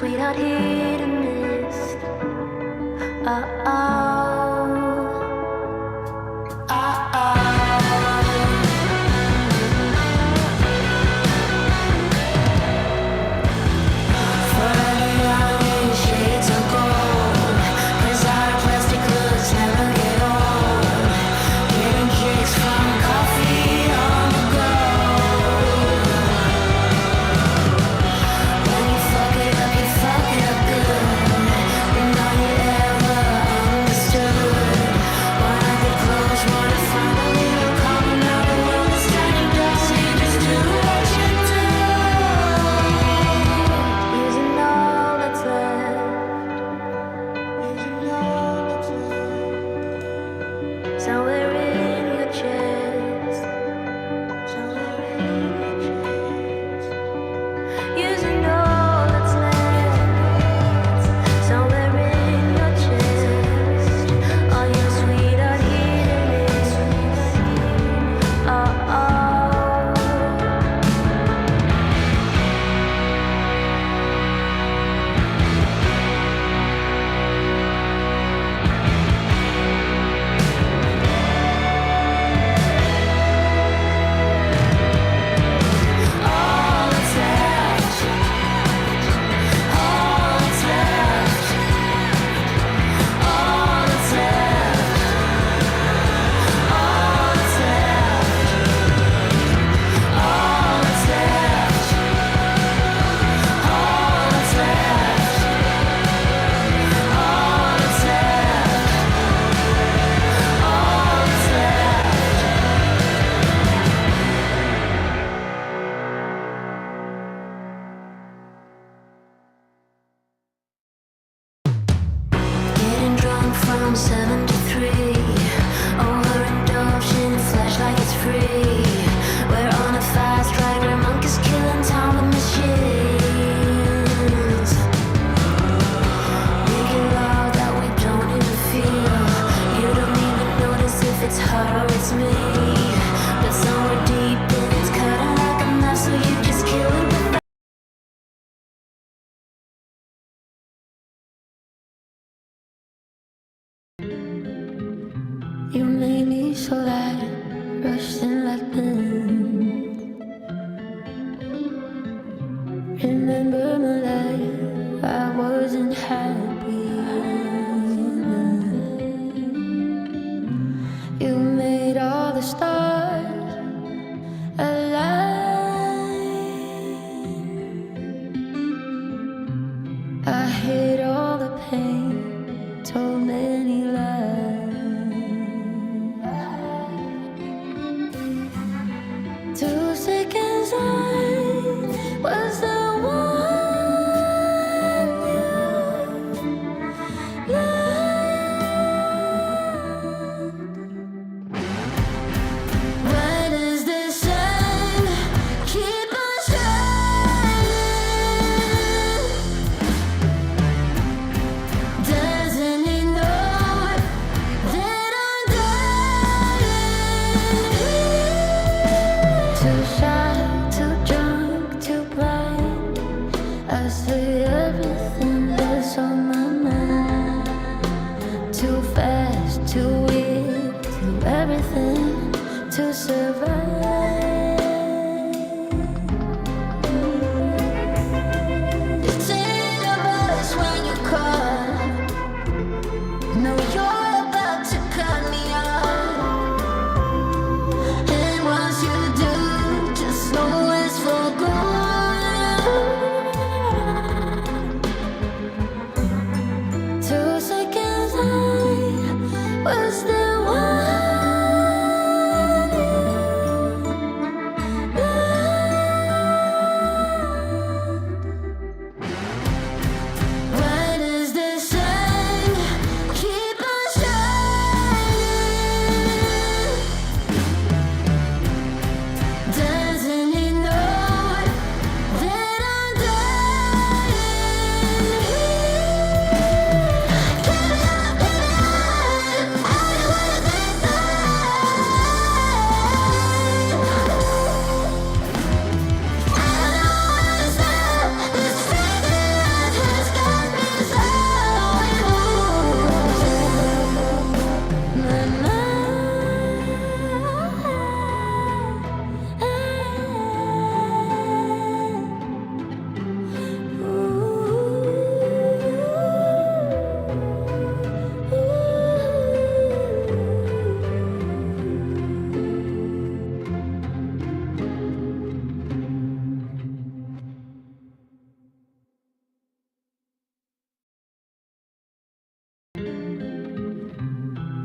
sweetheart hit and miss. Uh-oh. From 7 to 3, overindulged in flesh like it's free. We're on a fast ride where monkeys killing time with machines. Making love that we don't even feel. You don't even notice if it's her or it's me. But somewhere deep in it's cutting like a knife, so you just kill it with that. You made me so light, rushed in like wind. Remember my life, I wasn't happy. You made all the stars align. I hid all the pain, told many lies. Two seconds I was the one you loved. Why does the sun keep on shining?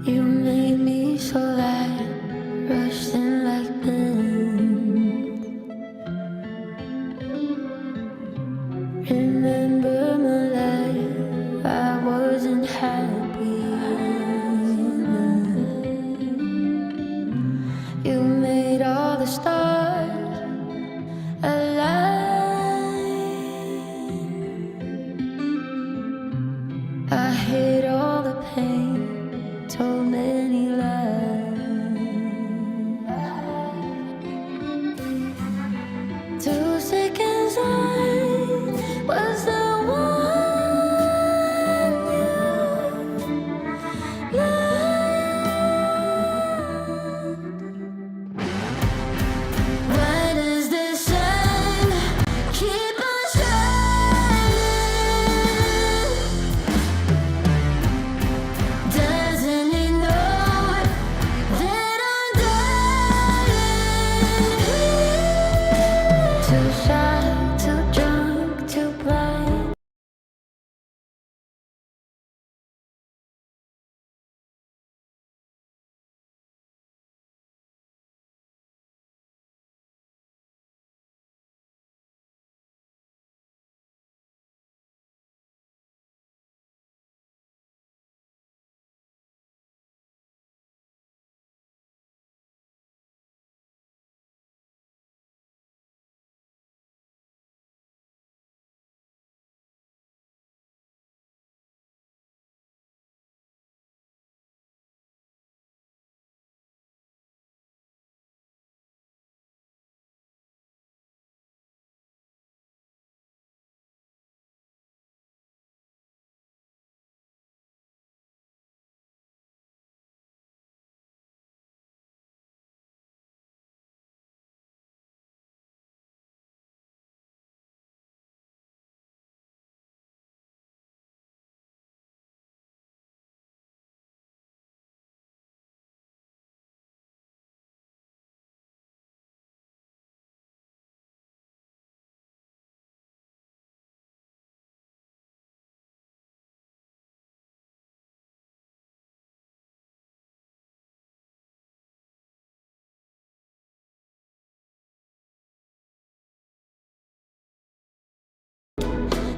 You made me so light, rushed in like wind. Remember my life, I wasn't happy then. You made all the stars alive. I hid all the pain, told many lies. 2 seconds I was the one you loved. Why does the sun keep on shining? Doesn't it know that I'm dying? Too shy, too drunk, too blind.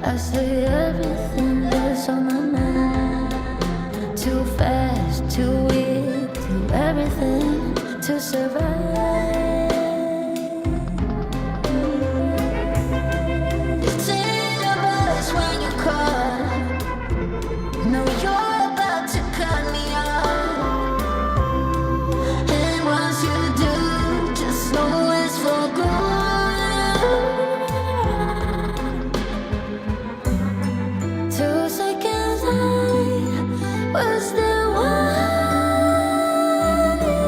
I say everything that's on my mind. Too fast, too weak, too everything to survive. It's in your voice when you call. Know you're about to cut me off. And once you do, just know it's for good. 2 seconds I was the one you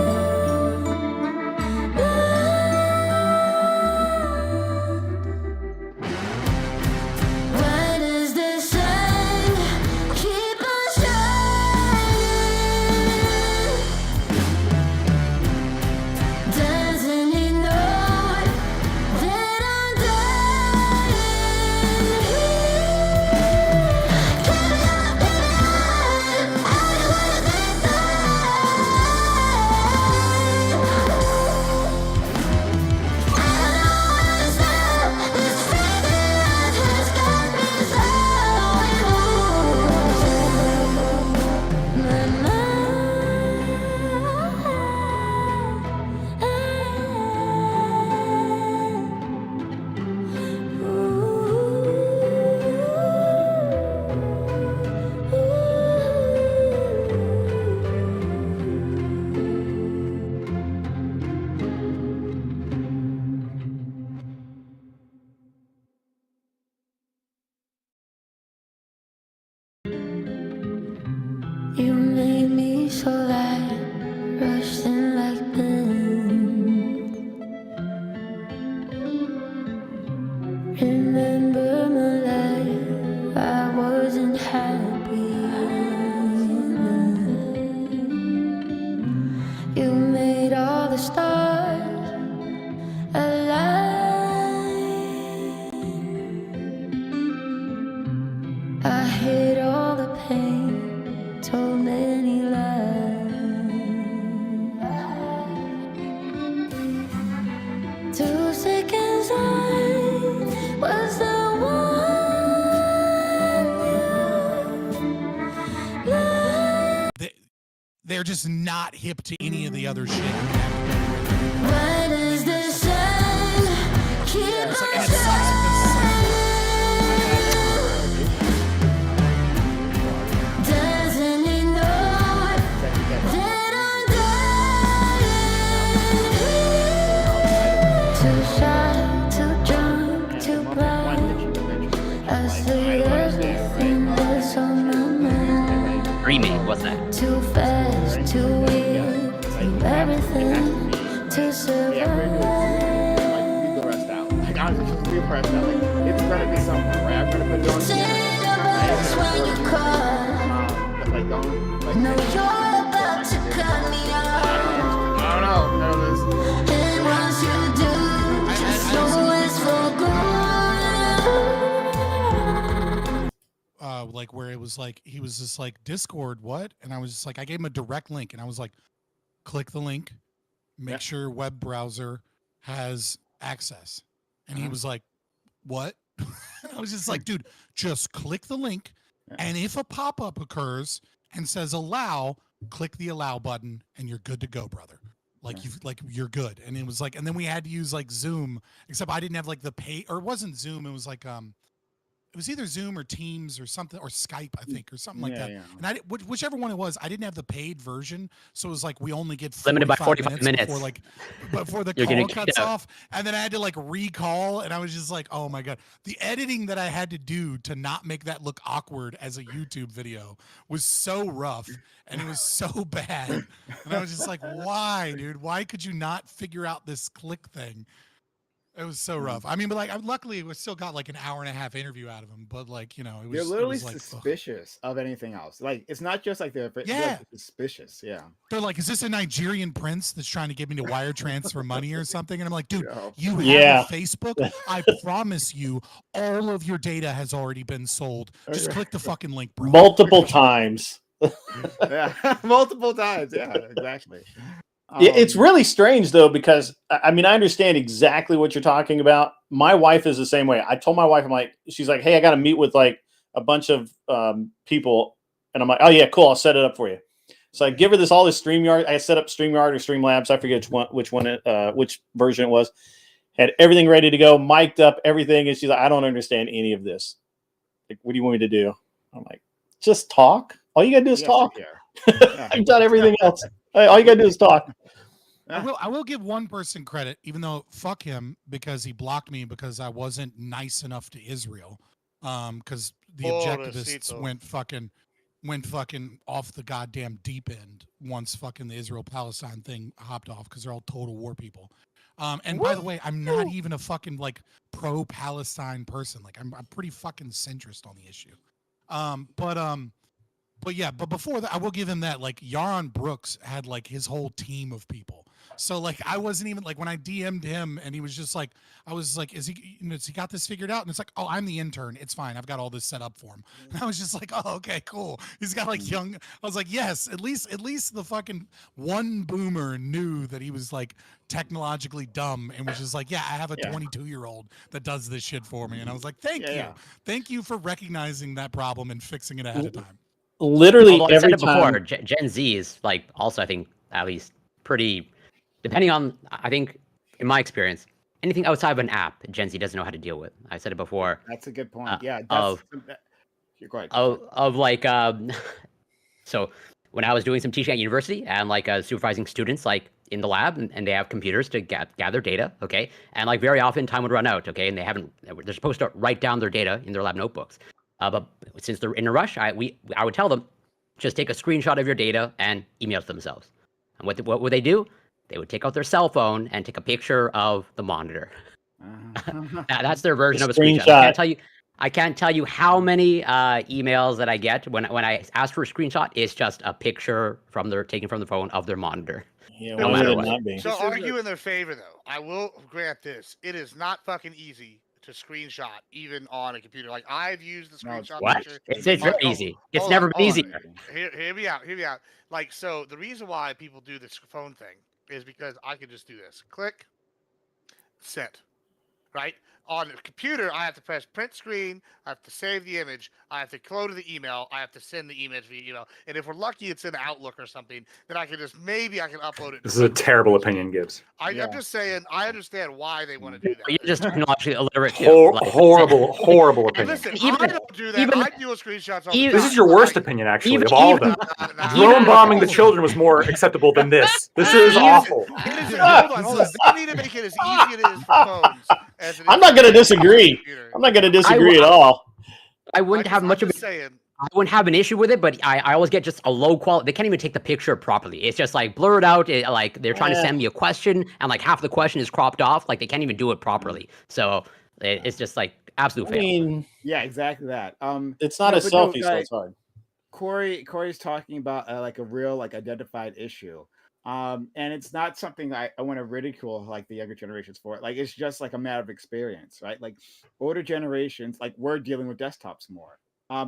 loved. Why does the sun keep on shining? Doesn't it know that I'm dying? Give me up, I don't wanna be I don't wanna stop this feeling that has got me so my You made me so light, rushed in like wind. Remember my life, I wasn't happy then. You made all the stars alive. I hid all the pain, told many lies. they're just not hip to any of the other shit. Why does the sun keep And it on sucks shining? Doesn't he know that I'm dying? Too shy, too drunk, too blind. I see everything that's on my mind. Remake, what's that? Too fast, too weak, too everything to survive. Leave the rest out. Like honestly, just leave the rest out. Like it's gonna be somewhere, right? I'm gonna put it on. Say the best when you call. But like don't. Like, No, you're about to cut me off. I don't know. None of this. And once you do, just know it's for good. Like where it was like he was just like Discord, what? And I was just like, I gave him a direct link, and I was like, click the link, make sure your web browser has access. And he was like, what? And I was just like, dude, just click the link, and if a pop-up occurs and says allow, click the allow button, and you're good to go, brother. Like you're good. And it was like, and then we had to use like Zoom, except I didn't have like the pay, or it wasn't Zoom, it was like it was either Zoom or Teams or something, or Skype, I think, or something like that. Yeah. And whichever one it was, I didn't have the paid version, so it was like we only get Limited by 45 minutes before the You're call gonna cuts get out. off, and then I had to like recall, and I was just like, oh my god, the editing that I had to do to not make that look awkward as a YouTube video was so rough, and it was so bad, and I was just like, why, dude? Why could you not figure out this click thing? It was so rough. I mean, but like, luckily, we still got like an hour and a half interview out of him. But like, you know, it was. They're literally it was like, suspicious of anything else. Like it's not just like they're Yeah. like, suspicious. Yeah. They're like, is this a Nigerian prince that's trying to get me to wire transfer money or something? And I'm like, dude, Yeah. you Yeah. have a Facebook. I promise you, all of your data has already been sold. Just click the fucking link, bro. Multiple times. Yeah. Multiple times. Yeah. Exactly. It's really strange though, because I mean, I understand exactly what you're talking about. My wife is the same way. I told my wife, I'm like, she's like, hey, I got to meet with like a bunch of people. And I'm like, oh yeah, cool. I'll set it up for you. So I give her all this StreamYard. I set up StreamYard or Streamlabs. I forget which version it was. Had everything ready to go, mic'd up, everything. And she's like, I don't understand any of this. Like, what do you want me to do? I'm like, just talk. All you got to do is talk. I've done everything else. All you got to do is talk. I will give one person credit, even though fuck him, because he blocked me because I wasn't nice enough to Israel. Because the objectivists went fucking off the goddamn deep end once fucking the Israel-Palestine thing hopped off, because they're all total war people. And by the way, I'm not even a fucking like pro-Palestine person. Like I'm pretty fucking centrist on the issue. But yeah, but before that, I will give him that. Like Yaron Brooks had like his whole team of people. So like I wasn't even like, when I DM'd him and he was just like, I was like, has he got this figured out? And it's like, oh, I'm the intern. It's fine. I've got all this set up for him. And I was just like, oh, okay, cool. He's got like young. I was like, yes, at least the fucking one boomer knew that he was like technologically dumb and was just like, yeah, I have a 22-year-old that does this shit for me. And I was like, thank you for recognizing that problem and fixing it ahead of time. Literally Although I said every it before, time. Gen Z is like also, I think, at least pretty, depending on, I think, in my experience, anything outside of an app, Gen Z doesn't know how to deal with. I said it before. That's a good point. Yeah. You're right. So when I was doing some teaching at university and like supervising students like in the lab, and they have computers to gather data, okay, and like very often time would run out, okay, and they're supposed to write down their data in their lab notebooks. But since they're in a rush, I would tell them, just take a screenshot of your data and email it to themselves. And what would they do? They would take out their cell phone and take a picture of the monitor. That's their version of a screenshot. I can't tell you how many emails that I get when I ask for a screenshot. It's just a picture taken from the phone of their monitor. Yeah, no matter what. So argue in their favor, though. I will grant this: it is not fucking easy to screenshot even on a computer. Like I've used the screenshot feature. It's very easy. It's never been easier. Hear me out. Like, so the reason why people do this phone thing is because I could just do this. Click, send. Right? On a computer, I have to press print screen. I have to save the image. I have to go to the email. I have to send the image via email. And if we're lucky, it's in Outlook or something. Then I can maybe I can upload it. This is a terrible opinion, Gibbs. I'm just saying. I understand why they want to do that. You're just technologically illiterate too. Horrible opinion. Listen, Even- I don't do that. even- I deal with screenshots all the even- This time. is your worst Like, opinion, actually, even- of all of even- them. Drone bombing the children was more acceptable than this. This is awful. Hold on. They need to make it as easy as it is for phones. As it is I'm not for going to a disagree. computer. I'm not going to disagree at all. I wouldn't have much of I'm a saying. I wouldn't have an issue with it, but I always get just a low quality. They can't even take the picture properly. It's just like blurred out. Like they're trying to send me a question, and like half the question is cropped off. Like they can't even do it properly. So it's just like absolute I fail. mean, Yeah, exactly that. it's not No, a but no, selfie, so it's hard. Corey's talking about like a real like identified issue. And it's not something I want to ridicule like the younger generations for. Like it's just like a matter of experience, right? Like older generations, like we're dealing with desktops more.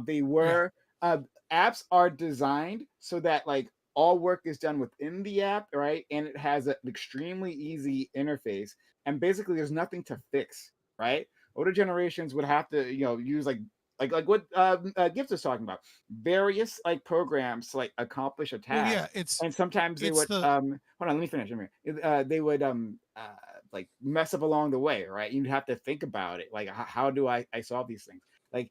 They were apps are designed so that like all work is done within the app, right? And it has an extremely easy interface, and basically there's nothing to fix, right? Older generations would have to, use like what Gibbs was talking about, various like programs to like accomplish a task. Well, yeah, it's And sometimes they it's would the- hold on, let me finish. They would like mess up along the way, right? You'd have to think about it, like how do I solve these things? Like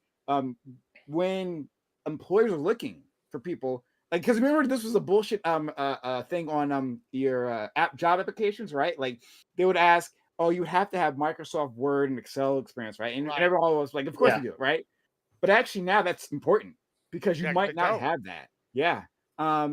when employers are looking for people, like because remember this was a bullshit thing on your job applications, right? Like they would ask, oh, you have to have Microsoft Word and Excel experience, right? And everyone was like, of course you do, right? But actually now that's important because you might not have that. Yeah.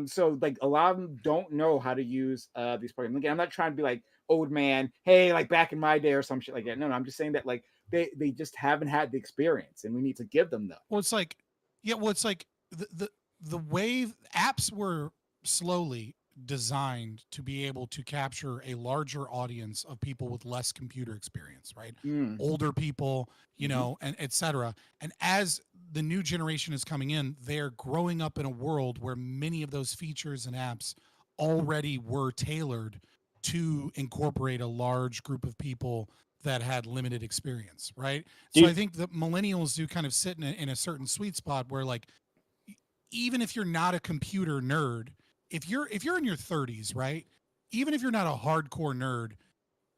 So like a lot of them don't know how to use these programs. Again, I'm not trying to be like old man, hey, like back in my day or some shit like that. No, I'm just saying that like they just haven't had the experience, and we need to give them that. Well, it's like, the way apps were slowly designed to be able to capture a larger audience of people with less computer experience, right? Older people, and etc. And as the new generation is coming in, they're growing up in a world where many of those features and apps already were tailored to incorporate a large group of people that had limited experience, right? So I think the millennials do kind of sit in a certain sweet spot where like, even if you're not a computer nerd, if you're in your 30s, right? Even if you're not a hardcore nerd,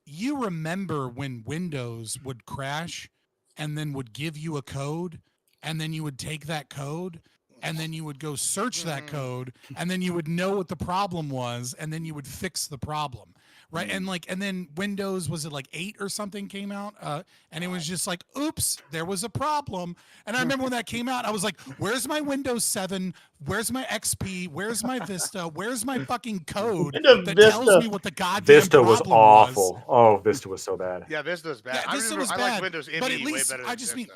you remember when Windows would crash and then would give you a code, and then you would take that code and then you would go search that code, and then you would know what the problem was, and then you would fix the problem, right? And then Windows, was it like 8 or something came out, and it was just like, oops, there was a problem. And I remember when that came out, I was like, where's my Windows 7? Where's my XP? Where's my Vista? Where's my fucking code that tells me what the goddamn Vista was problem awful. Oh, Vista was so bad. Yeah, Vista was bad. Yeah, Vista was I bad, like Windows ME but at way least better I than just Vista.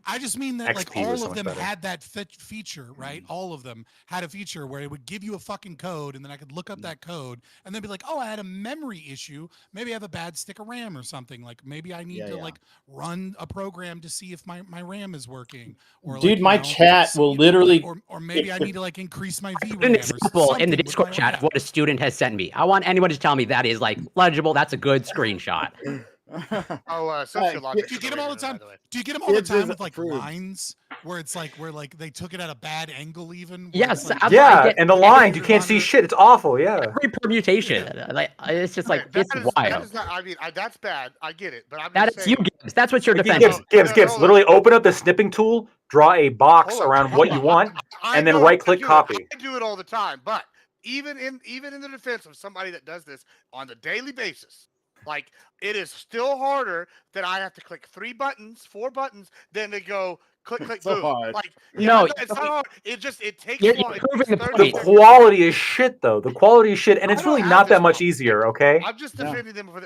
I just mean that like XP was all so of much them better. had that feature, right? All of them had a feature where it would give you a fucking code, and then I could look up that code and then be like, oh, I had a memory issue. Maybe I have a bad stick of RAM or something. Like maybe I need to like run a program to see if my RAM is working. Or Dude, like, my chat will literally, or maybe I need to like increase my VRAM. An or example in the something with Discord my chat RAM. of what a student has sent me. I want anyone to tell me that is like legible. That's a good screenshot. Sociological. Do you get them all the time? Do you get them all Kids the time is with like approved. lines where it's like they took it at a bad angle even? Where Yes, it's like, absolutely. I Yeah, get and the every lines, you can't see monitor- shit. It's awful. Yeah. Every permutation, like it's just like That it's is- wild. That is not, I mean, that's bad. I get it, but I'm That just is saying. you, Gibbs. That's what you're Like, defending. Gibbs. Literally open up the snipping tool, draw a box Hold on, around hold what on. you want, I and then know right-click I do it. copy. I do it all the time, but even in the defense of somebody that does this on a daily basis, like it is still harder that I have to click 3 buttons, 4 buttons, than to go click So boom. hard. Like No, it's not hard. It takes You're long. It proving takes the 30 The point. seconds. quality is shit, though. The quality is shit, and I it's don't really have not that this much problem. easier, okay? I'm just defending them for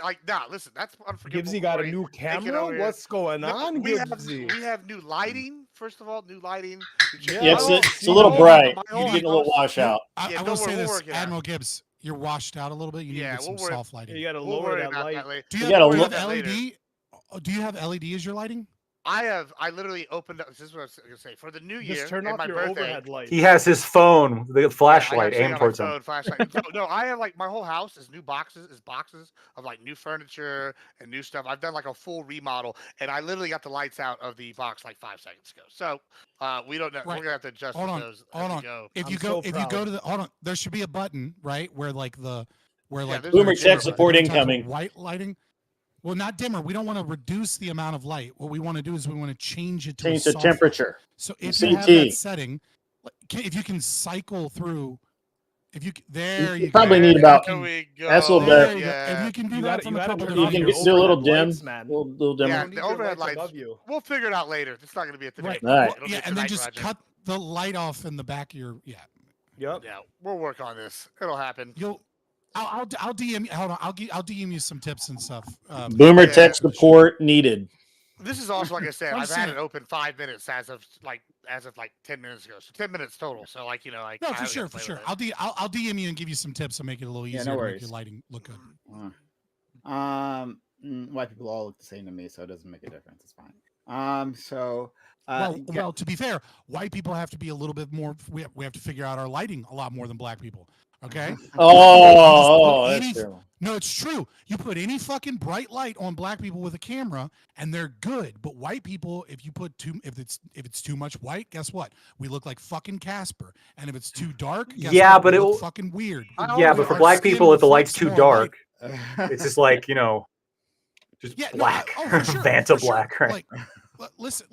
listen, that's unforgivable. Gibbsy got a Corey. new Take it over camera? here. What's going No, on, we have Gibbsy? new lighting. First of all, new lighting. yeah, Oh, it's a little bright. My You're whole getting a little house- washout. I Yeah, will don't say worry, we'll this, work it out. Admiral Gibbs, you're washed out a little bit. You need Yeah, to get some we'll worry- soft lighting. You gotta We'll lower worry that about light. that later. Do you You have, gotta do you look- have that later. LED? Do you have LED as your lighting? I literally opened up. This is what I was gonna say for the new year Just turn and off my your birthday. overhead lights. He has his phone, the Yeah, I flashlight actually aimed got my towards him. phone, flashlight. No, I have like my whole house is new boxes, of like new furniture and new stuff. I've done like a full remodel, and I literally got the lights out of the box like 5 seconds ago. So we don't know. Right. We're gonna have to adjust Hold on, those hold as on. we go. If I'm you go, so if you go proud. to the, hold on, there should be a button, right, where like Yeah, like there's Boomer a tech dimmer support button. different type of incoming. white lighting. Well, not dimmer. We don't want to reduce the amount of light. What we want to do is we want to change it to Change a the soft light. temperature. So if you have that CT. setting, if you can cycle through, there You you probably go. need If you about- There can- we go. That's a little there better. you go. If Yeah. you can do You that gotta from a couple turn You off can your do a little overhead dim, lights, man. little dimmer. Yeah, You don't need the your overhead lights lights. above you. We'll figure it out later. It's not gonna be a today. Right. All right. It'll be Yeah, a and then tonight just project. cut the light off in the back of your Yep. Yeah, we'll work on this. It'll happen. I'll DM you. Hold on, I'll DM you some tips and stuff. Boomer Yeah. tech support needed. This is also like I said, I'm I've just had saying- it open 5 minutes as of like 10 minutes ago. So 10 minutes total. So like like No, I for haven't sure, got for to sure. play with it. I'll DM you and give you some tips to make it a little Yeah, easier no to make your worries. lighting look good. White people all look the same to me, so it doesn't make a difference. It's fine. Well, to be fair, white people have to be a little bit more. We have to figure out our lighting a lot more than black people. Okay. Oh, Any- that's terrible. No, it's true. You put any fucking bright light on black people with a camera, and they're good. But white people, if it's too much white, guess what? We look like fucking Casper. And if it's too dark, guess Yeah, what? but We it look will- fucking weird. Yeah, but for Our black skin people, if the light's reflects too more light. dark, it's just like just Yeah, no, black, for sure, Vanta for sure. black, right? Like, listen.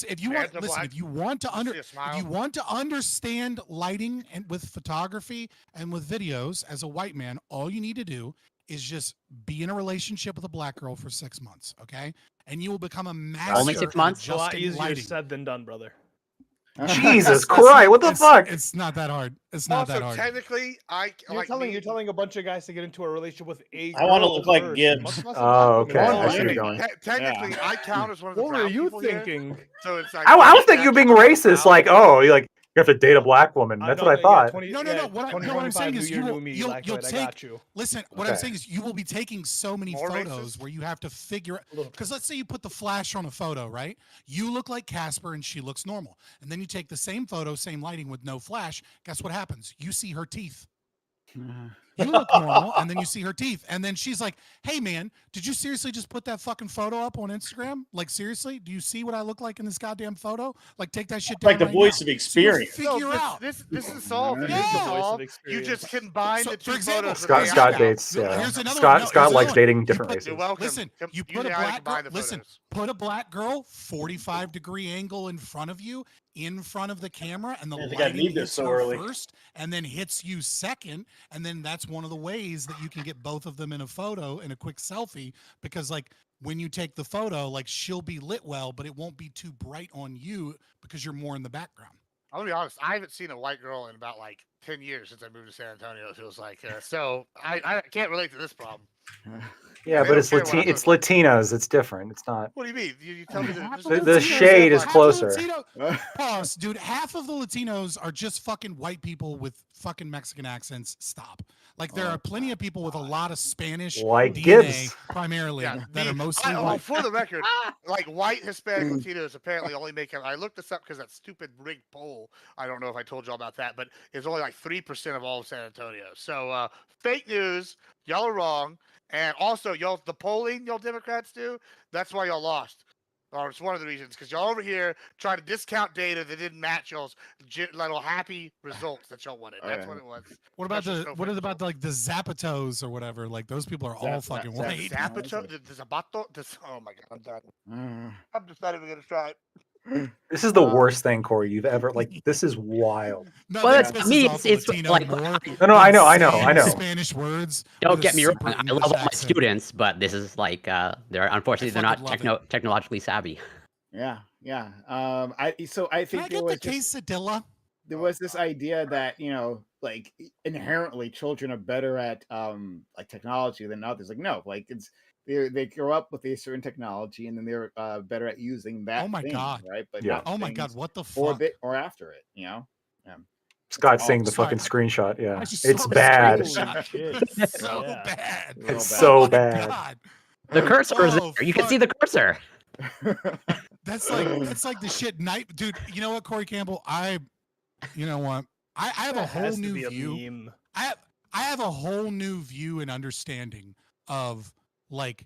If you want, Vanta listen. black. If you want to See a smile? if you want to understand lighting and with photography and with videos as a white man, all you need to do is just be in a relationship with a black girl for 6 months, okay? And you will become a master. Only 6 at months? It's a lot adjusting easier lighting. said than done, brother. Jesus Christ, what the fuck? It's not that hard. It's not Also, that hard. technically, You're telling a bunch of guys to get into a relationship with a I wanna girl look like first. Gibbs. Much less a Oh, black okay. woman. I see where you're going. technically, I count as one of the What were brown you people here, thinking? so it's like I was technically thinking you I being count as racist, brown. like, oh, you have to date a black woman. That's what I thought. No. What I'm saying is you'll I take. got you. Listen, what I'm Okay. saying is you will be taking so many More photos racist? where you have to figure because let's say you put the flash on a photo, right? You look like Casper and she looks normal. And then you take the same photo, same lighting with no flash. Guess what happens? You see her teeth. You look normal, and then you see her teeth, and then she's like, "Hey, man, did you seriously just put that fucking photo up on Instagram? Like, seriously, do you see what I look like in this goddamn photo? Like, take that shit down." Like the right voice now." of experience. So you figure No, out. this is solved. Yeah. This is The voice of solved. You experience. just combine So, the for two example, photos. with Scott the Scott AI dates. now. Yeah. Here's another one. Scott No, Scott here's likes another one. dating You different put- races. You're welcome. Listen, you Use put a AI to black girl. combine the Listen, photos. put a black girl 45-degree angle in front of you, in front of the camera, and the I think I lighting need this hits so her early. first, and then hits you second, and then that's one of the ways that you can get both of them in a photo in a quick selfie. Because like when you take the photo, like she'll be lit well, but it won't be too bright on you because you're more in the background. I'm gonna be honest. I haven't seen a white girl in about like 10 years since I moved to San Antonio. It feels like so. I can't relate to this problem. Yeah, They but don't it's care what I it's look like. Latinas. It's different. It's not. What do you mean? You tell me Half that of The Latinos- shade is half the closer. Latino- Pause, dude. Half of the Latinos are just fucking white people with fucking Mexican accents. Stop. Like there are plenty of people with a lot of Spanish Like DNA, Gibbs. primarily that are mostly well, white. for the record, like white Hispanic Latinos apparently only make up. I looked this up because that stupid rigged poll. I don't know if I told y'all about that, but it's only like 3% of all of San Antonio. So fake news. Y'all are wrong. And also, y'all, the polling y'all Democrats do, that's why y'all lost. Or it's one of the reasons, because y'all over here trying to discount data that didn't match y'all's little happy results that y'all wanted. That's what it was. What about That's the just what no is about fake like the Zapatos or whatever? Like those people are all fucking white. Zapato, the Zapato, oh my god, I'm done. I'm just not even gonna try it. This is the worst thing, Corey, you've ever this is wild. No, Well, that that's- pisses me, off it's Latino like- more No, I than know. saying Spanish words. Don't with a get me wrong. super I love English all my accent. students, but this is like they're unfortunately they're not fucking love technologically savvy. Yeah. I Can think I there get was the quesadilla? there was this idea that like inherently children are better at like technology than others. Like no, like it's they grow up with a certain technology and then they're better at using that. Oh my thing, God. right? But Yeah. not Oh my god, things what the or a fuck? bit or after it. Yeah. Scott's seeing the sorry, fucking screenshot. Yeah, I just it's saw the bad. screenshot. Shit. It's so Yeah. bad. Real It's bad. so Oh my bad. God. The cursor is Oh, there. You can fuck. see the cursor. That's like the shit night, dude. You know what, Corey Campbell? You know what? I have a That whole has to new be a view. meme. I have a whole new view and understanding of like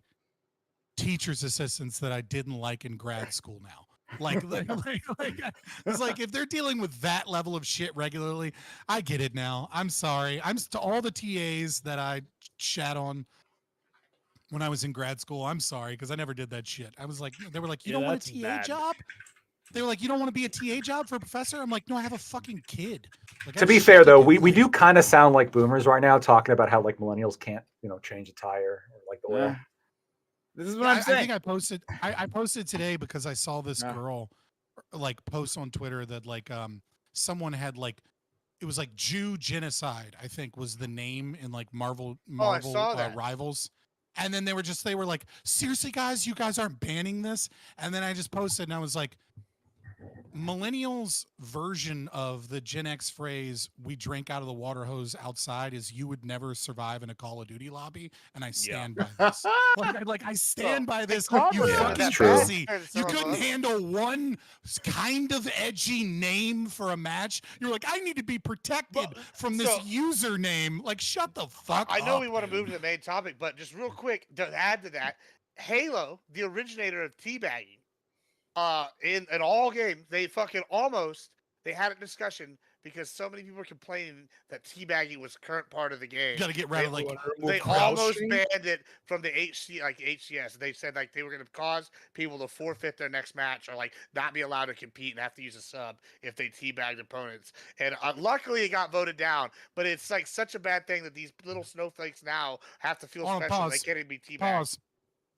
teachers' assistants that I didn't like in grad school now. It's like if they're dealing with that level of shit regularly, I get it now. I'm sorry. To all the TAs that I shat on when I was in grad school. I'm sorry because I never did that shit. I was like, they were like, you Yeah, don't want that's a TA bad. job? They were like, you don't want to be a TA job for a professor? I'm like, no, I have a fucking kid. Like, I To have be shit fair, to though, do we in do life. kind of sound like boomers right now, talking about how like millennials can't, change a tire or like the oil. This is what Yeah, I'm I saying. think I posted. I posted today because I saw this Yeah. girl like post on Twitter that like someone had like it was like Jew genocide, I think was the name in like Marvel saw that. Rivals. And then they were like, seriously, guys, you guys aren't banning this? And then I just posted and I was like, millennials version of the Gen X phrase "we drank out of the water hose outside" is "you would never survive in a Call of Duty lobby," and I stand by this. I stand by this. Carver You wasn't fucking that true. bad pussy! compared to You some of couldn't us. handle one kind of edgy name for a match. You're like, I need to be protected from this so- username. Like, shut the fuck I know up, we want to dude. move to the main topic, but just real quick to add to that, Halo, the originator of teabagging, in all games, they fucking they had a discussion because so many people were complaining that teabagging was current part of the game. You got to get rid of like They Crouch almost stream? banned it from the HCS. They said like they were going to cause people to forfeit their next match or like not be allowed to compete and have to use a sub if they teabagged opponents. And luckily it got voted down. But it's like such a bad thing that these little snowflakes now have to feel Hold on, special. They pause. can't even be teabagged.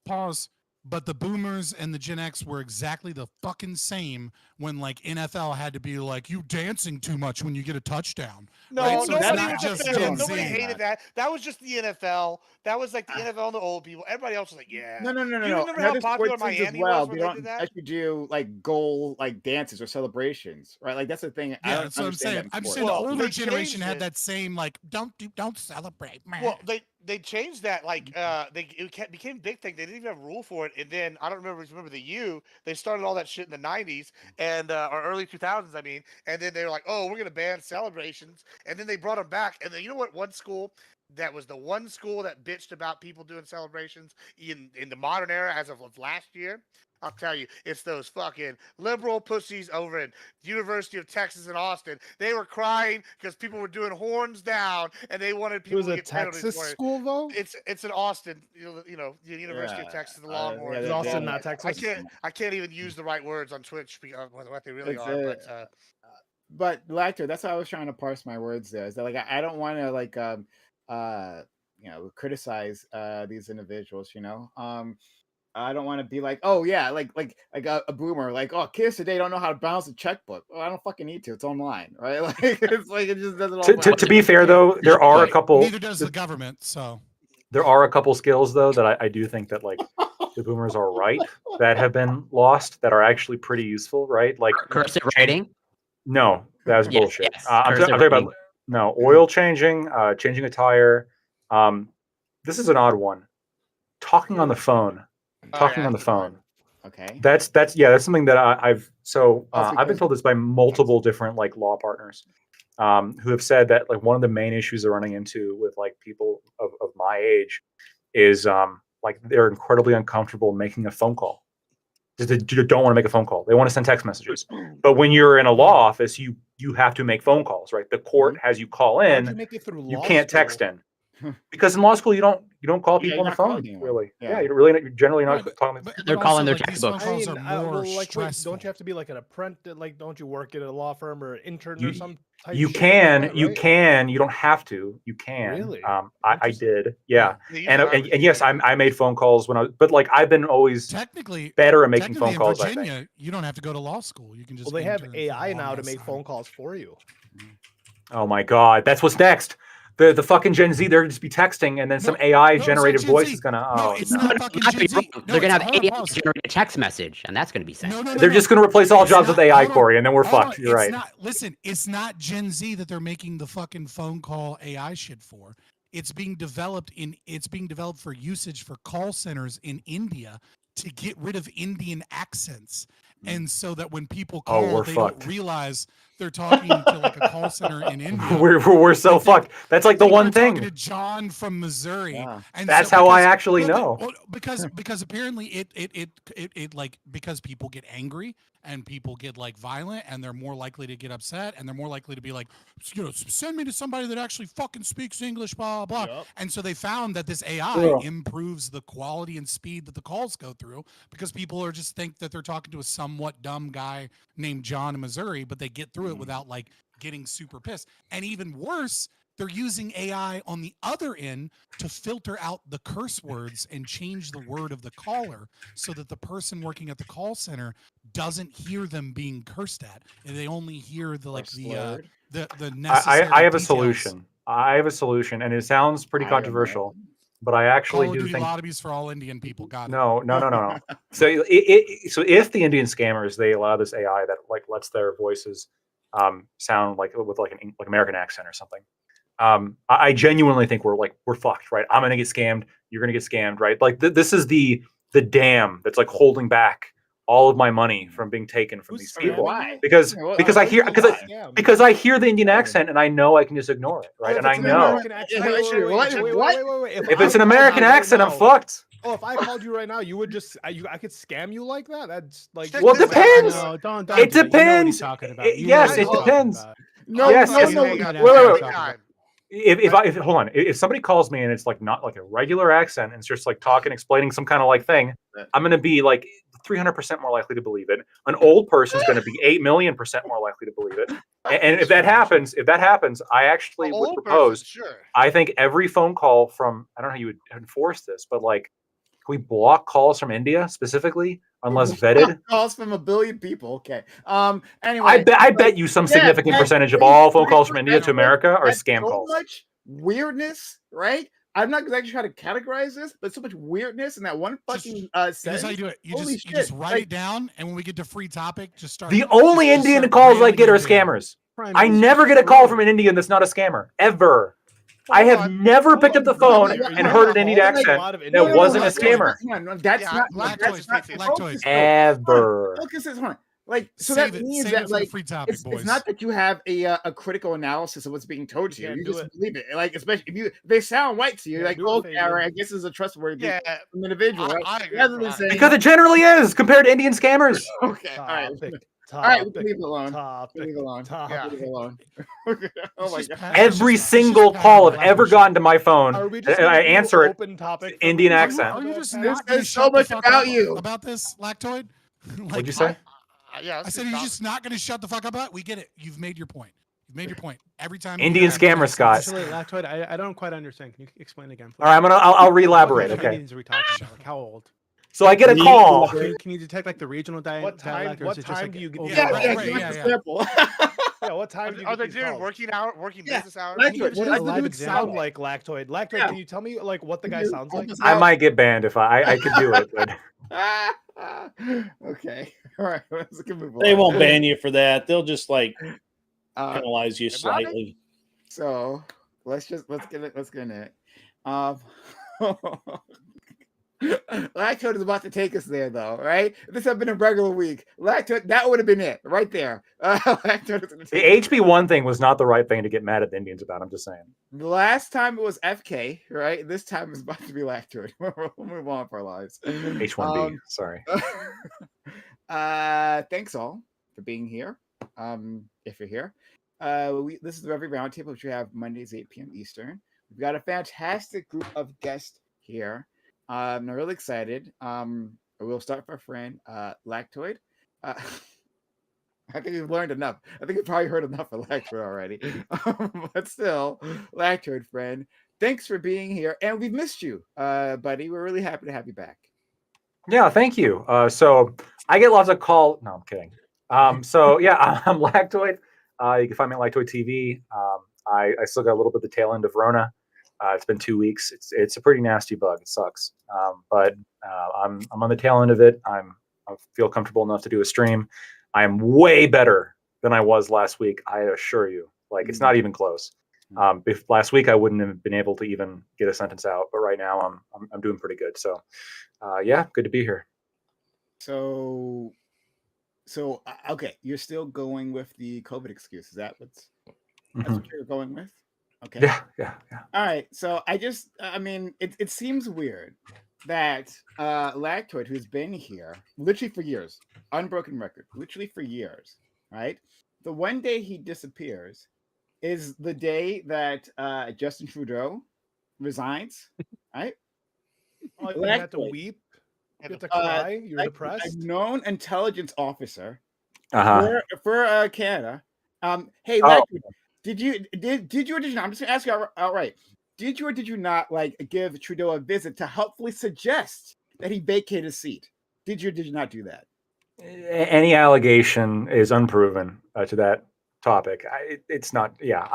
Pause. But the boomers and the Gen X were exactly the fucking same when like NFL had to be like, you dancing too much when you get a touchdown. No, right? So it's nobody not was just offended. Gen Nobody Z. hated that. That was just the NFL. That was like the NFL and the old people. Everybody else was like, yeah. No. You remember how Another popular sports leagues as Miami well. was They when they don't did that? actually do like goal like dances or celebrations, right? Like that's the thing. I Yeah, don't that's what I'm understand saying. that in I'm just sports. saying the Well, older they generation changed had it. that same like don't celebrate, man. Well, they changed that like became a big thing. They didn't even have a rule for it. And then I don't remember the U. They started all that shit in the '90s and or early 2000s. I mean, and then they were like, oh, we're gonna ban celebrations. And then they brought them back. And then you know what? One school that was the one school that bitched about people doing celebrations in the modern era as of last year. I'll tell you, it's those fucking liberal pussies over in University of Texas in Austin. They were crying because people were doing horns down and they wanted It people was to a get penalties Texas for it. school, though? It's in Austin, the University of Yeah, Texas, the Longhorns. Is they Austin have not that. Texas? I can't even use the right words on Twitch because of what they really It's are. but Lactor, that's how I was trying to parse my words there. Is that like I don't want to like criticize these individuals, I don't want to be like, oh yeah, like a boomer, like, oh, kids today don't know how to balance a checkbook. Oh, I don't fucking need to. It's online, right? Like it's like it just doesn't all. To be fair, though, there are a couple. Neither does the government. So There are a couple skills though that I do think that like the boomers are right that have been lost that are actually pretty useful, right? Like Cursive writing. no, that's Yes, bullshit. yes. I'm Cursive talking about writing. no oil changing, changing a tire. This is an odd one. Talking on the phone. Talking on the phone. Okay. That's something that I've been told this by multiple different like law partners who have said that like one of the main issues they're running into with like people of my age is like they're incredibly uncomfortable making a phone call. They don't want to make a phone call. They want to send text messages. But when you're in a law office, you have to make phone calls, right? The court has you call How'd you in. make it through You law can't school? text in. Because in law school you don't call Yeah, people you're on the not phone, calling anyone. really. Yeah. You're generally not Right, talking. They're calling their these phone textbooks. calls I mean, are more wait, stressful. don't you have to be like an apprentice? Like, don't you work at a law firm or intern or some type You shit like can, that, you right? can, you don't have to. You can. Really? I Interesting. did, yeah. They use And garbage yes, can. I made phone calls when I was, but like I've been always Technically better at making phone in calls. I think. Virginia, you don't have to go to law school. You can just Well, they have intern for a AI long now to ass make time. phone calls for you. Oh my god, that's what's next. The fucking Gen Z, they're just be texting, and then some AI it's not generated Gen voice Z. is gonna. No, Oh it's no. not fucking Not Gen be Z. wrong. No, They're gonna it's- have hold on, AI pause. generate a text message, and that's gonna be sent. No, They're just gonna replace all It's jobs not- with AI, hold on, Corey, and then we're hold on. fucked. You're right. Listen, it's not Gen Z that they're making the fucking phone call AI shit for. It's being developed for usage for call centers in India to get rid of Indian accents. And so that when people Oh, call, we're they fucked. don't realize they're talking to like a call center in India. We're so They think- fucked. That's like the think one they're thing. talking to John from Missouri. Yeah. And That's so how I because- actually well, know. well, because apparently it like because people get angry and people get like violent and they're more likely to get upset and they're more likely to be like, send me to somebody that actually fucking speaks English, blah blah. Yup. And so they found that this AI Yeah. improves the quality and speed that the calls go through because people are just think that they're talking to a somewhat dumb guy named John in Missouri, but they get through it without like getting super pissed. And even worse, they're using AI on the other end to filter out the curse words and change the word of the caller so that the person working at the call center doesn't hear them being cursed at, and they only hear the like the necessary. I have a details. solution. I have a solution, and it sounds pretty I don't know. controversial, but I actually Call of do Duty think lobbies for all Indian people. Got it. no. So so if the Indian scammers they allow this AI that like lets their voices sound like with like an like American accent or something, I genuinely think we're fucked, right? I'm gonna get scammed. You're gonna get scammed, right? Like this is the dam that's like holding back all of my money from being taken from these people. Why? Because Yeah, well, because I hear Scam. because I hear the Indian accent and I know I can just ignore it, right? Oh, if And I it's an know American accent- Yeah, wait, sure. wait, What? wait, wait, What? wait, wait, wait. if I it's an called American you right accent, I'm now- fucked. Oh, if I called you right now, you would just I could scam you like that? That's like Check Well, it this out. depends. No, don't It do You know what he's depends. talking about. It- You know yes, what it he's talking depends. about. No, Yes, no, yes. no. Hang on, Wait, wait, wait. time. If hold on, if somebody calls me and it's like not like a regular accent and it's just like talking, explaining some kind of like thing, I'm gonna be like 300% more likely to believe it. An old person's gonna be 8,000,000% more likely to believe it. And if that happens, I actually would Old propose. person, sure. I think every phone call from I don't know how you would enforce this, but like, can we block calls from India specifically unless vetted? Calls from a billion people. Okay. Anyway, I bet you some yeah, significant that's percentage of crazy. all phone calls from India to That's- America are that's scam so calls. much weirdness, right? I'm not exactly trying to categorize this, but so much weirdness in that one Just- fucking Here's sentence. how you do it. You Holy just you just shit, write like- it down, and when we get to free topic, just start. The only just Indian start calls I railing get are into it. scammers. Prime I Minister never get a call screwed. from an Indian that's not a scammer ever. Hold I have on. never Hold picked up on, the are phone you and on heard a an Indian whole accent lot of that Indian wasn't a accents? scammer. Hang on, no, that's Yeah, not lactoid, that's not lactoid. focus, Ever. Focus is on. Like, so Save that it. means Save that it for like the free topic, it's boys. not that you have a critical analysis of what's being told to you. Yeah, You do just it. believe it. Like, especially if they sound white to you, Yeah, like, do it, oh, Fabian. all right, I guess it's a trustworthy Yeah, individual, right? I agree. Rather than saying, Because it generally is compared to Indian scammers. okay, all right, Topic. all right, we Topic. can leave it alone. Topic. Leave it alone. Topic. Leave it alone. Oh my god. Every It's just single pattern call I've recognition. ever gotten to my phone, Are we and just I gonna do answer it. open topic Indian from- accent. Are you just This not going to says so shut the much fuck about up you. about this, Lactoid? What'd you say? Yeah, I said, are you just not going to shut the fuck up about it? We get it. You've made your point. You've made your point. Every time. you Indian hear scammer, accents- Scott. Actually, Lactoid, I don't quite understand. Can you explain again, please? All right, I'll re-elaborate. What Okay, Indians are we talking about? Like how old? so I get a call. Can you detect like the regional What time? dialect, or What is it just time like do you get? overall? Yeah, Yeah, yeah, right, give yeah, us a yeah. sample. Yeah, what time do you Are get they these doing calls? working Yeah, business hours? Lactoid, Can you give what us does a the live dude example? Sound sound like Lactoid. Lactoid, Yeah. can you tell me like what the guy sounds like? I might get banned if I could do it, but Okay, all right, let's move on. They won't ban you for that. They'll just like penalize you About it? slightly. So let's get it. Lactoid is about to take us there, though, right? If this had been a regular week, Lactoid, that would have been it right there. Lactoid is gonna the take us. HB1 thing was not the right thing to get mad at the Indians about. I'm just saying. The last time it was FK, right? This time it's about to be Lactoid. We'll move on with our lives. H1B. Sorry. Thanks all for being here. If you're here, this is the Reverie Roundtable, which we have Mondays 8 p.m. Eastern. We've got a fantastic group of guests here. I'm really excited. We'll start with our friend Lactoid. I think we've learned enough. I think you've probably heard enough of Lactoid already. But still, Lactoid friend, thanks for being here. And we've missed you, buddy. We're really happy to have you back. Yeah, thank you. So I get lots of calls. No, I'm kidding. So yeah, I'm Lactoid. You can find me on Lactoid TV. I still got a little bit of the tail end of Rona. It's been 2 weeks. It's a pretty nasty bug. It sucks. But I'm on the tail end of it. I feel comfortable enough to do a stream. I am way better than I was last week. I assure you. Like it's not even close. If last week I wouldn't have been able to even get a sentence out, but right now I'm doing pretty good. So yeah, good to be here. So, okay, you're still going with the COVID excuse. Is that that's Mhm. what you're going with? Okay. Yeah, yeah, yeah. All right. So I mean, it seems weird that Lactoid, who's been here literally for years, unbroken record, literally for years, right? The one day he disappears is the day that Justin Trudeau resigns, right? Oh, you had to Lactoid, weep. You had to uh, cry. You were a depressed. known intelligence officer Uh-huh. for Canada. Hey, Oh, Lactoid, did you or did you not? I'm just gonna ask you outright. Did you or did you not like give Trudeau a visit to helpfully suggest that he vacate his seat? Did you or did you not do that? any allegation is unproven to that topic. It's not. Yeah,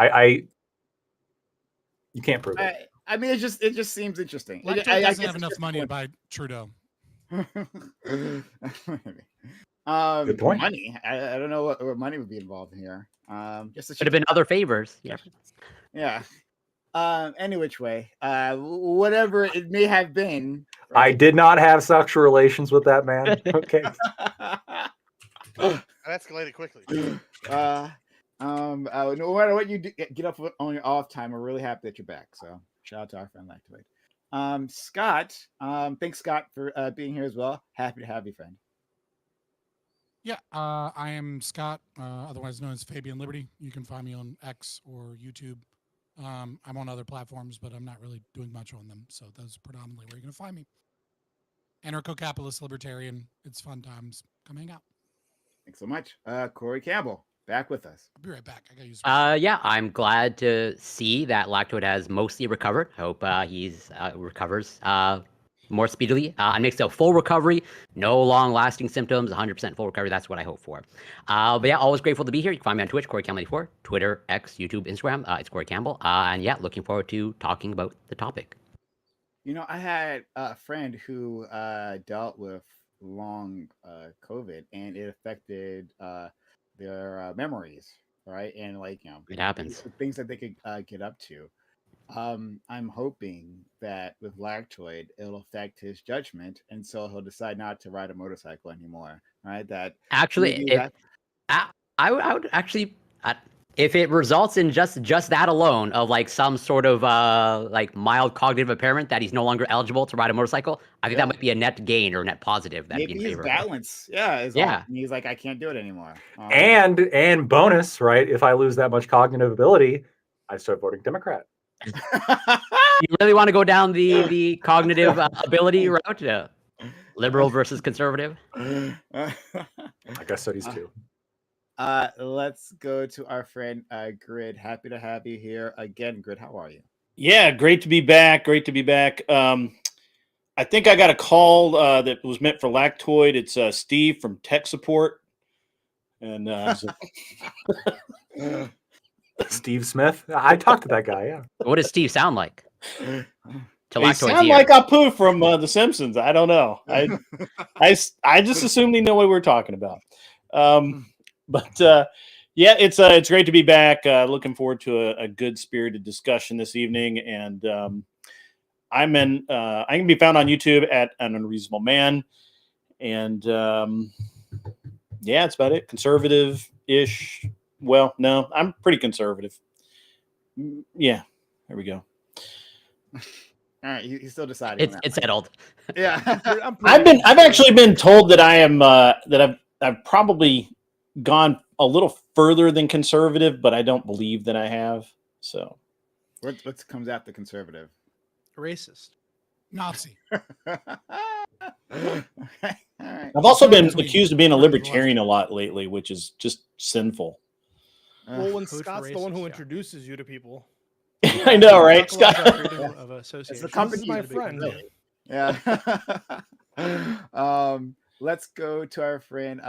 you can't prove it. I mean, it just seems interesting. Lactoid doesn't have enough money to buy Trudeau. Good point. Money. I don't know what money would be involved here. Just Could have been other favors. Yeah. yeah. Any which way, whatever it may have been. I did not have sexual relations with that man. Okay. That escalated quickly. No matter what you do, get up on your off time. We're really happy that you're back. So shout out to our friend Lactoid. Scott, thanks Scott for being here as well. Happy to have you, friend. Yeah, I am Scott, otherwise known as Fabian Liberty. You can find me on X or YouTube. I'm on other platforms, but I'm not really doing much on them. So those are predominantly where you're going to find me. Anarcho-capitalist libertarian. It's fun times. Come hang out. Thanks so much. Corey Campbell, back with us. I'll be right back. I got to use. Yeah, I'm glad to see that Lactoid has mostly recovered. Hope he's recovers more speedily. Makes a full recovery, no long-lasting symptoms, 100% full recovery. That's what I hope for. But yeah, always grateful to be here. You can find me on Twitch, Corey Campbell 84, Twitter, X, YouTube, Instagram. It's Corey Campbell. And yeah, looking forward to talking about the topic. You know, I had a friend who dealt with long COVID, and it affected their memories, right? And like It happens. things that they could get up to. I'm hoping that with Lactoid, it'll affect his judgment, and so he'll decide not to ride a motorcycle anymore. Right? That actually, I would actually, if it results in just that alone of like some sort of like mild cognitive impairment that he's no longer eligible to ride a motorcycle, I think that might be a net gain or net positive. That'd maybe be in his favor. balance, is off, and he's like, I can't do it anymore. And bonus, right? If I lose that much cognitive ability, I start voting Democrat. You really want to go down the cognitive ability route? Liberal versus conservative? I guess studies too. Let's go to our friend Grid. Happy to have you here again, Grid. How are you? Yeah, great to be back. Great to be back. I think I got a call that was meant for Lactoid. It's Steve from tech support. And Steve Smith. I talked to that guy. Yeah. What does Steve sound like? He sound like Apu from The Simpsons. I don't know. I just assumed he knew what we were talking about. But yeah, it's great to be back. Looking forward to a good spirited discussion this evening. And I can be found on YouTube at An Unreasonable Man. And yeah, that's about it. Conservative-ish. Well, no, I'm pretty conservative. Yeah, there we go. All right, he's still deciding. It's settled. Yeah, I've actually been told that I am that I've probably gone a little further than conservative, but I don't believe that I have. So, what comes after conservative? Racist. Nazi. Okay. All right. I've also been accused of being a libertarian a lot lately, which is just sinful. Well, when Food for Scott's the one racists, who yeah. introduces you to people. I know, right, Talk Scott? about freedom of It's association. the company This is my you're friend. really. Yeah. Let's go to our friend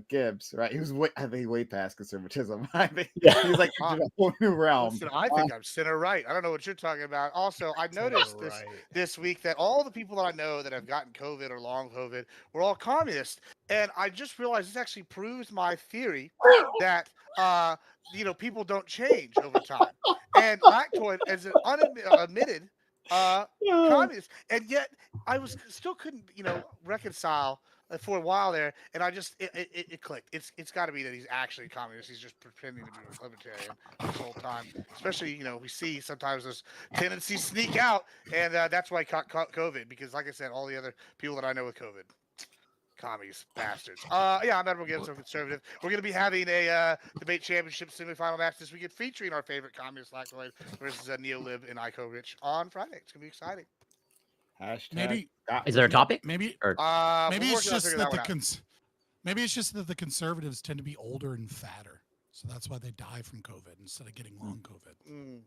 Gibbs. Right, he was way past conservatism. I think he's like in a whole new realm. Listen, I think I'm center right. I don't know what you're talking about. Also, I noticed this week that all the people that I know that have gotten COVID or long COVID were all communists, and I just realized this actually proves my theory that people don't change over time. And Lactoid is an unadmitted communist, and yet I still couldn't reconcile for a while there, and I just it clicked. It's got to be that he's actually a communist. He's just pretending to be a libertarian this whole time. Especially, we see sometimes those tendencies sneak out, and that's why I caught COVID, because, like I said, all the other people that I know with COVID. Commies, bastards. Yeah, I'm Edward Gibbs, so conservative. We're going to be having a debate championship semifinal match this weekend featuring our favorite communist Lactoid versus Neolib and Ico Rich on Friday. It's going to be exciting. Hashtag Maybe Is there a topic? maybe Or maybe we're it's working on just figuring that that the one out. maybe it's just that the conservatives tend to be older and fatter, so that's why they die from COVID instead of getting long COVID. Mm.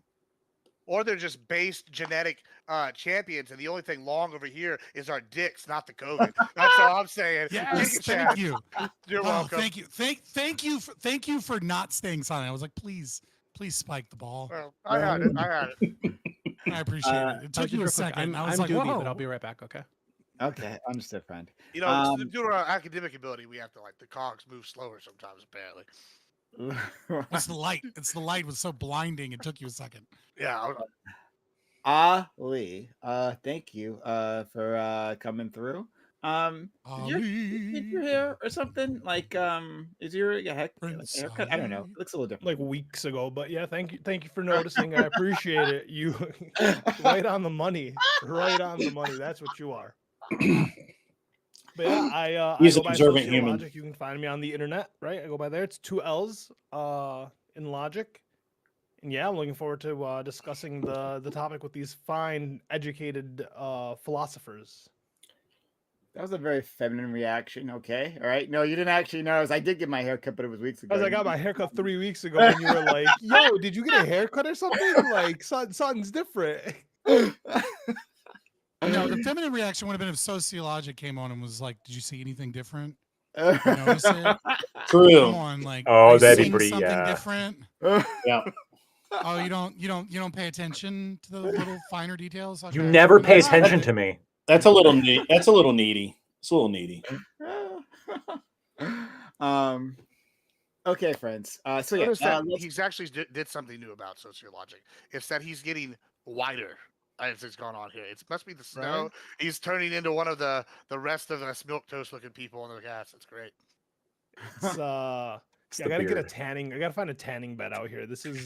Or they're just base genetic champions, and the only thing long over here is our dicks, not the COVID. That's all I'm saying. Yes, Giga thank Chad, you. You're Oh, welcome. thank you. Thank you for not staying silent. I was like, please spike the ball. Well, I had it. I appreciate it. It took Just you a real quick, second. I was I'm like, duty, whoa. but I'll be right back. Okay. Okay, understood, friend. Due to our academic ability, we have to the cogs move slower sometimes, apparently. It's the light. It's the light was so blinding. It took you a second. Yeah. Ali, thank you for coming through. Did your hair or something is your haircut? I don't know. It looks a little different. Like weeks ago, but yeah, thank you for noticing. I appreciate it. You right on the money. Right on the money. That's what you are. But yeah, I He's go an by observant human. Sociologic. You can find me on the internet, right? I go by there. It's 2 L's in logic. And yeah, I'm looking forward to discussing the topic with these fine, educated philosophers. That was a very feminine reaction. Okay, all right. No, you didn't actually notice. I did get my hair cut, but it was weeks ago. As I got my haircut 3 weeks ago, and you were like, "Yo, did you get a haircut or something? Like, something's different." No, the feminine reaction would have been if Sociologic came on and was like, "Did you see anything different? You notice it? True. Come on, like, Oh, are you that'd be seeing pretty, something yeah. different? Yeah. Oh, you don't pay attention to the little finer details. You Okay, never fair pay enough. attention to me. That's a little neat. That's a little needy. It's a little needy. Okay, friends. So yeah, Notice that let's- he's actually did something new about Sociologic. It's that he's getting whiter as it's gone on here. It must be the snow. Right. He's turning into one of the rest of us milquetoast looking people on the cast. It's great. It's It's yeah, the I gotta get a beard. tanning. I gotta find a tanning bed out here. This is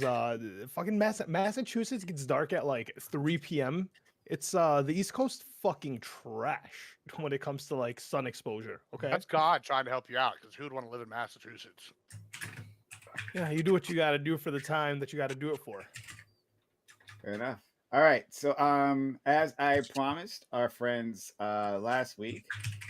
fucking Massachusetts gets dark at like 3 p.m. It's the East Coast fucking trash when it comes to like sun exposure. Okay. That's God trying to help you out, because who would want to live in Massachusetts? Yeah, you do what you gotta do for the time that you gotta do it for. Fair enough. All right. So as I promised our friends last week,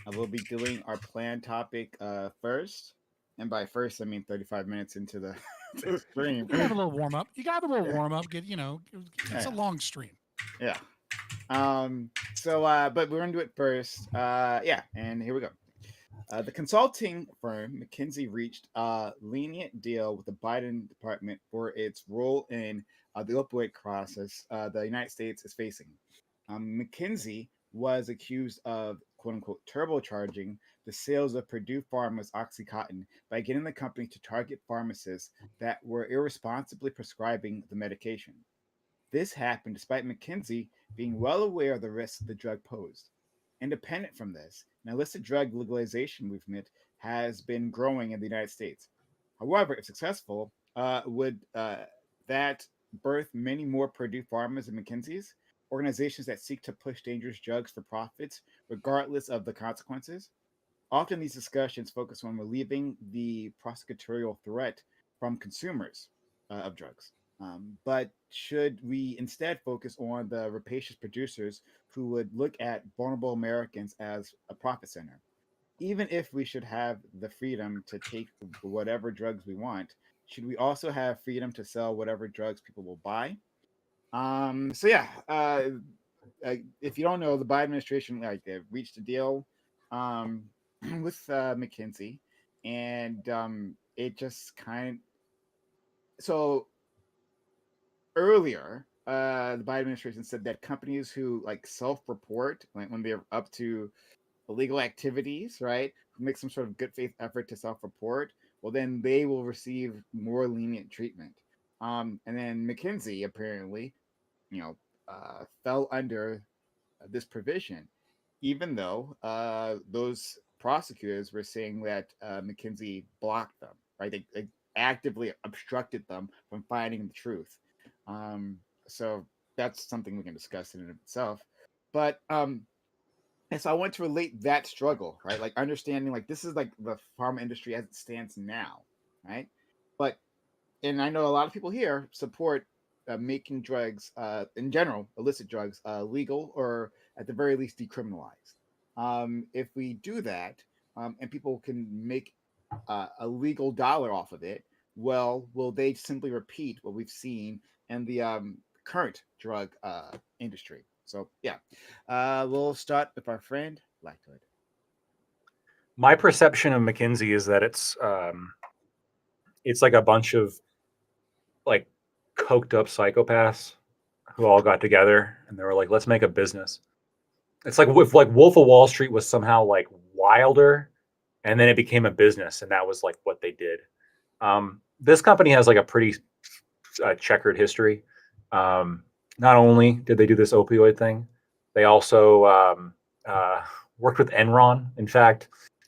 we'll be doing our planned topic first. And by first, I mean 35 minutes into the, to the stream. You gotta have a little warm up. You gotta have a little warm up. It's Yeah. a long stream. Yeah. But we're gonna do it first. Yeah, and here we go. The consulting firm McKinsey reached a lenient deal with the Biden department for its role in the opioid crisis the United States is facing. McKinsey was accused of "quote unquote" turbocharging the sales of Purdue Pharma's OxyContin by getting the company to target pharmacists that were irresponsibly prescribing the medication. This happened despite McKinsey being well aware of the risks the drug posed. Independent from this, an illicit drug legalization movement has been growing in the United States. However, if successful, would that birth many more Purdue Pharmas and McKinseys, organizations that seek to push dangerous drugs for profits, regardless of the consequences? Often these discussions focus on relieving the prosecutorial threat from consumers of drugs. But should we instead focus on the rapacious producers who would look at vulnerable Americans as a profit center? Even if we should have the freedom to take whatever drugs we want, should we also have freedom to sell whatever drugs people will buy? If you don't know, the Biden administration they've reached a deal with McKinsey, and it just so earlier the Biden administration said that companies who self-report when they're up to illegal activities, right, who make some sort of good faith effort to self-report, well, then they will receive more lenient treatment. And then McKinsey apparently, fell under this provision, even though those prosecutors were saying that McKinsey blocked them, right? They actively obstructed them from finding the truth. So that's something we can discuss in and of itself. But and so I want to relate that struggle, right? Like understanding like this is like the pharma industry as it stands now, right? But and I know a lot of people here support making drugs in general, illicit drugs, legal or at the very least decriminalized. If we do that, and people can make a legal dollar off of it, well, will they simply repeat what we've seen in the current drug industry? So yeah, we'll start with our friend Lactoid. My perception of McKinsey is that it's like a bunch of like coked up psychopaths who all got together and they were like, let's make a business. It's like if like Wolf of Wall Street was somehow like wilder, and then it became a business, and that was like what they did. This company has like a pretty checkered history. Not only did they do this opioid thing, they also worked with Enron. In fact,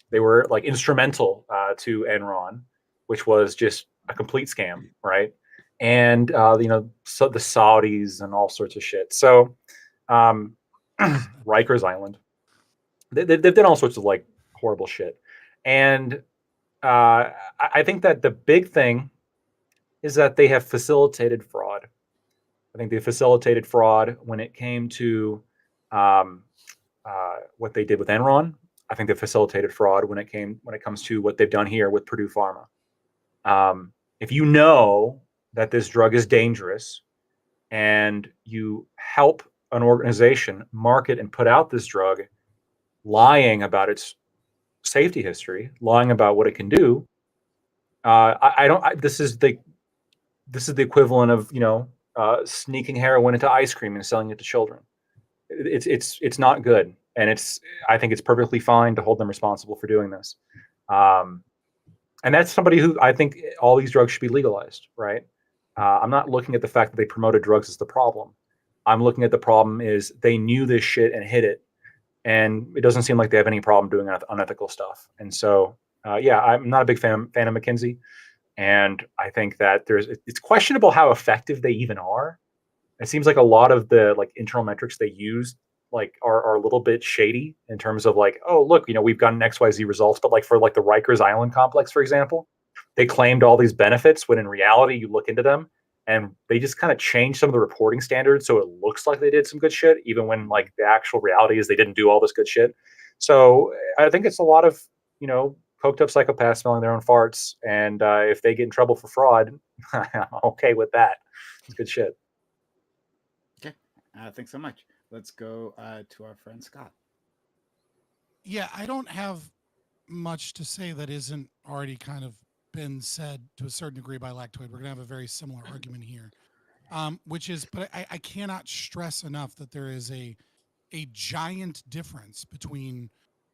they were like instrumental to Enron, which was just a complete scam, right? And so the Saudis and all sorts of shit. So Rikers Island, they've done all sorts of like horrible shit. And I think that the big thing is that they have facilitated fraud. I think they facilitated fraud when it came to um, what they did with Enron. I think they facilitated fraud when it comes to what they've done here with Purdue Pharma. If you know that this drug is dangerous and you help an organization market and put out this drug, lying about its safety history, lying about what it can do, I don't. This is the equivalent of sneaking heroin into ice cream and selling it to children. It's not good, and I think it's perfectly fine to hold them responsible for doing this. And that's somebody who I think all these drugs should be legalized, right? I'm not looking at the fact that they promoted drugs as the problem. I'm looking at the problem is they knew this shit and hid it, and it doesn't seem like they have any problem doing unethical stuff. And so, yeah, I'm not a big fan of McKinsey, and I think that it's questionable how effective they even are. It seems like a lot of the like internal metrics they use like are a little bit shady in terms of like, oh look, we've gotten XYZ results, but like for like the Rikers Island complex, for example, they claimed all these benefits when in reality you look into them and they just kind of changed some of the reporting standards so it looks like they did some good shit, even when like the actual reality is they didn't do all this good shit. So I think it's a lot of coked up psychopaths smelling their own farts, and if they get in trouble for fraud, I'm okay with that. It's good shit. Okay, thanks so much. Let's go to our friend Scott. Yeah, I don't have much to say that isn't already kind of been said to a certain degree by Lactoid. We're going to have a very similar argument here, which is, but I cannot stress enough that there is a giant difference between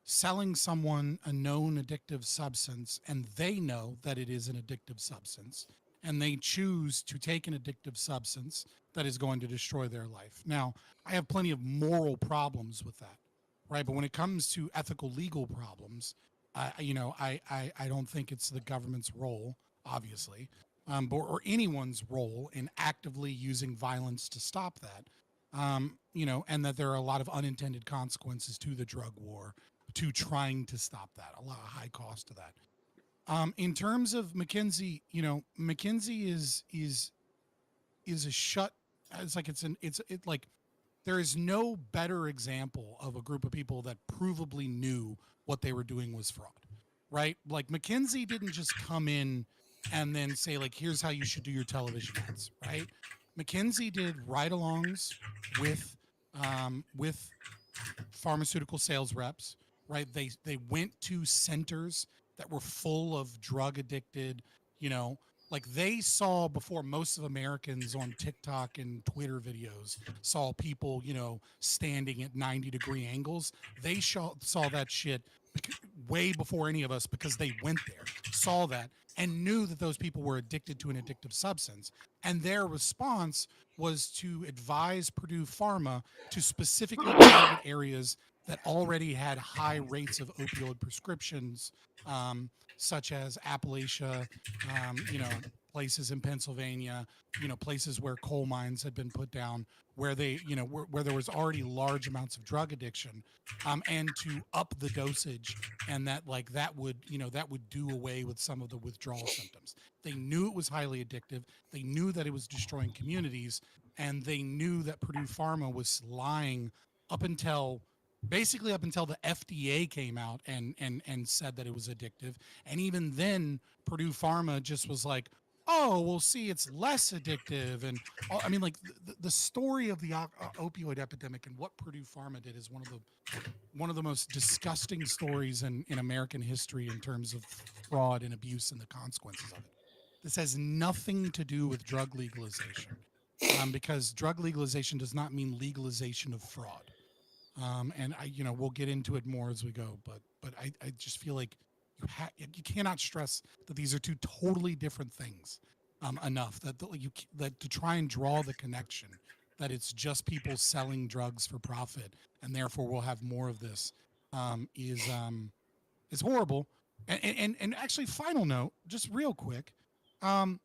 selling someone a known addictive substance and they know that it is an addictive substance and they choose to take an addictive substance that is going to destroy their life. Now, I have plenty of moral problems with that, right? But when it comes to ethical legal problems, I don't think it's the government's role, obviously, or anyone's role in actively using violence to stop that. And that there are a lot of unintended consequences to the drug war, to trying to stop that, a lot of high cost to that. In terms of McKinsey, McKinsey is a shut. It's like there is no better example of a group of people that provably knew what they were doing was fraud, right? Like McKinsey didn't just come in and then say like, here's how you should do your television ads, right? McKinsey did ride-alongs with pharmaceutical sales reps, right? They went to centers that were full of drug addicted, like they saw before most of Americans on TikTok and Twitter videos saw people, standing at 90-degree angles. They saw that shit way before any of us because they went there, saw that, and knew that those people were addicted to an addictive substance. And their response was to advise Purdue Pharma to specifically target areas that already had high rates of opioid prescriptions, such as Appalachia, places in Pennsylvania, places where coal mines had been put down, where they, where there was already large amounts of drug addiction, and to up the dosage, and that would, that would do away with some of the withdrawal symptoms. They knew it was highly addictive. They knew that it was destroying communities, and they knew that Purdue Pharma was lying up until the FDA came out and said that it was addictive. And even then, Purdue Pharma just was like, oh, we'll see, it's less addictive. And I mean, like the story of the opioid epidemic and what Purdue Pharma did is one of the most disgusting stories in American history in terms of fraud and abuse and the consequences of it. This has nothing to do with drug legalization, because drug legalization does not mean legalization of fraud. And we'll get into it more as we go, but I just feel like you cannot stress that these are two totally different things enough that to try and draw the connection that it's just people selling drugs for profit and therefore we'll have more of this is horrible. And actually, final note, just real quick, I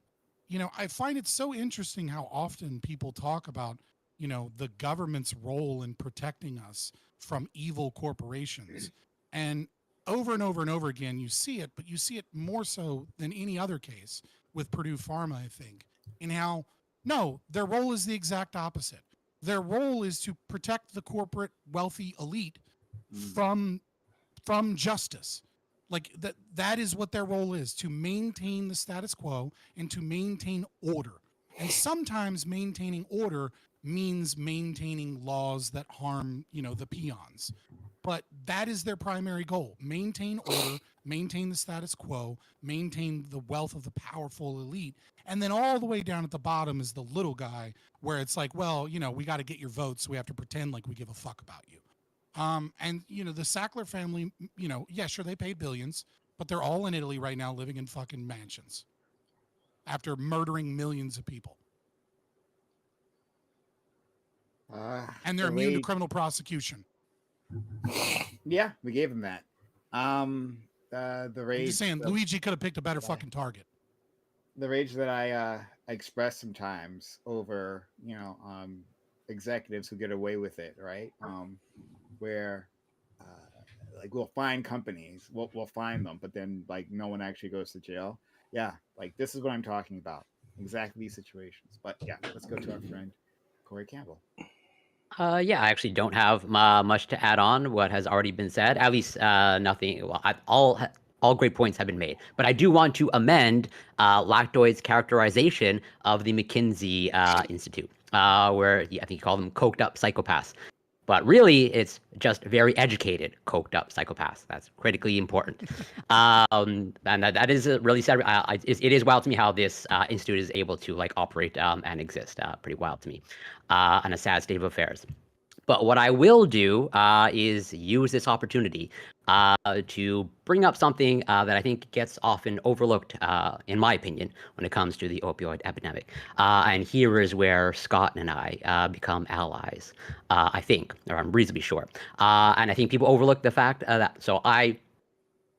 find it so interesting how often people talk about the government's role in protecting us from evil corporations. And over and over and over again, you see it, but you see it more so than any other case with Purdue Pharma, I think, in how, no, their role is the exact opposite. Their role is to protect the corporate wealthy elite from justice. Like that is what their role is, to maintain the status quo and to maintain order. And sometimes maintaining order means maintaining laws that harm, the peons. But that is their primary goal: maintain order, maintain the status quo, maintain the wealth of the powerful elite. And then all the way down at the bottom is the little guy, where it's like, well, we got to get your votes, so we have to pretend like we give a fuck about you. And the Sackler family, yeah, sure, they pay billions, but they're all in Italy right now living in fucking mansions after murdering millions of people. And they're immune to criminal prosecution. Yeah, we gave him that. The rage. I'm just saying, Luigi could have picked a better fucking target. The rage that I express sometimes over, executives who get away with it, right? Where like we'll find companies, we'll find them, but then like no one actually goes to jail. Yeah, like this is what I'm talking about. Exactly these situations. But yeah, let's go to our friend Corey Campbell. Yeah, I actually don't have much to add on what has already been said. At least nothing. Well, all great points have been made. But I do want to amend Lactoid's characterization of the McKinsey Institute, where I think he called them coked up psychopaths. But really, it's just very educated, coked up psychopaths. That's critically important. And that is really sad. It is wild to me how this institute is able to operate and exist. Pretty wild to me, and a sad state of affairs. But what I will do is use this opportunity to bring up something that I think gets often overlooked, in my opinion, when it comes to the opioid epidemic. And here is where Scott and I become allies, I think, or I'm reasonably sure. And I think people overlook the fact that, so I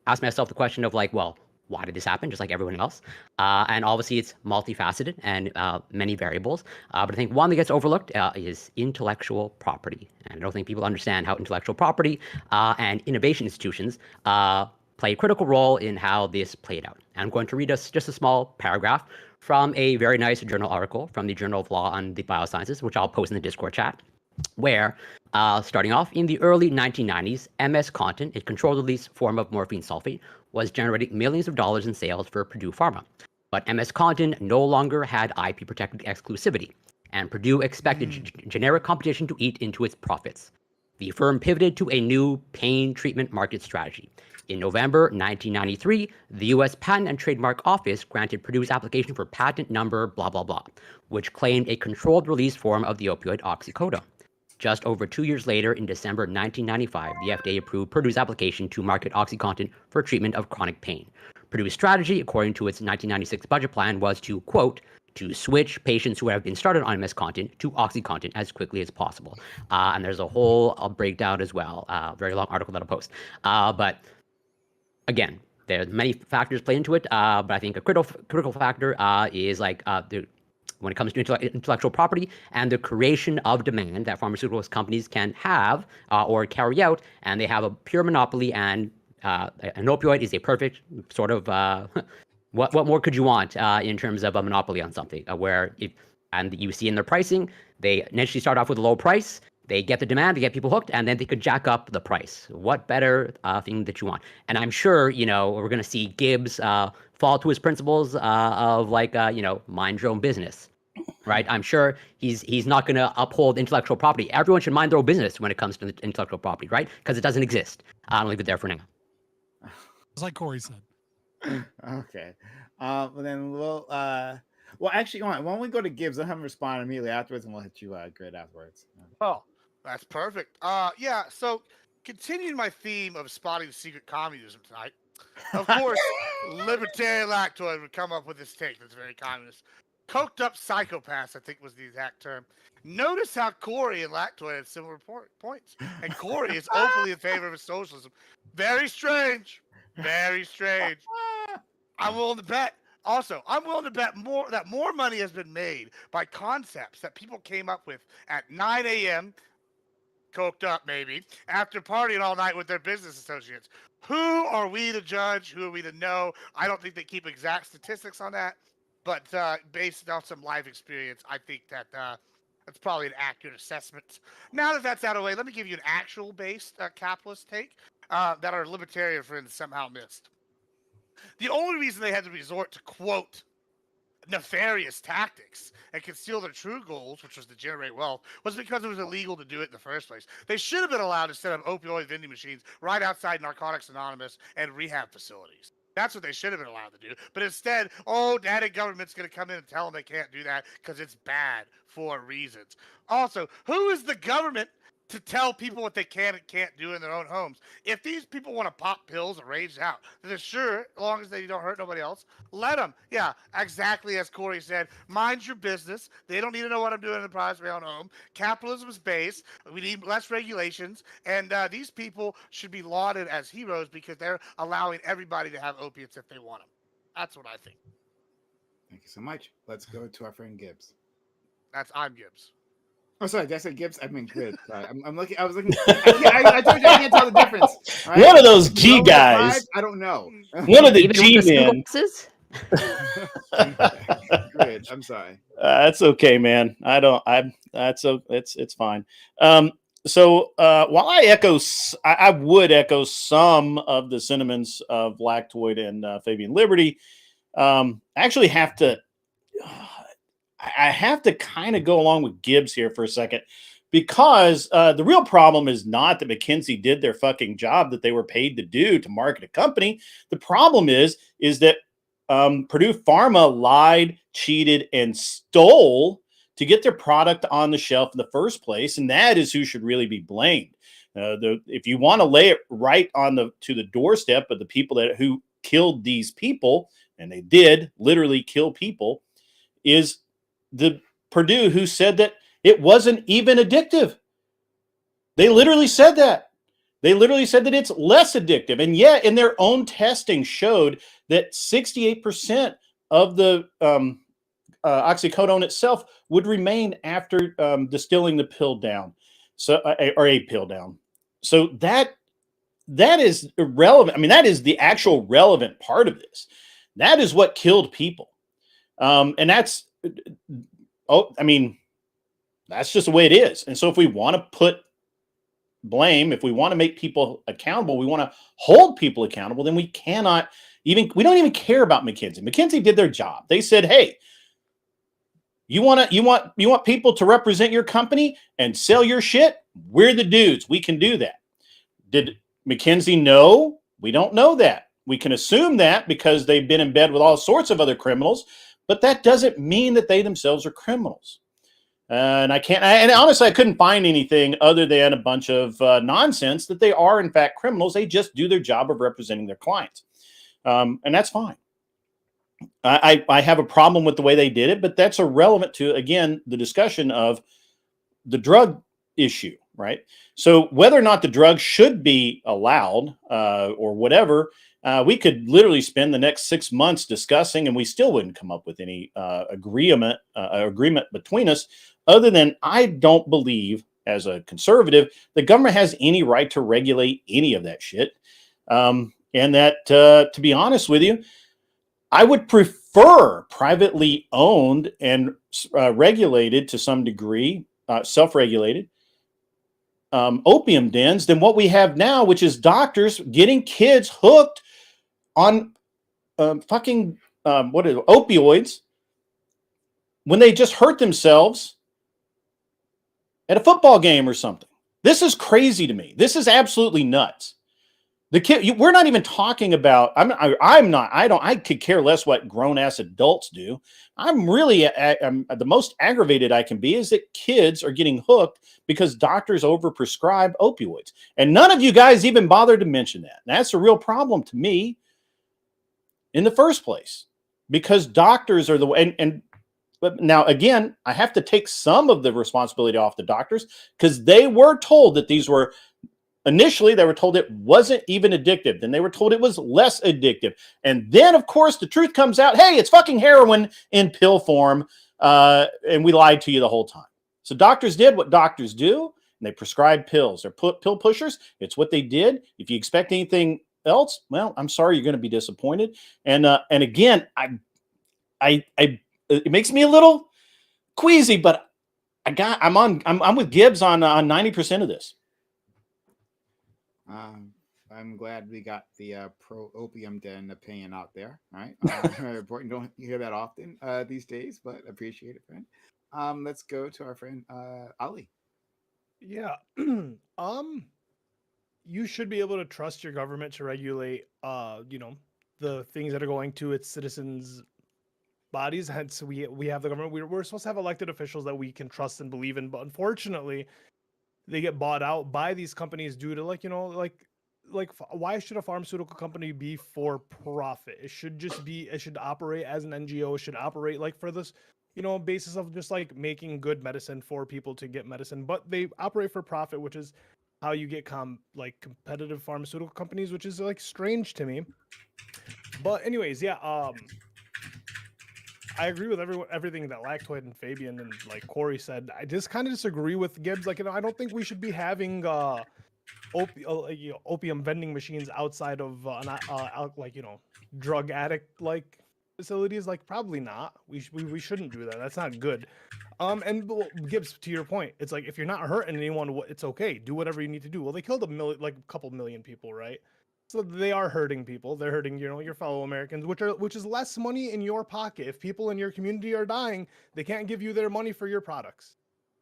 ask myself the question of well, why did this happen? Just like everyone else. And obviously it's multifaceted and many variables. But I think one that gets overlooked is intellectual property. And I don't think people understand how intellectual property and innovation institutions play a critical role in how this played out. And I'm going to read us just a small paragraph from a very nice journal article from the Journal of Law on the Biosciences, which I'll post in the Discord chat, where starting off in the early 1990s, MS Contin, a controlled release form of morphine sulfate, was generating millions of dollars in sales for Purdue Pharma. But MS Contin no longer had IP protected exclusivity, and Purdue expected generic competition to eat into its profits. The firm pivoted to a new pain treatment market strategy. In November 1993, the U.S. Patent and Trademark Office granted Purdue's application for patent number blah blah blah, which claimed a controlled release form of the opioid oxycodone. Just over 2 years later, in December 1995, the FDA approved Purdue's application to market OxyContin for treatment of chronic pain. Purdue's strategy, according to its 1996 budget plan, was to, quote, to switch patients who have been started on MS content to OxyContin as quickly as possible. And there's a whole breakdown as well, very long article that I'll post. But again, there's many factors play into it, but I think a critical factor is like when it comes to intellectual property and the creation of demand that pharmaceutical companies can have or carry out, and they have a pure monopoly, and an opioid is a perfect sort of what more could you want in terms of a monopoly on something and you see in their pricing, they initially start off with a low price, they get the demand, they get people hooked, and then they could jack up the price. What better thing that you want? And I'm sure, we're going to see Gibbs fall to his principles of like, mind your own business, right? I'm sure he's not going to uphold intellectual property. Everyone should mind their own business when it comes to the intellectual property, right? Because it doesn't exist. I'll leave it there for now. It's like Corey said. Okay. Well, then well, actually, why don't we go to Gibbs? Let him respond immediately afterwards, and we'll hit you, Grid, afterwards. Oh, that's perfect. Yeah. So, continuing my theme of spotting secret communism tonight, of course, libertarian lactoid would come up with this take that's very communist. Coked up psychopaths, I think was the exact term. Notice how Corey and lactoid have similar points, and Corey is openly in favor of socialism. Very strange. Very strange. I'm willing to bet. Also, I'm willing to bet more money has been made by concepts that people came up with at 9 a.m., coked up maybe, after partying all night with their business associates. Who are we to judge? Who are we to know? I don't think they keep exact statistics on that, but based on some life experience, I think that that's probably an accurate assessment. Now that that's out of the way, let me give you an actual based capitalist take that our libertarian friends somehow missed. The only reason they had to resort to, quote, nefarious tactics and conceal their true goals, which was to generate wealth, was because it was illegal to do it in the first place. They should have been allowed to set up opioid vending machines right outside Narcotics Anonymous and rehab facilities. That's what they should have been allowed to do. But instead, daddy government's going to come in and tell them they can't do that because it's bad for reasons. Also, who is the government to tell people what they can and can't do in their own homes? If these people want to pop pills and rage out, then sure, as long as they don't hurt nobody else, let them. Yeah, exactly as Corey said, mind your business. They don't need to know what I'm doing in the privacy of my own home. Capitalism is base. We need less regulations. And these people should be lauded as heroes because they're allowing everybody to have opiates if they want them. That's what I think. Thank you so much. Let's go to our friend Gibbs. I'm Gibbs. Oh, sorry. Did I say Gibbs? I mean Grid. Sorry. I'm looking. I was looking. I told you I can't tell the difference. All right? One of those G guys. I don't know. One of the Even G with the men. sunglasses? Grid. I'm sorry. That's okay, man. It's fine. So while I would echo some of the sentiments of Lactoid and Fabian Liberty, I actually have to. I have to kind of go along with Gibbs here for a second, because the real problem is not that McKinsey did their fucking job that they were paid to do to market a company. The problem is that Purdue Pharma lied, cheated, and stole to get their product on the shelf in the first place, and that is who should really be blamed. If you want to lay it right to the doorstep of the people who killed these people, and they did literally kill people, is the Purdue who said that it wasn't even addictive. They literally said that. They literally said that it's less addictive. And yet in their own testing showed that 68% of the oxycodone itself would remain after distilling the pill down. So, or a pill down. So that is irrelevant. I mean, that is the actual relevant part of this. That is what killed people. And that's just the way it is. And so if we want to put blame, if we want to make people accountable, we want to hold people accountable, then we don't even care about McKinsey. McKinsey did their job. They said, hey, you want people to represent your company and sell your shit? We're the dudes. We can do that. Did McKinsey know? We don't know that. We can assume that because they've been in bed with all sorts of other criminals. But that doesn't mean that they themselves are criminals. And honestly, I couldn't find anything other than a bunch of nonsense that they are, in fact, criminals. They just do their job of representing their clients. And that's fine. I have a problem with the way they did it, but that's irrelevant to, again, the discussion of the drug issue, right? So whether or not the drug should be allowed or whatever, we could literally spend the next 6 months discussing, and we still wouldn't come up with any agreement between us, other than I don't believe, as a conservative, the government has any right to regulate any of that shit. And that, to be honest with you, I would prefer privately owned and regulated to some degree, self-regulated opium dens than what we have now, which is doctors getting kids hooked on opioids when they just hurt themselves at a football game or something. This is crazy to me. This is absolutely nuts. The kid, we're not even talking about. I'm not. I don't. I could care less what grown ass adults do. I'm the most aggravated I can be is that kids are getting hooked because doctors overprescribe opioids, and none of you guys even bothered to mention that. And that's a real problem to me in the first place, because doctors are the way. But now again, I have to take some of the responsibility off the doctors because they were told that these were. Initially, they were told it wasn't even addictive. Then they were told it was less addictive. And then, of course, the truth comes out. Hey, it's fucking heroin in pill form. And we lied to you the whole time. So doctors did what doctors do. And they prescribed pills. They're pill pushers. It's what they did. If you expect anything else, well, I'm sorry, you're going to be disappointed. And again, it makes me a little queasy, but I'm with Gibbs on 90% of this. I'm glad we got the pro opium den opinion out there. Right, very important. Don't hear that often these days, but appreciate it, friend. Let's go to our friend Ali. Yeah. You should be able to trust your government to regulate, the things that are going to its citizens' bodies. Hence, we have the government. We're supposed to have elected officials that we can trust and believe in. But unfortunately, they get bought out by these companies due to why should a pharmaceutical company be for profit? It should operate as an NGO. It should operate like for this, basis of just like making good medicine for people to get medicine. But they operate for profit, which is how you get competitive pharmaceutical companies, which is like strange to me. But anyways, yeah, I agree with everything that Lactoid and Fabian and like Corey said. I just kind of disagree with Gibbs. Like, I don't think we should be having opium vending machines outside of drug addict like facilities. Like, probably not. We shouldn't do that. That's not good. Gibbs, to your point, it's like if you're not hurting anyone, it's okay. Do whatever you need to do. Well, they killed a couple million people, right? So they are hurting people. They're hurting, your fellow Americans, which is less money in your pocket. If people in your community are dying, they can't give you their money for your products.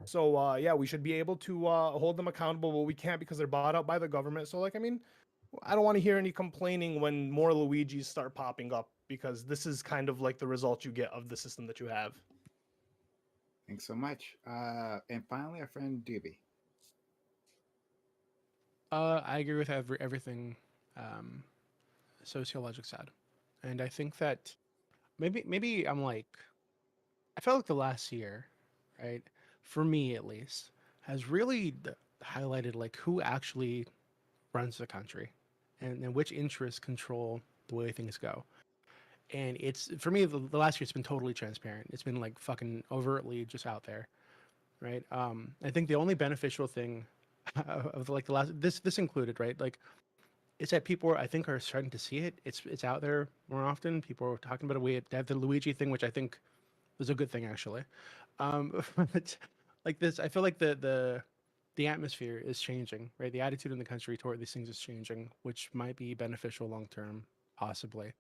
So yeah, we should be able to hold them accountable, but we can't because they're bought out by the government. So I don't want to hear any complaining when more Luigis start popping up, because this is kind of like the result you get of the system that you have. Thanks so much. And finally, our friend Doobie. I agree with everything sociologic said, and I think that maybe I'm like, I felt like the last year, right, for me at least, has really highlighted like who actually runs the country, and which interests control the way things go. And it's, for me, the last year it's been totally transparent. It's been like fucking overtly just out there, right? I think the only beneficial thing of like the last, this included, right, like, it's that people I think are starting to see it. It's out there more often. People are talking about it. They have the Luigi thing, which I think was a good thing actually. But like this, I feel like the atmosphere is changing, right? The attitude in the country toward these things is changing, which might be beneficial long term, possibly.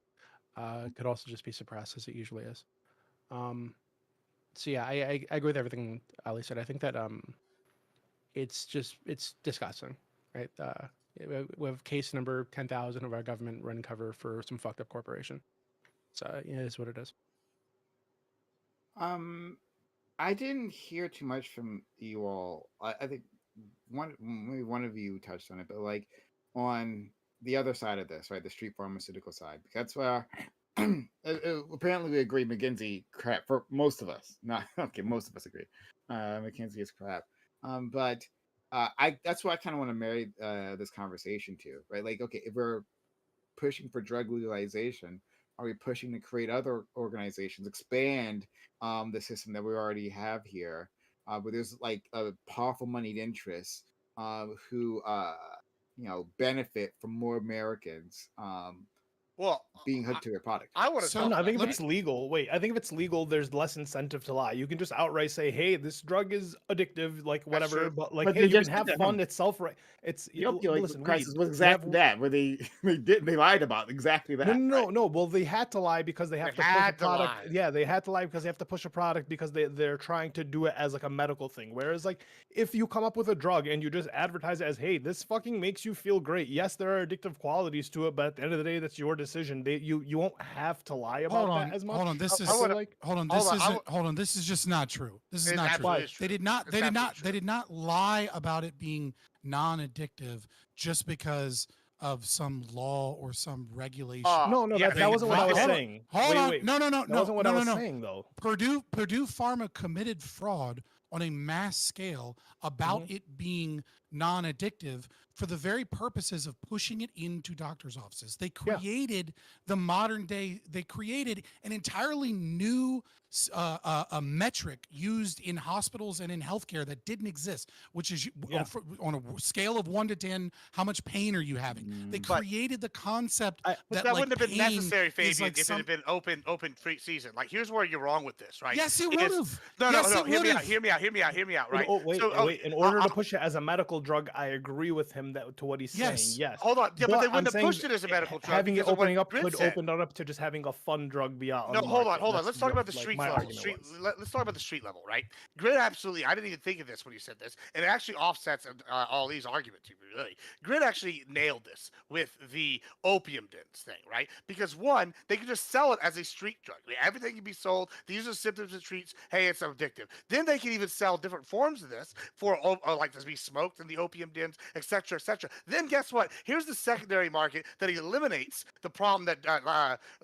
Could also just be suppressed as it usually is. So yeah, I agree with everything Ali said. I think that it's disgusting, right? We have case number 10,000 of our government running cover for some fucked up corporation. So yeah, it is what it is. I didn't hear too much from you all. I think maybe one of you touched on it, but like on the other side of this, right, the street pharmaceutical side, that's where apparently we agree McKinsey crap for most of us. Not okay, most of us agree. McKinsey is crap. But I that's what I kind of want to marry this conversation to, right? Like, okay, if we're pushing for drug legalization, are we pushing to create other organizations, expand the system that we already have here, where there's like a powerful moneyed interests who benefit from more Americans Well, being hooked to their product. I want to So, talk No, I about think if let it's me- legal, wait, I think if it's legal, there's less incentive to lie. You can just outright say, "Hey, this drug is addictive," like whatever. true. But like, But hey, they you can just did have that, fun. huh? It's self-right. It's The opioid listen, crisis weed. was We have exactly that, where they lied about exactly that. no, no, no, right? no. Well, they had to lie because they have They to push a had to product. lie. Yeah, they had to lie because they have to push a product because they're trying to do it as like a medical thing. Whereas like if you come up with a drug and you just advertise it as, hey, this fucking makes you feel great. Yes, there are addictive qualities to it, but at the end of the day, that's your decision. You won't have to lie about that as much. Hold on. This I is feel wanna- like hold on. hold This on, isn't. Hold on. This is just not true. This is It's not true. absolutely is They true. did not. It's They did not. absolutely They true. did not lie about it being non-addictive just because of some law or some regulation. no, yeah, that wasn't what I was hold on, saying. Hold Wait, on. wait. No. That wasn't what I was saying though. Purdue Pharma committed fraud on a mass scale about Mm-hmm. it being non-addictive for the very purposes of pushing it into doctors' offices. They Yeah. created the modern day. They created an entirely new a metric used in hospitals and in healthcare that didn't exist, which is Yeah. on a scale of 1 to 10, how much pain are you having? They But- created the concept But But that that like, wouldn't have been pain necessary, is Fabian, like if it had been open free season. Like, here's where you're wrong with this, right? Yes, it Is- would have. No, Yes, no. it Hear me out. would've. Hear me out. Right. Wait, So, wait. In order to push it as a medical drug, I agree with him to what he's saying. Yes. Yes. Hold on. Yeah, but they I'm wouldn't have saying pushed it as a medical drug. Having it because of what opening up Grid could said. open it up to just having a fun drug be out. No, on the hold on. market. That's Let's talk what, about the like, street my level. argument was. Let's talk about the street level, right? Grid absolutely. I didn't even think of this when you said this, and it actually offsets all these arguments. Really, Grid actually nailed this with the opium dens thing, right? Because one, they can just sell it as a street drug. Everything can be sold. These are symptoms and treats. Hey, it's addictive. Then they can even sell different forms of this for like to be smoked in the opium dens, etc., etc. Then guess what? Here's the secondary market that eliminates the problem that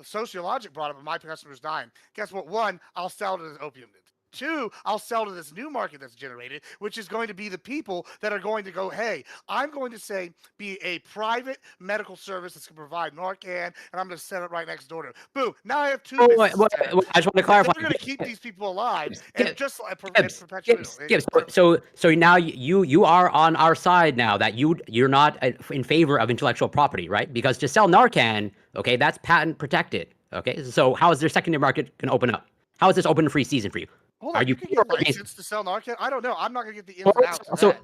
Sociologic brought up of my customers dying. Guess what? One, I'll sell it as opium dens. Two, I'll sell to this new market that's generated, which is going to be the people that are going to go, hey, I'm going to say be a private medical service that's going to provide Narcan, and I'm going to set it right next door to it. Boom. Now I have two businesses. I just want to clarify. They're going to keep these people alive and Gibbs, just Gibbs, Gibbs. So now you are on our side now that you're not in favor of intellectual property, right? Because to sell Narcan, okay, that's patent protected. Okay, so how is their secondary market going to open up? How is this open free season for you? Hold Are on, you you can get licensed to sell Narcan? I don't know. I'm not going to get the ins and outs of so?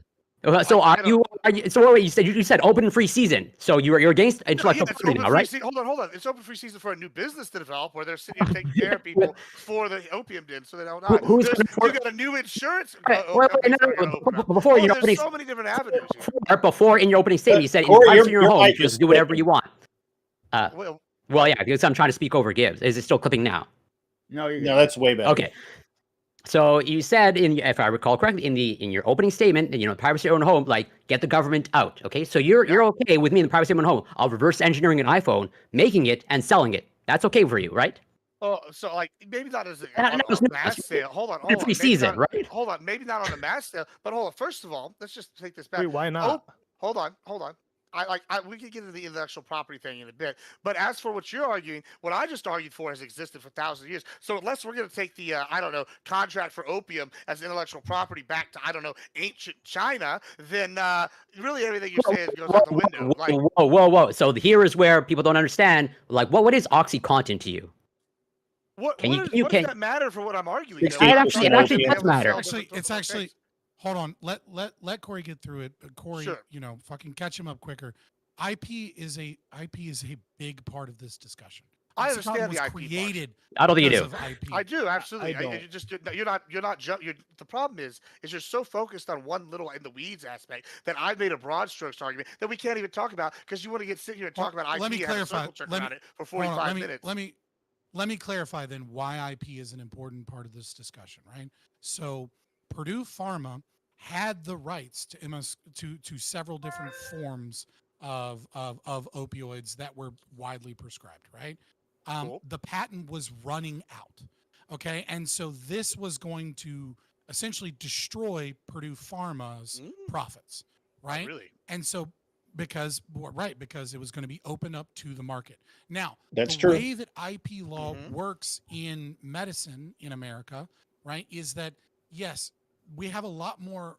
that. So I are you? So wait, you said open and free season. So you're against intellectual it's property open now, free right? season. Hold on. It's open free season for a new business to develop where they're sitting here taking care of people for the opium den so they don't die. Who's You got a new insurance. Before your there's opening, so many different avenues here. before in your opening statement, you said in Corey, privacy of your your home, you mic can is just do whatever clipping. you want. Well, Well, yeah, because I'm trying to speak over Gibbs. Is it still clipping now? No, you're No, that's way better. Okay. So you said, if I recall correctly, in your opening statement, privacy of your own home, like get the government out. Okay, so you're okay with me in the privacy of my own home. I'll reverse engineering an iPhone, making it and selling it. That's okay for you, right? oh, so like maybe not as And I on know it's a not- mass scale. Hold on. Free Maybe season, not, right? Hold on. Maybe not on a mass scale, but hold on. First of all, let's just take this back. Wait, why not? Hold on. We can get into the intellectual property thing in a bit, but as for what you're arguing, what I just argued for has existed for thousands of years. So unless we're going to take the contract for opium as intellectual property back to ancient China, then really everything you're saying goes out the window. Like, Whoa. So here is where people don't understand. Like, what is OxyContin to you? what Can you- does that matter for what I'm arguing? It's though? the- I'm it trying actually to does be able to matter. sell different It's things. actually. Hold on. Let Corey get through it. Corey, Sure. fucking catch him up quicker. IP is a big part of this discussion. I OxyContin understand was the IP part. created. I don't think you because do. of IP. I do absolutely. I don't. The problem is you're so focused on one little in the weeds aspect that I've made a broad strokes argument that we can't even talk about because you want to sit here and talk about IP let me and have a clarify. circle jerk Let me- around it for Hold on, 45 minutes. Let me clarify then why IP is an important part of this discussion, right? So Purdue Pharma had the rights to several different forms of opioids that were widely prescribed, right? Cool. the patent was running out. Okay, and so this was going to essentially destroy Purdue Pharma's profits, right? Really? And so because it was going to be opened up to the market. Now, That's the true. way that IP law works in medicine in America, right, is that yes, we have a lot more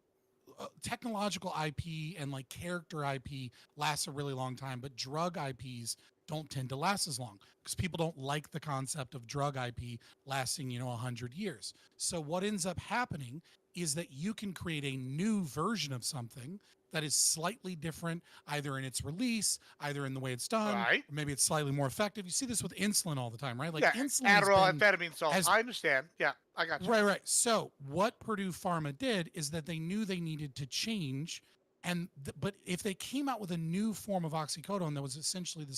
technological IP and like character IP lasts a really long time, but drug IPs don't tend to last as long because people don't like the concept of drug IP lasting, 100 years. So what ends up happening is that you can create a new version of something that is slightly different, either in its release, either in the way it's done, Right. or maybe it's slightly more effective. You see this with insulin all the time, right? Like Yeah, insulin Adderall, amphetamine salt. has I understand. Yeah, I got you. Right. So what Purdue Pharma did is that they knew they needed to change, but if they came out with a new form of oxycodone that was essentially the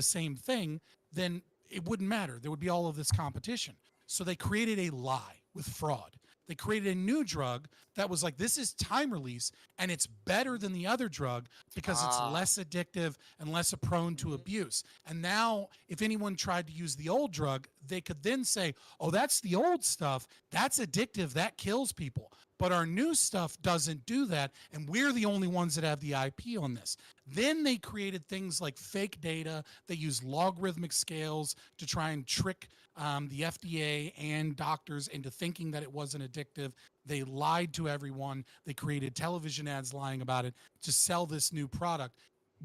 same thing, then it wouldn't matter. There would be all of this competition. So they created a lie with fraud. They created a new drug that was like, this is time release and it's better than the other drug because it's less addictive and less prone to abuse. And now if anyone tried to use the old drug, they could then say, oh, that's the old stuff. That's addictive. That kills people. But our new stuff doesn't do that. And we're the only ones that have the IP on this. Then they created things like fake data. They use logarithmic scales to try and trick the FDA and doctors into thinking that it wasn't addictive. They lied to everyone. They created television ads lying about it to sell this new product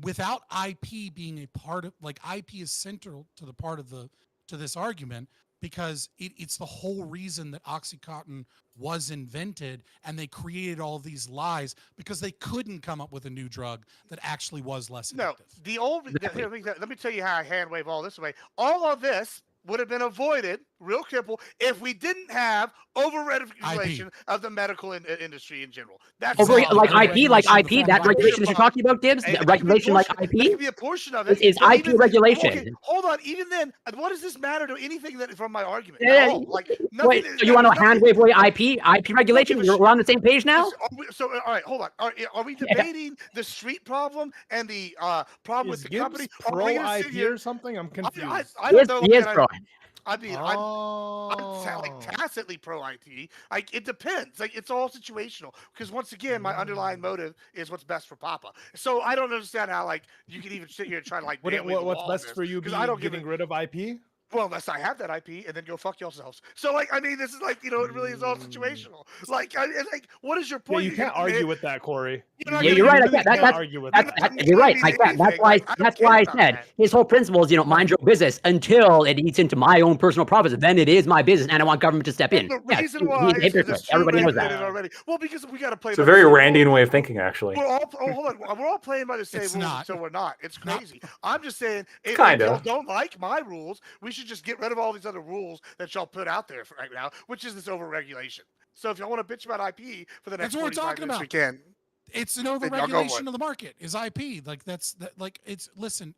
without IP being a part of, like, IP is central to the part of to this argument because it's the whole reason that OxyContin was invented, and they created all these lies because they couldn't come up with a new drug that actually was less addictive. No, the old. Here, let me tell you how I hand wave all this away. All of this would have been avoided, real simple, if we didn't have over-regulation of the medical industry in general. That's Over, all. like IP, that regulation that you're talking about, Gibbs, Hey, regulation like That IP could be a portion of it. is but IP regulation. Okay, hold on. Even then, what does this matter to anything that from my argument? Yeah, At all? Like, Wait, so you want to hand wave away IP regulation? We're on the same page now. So, all right, hold on. Are we debating the street problem and the problem Is with the Gibbs company? pro IP or something? I'm confused. I don't know. He is pro. I mean, I'm like tacitly pro IT. Like, it depends. Like, it's all situational. Because once again, my underlying motive is what's best for Papa. So I don't understand how like you can even sit here and try to like. What's best for you? Because I don't getting rid of IP. Well, unless I have that IP, and then go fuck yourselves. So, like, I mean, this is like, it really is all situational. Like, what is your point? Yeah, you can't argue with that, Corey. You're right. You're right. That's why I said his whole principle is, mind your business until it eats into my own personal profits. Then it is my business, and I want government to step in. The reason why he's a hypocrite. Everybody knows that. Already. Well, because we got to play. It's a very Randian way of thinking, actually. We're all hold on. We're all playing by the same It's rules, not. so we're not. It's crazy. I'm just saying, if Kinda. y'all don't like my rules, we should just get rid of all these other rules that y'all put out there for right now, which is this overregulation. So if y'all want to bitch about IP for the next That's what we're 45 talking minutes, about. we can. It's an y'all go for overregulation it. of the market is IP. Like it's listen.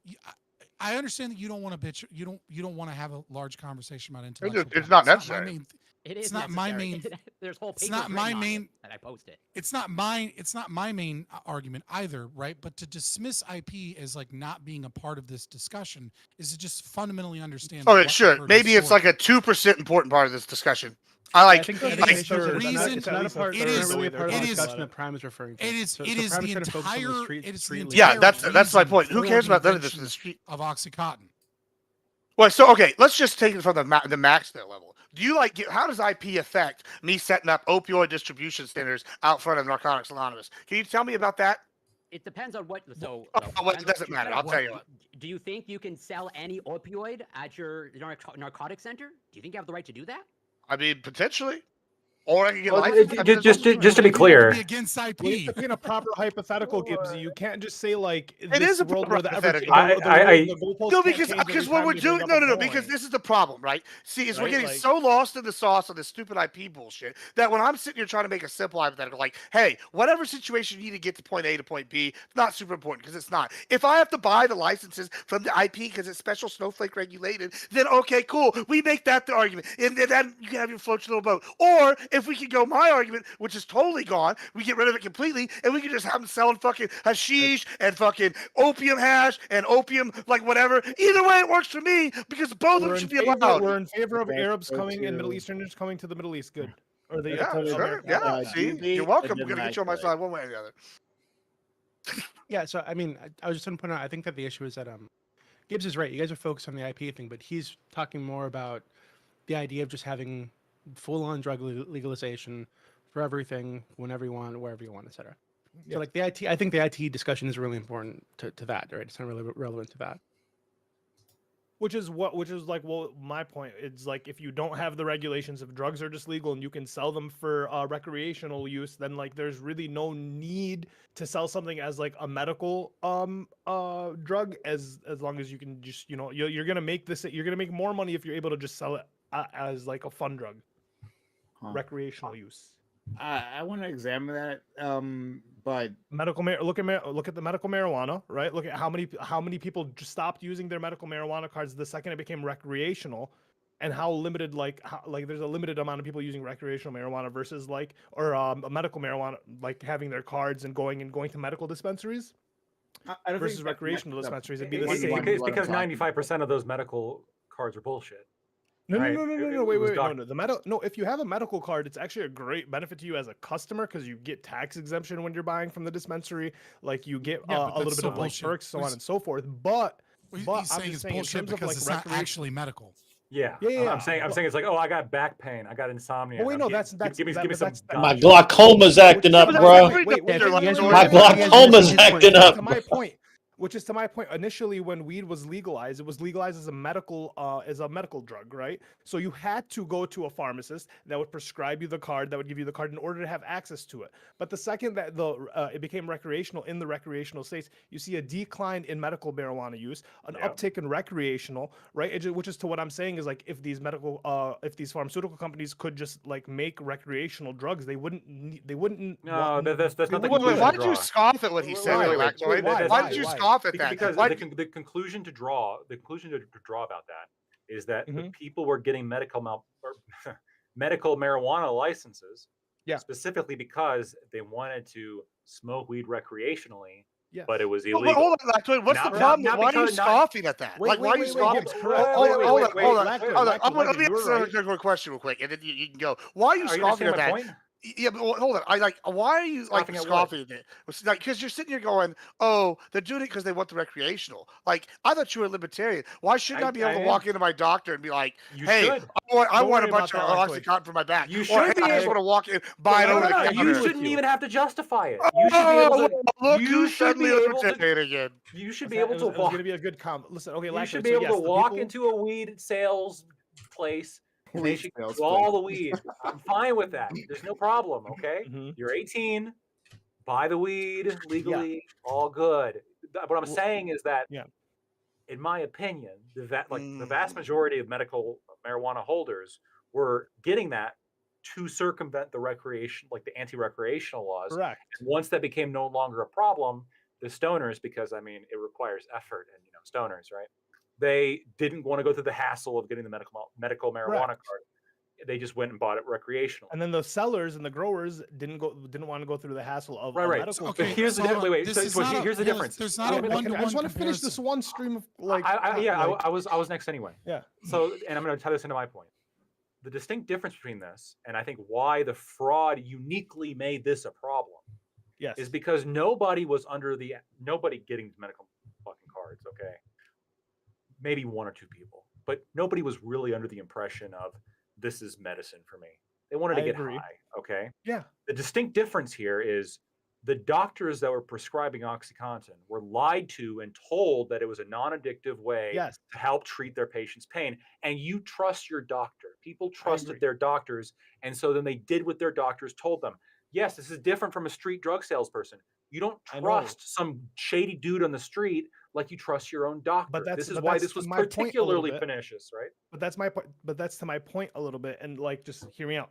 I understand that you don't want to bitch. You don't want to have a large conversation about intellectual property. It's not necessary. It's not my main. There's whole It's not my main. that I posted. It's not my main argument either, right? But to dismiss IP as like not being a part of this discussion is to just fundamentally understand. Oh, sure. Maybe it's like a 2% important part of this discussion. I think it like, is the reason. It's not a part. It is. Really a part of It the is. discussion that Prime is referring to. It is. So It is Prime the is trying to focus on the entire. street- It is the street entire. Yeah, that's my point. Who reason cares about for none of this in the invention street? of OxyContin? Well, so okay, let's just take it from the max level. Do you like how does IP affect me setting up opioid distribution centers out front of Narcotics Anonymous? Can you tell me about that? It depends on what. So, Well, it doesn't matter. I'll tell you what. Do you think you can sell any opioid at your narcotic center? Do you think you have the right to do that? I mean, potentially. Or I can get Well, license. just to be clear, Be against IP. We have to be in a proper hypothetical, Gibbsy. You can't just say like It this is a world proper where the hypothetical. goalposts No, can't because change every what time we're you bring doing, up a no, because point. this is the problem, right? See, is we're Right, getting like- so lost in the sauce of this stupid IP bullshit that when I'm sitting here trying to make a simple hypothetical, like, hey, whatever situation you need to get to point A to point B, it's not super important because it's not. If I have to buy the licenses from the IP because it's special snowflake regulated, then okay, cool, we make that the argument, and then you can have your float your little boat. Or if if we could go my argument, which is totally gone, we get rid of it completely, and we can just have them selling fucking hashish and fucking opium hash and opium, like whatever. Either way, it works for me because both of them should be allowed. We're in favor of Let's Arabs go coming and Middle to- Easterners coming to the Middle East. Good. Or the Yeah, put it- sure. America. Yeah, see, DB, you're welcome. and We're then gonna get you on my Black side one way or the other. Yeah, so I mean, I was just going to point out. I think that the issue is that Gibbs is right. You guys are focused on the IP thing, but he's talking more about the idea of just having full-on drug legalization for everything, whenever you want, wherever you want, etc. Yeah. So like the IT, I think the IT discussion is really important to that, right? It's not really relevant to that. Which is like, well, my point. It's like if you don't have the regulations, if drugs are just legal and you can sell them for recreational use, then like there's really no need to sell something as like a medical drug as long as you can just, you know, you're gonna make more money if you're able to just sell it as like a fun drug, recreational use. I want to examine that, but Look at the medical marijuana, right? Look at how many people just stopped using their medical marijuana cards the second it became recreational, and how limited there's a limited amount of people using recreational marijuana versus a medical marijuana, like having their cards and going to medical dispensaries I don't versus think that recreational matches up. dispensaries. It'd be the It's same. It's what I'm because talking 95% of those medical cards are bullshit. No, Right. no, no, no, It- no, it wait, was wait, doc- no. If you have a medical card, it's actually a great benefit to you as a customer because you get tax exemption when you're buying from the dispensary. Like you get Yeah, but a that's little bit still of like bullshit. perks, so on He's- and so forth. But He's I'm saying just it's saying in bullshit terms of because like it's not recreation. actually medical. Yeah, Yeah, I'm saying it's like, oh, I got back pain, I got insomnia. Well, wait, I'm no, gi- that's give me that- some. but that's- My ganja. glaucoma's acting up, Which is- bro. My glaucoma's acting up. To my point, which is to my point. Initially, when weed was legalized, it was legalized as a medical drug, right? So you had to go to a pharmacist that would prescribe you the card, that would give you the card in order to have access to it. But the second that it became recreational in the recreational states, you see a decline in medical marijuana use, an uptick in recreational, right? Which is to what I'm saying is like if these pharmaceutical companies could just like make recreational drugs, they wouldn't. No, that's not the Wait, conclusion. why to did you draw. scoff at what he said? Wait, Why did you scoff at that? Because Why- the conclusion to draw about that is that the Mhm. people were getting medical marijuana licenses, Yeah. specifically because they wanted to smoke weed recreationally, Yeah. but it was Well, illegal. hold on, Lactoid. What's the Not- problem? not Why are you because- not- scoffing at that? Wait, Like, why are you wait, scoffing? Gibbs, Hold correct. on, Wait, hold on. Lactoid, Let me you were ask right. a question real quick, and then you can go. Why are you Are you scoffing understanding at my that? point? Yeah, but hold on. Why are you Scoffing at what? scoffing at it? It's like because you're sitting here going, "Oh, they're doing it because they want the recreational." Like I thought you were a libertarian. Why shouldn't I be able to I walk am. into my doctor and be like, You "Hey, should. I Don't want a worry bunch of about that, OxyContin for my back," You or, should "Hey, be I just able- want to walk in, buy it No, over no, the no, counter." you with shouldn't you. even have to justify it. You should be able to. Look you who's should be suddenly able to. libertarian again. You should It be able to was walk. going to be a good comment. Listen, okay, You Lactoid, should be so able yes, to the walk people- into a weed sales place. And they Weed should sales do all the place. weed. I'm fine with that. There's no problem. Okay, Mhm. you're 18. Buy the weed legally. All good. What I'm saying is that, Yeah. in my opinion, the vast majority of medical marijuana holders were getting that to circumvent the anti-recreational laws. Correct. And once that became no longer a problem, the stoners, because I mean it requires effort, and stoners, right? They didn't want to go through the hassle of getting the medical marijuana Correct. card. They just went and bought it recreational. And then the sellers and the growers didn't want to go through the hassle of a Right. medical. So Okay, here's the so wait. this So, is so not a- here's the yeah, difference. there's not a Wait, wait, one-to-one I just want to finish this comparison. one stream of like. I was next anyway. Yeah. So, and I'm going to tie this into my point. The distinct difference between this, and I think why the fraud uniquely made this a problem, Yes. is because nobody getting medical fucking cards. Okay, maybe one or two people, but nobody was really under the impression of this is medicine for me. They wanted to I get agree. high. Okay. Yeah. The distinct difference here is the doctors that were prescribing OxyContin were lied to and told that it was a non-addictive way Yes. to help treat their patient's pain. And you trust your doctor. People agree. trusted their doctors. And so then they did what their doctors told them. Yes, this is different from a street drug salesperson. You don't I know. trust some shady dude on the street like you trust your own doctor. This is why this was to my point a little particularly bit. pernicious, right? But that's my point. But that's to my point a little bit. And like, just hear me out.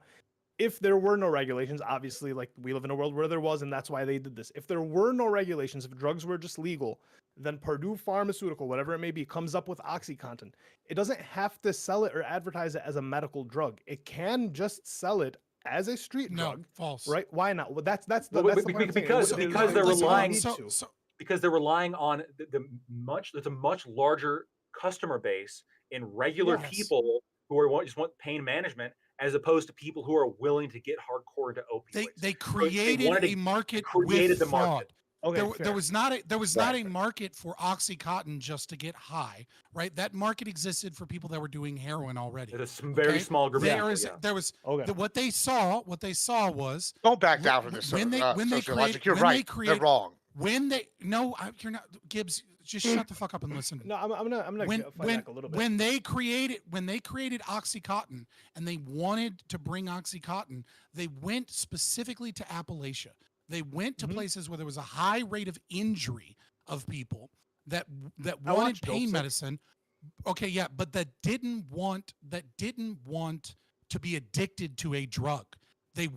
If there were no regulations, obviously, like we live in a world where there was, and that's why they did this. If there were no regulations, if drugs were just legal, then Purdue Pharmaceutical, whatever it may be, comes up with OxyContin. It doesn't have to sell it or advertise it as a medical drug. It can just sell it as a street No, drug, false. right? Why not? Well, that's the Well, that's the point I'm saying. because- It- it- because it- they're it- Listen, relying- need to. because they're relying on there's a much larger customer base in regular Yes. people who are just want pain management as opposed to people who are willing to get hardcore into opioids. They created wanted to- a market created with the fraud. market. Okay, There fair. was not not Right. a market for OxyContin just to get high, right? That market existed for people that were doing heroin already. There's some very Okay? small group of There people. is Yeah. there was Okay. what they saw was Don't back Wh- down from this. when they- when they sociologic. create- You're when they right. create- They're wrong. when they no you're not Gibbs, just shut the fuck up and listen. No, I'm gonna when fight when back a little bit. when they created OxyContin and they wanted to bring OxyContin, they went specifically to Appalachia. They went to Mhm. places where there was a high rate of injury of people that I wanted watched pain Dopesick. medicine. Okay, yeah, but that didn't want to be addicted to a drug. There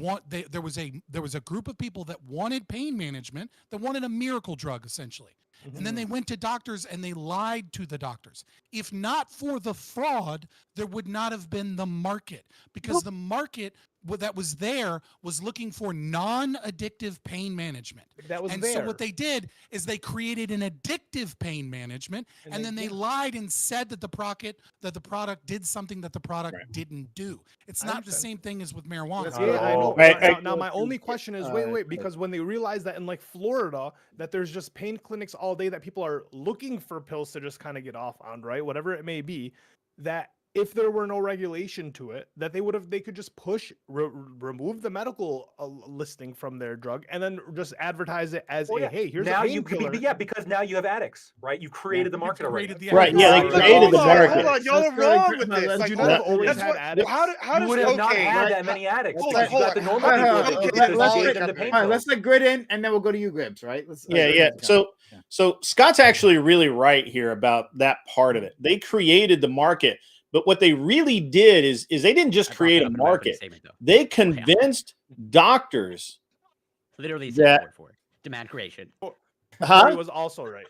was a group of people that wanted pain management, that wanted a miracle drug essentially. And then they went to doctors and they lied to the doctors. If not for the fraud, there would not have been the market, because the market that was there was looking for non-addictive pain management. That was And there. so what they did is they created an addictive pain management, and then they lied and said that the product did something that the product didn't do. It's I not the understand. same thing as with marijuana. That's Yeah, not I at know. all. Now, my only question is, wait, right. because when they realize that in like Florida, that there's just pain clinics all day that people are looking for pills to just kind of get off on, right? Whatever it may be, that if there were no regulation to it, that they could just remove the medical listing from their drug and then just advertise it as Well, yeah. hey, here's now a you could painkiller. because now you have addicts, right? You created the market already. created the Right, yeah, they Hold on, created the market. Hold on, y'all are That's really wrong great. with No, this. that's- Like, you hold not on. have always That's had what- addicts? How You does would have not cocaine- had that many addicts Hold because on, you got hold the on. normal Hold people on, addicted okay, because let's they get- gave them the All right, painkillers. let's let Grid in, and then we'll go to you, Gribbs. Right? Yeah. So Scott's actually really right here about that part of it. They created the market, but what they really did is they didn't just I brought create that a up in my opening market. statement, though. They convinced doctors. Literally that- said word for it. Demand creation. Corey Huh? was also right.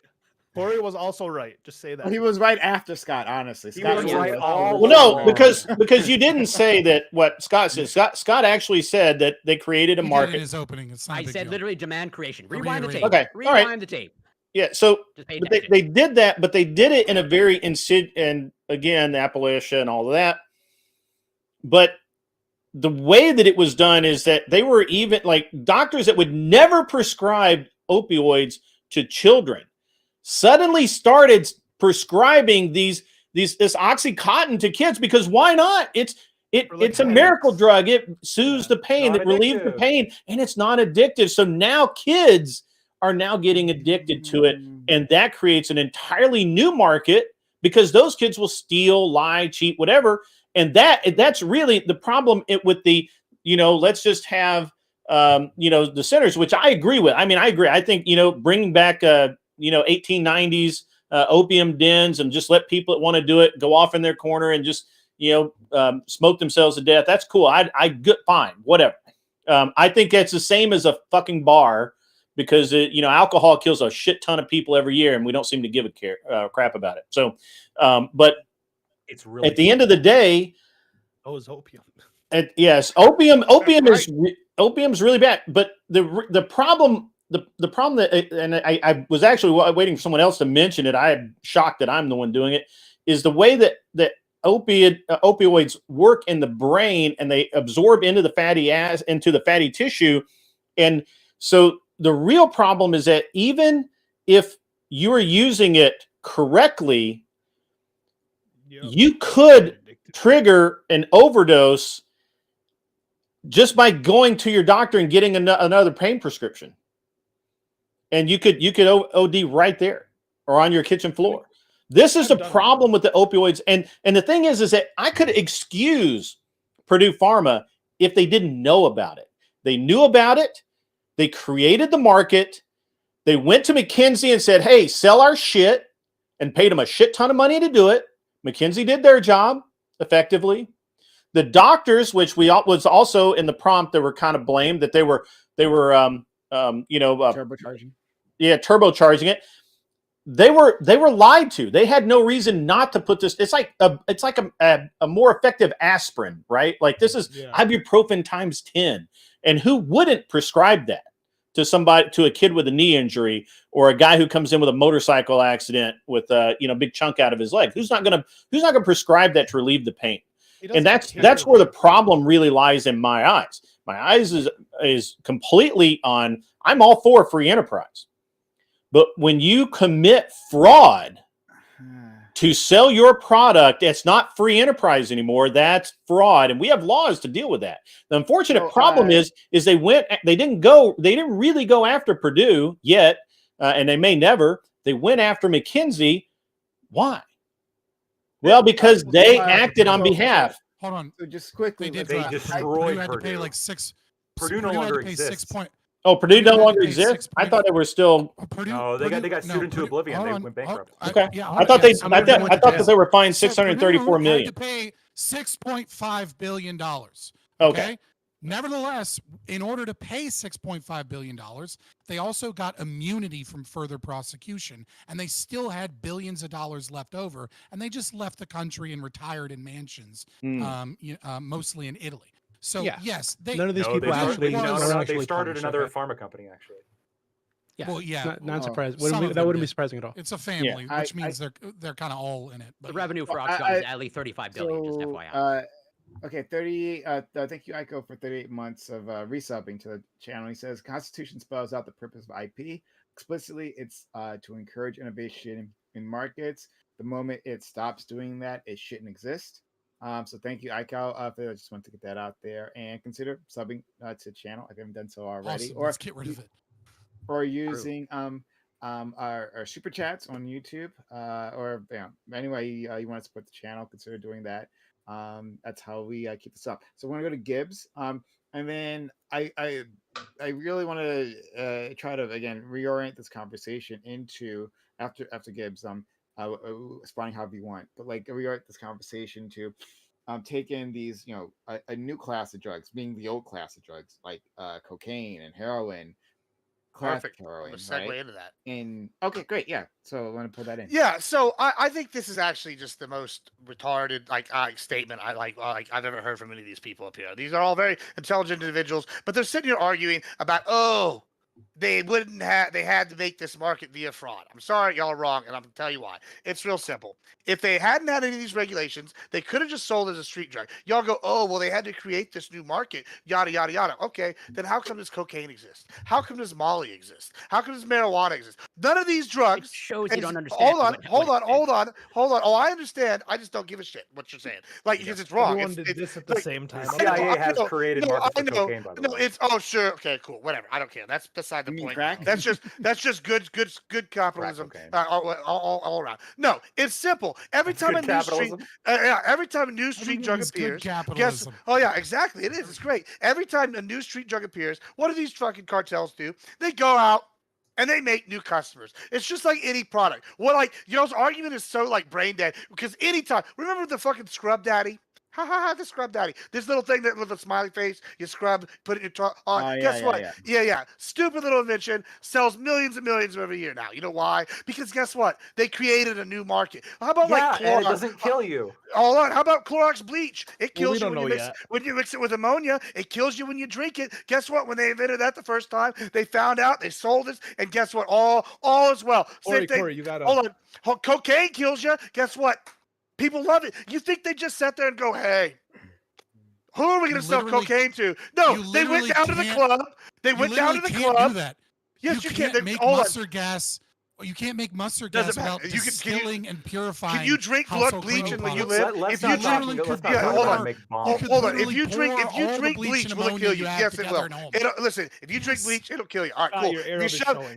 Corey was also right. Just say that. He was right after Scott. Honestly, He Scott was Yeah. right all Well, no, along. because you didn't say that. What Scott said. Scott actually said that they created a He did in market. his opening. It's not a I big said deal. literally demand creation. I Rewind the tape. reiterated. Okay, all right. Rewind the tape. Yeah. So Just pay but attention. they did that, but they did it in a very and again, Appalachia and all of that. But the way that it was done is that they were even like doctors that would never prescribe opioids to children suddenly started prescribing this OxyContin to kids, because why not? It's a miracle drug. It soothes the pain, Not it relieves the addictive. pain, and it's not addictive. So now kids are now getting addicted to it, and that creates an entirely new market because those kids will steal, lie, cheat, whatever. And that's really the problem with the, let's just have, the centers, which I agree with. I mean, I agree. I think, bringing back, 1890s opium dens and just let people that want to do it go off in their corner and just, smoke themselves to death. That's cool. I good, fine, whatever. I think that's the same as a fucking bar, because alcohol kills a shit ton of people every year, and we don't seem to give a crap about it. So, but It's really at the end of the day, Oh, it's opium. yes, opium That's opium's really bad. But the problem that, and I was actually waiting for someone else to mention it. I am shocked that I'm the one doing it. Is the way that opioids work in the brain, and they absorb into the fatty tissue, and so the real problem is that even if you are using it correctly, you could trigger an overdose just by going to your doctor and getting another pain prescription, and you could OD right there or on your kitchen floor. This is the problem with the opioids, and the thing is that I could excuse Purdue Pharma if they didn't know about it. They knew about it. They created the market. They went to McKinsey and said, "Hey, sell our shit," and paid them a shit ton of money to do it. McKinsey did their job effectively. The doctors, which was also in the prompt, that were kind of blamed that they were turbocharging. turbocharging it. they were lied to. They had no reason not to put this. It's like a more effective aspirin, right? Like this is ibuprofen times 10. And who wouldn't prescribe that to a kid with a knee injury or a guy who comes in with a motorcycle accident with a big chunk out of his leg? Who's not gonna prescribe that to relieve the pain? And that's where the problem really lies in my eyes. My eyes is completely on. I'm all for free enterprise. But when you commit fraud to sell your product, it's not free enterprise anymore. That's fraud, and we have laws to deal with that. The unfortunate problem is they didn't really go after Purdue yet, and they may never. They went after McKinsey. Why? Well, because they acted on behalf. Hold on. So just quickly, They destroyed had to pay Purdue. like six. Purdue no longer exists. Oh, Purdue no longer exists? I thought they were still. No, they got sued into oblivion. They went bankrupt. Okay. I thought that they were fined $634 million. Had to pay $6.5 billion. Okay. Nevertheless, in order to pay $6.5 billion, they also got immunity from further prosecution, and they still had billions of dollars left over, and they just left the country and retired in mansions, mostly in Italy. So yes, none of these people actually they started another pharma company actually. Yeah. Well, yeah, not surprising. That Wouldn't be surprising at all. It's a family, which means they're kind of all in it. But the revenue for Oxford is at least $35 billion. Just FYI. Okay, thank you, Aiko, for 38 months of resubbing to the channel. He says, Constitution spells out the purpose of IP. Explicitly, it's to encourage innovation in markets. The moment it stops doing that, it shouldn't exist. So thank you, Aiko. I just want to get that out there and consider subbing to the channel. I haven't done so already. Awesome. Let's get rid of it. Or using our super chats on YouTube, or anyway you want to support the channel, consider doing that. That's how we keep this up. So we're gonna go to Gibbs, and then I really want to try to again reorient this conversation into after Gibbs, spawning however you want, but like reorient this conversation to take in these a new class of drugs, being the old class of drugs like cocaine and heroin. Perfect. Heroin, segue right? into that. Okay, great. Yeah. So I want to pull that in. Yeah. So I think this is actually just the most retarded statement I've ever heard from any of these people up here. These are all very intelligent individuals, but they're sitting here arguing about they had to make this market via fraud. I'm sorry, y'all are wrong, and I'm gonna tell you why. It's real simple. If they hadn't had any of these regulations, they could have just sold as a street drug. Y'all go, oh, well, they had to create this new market, yada, yada, yada. Okay, then how come does cocaine exist? How come does Molly exist? How come does marijuana exist? None of these drugs. It shows you don't understand. Hold on. Oh, I understand. I just don't give a shit what you're saying. Because it's wrong. Everyone did this at the same time. CIA has created markets for cocaine, by the way. It's sure. Okay, cool. Whatever. I don't care. That's beside the point. Crack? That's just good capitalism all around. No, it's simple. Every time a new street drug appears, exactly. It is. It's great. Every time a new street drug appears, what do these fucking cartels do? They go out and they make new customers. It's just like any product. This argument is so brain dead because anytime, remember the fucking Scrub Daddy? The Scrub Daddy. This little thing that with a smiley face, you scrub, put it in your guess what? Yeah. Stupid little invention, sells millions and millions every year now. You know why? Because guess what? They created a new market. How about Clorox? And it doesn't kill you. Hold on. How about Clorox bleach? It kills you when you mix it with ammonia. It kills you when you drink it. Guess what? When they invented that the first time, they found out, they sold it, and guess what? All is well. Same thing. Corey, you gotta hold on. Cocaine kills you. Guess what? People love it. You think they just sat there and go, hey, who are we going to sell cocaine to? No, they went down to the club. They went down to the club. Do that. Yes, you can't make mustard gas. You can't make mustard gas without distilling and purifying. Can you drink blood bleach when you live? If you drink, hold on. If you drink bleach, will it kill you? Yes, it will. Listen, if you drink bleach, it'll kill you. All right, cool.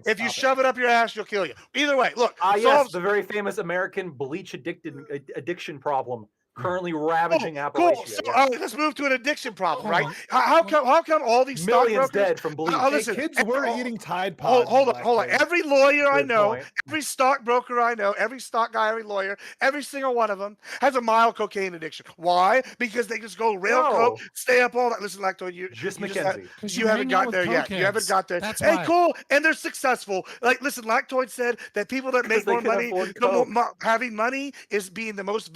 If you shove it up your ass, you'll kill you. Either way, look. Yes, the very famous American bleach addiction problem currently ravaging Cool. Appalachia. So yeah. let's move to an addiction problem, Hold right? on. How come all these Millions stockbrokers dead from bleach. Oh, Hey, listen, kids were eating Tide Hold, Pods. hold on, back hold on. then. Every lawyer I Good know, point. every stockbroker I know, every stock guy, every lawyer, every single one of them has a mild cocaine addiction. Why? Because they just go rail coke, No. stay up all night. Listen, Lacto, Just you McKenzie. Because you haven't got there yet. You haven't got there. That's Hey, why. cool. And they're successful. Like, listen, Lactoid said that people that make Because they more can money, afford coke. having money is being the most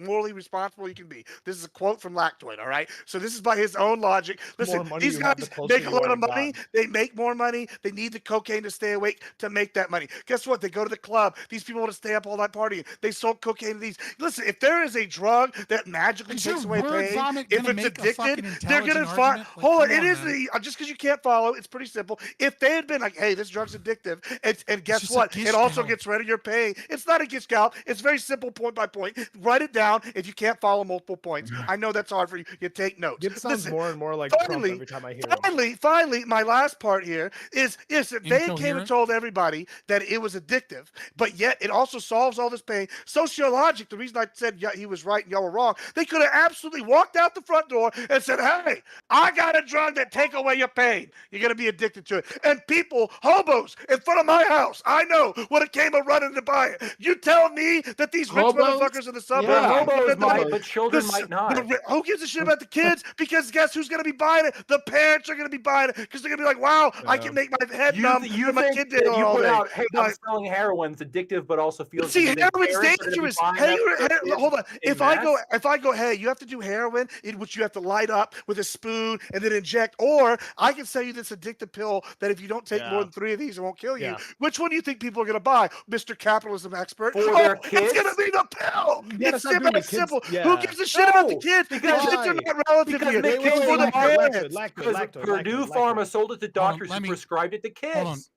morally responsible you can be. This is a quote from Lactoid, all right? So this is by his own logic. Listen, More money these you have, guys the closer make a you lot are of to money. God. They make more money. They need the cocaine to stay awake to make that money. Guess what? They go to the club. These people want to stay up all night partying. They sold cocaine to these. Listen, if there is a drug that magically Is takes your away word pain, vomit if gonna it's make a fucking addicted, they're gonna intelligent find. argument? Like, Hold on, come it on, is man. just because you can't follow. It's pretty simple. If they had been like, "Hey, this drug's addictive," and guess just a what? It also Gishgal. gets rid of your pain. It's not a Gishgal. It's very simple, point by point. Write it down. If you can't follow multiple points, I know that's hard for you. You take notes. It sounds Listen, more and more like Trump finally, every time I hear him. finally, my last part here is if they came and Incoherent. told everybody that it was addictive, but yet it also solves all this pain. Sociologic, the reason I said he was right and y'all were wrong, they could have absolutely walked out the front door and said, "Hey, I got a drug that take away your pain. You're gonna be addicted to it." And people, hobos, in front of my house, I know would have came a running to buy it. You tell me that these rich Hobos? motherfuckers in the The suburbs, Yeah. hobos might, hobos. but children might not. who gives a shit about the kids? Because guess who's going to be buying it? The parents are going to be buying it because they're going to be like, "Wow, I can make my head numb You and my think kid that did you all put day." out, "Hey, I'm But selling heroin. It's addictive, but also feels see, good." You think heroin's parents are gonna be dangerous. buying Hey, that for their kids hold on. en If I go, masse? hey, you have to do heroin, in which you have to light up with a spoon and then inject, or I can sell you this addictive pill that if you don't take more Yeah. than 3 of these, it won't kill you. Yeah. Which one do you think people are going to buy, Mr. Capitalism expert? For their It's going to kids? be the pill. You gotta It's start doing very the kids- simple. yeah. Who gives a shit about the No, kids? The because- kids are Why? not relative Because here. McKinsey It's for the Market- parents. Because Purdue Pharma sold it to doctors let who me- prescribed it to Hold on. kids.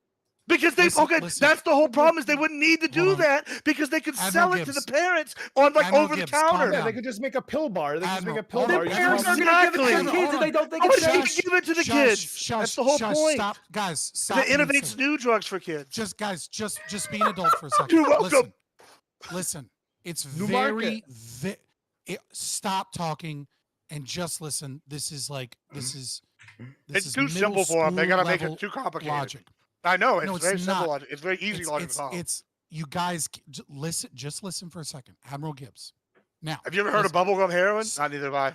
Because they Listen, okay, listen. that's the whole problem is they wouldn't need to do Hold on. that because they could Admiral sell it to Gibbs. the parents on like Admiral over the Gibbs, calm counter. Yeah, down. they could just make a pill bar. They could just make Admiral, a pill hold bar. on, You Parents just are have- going to give it to Exactly. the kids and they don't think Why it's should you safe. give it to the Shush, kids? shush, That's the whole shush, point. Stop, guys. Stop. That being innovates silly. new drugs for kids. Just be an adult for a second. You're welcome. Listen. It's New very. market. Stop talking and just listen. This is It's is too middle simple for them. They school gotta make level it too complicated. logic. I know it's No, it's very simple not. logic. It's very easy logic to follow. It's you guys listen. Just listen for a second, Admiral Gibbs. Now, Have you ever heard of bubblegum heroin? Not neither have I.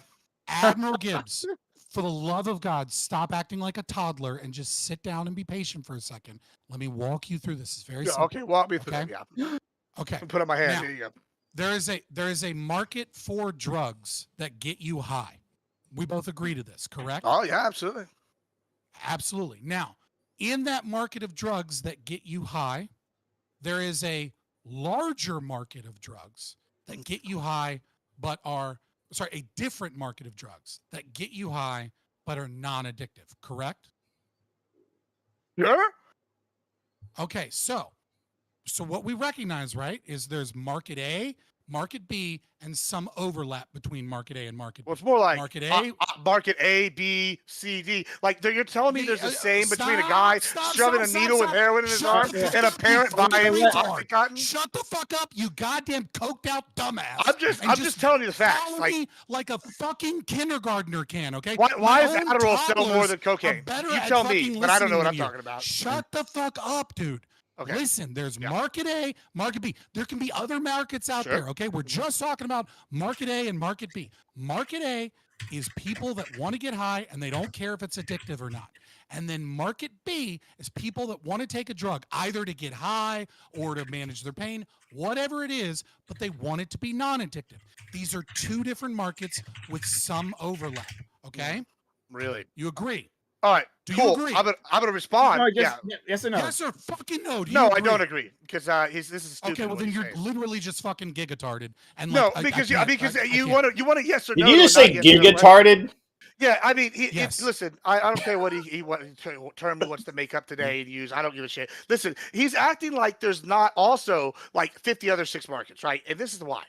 Admiral Gibbs? For the love of God, stop acting like a toddler and just sit down and be patient for a second. Let me walk you through this. It's very Yeah, simple. okay, walk me through Okay? that. Yeah. Okay. Put up my hand. Now, Here you go. there is a market for drugs that get you high. We both agree to this, correct? Oh yeah, absolutely. Absolutely. Now, in that market of drugs that get you high, there is a larger market of drugs that get you high but are a different market of drugs that get you high but are non-addictive, correct? Sure. Okay, so what we recognize, right, is there's market A, market B, and some overlap between market A and market B. Well, it's more like market A. Market A, B, C, D. Like you're telling me there's the same between a Stop, guy stop, shoving stop, a needle stop, with heroin in his Shut arm the fuck and a up, you parent fucking buying retard. Oxycontin? Shut the fuck up, you goddamn coked out dumbass. I'm just telling you the facts. Follow Like, me like a fucking kindergartner can, okay? why My does own Adderall sell more toddlers than are cocaine? better You at tell me, fucking but I don't know what I'm listening than you. talking about. Shut the fuck up, dude. Okay. Listen, there's Yeah. market A, market B. There can be other markets out Sure. there, okay? We're just talking about market A and market B. Market A is people that want to get high and they don't care if it's addictive or not. And then market B is people that want to take a drug either to get high or to manage their pain, whatever it is, but they want it to be non-addictive. These are two different markets with some overlap, okay? Really? You agree? All right. Do you cool. agree? I'm gonna respond. No, Yeah. yes or no? Yes or fucking no? Do you No, I agree? don't agree because this is stupid. Okay, well what then he's you're saying. literally just fucking gigatarded. And No, like, I because can't- because I you can't. want a yes or Did no. you to a just say not yes or no question. gigatarded? Yeah, I mean, Yes. listen, I don't care what what term he wants to make up today and use. I don't give a shit. Listen, he's acting like there's not also like 50 other six markets, right? And this is why.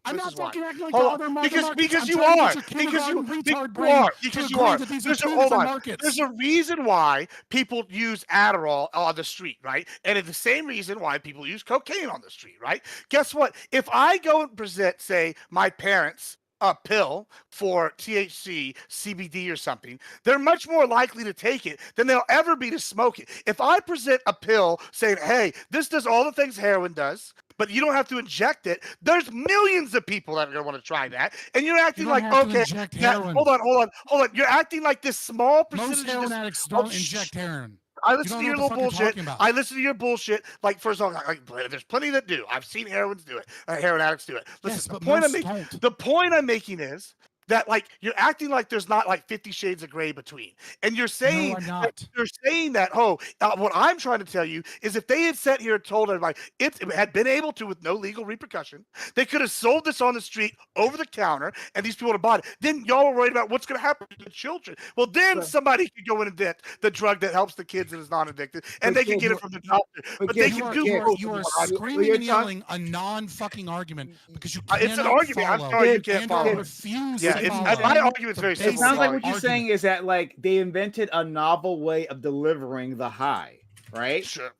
I'm This not is why. fucking acting like Hold the on, other market because markets. because I'm you trying to are get your kindergarten retard brain because to you agree are. that these are There's two hold different on. markets. There's a reason why people use Adderall on the street, right? And it's the same reason why people use cocaine on the street, right? Guess what? If I go and present, say, my parents a pill for THC, CBD, or something, they're much more likely to take it than they'll ever be to smoke it. If I present a pill saying, hey, this does all the things heroin does, but you don't have to inject it, there's millions of people that are going to want to try that. And you're acting don't like, have to okay, inject heroin. hold on. You're acting like this small percentage. Most heroin addicts don't inject heroin. I You listen don't to know your what the little fuck you're bullshit. talking about. I listen to your bullshit. Like, first of all, there's plenty that do. I've seen heroines do it. Heroin addicts do it. Listen, Yes, the but point most don't. the point I'm making is that, like, you're acting like there's not like 50 shades of gray between, and you're saying No, I'm not. what I'm trying to tell you is if they had sat here and told everybody it had been able to with no legal repercussion, they could have sold this on the street over the counter, and these people would have bought it. Then y'all were worried about what's going to happen to the children. Well, then somebody could go in and get the drug that helps the kids and is non-addicted, and they can get it from the doctor. But they can do both. You are It's screaming and yelling a non-fucking argument because you cannot an argument. I'm follow sorry, you can't and follow. or refuse Yeah, to it's follow. my argument's very the simple. It sounds like what basic you're saying argument. is that like they invented a novel way of delivering the high, right? Sure.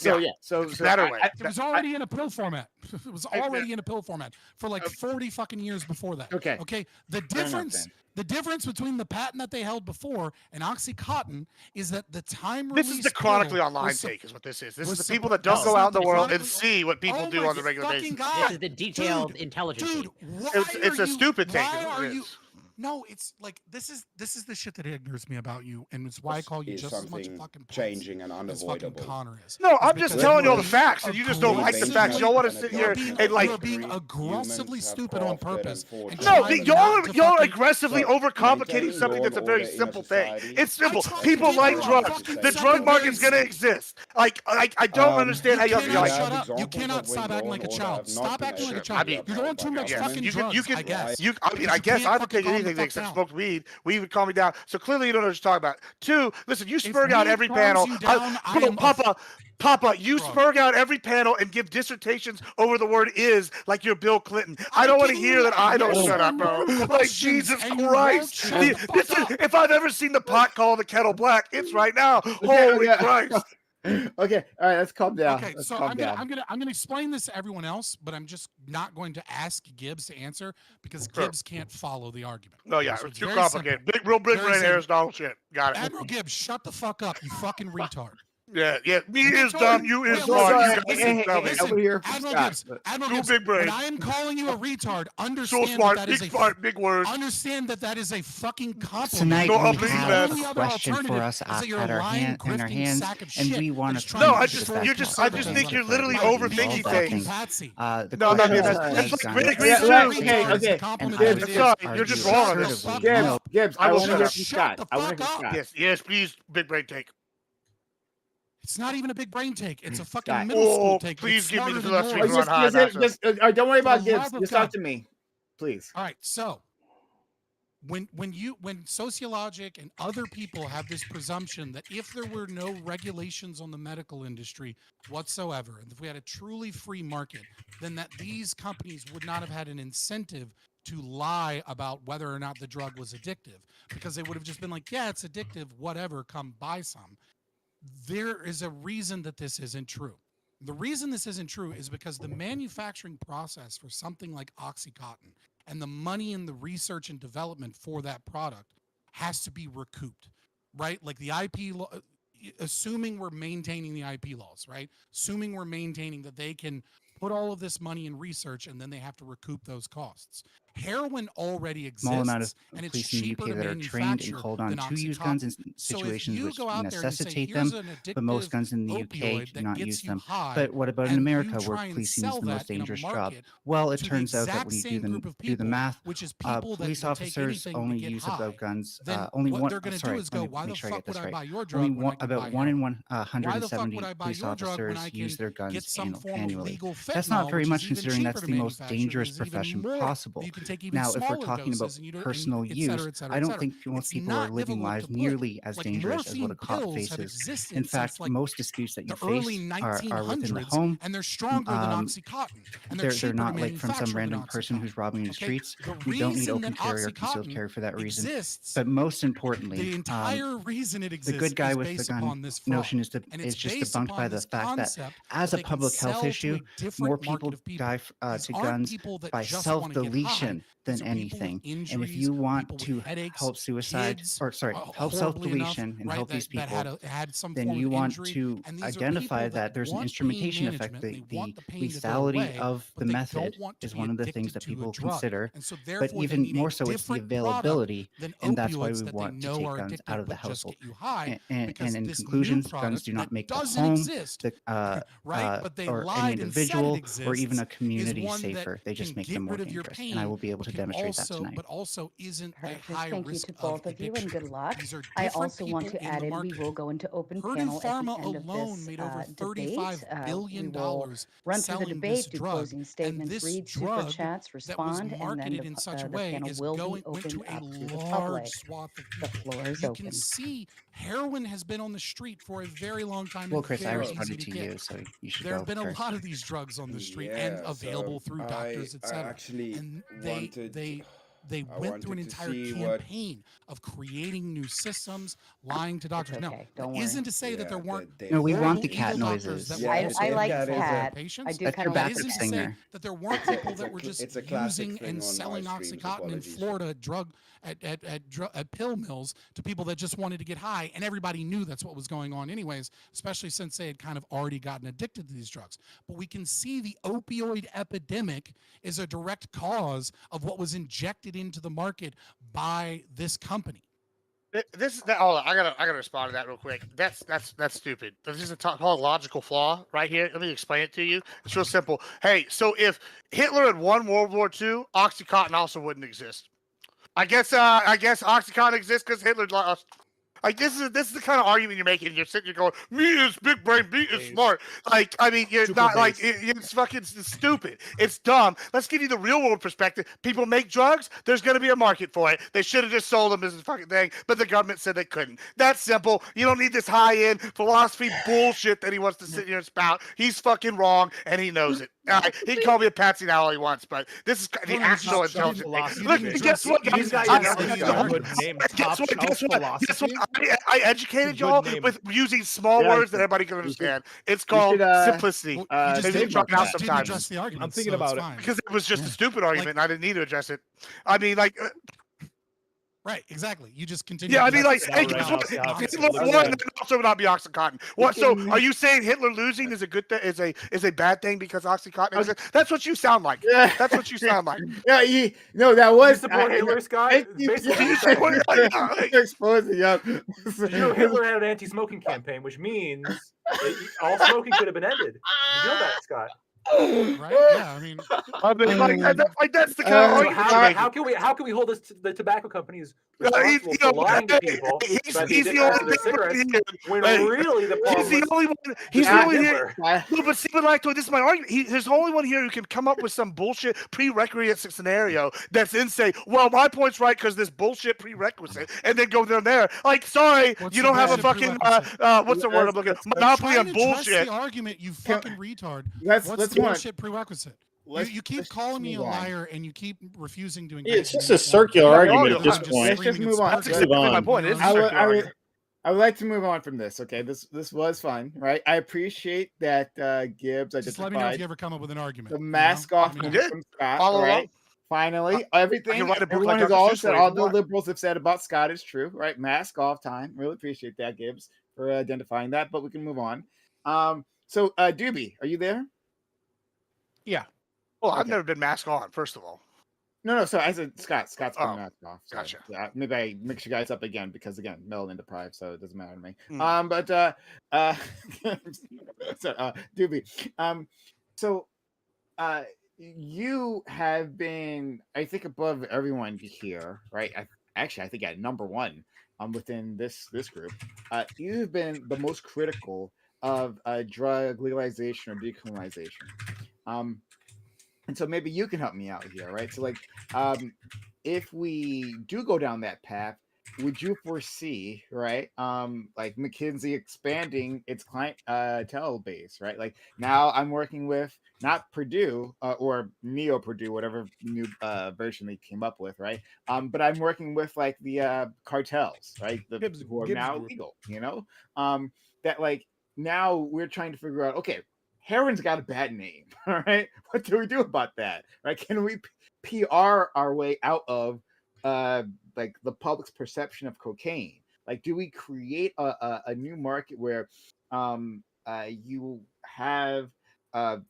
So better way. It was already in a pill format. It was already in a pill format for like 40 fucking years before that. Okay. Okay. The Fair enough, difference, then. the difference between the patent that they held before and OxyContin is that the time This is release the chronically pill online was take, is what this is. This was is the people supp- that don't no, go it's out not in the the world and chronically- see what people Oh do my on the regular fucking basis. God. This is the detailed Dude, intelligence. Dude, take. why It's are a you- stupid take. Why is what are it you? is. No, it's like this is the shit that angers me about you, and it's why I call you Is just as much something fucking punks changing and as fucking unavoidable. Connor is. No, Is I'm just because telling you all you the are facts, and you just don't like the facts. Y'all want to sit here and like. being aggressively stupid on purpose. And No, trying y'all not to y'all fucking- aggressively So, overcomplicating maintaining something law that's a and very order in a simple thing. society It's simple. I People fucking like gave you a drugs. fucking The simple drug market's base. gonna exist. Like I don't understand how You y'all be cannot like. shut have up. You examples cannot of when stop law acting like a and order child. have not Stop been acting like a able to child. be You're doing upheld too by much government. fucking You drugs, can, I guess. I mean, Because I you guess can't I would fucking take calm the anything fuck except down. smoked weed. Weed would calm me down. So clearly you don't know what you're talking about. Two, listen, you If spurg out weed every calms panel. you down, I am Papa, you Bro. spurg out every panel and give dissertations over the word "is" like you're Bill Clinton. I I'm don't want to giving hear you that. I don't yes shut or up, bro. no Like questions, Jesus and you won't Christ. shut the fuck This is, up. if I've ever seen the pot call the kettle black, it's right now. Okay, Holy okay. Christ. Okay, all right, let's calm down. Okay, Let's so calm I'm down. gonna explain this to everyone else, but I'm just not going to ask Gibbs to answer because Sure. Gibbs can't follow the argument. No, yeah, So it's too very complicated. simple. Real big Very brain simple. Aristotle shit. Got it. Admiral Gibbs, shut the fuck up, you fucking retard. Yeah. Me I is told dumb, you. you is Yeah, smart. listen, You guys listen, can tell me. listen, over here from Admiral Scott, Gibbs, but- Admiral Too Gibbs, big brain. when I am calling you a retard, So understand smart, that is big a smart, big words. understand that is a fucking compliment. Tonight No, we please, have man. a question for us is that you're at a our lying, in our grifting hands, sack of and shit we want that is to. trying No, to I push just, back you're to just, I just conservatism. think you're literally Right. overthinking All fucking things. Patsy. The No, question that's is, like guns really are great Yeah, too. right, Retard okay, is the okay. compliment Gibbs, that it is. sorry, you're just wrong on this. assertively Gibbs, no. Gibbs, I I will want to shut hear up. from Shut Scott. the I want to fuck hear up. Scott. Yes, please, big brain take. It's not even a big brain take. It's a fucking Scott. middle school Oh, take. but please it's give me smarter the than left yours. finger on high, Master. Don't worry about the Gibbs. love of Just God. talk to me, please. All right, so when sociologic and other people have this presumption that if there were no regulations on the medical industry whatsoever, and if we had a truly free market, then that these companies would not have had an incentive to lie about whether or not the drug was addictive, because they would have just been like, yeah, it's addictive, whatever, come buy some. There is a reason that this isn't true. The reason this isn't true is because the manufacturing process for something like OxyContin and the money in the research and development for that product has to be recouped, right? Like the IP, assuming we're maintaining the IP laws, right? Assuming we're maintaining that they can put all of this money in research and then they have to recoup those costs. Heroin already Small amount exists, of and it's police in the cheaper UK to that are trained and manufacture called on than to use guns in OxyContin. So if situations you which go out there and say, necessitate here's them, an but most addictive guns in the UK opioid do that not gets use you them. high, But what about in and you America, where try and policing is sell the most that in a dangerous job? market Well, it to the turns out that exact when you same group of do the people, math, which is people that police will take officers anything to only get use high, about guns. then Only what one. they're going to Sorry, do is go, let me why the make sure I fuck get this would I right. buy your drug Only when I can about buy 1 in heroin? Why the fuck 170 would I buy police your drug when officers I use their can get guns some form of annually. legal fentanyl, That's not very which much is even considering cheaper that's to the most manufacture, dangerous and is even profession more possible. that you can take even Now, if we're smaller talking about doses and you don't, personal et cetera, use, et cetera, I et don't cetera. think most It's people are not living difficult lives to put. nearly as Like dangerous as what a morphine cop pills have faces. existed In since fact, like most disputes that you the early face are within the 1900s, home. and they're stronger than Um, Oxycontin, and they're they're cheaper not to like from some manufacture than random person who's Oxycontin. robbing the Okay, streets. the We don't need reason open that carry or concealed Oxycontin carry for that reason. exists, But most the importantly, entire reason it the exists good guy is with the based gun upon this fraud, notion is and it's just based debunked by upon the this fact that concept as that a they can public health sell to issue, a different more market people of people. die These to aren't guns people that by just want to get high. self-deletion These than are people with anything. And if injuries, you want people with to headaches, help suicide, kids, or sorry, help horribly enough, self-deletion and right? help these That people, had some then form you of want injury, to and these are identify people that there's an want pain instrumentation effect. management, and they The want the pain to go lethality away, of but the they don't method want to is be one of the things addicted that to a people drug, consider. and so But therefore they even need more a so, it's the different product availability, than and that's why opioids we that they want to know take are guns addictive out of the but just household. get you high, And because in this new conclusions, guns product do not that make the doesn't home, exist, right? But they or any lied and said it individual, or even exists, a is community one that safer. They just can make get them more rid of your dangerous, and I pain, will be able to demonstrate that tonight. but also isn't a Perfect. high Thank you risk to of both of you and addiction. good luck. These are I different also want people to in add the in, we market. will go into open Purdue panel at the Pharma end of alone this made over debate. $35 We billion will run through the selling this debate, do drug, closing and statements, this read super drug chats, that was respond, and then marketed in such a the way panel is will be went opened to a up to the large public. swath of The people. floor is You can open. see heroin has been on the street for a very long time Well, and Chris, I very easy responded to to get. you, so you should There go have been a first. lot of these drugs on the street and Yeah, available so through doctors, I etc. actually And wanted they I went through an wanted to entire see what campaign of creating new systems, lying to It's doctors. Now, okay. that Don't worry. isn't to say that there yeah weren't No, we want horrible, the evil cat doctors that noises. were Yeah, also I like cat is falling a- for cat. patients. I do That's kind your of That like backup isn't to say singer. that there weren't It's a- people it's a that were cl- just it's a classic using thing and on my selling streams, Oxycontin in apologies. Florida at pill mills to people that just wanted to get high, and everybody knew that's what was going on anyways, especially since they had kind of already gotten addicted to these drugs. But we can see the opioid epidemic is a direct cause of what was injected into the market by this company. Hold on, I gotta respond to that real quick. That's stupid. This is called logical flaw right here. Let me explain it to you. It's real simple. Hey, so if Hitler had won World War II, OxyContin also wouldn't exist. I guess OxyContin exists because Hitler lost. Like this is the kind of argument you're making. You're sitting, you're going, me is big brain, me is Base. smart. Like, I mean, you're Super not like base. it's fucking stupid. It's dumb. Let's give you the real world perspective. People make drugs. There's going to be a market for it. They should have just sold them as a fucking thing, but the government said they couldn't. That's simple. You don't need this high end philosophy bullshit that he wants to sit here and spout. He's fucking wrong, and he knows it. He can call me a patsy now all he wants, but this is the Well, actual it's not intelligent thing. philosophy. Look, You didn't guess what, You guys? guys I- know I- it's I- a good name. Top shelf philosophy. I educated Good y'all name. with using small Yeah, words that everybody can you should- understand. It's you called should, simplicity. Well, Uh, you just maybe didn't, try it out you just didn't sometimes. address the argument. I'm thinking so about it's it. fine. Because it was just Yeah. a stupid argument, and I didn't need to address it. I mean, like, Right, exactly. You just continue. yeah, I to mean, just like, hey, Right guess now, what? Scott, Hitler it's won, and also would not be OxyContin. What? So, can- are you saying Hitler losing is a good thing? Is a bad thing because OxyContin exists? That's what you sound like. Yeah. That's what you sound like. Yeah, no, that was You support Hitler, Scott? Thank you Basically, you saying. support- for exposing. Yeah. You know, Hitler had an anti-smoking campaign, which means that all smoking could have been ended. Did you know that, Scott? Right? Yeah, I mean, That's the kind of So argument you're making. how can we hold the tobacco companies He's, responsible for lying to people he's that they the didn't only alter their cigarettes one when here. really the problem He's the was only one. He's the Adolf only here. Hitler. No, but Stephen Lacto, this is my argument. There's the only one here who can come up with some bullshit prerequisite scenario that's in say, well, my point's right because this bullshit prerequisite, and then go there. Like, sorry, What's you the don't have a bullshit fucking prerequisite? what's the word I'm looking? Let's Monopoly try on to address bullshit. the argument, you fucking retard. Let's What's the move on. bullshit prerequisite? You keep let's calling me a move on. liar, and you keep refusing to engage. Yeah, it's in just a any form of circular debate. argument at Other this than just point. Let's just screaming and move on. That's sparking. exactly my on. point. It is a I would, circular argument. I would like to move on from this. Okay, this was fun, right? I appreciate that Gibbs Just let me know if identified you ever come up with an argument. the mask off I mean, did. from Scott. Follow right? along. Finally, I everything can write a book everyone like has Dr. all Seuss said, for you all if you the want. liberals have said about Scott is true, right? Mask off time. Really appreciate that, Gibbs, for identifying that. But we can move on. So Doobie, are you there? Yeah. Well, I've Okay. never been mask on. First of all, No. So I said Scott. Scott's been Oh, mask off. So, gotcha. yeah, maybe I mix you guys up again because again, melanin deprived, so it doesn't matter to me. Mm. So Doobie. So you have been, I think, above everyone here, right? I think at number one within this group. You've been the most critical of drug legalization or decriminalization. And so maybe you can help me out here, right? So like, if we do go down that path, would you foresee, right, like McKinsey expanding its clientele base, right? Like now I'm working with not Purdue or Neo Purdue, whatever new version they came up with, right? But I'm working with like the cartels, right? Who are Gibbs now Group. legal, you know, that like now we're trying to figure out, okay, heroin's got a bad name, all right? What do we do about that, right? Can we PR our way out of like the public's perception of cocaine? Like, do we create a new market where you have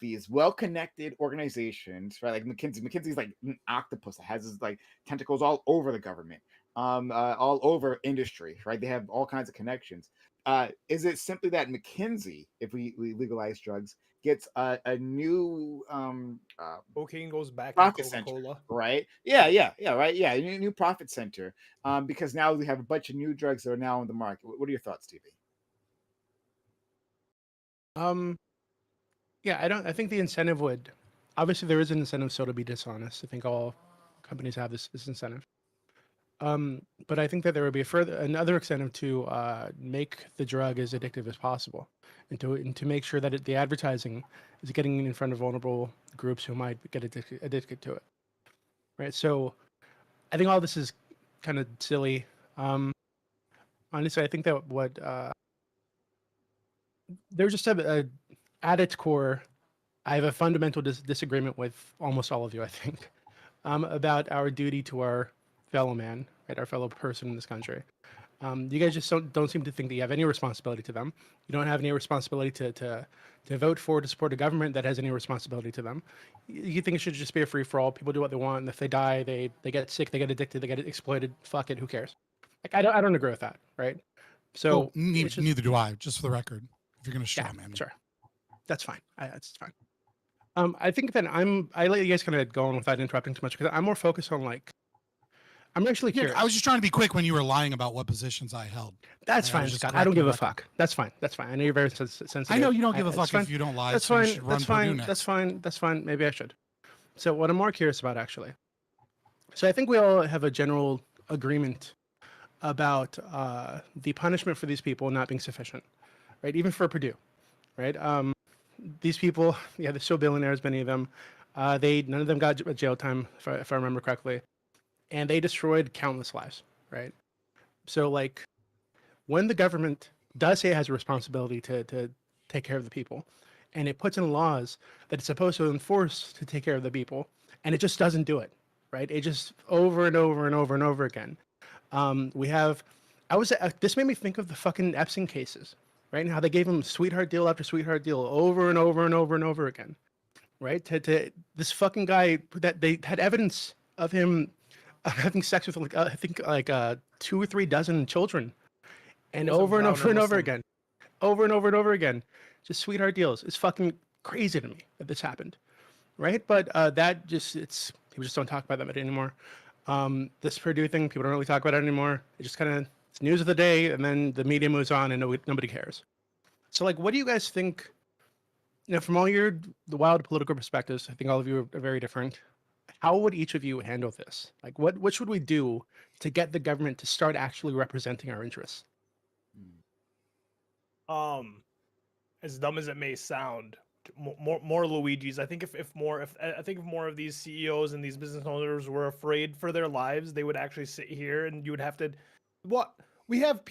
these well-connected organizations, right? Like McKinsey's like an octopus that has his like tentacles all over the government, all over industry, right? They have all kinds of connections. Is it simply that McKinsey, if we legalize drugs, gets a new Cocaine goes back to profit center, Coca-Cola. right? Yeah, right. Yeah, new profit center. Because now we have a bunch of new drugs that are now on the market. What are your thoughts, TV? Yeah, I think the incentive would, obviously there is an incentive still to be dishonest. I think all companies have this incentive. But I think that there would be another incentive to make the drug as addictive as possible, and to make sure that the advertising is getting in front of vulnerable groups who might get addicted to it. Right. So I think all this is kind of silly. Honestly, I think that what there's just at its core, I have a fundamental disagreement with almost all of you, I think, about our duty to our fellow man, right, our fellow person in this country. You guys just don't seem to think that you have any responsibility to them. You don't have any responsibility to vote for, to support a government that has any responsibility to them. You think it should just be a free-for-all. People do what they want, and if they die, they get sick, they get addicted, they get exploited. Fuck it, who cares? Like I don't agree with that, right? So well, neither do I. Just for the record, if you're gonna straw man me, sure, that's fine. That's fine. I think that I let you guys kind of go on without interrupting too much because I'm more focused on like, I'm actually curious. I was just trying to be quick when you were lying about what positions I held. That's fine, Scott. I don't give a fuck. That's fine. That's fine. I know you're very sensitive. I know you don't give a fuck if you don't lie. That's so fine. That's fine. That's fine. That's fine. Maybe I should. So what I'm more curious about, actually. So I think we all have a general agreement about the punishment for these people not being sufficient, right? Even for Purdue, right? These people, yeah, they're still billionaires, many of them. None of them got jail time, if I remember correctly, and they destroyed countless lives, right? So, like, when the government does say it has a responsibility to take care of the people, and it puts in laws that it's supposed to enforce to take care of the people, and it just doesn't do it, right? It just over and over and over and over again. This made me think of the fucking Epstein cases, right? And how they gave him sweetheart deal after sweetheart deal over and over and over and over again, right? To this fucking guy that they had evidence of him having sex with, like, I think like 2 or 3 dozen children, and over and over and over again, over and over and over again, just sweetheart deals. It's fucking crazy to me that this happened, right? But people just don't talk about that anymore. This Purdue thing, people don't really talk about it anymore. It just kind of, it's news of the day, and then the media moves on, and nobody cares. So, like, what do you guys think? You know, from all the wild political perspectives, I think all of you are very different. How would each of you handle this? Like, what should we do to get the government to start actually representing our interests? As dumb as it may sound, more Luigi's. I think if more of these CEOs and these business owners were afraid for their lives, they would actually sit here, and you would have to. What we have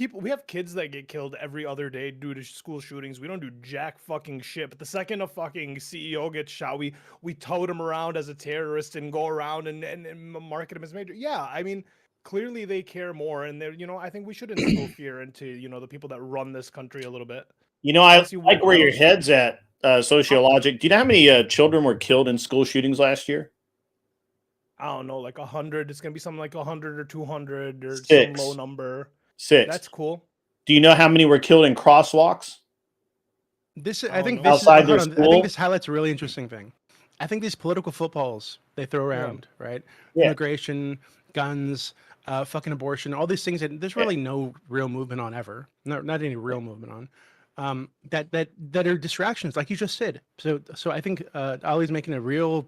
kids that get killed every other day due to school shootings. We don't do jack fucking shit. But the second a fucking CEO gets shot, we tote him around as a terrorist and go around and market him as major. Yeah, I mean, clearly they care more, and they're, I think we should instill fear into the people that run this country a little bit. I like where your head's at, sociologic. Do you know how many children were killed in school shootings last year? I don't know, like 100. It's gonna be something like 100 or 200 or 6. some low number. 6. That's cool. Do you know how many were killed in crosswalks? I think this highlights a really interesting thing. I think these political footballs they throw around, right? Yeah. Immigration, guns, fucking abortion, all these things that there's really no real movement on ever. Not any real movement on. That are distractions, like you just said. So I think Ali's making a real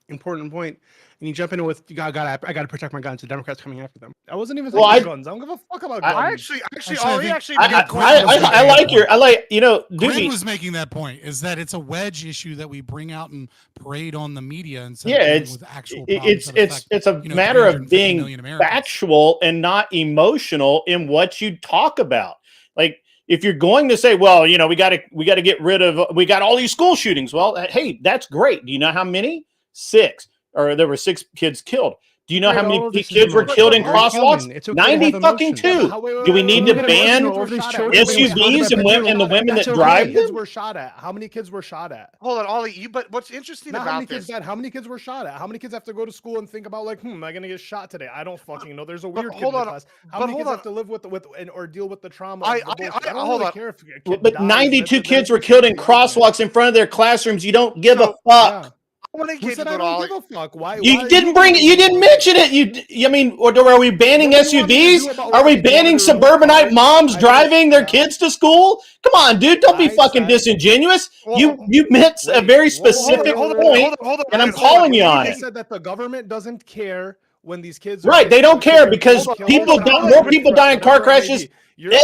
important point, and you jump into with I got to protect my guns. The Democrats coming after them. I wasn't even Well, thinking guns. I don't give a fuck about guns. I actually, Actually, Ollie I actually think- made a I- point. I like Grid Doobie. was making that point, is that it's a wedge issue that we bring out and parade on the media instead Yeah, of dealing it's with actual it- problems that affect, it's a you know, matter of 350 being million Americans. factual and not emotional in what you talk about. Like, if you're going to say, well, you know, we got to get rid of, we got all these school shootings. Well, hey, that's great. Do you know how many? 6, or there were 6 kids killed. Do you know Right, how all many of this is kids were emotional. killed in We're crosswalks? human. It's okay to 90 have fucking emotions. 2. Yeah, but Do we need to Look at ban emotional over these children being SUVs shot at and by the women that That's drive How many kids them? were shot at? How many kids were shot at? Hold on, Ollie. But what's interesting Not how many about kids this? died. How many kids were shot at? How many kids have to go to school and think about like, am I gonna get shot today? I don't fucking know. There's a weird kid in hold the on, class. How but many hold kids on. have to live with or deal with the trauma? I- of the I- bullshit? I- I don't hold really on. care if a kid But dies. 92 That's kids were just killed in beyond that. crosswalks in front of their classrooms. You don't give So, a fuck. yeah. I want to Who engage said with I what don't Ollie. give a fuck? Why? You why didn't bring it. You didn't mention it. I mean, or are we banning What do you want me to do SUVs? about Are we what they banning do to remove suburbanite cars? moms I don't- driving their yeah. kids to school? Come on, dude. Don't be I fucking said- disingenuous. Well, You meant a Wait, very whoa, whoa, specific hold on, point, hold on, and I'm hold on. calling you on You it. said that the government doesn't care when these kids are Right, they don't care because people more people die in car crashes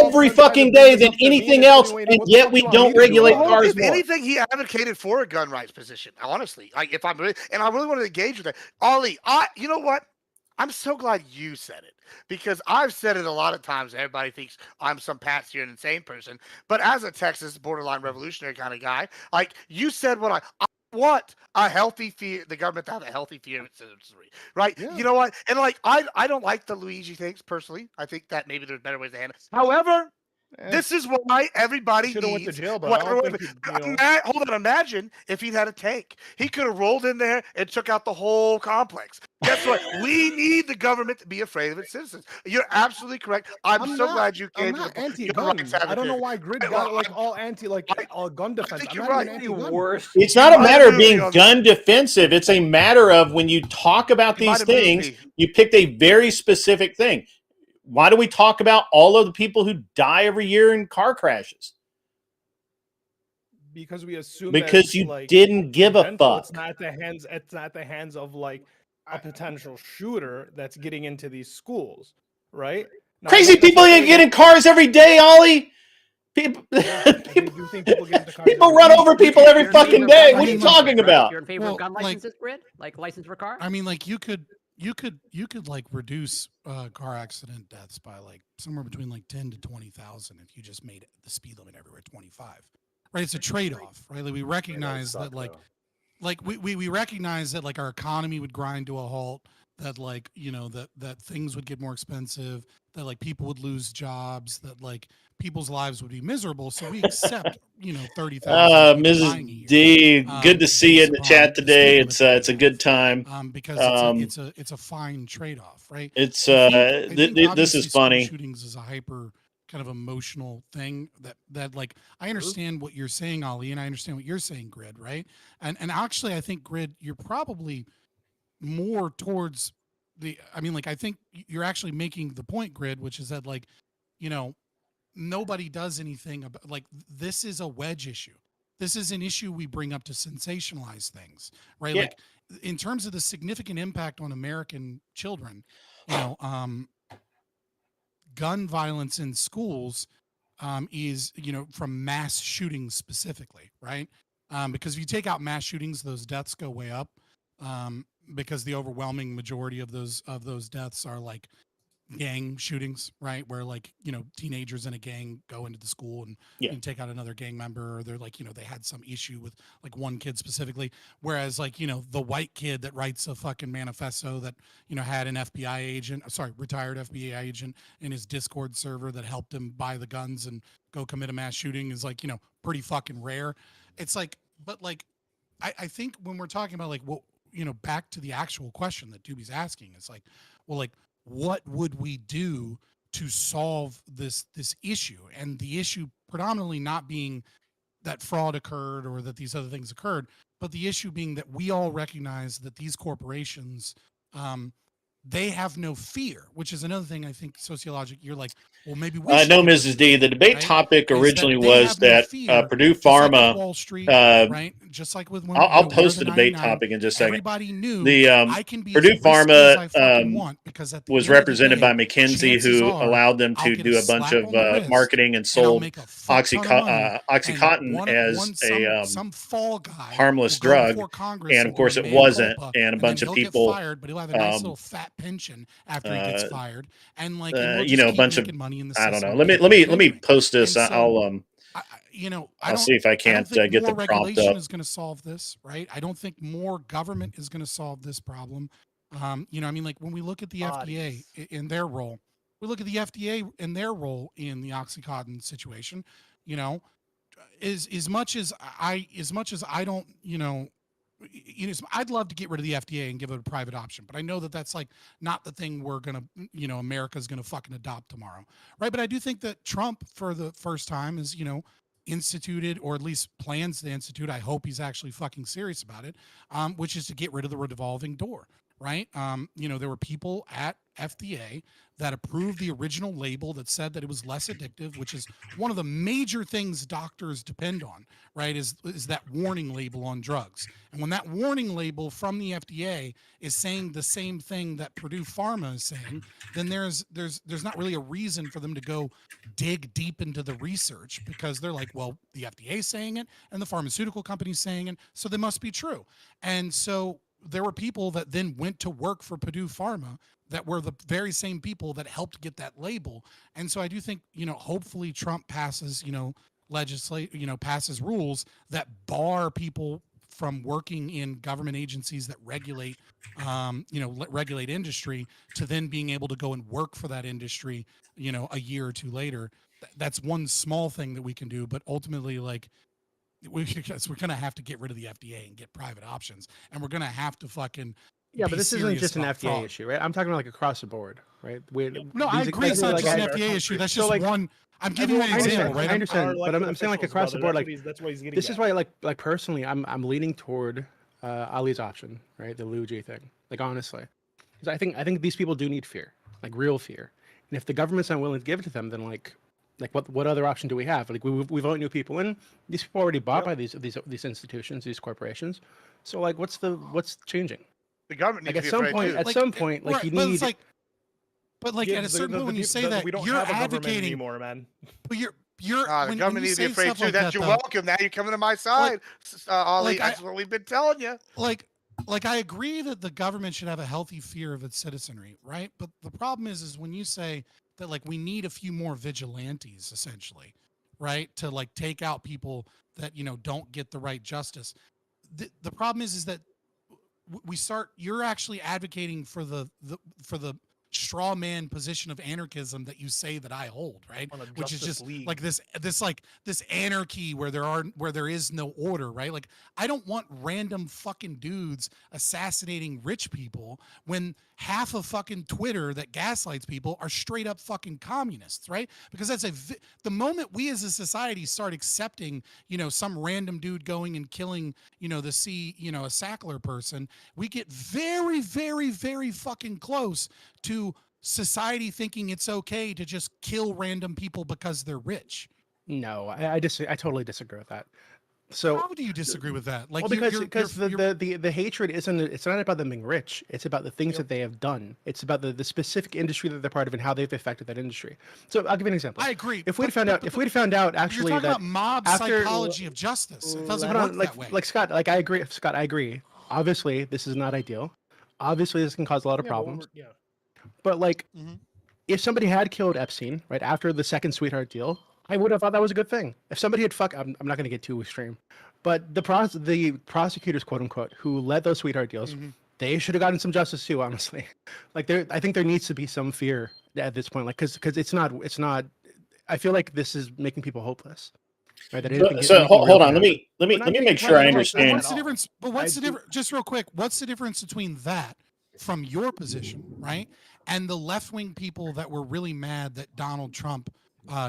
every fucking day than anything else, and yet we don't regulate cars If more. anything, he advocated for a gun rights position. Honestly, like if I'm really, and I really want to engage with that, Ollie. You know what? I'm so glad you said it because I've said it a lot of times. Everybody thinks I'm some patsy or an insane person, but as a Texas borderline revolutionary kind of guy, like you said, what I want a healthy fear, the government to have a healthy fear of citizenry, right? Yeah. You know what? And like I don't like the Luigi things personally. I think that maybe there's better ways to handle it. However, this is why everybody should have went to needs. jail, but I don't think Hold on, imagine if he'd had a tank. He could have rolled in there and took out the whole complex. Guess what? We need the government to be afraid of its citizens. You're absolutely correct. I'm so glad you I'm came to not the anti-gun. rights I don't know advocate. why Grid Well, got like all anti, like all gun defense. think I'm you're not right. even The anti-gun. worst. It's not a might matter have of being moved me gun defensive. It's a matter of when you talk about You might these have moved things, me. you picked a very specific thing. Why do we talk about all of the people who die every year in car crashes? Because we assume Because that, you like, didn't give a accidental. fuck. It's not at the hands of like a potential shooter that's getting into these schools, right? Now, Crazy that's people what get in cars every day, Ollie. People, I do think people get into cars people every run day. over people You're every in favor fucking of day. gun What are you licenses, talking right? about? You're in favor Well, of gun like- licenses, Grid? Like license for a car? I mean, like you could like reduce car accident deaths by like somewhere between like 10 to 20,000 if you just made the speed limit everywhere 25. Right? It's a trade-off, right? Like we recognize that like we recognize that like our economy would grind to a halt, that like, you know, that things would get more expensive, that like people would lose jobs, that like people's lives would be miserable. So we accept, you know, 30,000 people dying a Mrs. year. D, good to see you in the based chat upon the today. speed limit It's a good time. because it's a fine trade-off, right? It's I think this obviously is school funny. shootings is a hyper kind of emotional thing that like I understand what you're saying, Ollie, and I understand what you're saying, Grid, right? And actually I think Grid, you're probably more towards I think you're actually making the point, Grid, which is that like, you know, nobody does anything about like this is a wedge issue. This is an issue we bring up to sensationalize things, right? Yeah. Like in terms of the significant impact on American children, you know, gun violence in schools is, you know, from mass shootings specifically, right? Because if you take out mass shootings, those deaths go way up because the overwhelming majority of those deaths are like gang shootings, right? Where like, you know, teenagers in a gang go into the school and, Yeah. and take out another gang member, or they're like, you know, they had some issue with like one kid specifically. Whereas like, you know, the white kid that writes a fucking manifesto that, you know, had an retired FBI agent in his Discord server that helped him buy the guns and go commit a mass shooting is like, you know, pretty fucking rare. It's like, but like, I think when we're talking about like, what, you know, back to the actual question that Doobie's asking, it's like, well, like, what would we do to solve this issue? And the issue predominantly not being that fraud occurred or that these other things occurred, but the issue being that we all recognize that these corporations, they have no fear, which is another thing I think sociological. You're like, well, maybe we should No, get rid Mrs. of D. fear, The debate right? topic Is that originally they was have no that fear, Purdue just like with Pharma, Wall Street, right? just like with when I'll you know, post the the debate 99, topic in just a second. everybody knew The I can be Purdue as risky as I Pharma fucking want, because at the was end of the represented day, by McKinsey, chances who are allowed them I'll to get do a bunch slap of on the wrist, marketing and and I'll sold make a fuck ton of money, Oxycontin and as some fall guy harmless will go drug. before Congress And and of course, do a it mea wasn't. culpa, And a and then bunch of he'll get people, fired, but he'll have a nice little fat pension after he gets fired, and like, and we'll you just know, a keep bunch of making money in the I don't system. know. and Let me keep let me continuing. post this. And so, I'll see if I I can't don't think get the more prompt regulation up. is going to solve this, right? I don't think more government is going to solve this problem. I mean, like when we look at the FDA in their role, we look at the FDA in their role in the OxyContin situation. You know, as much as I don't, I'd love to get rid of the FDA and give it a private option, but I know that that's like not the thing we're gonna, America's gonna fucking adopt tomorrow, right? But I do think that Trump, for the first time, is instituted, or at least plans to institute. I hope he's actually fucking serious about it, which is to get rid of the revolving door, right? There were people at FDA that approved the original label that said that it was less addictive, which is one of the major things doctors depend on, right? Is that warning label on drugs. And when that warning label from the FDA is saying the same thing that Purdue Pharma is saying, then there's not really a reason for them to go dig deep into the research, because they're like, well, the FDA is saying it and the pharmaceutical company's saying it, so they must be true. And so there were people that then went to work for Purdue Pharma that were the very same people that helped get that label. And so I do think, hopefully Trump passes, passes rules that bar people from working in government agencies that regulate, regulate industry, to then being able to go and work for that industry, a year or two later. That's one small thing that we can do, but ultimately, like, we're going to have to get rid of the FDA and get private options, and we're going to have to fucking But this isn't just an FDA fraud. issue, right? I'm talking about like across the board, right? No, I agree. It's not just an FDA issue. That's just one. I'm giving you an example, right? I understand, but I'm saying like across the board, like that's what he's getting. This is why, like personally, I'm leaning toward Ali's option, right? The Liu J thing. Like honestly, because I think these people do need fear, like real fear. And if the government's not willing to give it to them, then like what other option do we have? Like we vote new people in. These people are already bought by these institutions, these corporations. So like, what's changing? The government needs Like to at be some point, afraid, too. at some point, like right, you but need. it's like, but like at a certain point when you say that, we don't you're have a government advocating anymore, man. But you're the when government you needs to be say afraid stuff too. like That's that, you're though, welcome. Now you're coming to my side, Ollie. That's what we've been telling you. like I agree that the government should have a healthy fear of its citizenry, right? But the problem is when you say that, like, we need a few more vigilantes, essentially, right, to like take out people that don't get the right justice. The problem is that you're actually advocating for the straw man position of anarchism that you say that I hold, right? Which is just like this anarchy where there is no order, right? Like, I don't want random fucking dudes assassinating rich people when half of fucking Twitter that gaslights people are straight up fucking communists, right? Because the moment we as a society start accepting, some random dude going and killing, a Sackler person, we get very, very, very fucking close to society thinking it's okay to just kill random people because they're rich. No, I totally disagree with that. So how do you disagree with that? Like, well, because the hatred it's not about them being rich. It's about the things that they have done. It's about the specific industry that they're part of and how they've affected that industry. So I'll give you an example. I agree. If we'd found out actually you're talking that about mob psychology of justice, it doesn't work that way. Like Scott, like I agree. Scott, I agree. Obviously, this is not ideal. Obviously, this can cause a lot of problems. But like, if somebody had killed Epstein right after the second sweetheart deal, I would have thought that was a good thing. If somebody had I'm not going to get too extreme, but the prosecutors, quote unquote, who led those sweetheart deals, they should have gotten some justice too. Honestly, like I think there needs to be some fear at this point, like because it's not. I feel like this is making people hopeless. Right? So hold on. Let me make sure I understand. What's the difference? But what's the difference? Just real quick, what's the difference between that from your position, right, and the left-wing people that were really mad that Donald Trump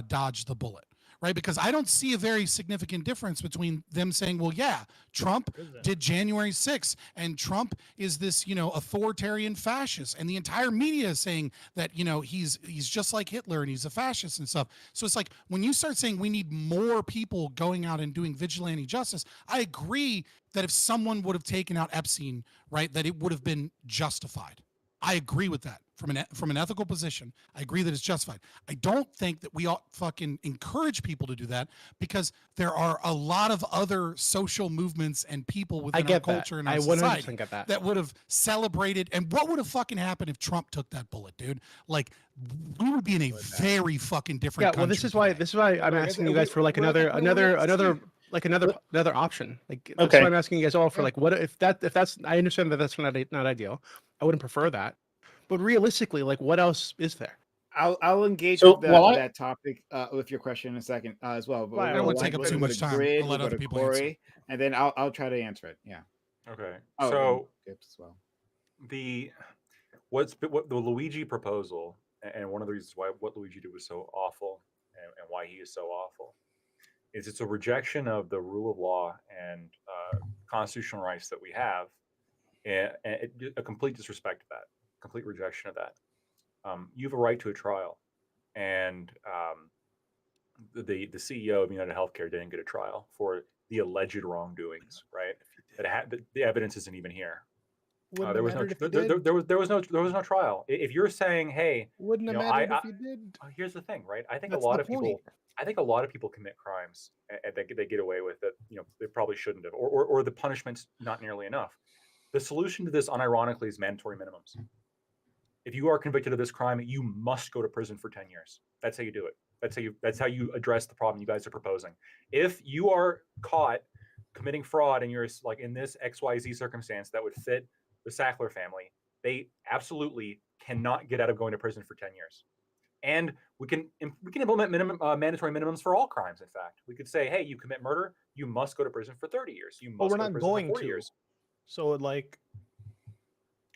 dodged the bullet, right? Because I don't see a very significant difference between them saying, well, yeah, Trump did January 6th, and Trump is this, authoritarian fascist, and the entire media is saying that, he's just like Hitler and he's a fascist and stuff. So it's like when you start saying we need more people going out and doing vigilante justice, I agree that if someone would have taken out Epstein, right, that it would have been justified. I agree with that from an ethical position. I agree that it's justified. I don't think that we ought fucking encourage people to do that, because there are a lot of other social movements and people within our culture and our society that would have celebrated. And what would have fucking happened if Trump took that bullet, dude? Like, we would be in a very fucking different country. Well, this is why I'm asking you guys for like another option. Like, that's why I'm asking you guys all for like, what if that's, I understand that that's not ideal. I wouldn't prefer that, but realistically, like, what else is there? I'll engage with that topic with your question in a second as well. But I don't want to take up too much time. I'll let other people answer. And then I'll try to answer it. Yeah. Okay. Oh, so as well. What the Luigi proposal, and one of the reasons why what Luigi did was so awful, and why he is so awful, is it's a rejection of the rule of law and constitutional rights that we have, and a complete disrespect of that, complete rejection of that. You have a right to a trial, and the CEO of United Healthcare didn't get a trial for the alleged wrongdoings, right? The evidence isn't even here. There was no trial. If you're saying, hey, wouldn't have mattered if you did. Here's the thing, right? I think a lot of people commit crimes and they get away with it. They probably shouldn't have, or the punishment's not nearly enough. The solution to this, unironically, is mandatory minimums. If you are convicted of this crime, you must go to prison for 10 years. That's how you do it. That's how you address the problem you guys are proposing. If you are caught committing fraud and you're like in this XYZ circumstance that would fit the Sackler family, they absolutely cannot get out of going to prison for 10 years. And we can implement mandatory minimums for all crimes. In fact, we could say, hey, you commit murder, you must go to prison for 30 years. You must we're go not to prison going for 40 to. years. So like,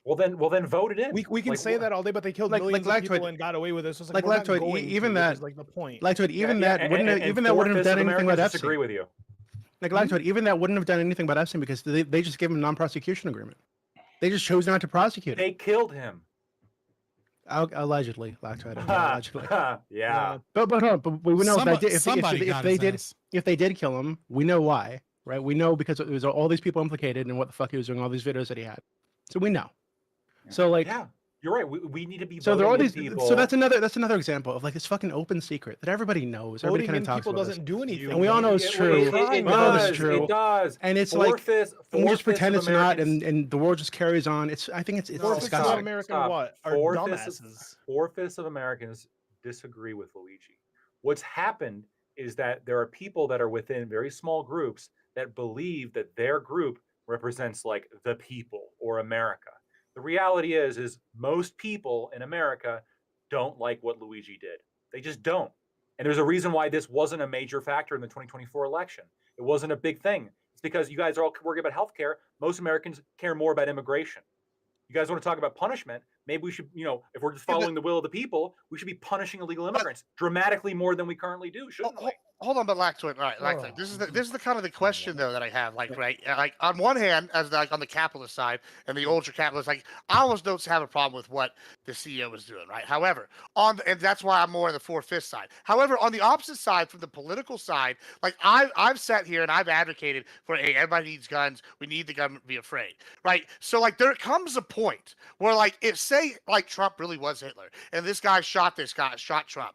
well then vote it in. We can say that all day, but they killed millions of people and got away with it. So it's like, we're not going even to, that is like the point. Even that wouldn't have done anything about Epstein. Disagree with you. Even that wouldn't have done anything about Epstein because they just gave him a non-prosecution agreement. They just chose not to prosecute him. They killed him. Allegedly, allegedly. Yeah. But we know if they did kill him, we know why, right? We know because it was all these people implicated and what the fuck he was doing, all these videos that he had. So we know. So like, yeah, you're right. We need to be. So there are all these people. So that's another example of like this fucking open secret that everybody knows. Everybody kind of talks about. Doesn't do anything, and we all know it's true. It does. And it's like we just pretend it's not, and the world just carries on. I think it's disgusting. American what? Are dumbasses. 4/5 of Americans disagree with Luigi. What's happened is that there are people that are within very small groups that believe that their group represents like the people or America. The reality is most people in America don't like what Luigi did. They just don't. And there's a reason why this wasn't a major factor in the 2024 election. It wasn't a big thing. It's because you guys are all worried about healthcare. Most Americans care more about immigration. You guys want to talk about punishment? Maybe we should, if we're just following the will of the people, we should be punishing illegal immigrants dramatically more than we currently do, shouldn't we? Hold on, but Lactoid, right? Lactoid. This is the kind of the question though that I have, like, right? Like on one hand, as like on the capitalist side and the ultra capitalist, like I almost don't have a problem with what the CEO is doing, right? However, and that's why I'm more on the 4/5 side. However, on the opposite side, from the political side, like I've sat here and I've advocated for, hey, everybody needs guns. We need the government to be afraid, right? So like there comes a point where like if say like Trump really was Hitler and this guy shot Trump,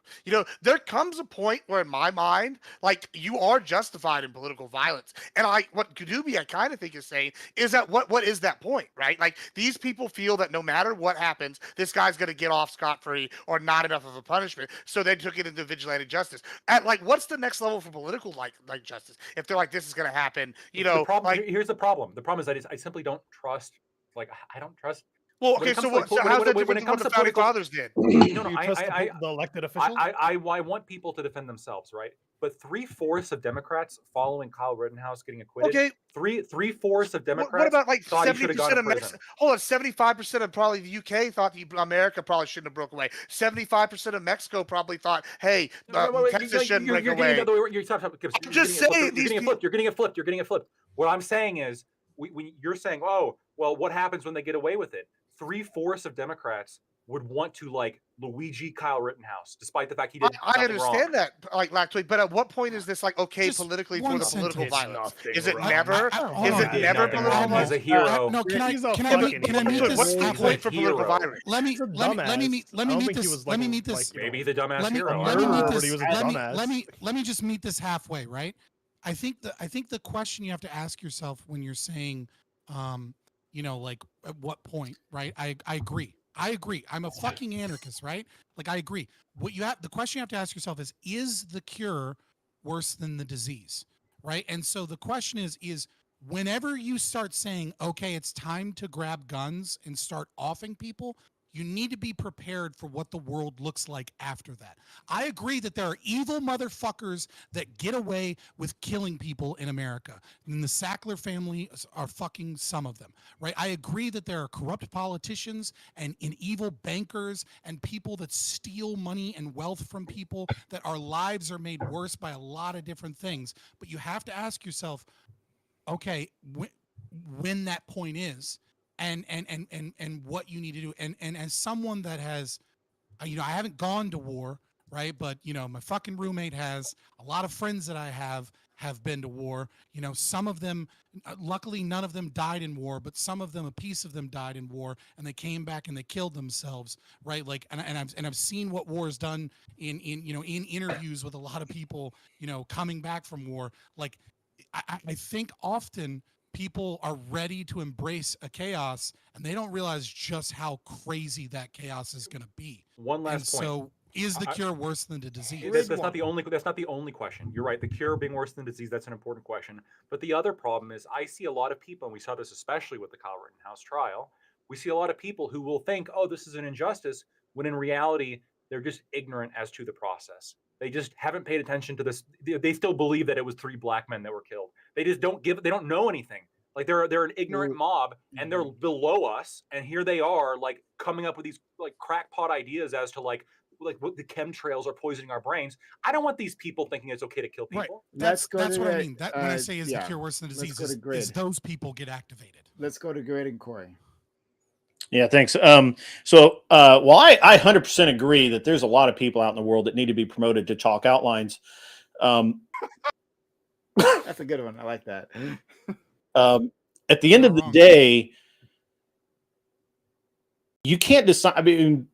there comes a point where in my mind, like you are justified in political violence. And what Kadubi I kind of think is saying is that what is that point, right? Like these people feel that no matter what happens, this guy's going to get off scot-free or not enough of a punishment. So they took it into vigilante justice. At like, what's the next level for political like justice? If they're like, this is going to happen, the problem, here's the problem. The problem is that I simply don't trust, I don't trust. Well, okay, so how's that different than what the founding fathers did? No, I trust the elected officials? I want people to defend themselves, right? but 3/4 of Democrats following Kyle Rittenhouse getting acquitted. Okay. Three-fourths of Democrats What about like thought he should have gone 70% to of prison. Hold on, 75% of probably the UK thought America probably shouldn't have broke away. 75% of Mexico probably thought, hey, Texas shouldn't break you're away. getting the other way. You're just saying You're getting it flipped. You're getting it flipped. What I'm saying is, you're saying, oh, well, what happens when they get away with it? 3/4 of Democrats would want to like Luigi Kyle Rittenhouse, despite the fact he did I nothing wrong. understand that, like Lactoid, but at what point is this like okay Just politically one for the political sentence. violence? Nothing Is it wrong. never? hold Is on. it He did never nothing political wrong. violence? He's a hero. No, can I He's a can I meet fucking can I meet idiot. this What's the halfway? point for political Hero. violence? Let me He's a let me dumbass. let me I meet don't think he this was let me like a- meet this like, Maybe he's a dumbass let me hero. let me meet murderer, but this he was a let me dumbass. let me just meet this halfway, right? I think the question you have to ask yourself when you're saying like at what point, right? I agree. I agree. I'm a fucking anarchist, right? Like I agree. The question you have to ask yourself is the cure worse than the disease, right? And so the question is whenever you start saying, okay, it's time to grab guns and start offing people, you need to be prepared for what the world looks like after that. I agree that there are evil motherfuckers that get away with killing people in America. And the Sackler family are fucking some of them, right? I agree that there are corrupt politicians and evil bankers and people that steal money and wealth from people, that our lives are made worse by a lot of different things. But you have to ask yourself, okay, when that point is, and what you need to do. And as someone that has, I haven't gone to war, right? But my fucking roommate has. A lot of friends that I have been to war. Some of them, luckily none of them died in war, but some of them, a piece of them died in war, and they came back and they killed themselves, right? Like, and I've seen what war has done in interviews with a lot of people, coming back from war. Like, I think often people are ready to embrace a chaos and they don't realize just how crazy that chaos is going to be. One last point. So is the cure worse than the disease? That's not the only question. You're right. The cure being worse than disease, that's an important question. But the other problem is I see a lot of people, and we saw this especially with the Kyle Rittenhouse trial, we see a lot of people who will think, oh, this is an injustice, when in reality, they're just ignorant as to the process. They just haven't paid attention to this. They still believe that it was 3 black men that were killed. They just they don't know anything. Like they're an ignorant mob, and they're below us, and here they are like coming up with these like crackpot ideas as to like what the chemtrails are poisoning our brains. I don't want these people thinking it's okay to kill people. Right. That's what I mean. That when I say is the cure worse than the disease, is those people get activated. Let's go to Grid and Corey. Yeah, thanks. Well, I 100% agree that there's a lot of people out in the world that need to be promoted to chalk outlines. That's a good one. I like that. At the end of the day, you can't decide. I mean,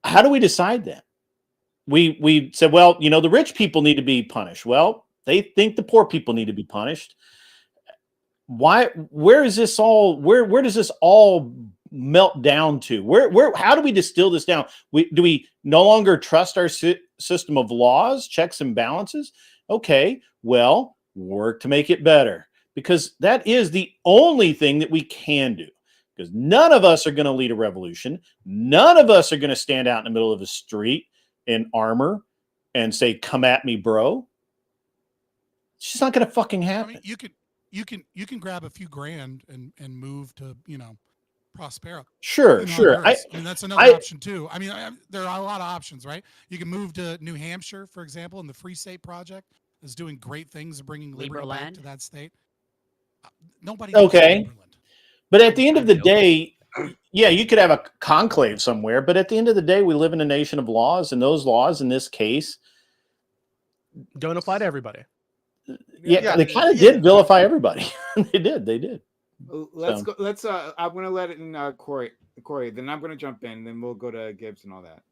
how do we decide that? We said, well, the rich people need to be punished. Well, they think the poor people need to be punished. Why? Where is this all? Where does this all melt down to? How do we distill this down? Do we no longer trust our system of laws, checks and balances? Okay, well, work to make it better, because that is the only thing that we can do. Because none of us are going to lead a revolution. None of us are going to stand out in the middle of a street in armor and say, "Come at me, bro." It's just not going to fucking happen. I mean, you can grab a few grand and move to Prospero. Sure. I mean, that's another option too. I mean, there are a lot of options, right? You can move to New Hampshire, for example, and the Free State Project is doing great things, bringing liberty back to that state. Nobody. Okay. But at the end of the day, yeah, you could have a conclave somewhere, but at the end of the day, we live in a nation of laws, and those laws in this case don't apply to everybody. Yeah, they kind of did vilify everybody. They did. Let's go. I'm gonna let it in Corey. Then I'm gonna jump in. Then we'll go to Gibbs and all that.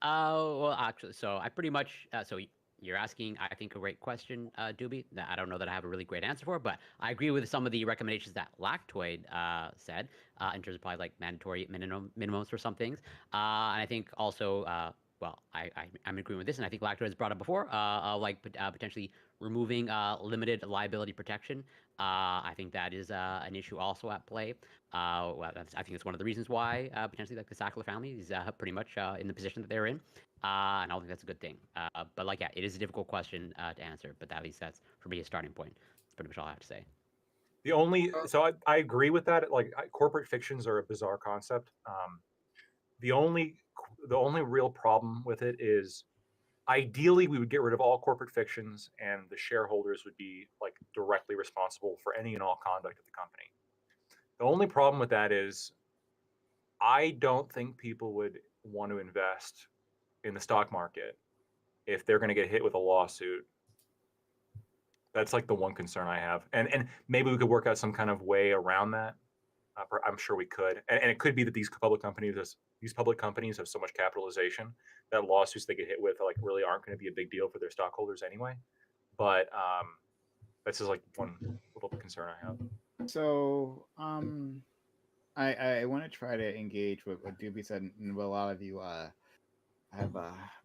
Well, actually, so I pretty much so you're asking, I think, a great question, Doobie, that I don't know that I have a really great answer for, but I agree with some of the recommendations that Lactoid said in terms of probably like mandatory minimums for some things. And I think also, well, I'm agreeing with this, and I think Lactoid has brought up before, like potentially removing limited liability protection. I think that is an issue also at play. I think it's one of the reasons why potentially like the Sackler family is pretty much in the position that they're in. And I don't think that's a good thing. But like, yeah, it is a difficult question to answer. But at least that's for me a starting point. That's pretty much all I have to say. The only so I agree with that. Like corporate fictions are a bizarre concept. The only real problem with it is ideally we would get rid of all corporate fictions and the shareholders would be like directly responsible for any and all conduct of the company. The only problem with that is I don't think people would want to invest in the stock market if they're going to get hit with a lawsuit. That's like the one concern I have, and maybe we could work out some kind of way around that. I'm sure we could, and it could be that these public companies have so much capitalization that lawsuits they get hit with like really aren't going to be a big deal for their stockholders anyway. But that's just like one little concern I have. So I want to try to engage with what Doobie said and what a lot of you have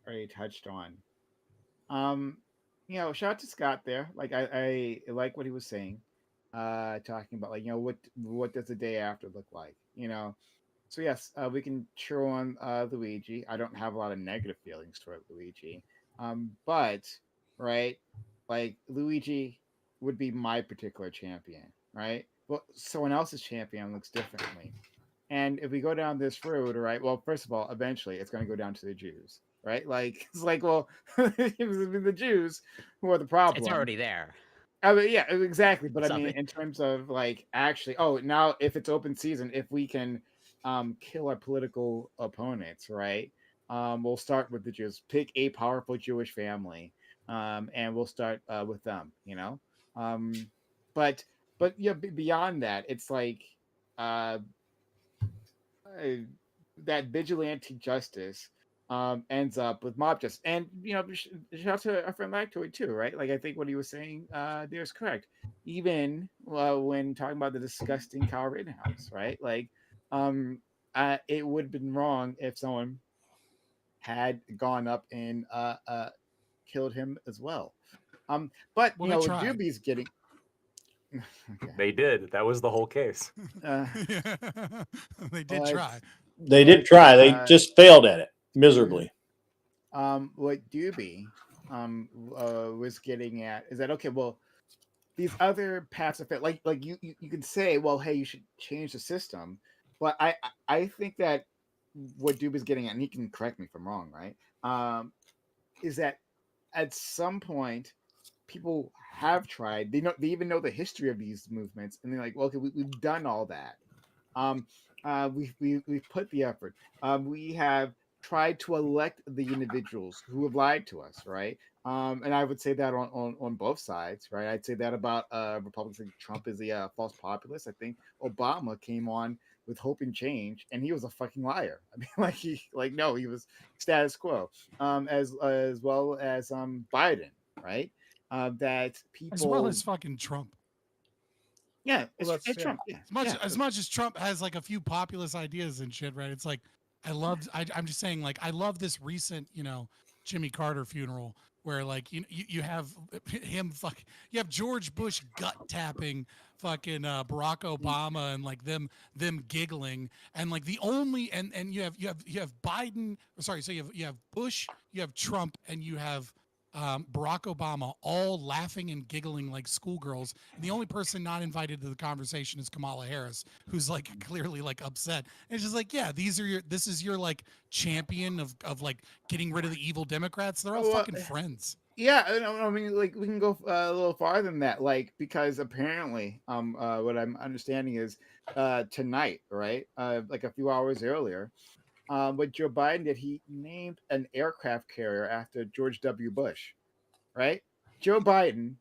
already touched on. Shout out to Scott there. Like I like what he was saying, talking about like what does the day after look like, So yes, we can cheer on Luigi. I don't have a lot of negative feelings toward Luigi, but right, like Luigi would be my particular champion, right? Well, someone else's champion looks differently. And if we go down this road, right? Well, first of all, eventually it's going to go down to the Jews, right? Like it's like, well, it was the Jews who are the problem. It's already there. I mean, yeah, exactly. But I mean, Something. in terms of like actually, oh, now if it's open season, if we can kill our political opponents, right? We'll start with the Jews. Pick a powerful Jewish family, and we'll start with them. But yeah, beyond that, it's like uh, that vigilante justice ends up with mob justice. And shout out to our friend Lactoid too, right? Like I think what he was saying there is correct. Even when talking about the disgusting Kyle Rittenhouse, right? Like it would have been wrong if someone had gone up and killed him as well. But Well, they tried. Doobie's getting okay. They did. That was the whole case. They did try. They did try. They just failed at it miserably. What Doobie was getting at is that okay? Well, these other paths of it, like you could say, well, hey, you should change the system, but I think that what Doobie's getting at, and he can correct me if I'm wrong, right? Is that at some point people have tried. They even know the history of these movements, and they're like, well, okay, we've done all that. We've put the effort. We have tried to elect the individuals who have lied to us, right? And I would say that on both sides, right? I'd say that about Republicans. Like Trump is a false populist. I think Obama came on with hope and change, and he was a fucking liar. I mean, no, he was status quo. As well as as Biden, right? That people as well as fucking Trump. Yeah, it's Trump. Yeah. As much as Trump has like a few populist ideas and shit, right? It's like I'm just saying, like, I love this recent, Jimmy Carter funeral where like you have him you have George Bush gut tapping fucking Barack Obama and like them giggling and like the only and you have Biden, sorry, so you have Bush, you have Trump, and you have Barack Obama all laughing and giggling like schoolgirls. And the only person not invited to the conversation is Kamala Harris, who's like clearly like upset. And it's just like, yeah, this is your like champion of like getting rid of the evil Democrats. They're all fucking friends. Yeah, I mean, like we can go a little farther than that, like because apparently, what I'm understanding is, tonight, right, like a few hours earlier, what Joe Biden did, he named an aircraft carrier after George W. Bush, right? Joe Biden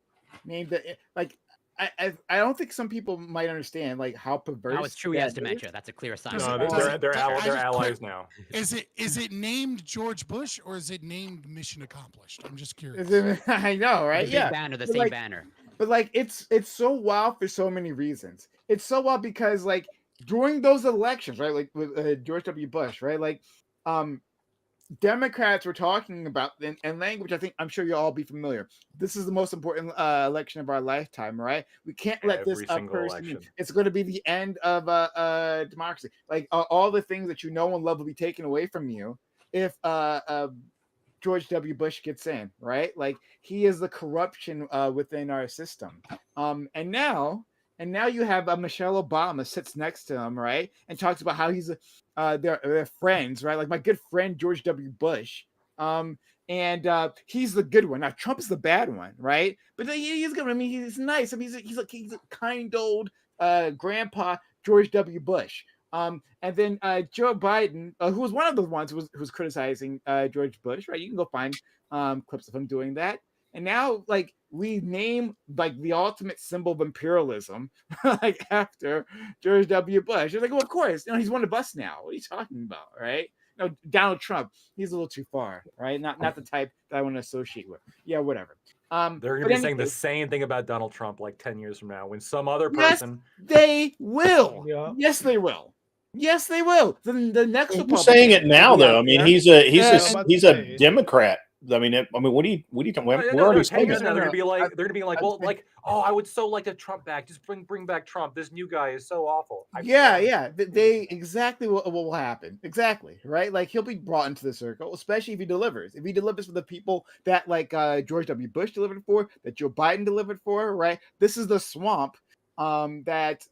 named it. Like, I don't think some people might understand like how perverse. No, it's true. He has dementia. That's a clear sign. No, they're allies now. Is it named George Bush or is it named Mission Accomplished? I'm just curious. I know, right? The yeah, banner, the same banner. But like, it's so wild for so many reasons. It's so wild because like during those elections, right, like with George W. Bush, right, like, Democrats were talking about and language. I'm sure you'll all be familiar. This is the most important election of our lifetime, right? We can't let this Every single person in. election. It's going to be the end of democracy. Like all the things that you know and love will be taken away from you if George W. Bush gets in, right? Like he is the corruption within our system. And now you have Michelle Obama sits next to him, right, and talks about how he's they're friends, right? Like my good friend George W. Bush. And he's the good one. Now Trump is the bad one, right? But he's good. I mean, he's nice. I mean, he's a kind old grandpa George W. Bush. And then Joe Biden, who was one of the ones who was criticizing George Bush, right? You can go find clips of him doing that. And now, like, we name like the ultimate symbol of imperialism, like after George W. Bush. You're like, well, of course, he's one of us now. What are you talking about, right? Donald Trump, he's a little too far, right? Not the type that I want to associate with. Yeah, whatever. They're going to be saying the same thing about Donald Trump like 10 years from now when some other yes, person. they will. Yeah. Yes, they will. Yes, they will. The next You're Republican saying it now, will be though. out I mean, there. he's about to a say. Democrat. I mean, what are you talking about? We're already 10 saying years it. now, they're No, going to be like, well, saying- like, oh, I would so like to Trump back. Just bring back Trump. This new guy is so awful. Yeah. They exactly what will happen. Exactly, right? Like he'll be brought into the circle, especially if he delivers. If he delivers for the people that like George W. Bush delivered for, that Joe Biden delivered for, right? This is the swamp that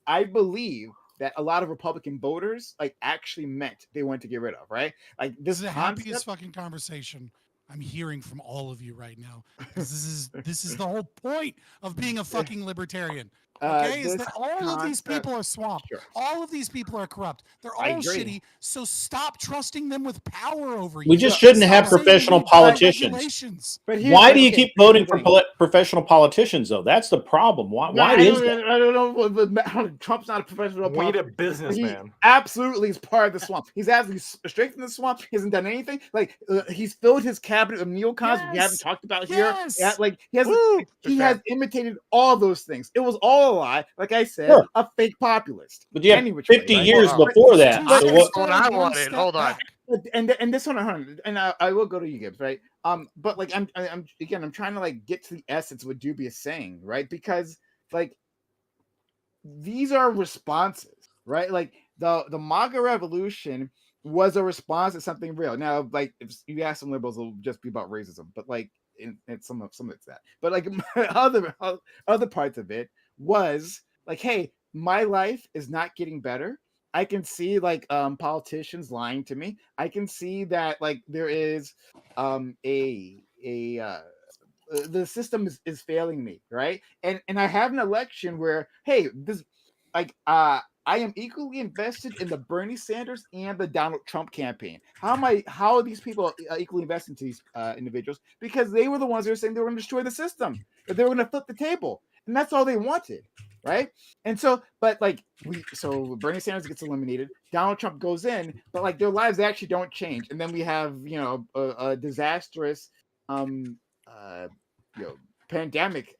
I believe that a lot of Republican voters like actually meant they wanted to get rid of, right? Like This this is the concept. happiest fucking conversation I'm hearing from all of you right now. This is the whole point of being a fucking libertarian. Okay, is This that all of these concept- people are swamped. Sure. All of these people are corrupt. They're I all agree. shitty. So stop trusting them with power over you. We just shouldn't Stop have saying we professional need tight politicians. regulations. But here's Why the- do you okay, keep here's the voting for thing. professional politicians, though? That's the problem. Why is that? I don't know. Trump's not a professional. We need a politician. businessman. He absolutely is part of the swamp. He's absolutely straight from the swamp. He hasn't done anything. Like he's filled his cabinet of neocons we haven't Yes. talked about Yes. here. Yeah, like he has Woo! he has imitated all those things. It was all a lie. Like I said, Sure. a fake populist. But you have Any which way, 50 right? years Hold on. before that. Two I So can steps what, go what forward, I one wanted. step Hold on. back. And this one, and I will go to you, Gibbs, right? But like I'm trying to like get to the essence of what Doobie is saying, right? Because like these are responses, right? Like the MAGA revolution was a response to something real. Now, like if you ask some liberals, it'll just be about racism, but like in some of it's that. But like other parts of it was like, hey, my life is not getting better. I can see like politicians lying to me. I can see that like there is the system is failing me, right? And I have an election where, hey, this like I am equally invested in the Bernie Sanders and the Donald Trump campaign. How are these people equally invested into these individuals? Because they were the ones that were saying they were going to destroy the system, that they were going to flip the table, and that's all they wanted, right? And so, but like so Bernie Sanders gets eliminated, Donald Trump goes in, but like their lives actually don't change, and then we have a disastrous pandemic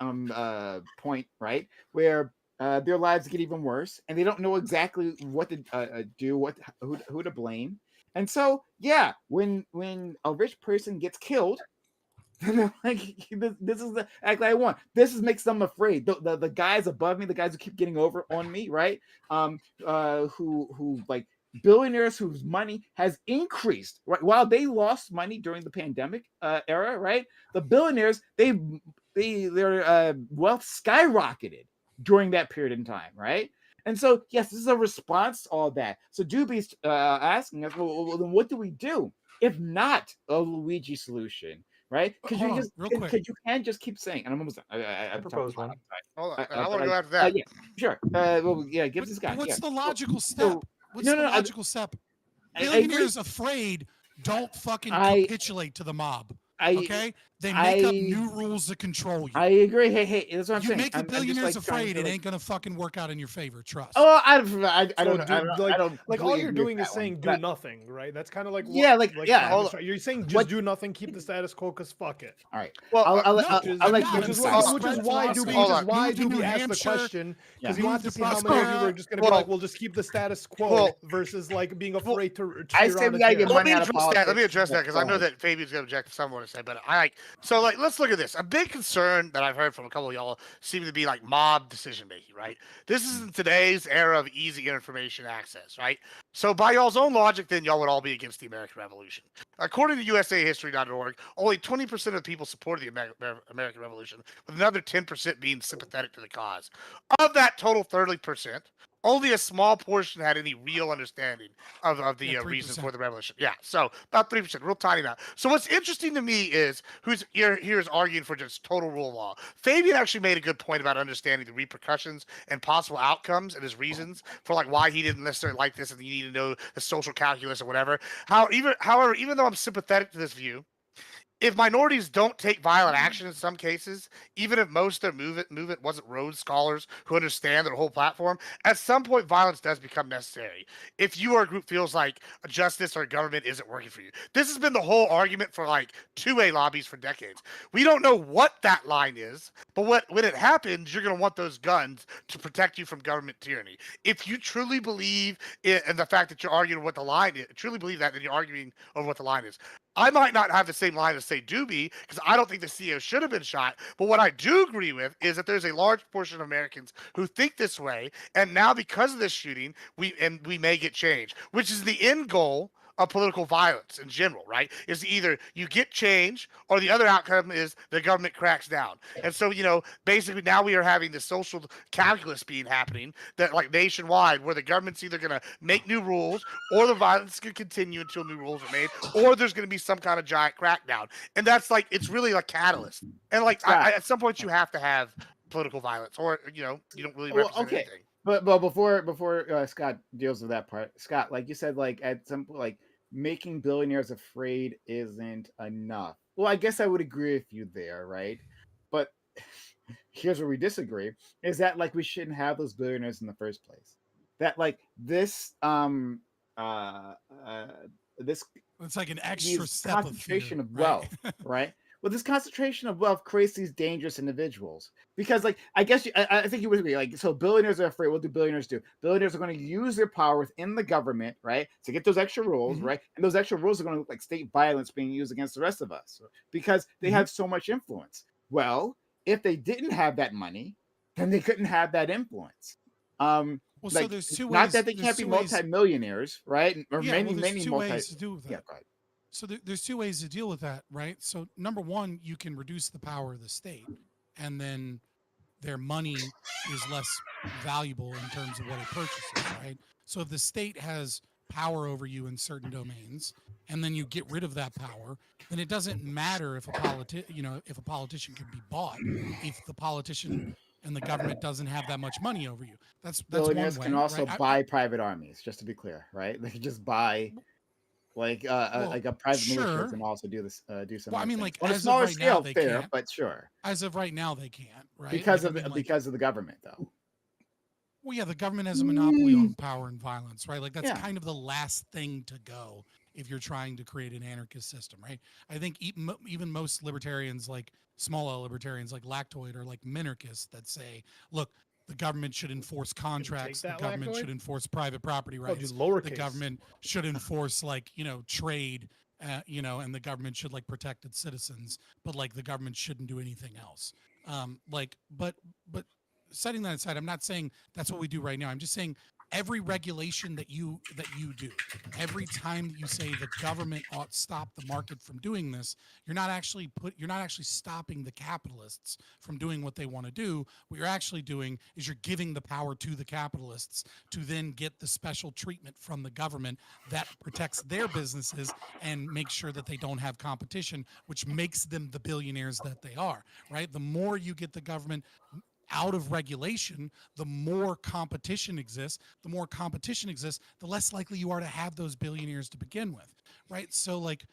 point, right, where their lives get even worse, and they don't know exactly what to do, who to blame. And so, yeah, when a rich person gets killed, and they're like, this is the act I want. Makes them afraid. The guys above me, the guys who keep getting over on me, right? Who like billionaires whose money has increased, right? While they lost money during the pandemic era, right? The billionaires, their wealth skyrocketed during that period in time, right? And so, yes, this is a response to all that. So Doobie's asking us, well, then what do we do if not a Luigi solution, right? Because you can't just keep saying, and I'm almost done. I propose one. Hold on. I want to go after that. Yeah, sure. Well, yeah, give this guy. What's yeah. the logical step? What's the logical step? I agree. Billionaires afraid don't fucking I- capitulate to the mob. Okay, they make up I new rules to control you. I agree. Hey, that's what I'm You saying. make the I'm just billionaires like trying afraid, to it like. ain't gonna fucking work out in your favor. Trust. Oh, I So don't do, I don't like all completely you're agree with doing is that one, saying do but nothing, right? That's kind of like yeah, what like yeah. Simon's trying. You're saying just What? do nothing, keep the status quo, cause fuck it. All right. Well, No, I'll I'm let not. Kevin I'm Which is saying start. spread why philosophy. Doobie Move to New asked the Hampshire. question Yeah. because he Move wants to to see how many of you Prospera. are just going to be well, like, we'll just keep the status quo well, versus like being well, afraid to I cheer say on we a gotta get team. Well, let money me out of address that. Let politics. me address Yeah, that because go I know ahead. that Fabian's going to object to some what I say, but I like so like let's look at this. A big concern that I've heard from a couple of y'all seem to be like mob decision making, right? This is in today's era of easy information access, right? So by y'all's own logic, then y'all would all be against the American Revolution. According to USAHistory.org, only 20% of people supported the American Revolution, with another 10% being sympathetic to the cause. Of that total 30%, only a small portion had any real understanding of the Yeah, reason 3%. for the revolution. Yeah, so about 3%, real tiny amount. So what's interesting to me is who's here is arguing for just total rule of law. Fabian actually made a good point about understanding the repercussions and possible outcomes and his reasons for like why he didn't necessarily like this, and you need to know the social calculus or whatever. However, even though I'm sympathetic to this view, if minorities don't take violent action in some cases, even if most of their movement wasn't Rhodes scholars who understand their whole platform, at some point violence does become necessary. If you or a group feels like a justice or a government isn't working for you. This has been the whole argument for like 2A lobbies for decades. We don't know what that line is, but when it happens, you're going to want those guns to protect you from government tyranny. If you truly believe in the fact that you're arguing what the line is, truly believe that, then you're arguing over what the line is. I might not have the same line as say Doobie because I don't think the CEO should have been shot. But what I do agree with is that there's a large portion of Americans who think this way, and now because of this shooting, we may get change, which is the end goal of political violence in general, right? Is either you get change or the other outcome is the government cracks down. And so, basically now we are having the social calculus being happening that like nationwide where the government's either going to make new rules or the violence can continue until new rules are made or there's going to be some kind of giant crackdown. And that's like, it's really a catalyst. And like, at some point you have to have political violence or, you don't really Well, represent okay. anything. But before Scott deals with that part, Scott, like you said, like at some like making billionaires afraid isn't enough. Well, I guess I would agree with you there, right? But here's where we disagree: is that like we shouldn't have those billionaires in the first place? That like uh, uh this It's like an extra these step of concentration fear, of wealth, right? Well, this concentration of wealth creates these dangerous individuals because, like, I guess I think you would agree. Like, so billionaires are afraid. What do billionaires do? Billionaires are going to use their power within the government, right, to get those extra rules, right? And those extra rules are going to look like state violence being used against the rest of us because they have so much influence. Well, if they didn't have that money, then they couldn't have that influence. Well, like, so there's two not ways. that they can't be multimillionaires, right? Or Yeah, many, well, there's many two multi. ways to do with that. Yeah, go ahead. So there's two ways to deal with that, right? So number one, you can reduce the power of the state, and then their money is less valuable in terms of what it purchases, right? So if the state has power over you in certain domains, and then you get rid of that power, then it doesn't matter if if a politician can be bought, if the politician and the government doesn't have that much money over you. That's Billionaires one can way, also right? buy private armies, just to be clear, right? They can just buy like a private militia can also do this, do some. Well, I other mean, things. like On a as of smaller right now, scale, they fair, can't. but sure. As of right now, they can't, right? Because Like, I mean, like, because of the government, though. well, yeah, the government has a monopoly on power and violence, right? Like that's Yeah. kind of the last thing to go if you're trying to create an anarchist system, right? I think even most libertarians, like small L libertarians, like Lactoid, are like minarchists that say, look, the government should enforce contracts, the that, government Lactoid? should enforce private property Called you rights, the lowercase. government should enforce like trade, and the government should like protect its citizens, but like the government shouldn't do anything else. But setting that aside, I'm not saying that's what we do right now. I'm just saying every regulation that you do, every time that you say the government ought stop the market from doing this, you're not actually stopping the capitalists from doing what they want to do. What you're actually doing is you're giving the power to the capitalists to then get the special treatment from the government that protects their businesses and makes sure that they don't have competition, which makes them the billionaires that they are, right? The more you get the government out of regulation, the more competition exists. The more competition exists, the less likely you are to have those billionaires to begin with, right? So like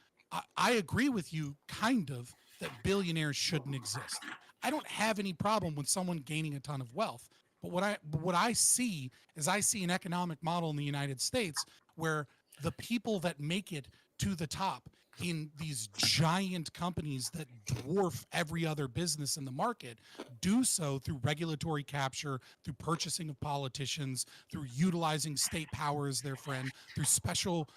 I agree with you, kind of, that billionaires shouldn't exist. I don't have any problem with someone gaining a ton of wealth. But what I see is I see an economic model in the United States where the people that make it to the top in these giant companies that dwarf every other business in the market do so through regulatory capture, through purchasing of politicians, through utilizing state power as their friend, through special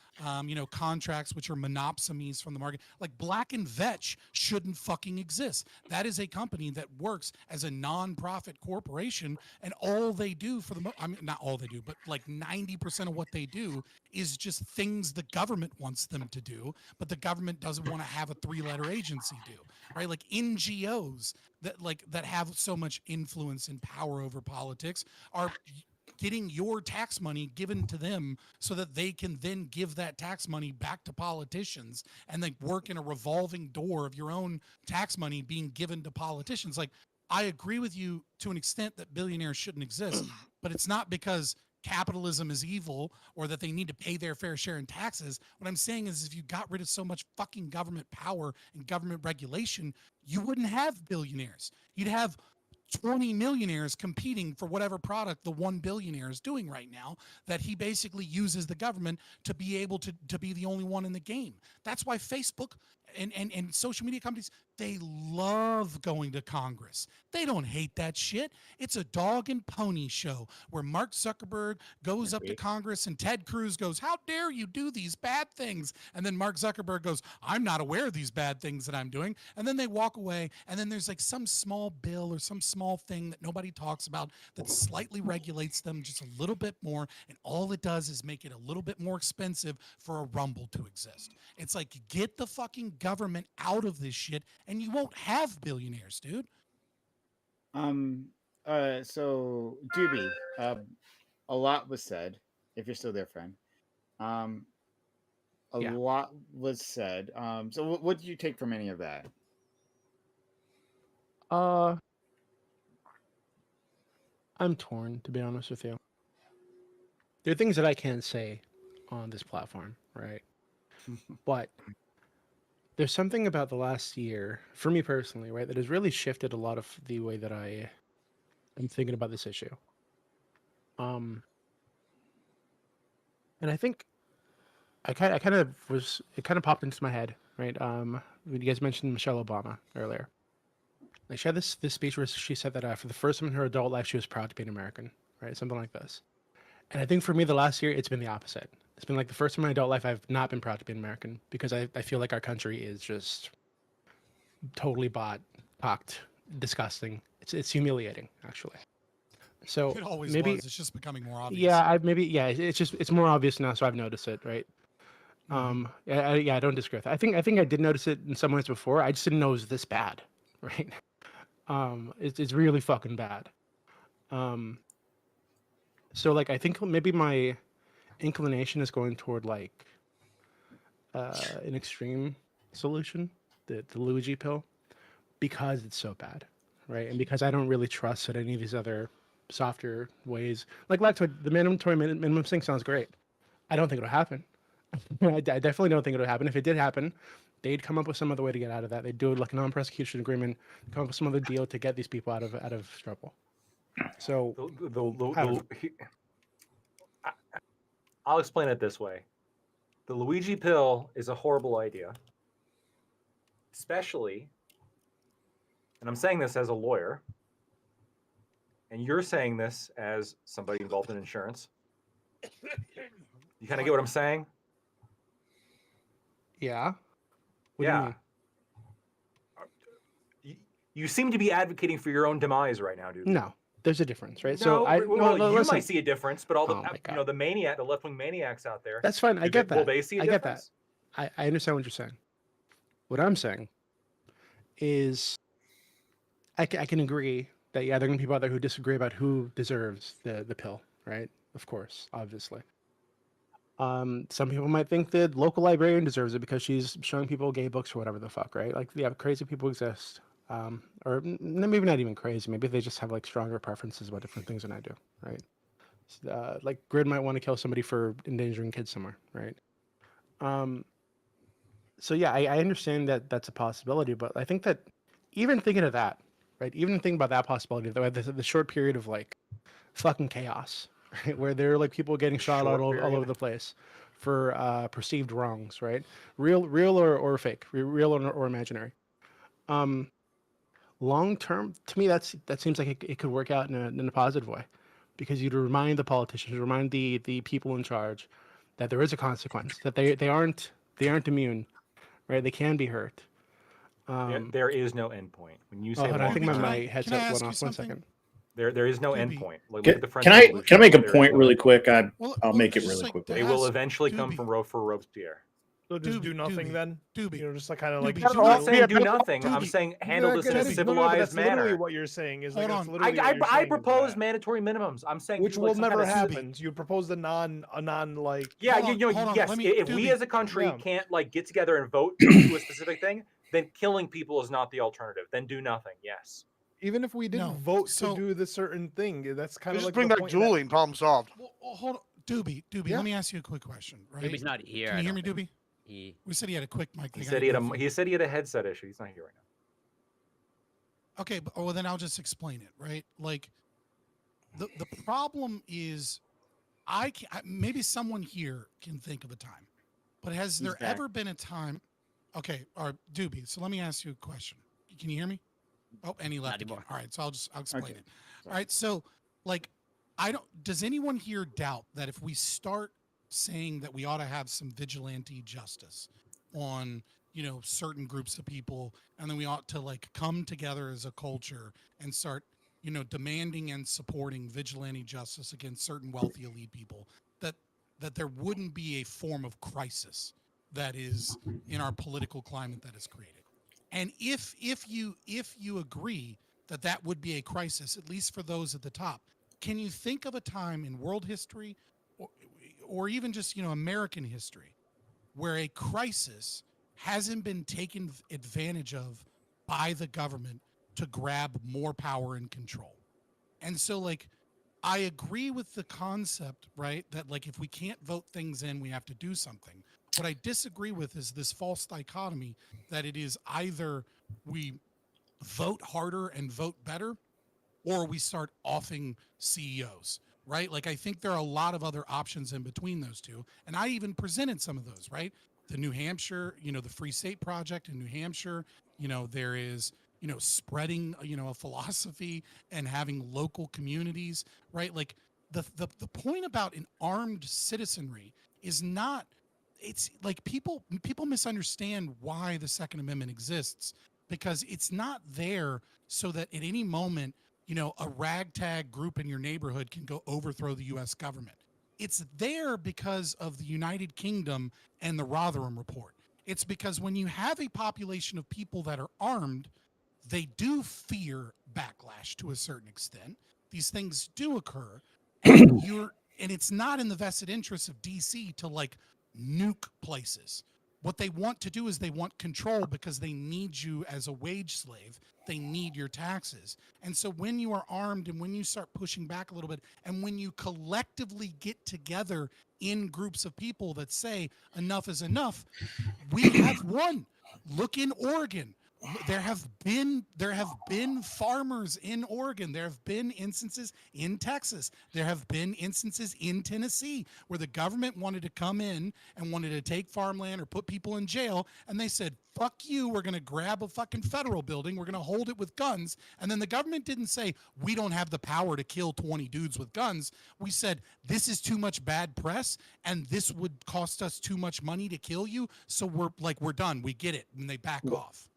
contracts which are monopsonies from the market. Like Black and Vetch shouldn't fucking exist. That is a company that works as a non-profit corporation, and all they do for the I mean, not all they do, but like 90% of what they do is just things the government wants them to do, but the government doesn't want to have a three-letter agency do, right? Like NGOs that have so much influence and power over politics are getting your tax money given to them so that they can then give that tax money back to politicians, and they work in a revolving door of your own tax money being given to politicians. Like, I agree with you to an extent that billionaires shouldn't exist, but it's not because capitalism is evil or that they need to pay their fair share in taxes. What I'm saying is, if you got rid of so much fucking government power and government regulation, you wouldn't have billionaires. You'd have 20 millionaires competing for whatever product the one billionaire is doing right now, that he basically uses the government to be able to be the only one in the game. That's why Facebook and social media companies, they love going to Congress. They don't hate that shit. It's a dog and pony show where Mark Zuckerberg goes up to Congress and Ted Cruz goes, "How dare you do these bad things?" And then Mark Zuckerberg goes, "I'm not aware of these bad things that I'm doing." And then they walk away, and then there's like some small bill or some small thing that nobody talks about that slightly regulates them just a little bit more, and all it does is make it a little bit more expensive for a Rumble to exist. It's like, get the fucking government out of this shit and you won't have billionaires, dude. So Doobie, a lot was said. If you're still there, friend, a Yeah. lot was said. So what did you take from any of that? I'm torn, to be honest with you. There are things that I can't say on this platform, right? But there's something about the last year, for me personally, right, that has really shifted a lot of the way that I am thinking about this issue. And I think it kind of popped into my head, right? When you guys mentioned Michelle Obama earlier. Like, she had this speech where she said that for the first time in her adult life, she was proud to be an American, right? Something like this. And I think for me, the last year, it's been the opposite. It's been like the first time in my adult life, I've not been proud to be an American, because I feel like our country is just totally pocked, disgusting. It's humiliating, actually. So It always maybe was. It's just becoming more obvious. yeah, it's more obvious now, so I've noticed it, right? I don't disagree with that. I think I did notice it in some ways before. I just didn't know it was this bad, right? It's really fucking bad. So like, I think maybe my inclination is going toward like an extreme solution, the Luigi pill, because it's so bad, right? And because I don't really trust that any of these other softer ways, like the mandatory minimum thing sounds great. I don't think it'll happen. I definitely don't think it'll happen. If it did happen, they'd come up with some other way to get out of that. They'd do like a non-prosecution agreement, come up with some other deal to get these people out of trouble. So I'll explain it this way. The Luigi pill is a horrible idea, especially, and I'm saying this as a lawyer, and you're saying this as somebody involved in insurance. You kind of get what I'm saying? Yeah. What do you mean? You seem to be advocating for your own demise right now, dude. No, there's a difference, right? No, you listen. might see a difference, but all the the left-wing maniacs out there. That's fine. I get that. Will they see a difference? Get that. I understand what you're saying. What I'm saying is, I can agree that there are going to be people out there who disagree about who deserves the pill, right? Of course, obviously. Some people might think the local librarian deserves it because she's showing people gay books or whatever the fuck, right? Like, yeah, crazy people exist. Or maybe not even crazy. Maybe they just have like stronger preferences about different things than I do, right? Like Grid might want to kill somebody for endangering kids somewhere, right? So yeah, I understand that that's a possibility, but I think that even thinking of that, right? Even thinking about that possibility, the short period of like fucking chaos, right? Where there are like people getting shot Short all over period. the place for perceived wrongs, right? Real or fake, real or imaginary. Um, Long term, to me, that seems like it could work out in a positive way, because you'd remind the politicians, remind the people in charge that there is a consequence, that they aren't immune, right? They can be hurt. There is no end point. When you Oh, say hold on, I long think my, Doobie, term, my can I headset went ask you off. One something? second. there is no end Doobie. point. Like look at the French Can I Revolution. make a There is point no really end point. quick? I'll make it just really like quick. to They will ask eventually come Doobie, for Robespierre. So just Doobie, do nothing Doobie, then. Doobie, You know, just like kind of like Doobie, I'm not Doobie, saying do but nothing. I'm Doobie, saying handle this in a no, but civilized that's literally manner. what you're saying. Is Hold like that's on. literally what you're I saying. is propose that, mandatory minimums. I'm saying which do, will like, some never kind of Doobie. happen. You propose a non like yeah, Hold on, hold on. yes. Let me, If we Doobie, as a country yeah. can't like get together and vote to do a specific thing, then killing people is not the alternative. Then do nothing. Yes. Even if we didn't No. vote to So, do the certain thing, that's kind of Just like bring the back point that dueling, problem solved. well, hold on. Doobie, Yeah. let me ask you a quick question, right? Doobie's not here. Can I you hear don't me, think. Doobie? He We said he had a quick mic He thing. I said didn't know if he said he had a headset issue. He's not here right now. Okay, but, well then I'll just explain it, right? Like the problem is maybe someone here can think of a time, but has He's there back. ever been a time? Okay, all right, Doobie. So let me ask you a question. Can you hear me? Oh, and he left again. anymore. All right, so I'll explain Okay. it. All right, so like does anyone here doubt that if we start saying that we ought to have some vigilante justice on, certain groups of people, and then we ought to like come together as a culture and start, demanding and supporting vigilante justice against certain wealthy elite people, that there wouldn't be a form of crisis that is in our political climate that is created. And if you agree that that would be a crisis, at least for those at the top, can you think of a time in world history, or, or even just American history, where a crisis hasn't been taken advantage of by the government to grab more power and control? And so, like, I agree with the concept, right? That like if we can't vote things in, we have to do something. What I disagree with is this false dichotomy that it is either we vote harder and vote better, or we start offing CEOs, right? Like I think there are a lot of other options in between those two. And I even presented some of those, right? The New Hampshire, the Free State Project in New Hampshire, there is, spreading, a philosophy and having local communities, right? Like the point about an armed citizenry is not, it's like people misunderstand why the Second Amendment exists, because it's not there so that at any moment, a ragtag group in your neighborhood can go overthrow the US government. It's there because of the United Kingdom and the Rotherham Report. It's because when you have a population of people that are armed, they do fear backlash to a certain extent. These things do occur, and it's not in the vested interest of DC to like nuke places. What they want to do is they want control because they need you as a wage slave. They need your taxes. And so when you are armed and when you start pushing back a little bit, and when you collectively get together in groups of people that say enough is enough, we have won. Look in Oregon. There have been farmers in Oregon. There have been instances in Texas. There have been instances in Tennessee where the government wanted to come in and wanted to take farmland or put people in jail, and they said, fuck you, we're going to grab a fucking federal building, we're going to hold it with guns. And then the government didn't say, we don't have the power to kill 20 dudes with guns. We said, this is too much bad press, and this would cost us too much money to kill you, so we're done, we get it, and they back off.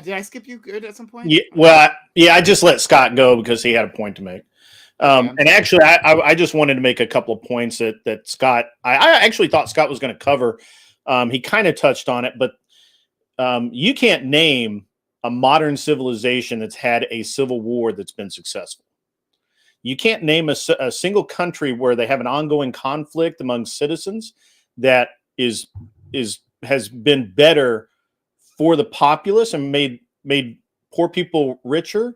Did I skip you good at some point? Yeah, well, I just let Scott go because he had a point to make. And actually, I just wanted to make a couple of points that Scott, I actually thought Scott was going to cover. He kind of touched on it, but you can't name a modern civilization that's had a civil war that's been successful. You can't name a single country where they have an ongoing conflict among citizens that has been better for the populace and made poor people richer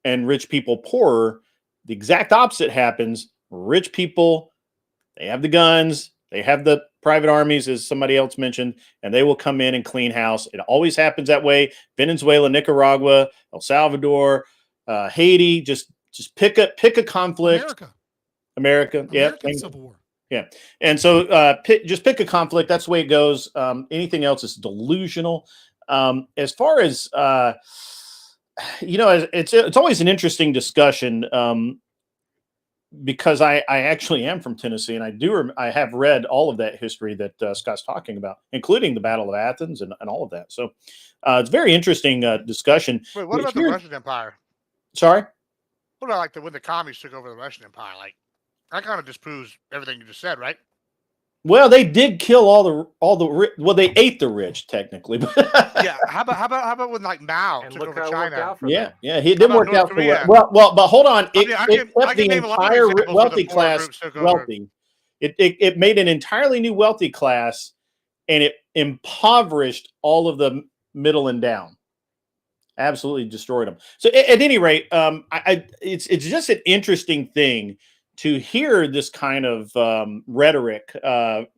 and rich people poorer. The exact opposite happens. Rich people, they have the guns, they have the private armies, as somebody else mentioned, and they will come in and clean house. It always happens that way. Venezuela, Nicaragua, El Salvador, Haiti. Just pick a conflict. America. Yeah. American Civil War. Yeah. And so just pick a conflict. That's the way it goes. Anything else is delusional. As far as, it's always an interesting discussion because I actually am from Tennessee, and I have read all of that history that Scott's talking about, including the Battle of Athens and all of that. So it's a very interesting discussion. Wait, what about the Russian Empire? Sorry? What about like when the commies took over the Russian Empire? Like that kind of disproves everything you just said, right? Well, they did kill well, they ate the rich technically. Yeah. How about when like Mao took over China? Yeah, he didn't work out for well. But hold on, it kept the entire wealthy class wealthy. It made an entirely new wealthy class, and it impoverished all of the middle and down. Absolutely destroyed them. So at any rate, it's just an interesting thing to hear this kind of rhetoric, but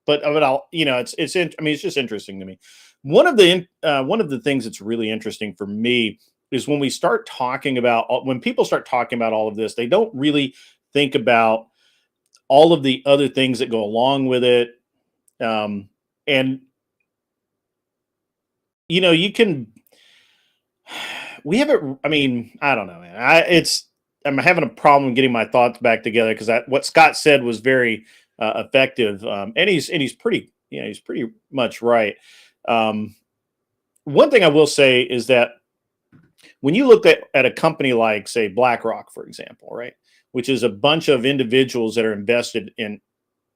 I'll, it's just interesting to me. One of the things that's really interesting for me is when people start talking about all of this, they don't really think about all of the other things that go along with it, and we haven't. I mean, I don't know, man. I'm having a problem getting my thoughts back together because what Scott said was very effective, and he's pretty much right. One thing I will say is that when you look at a company like, say, BlackRock, for example, right, which is a bunch of individuals that are invested in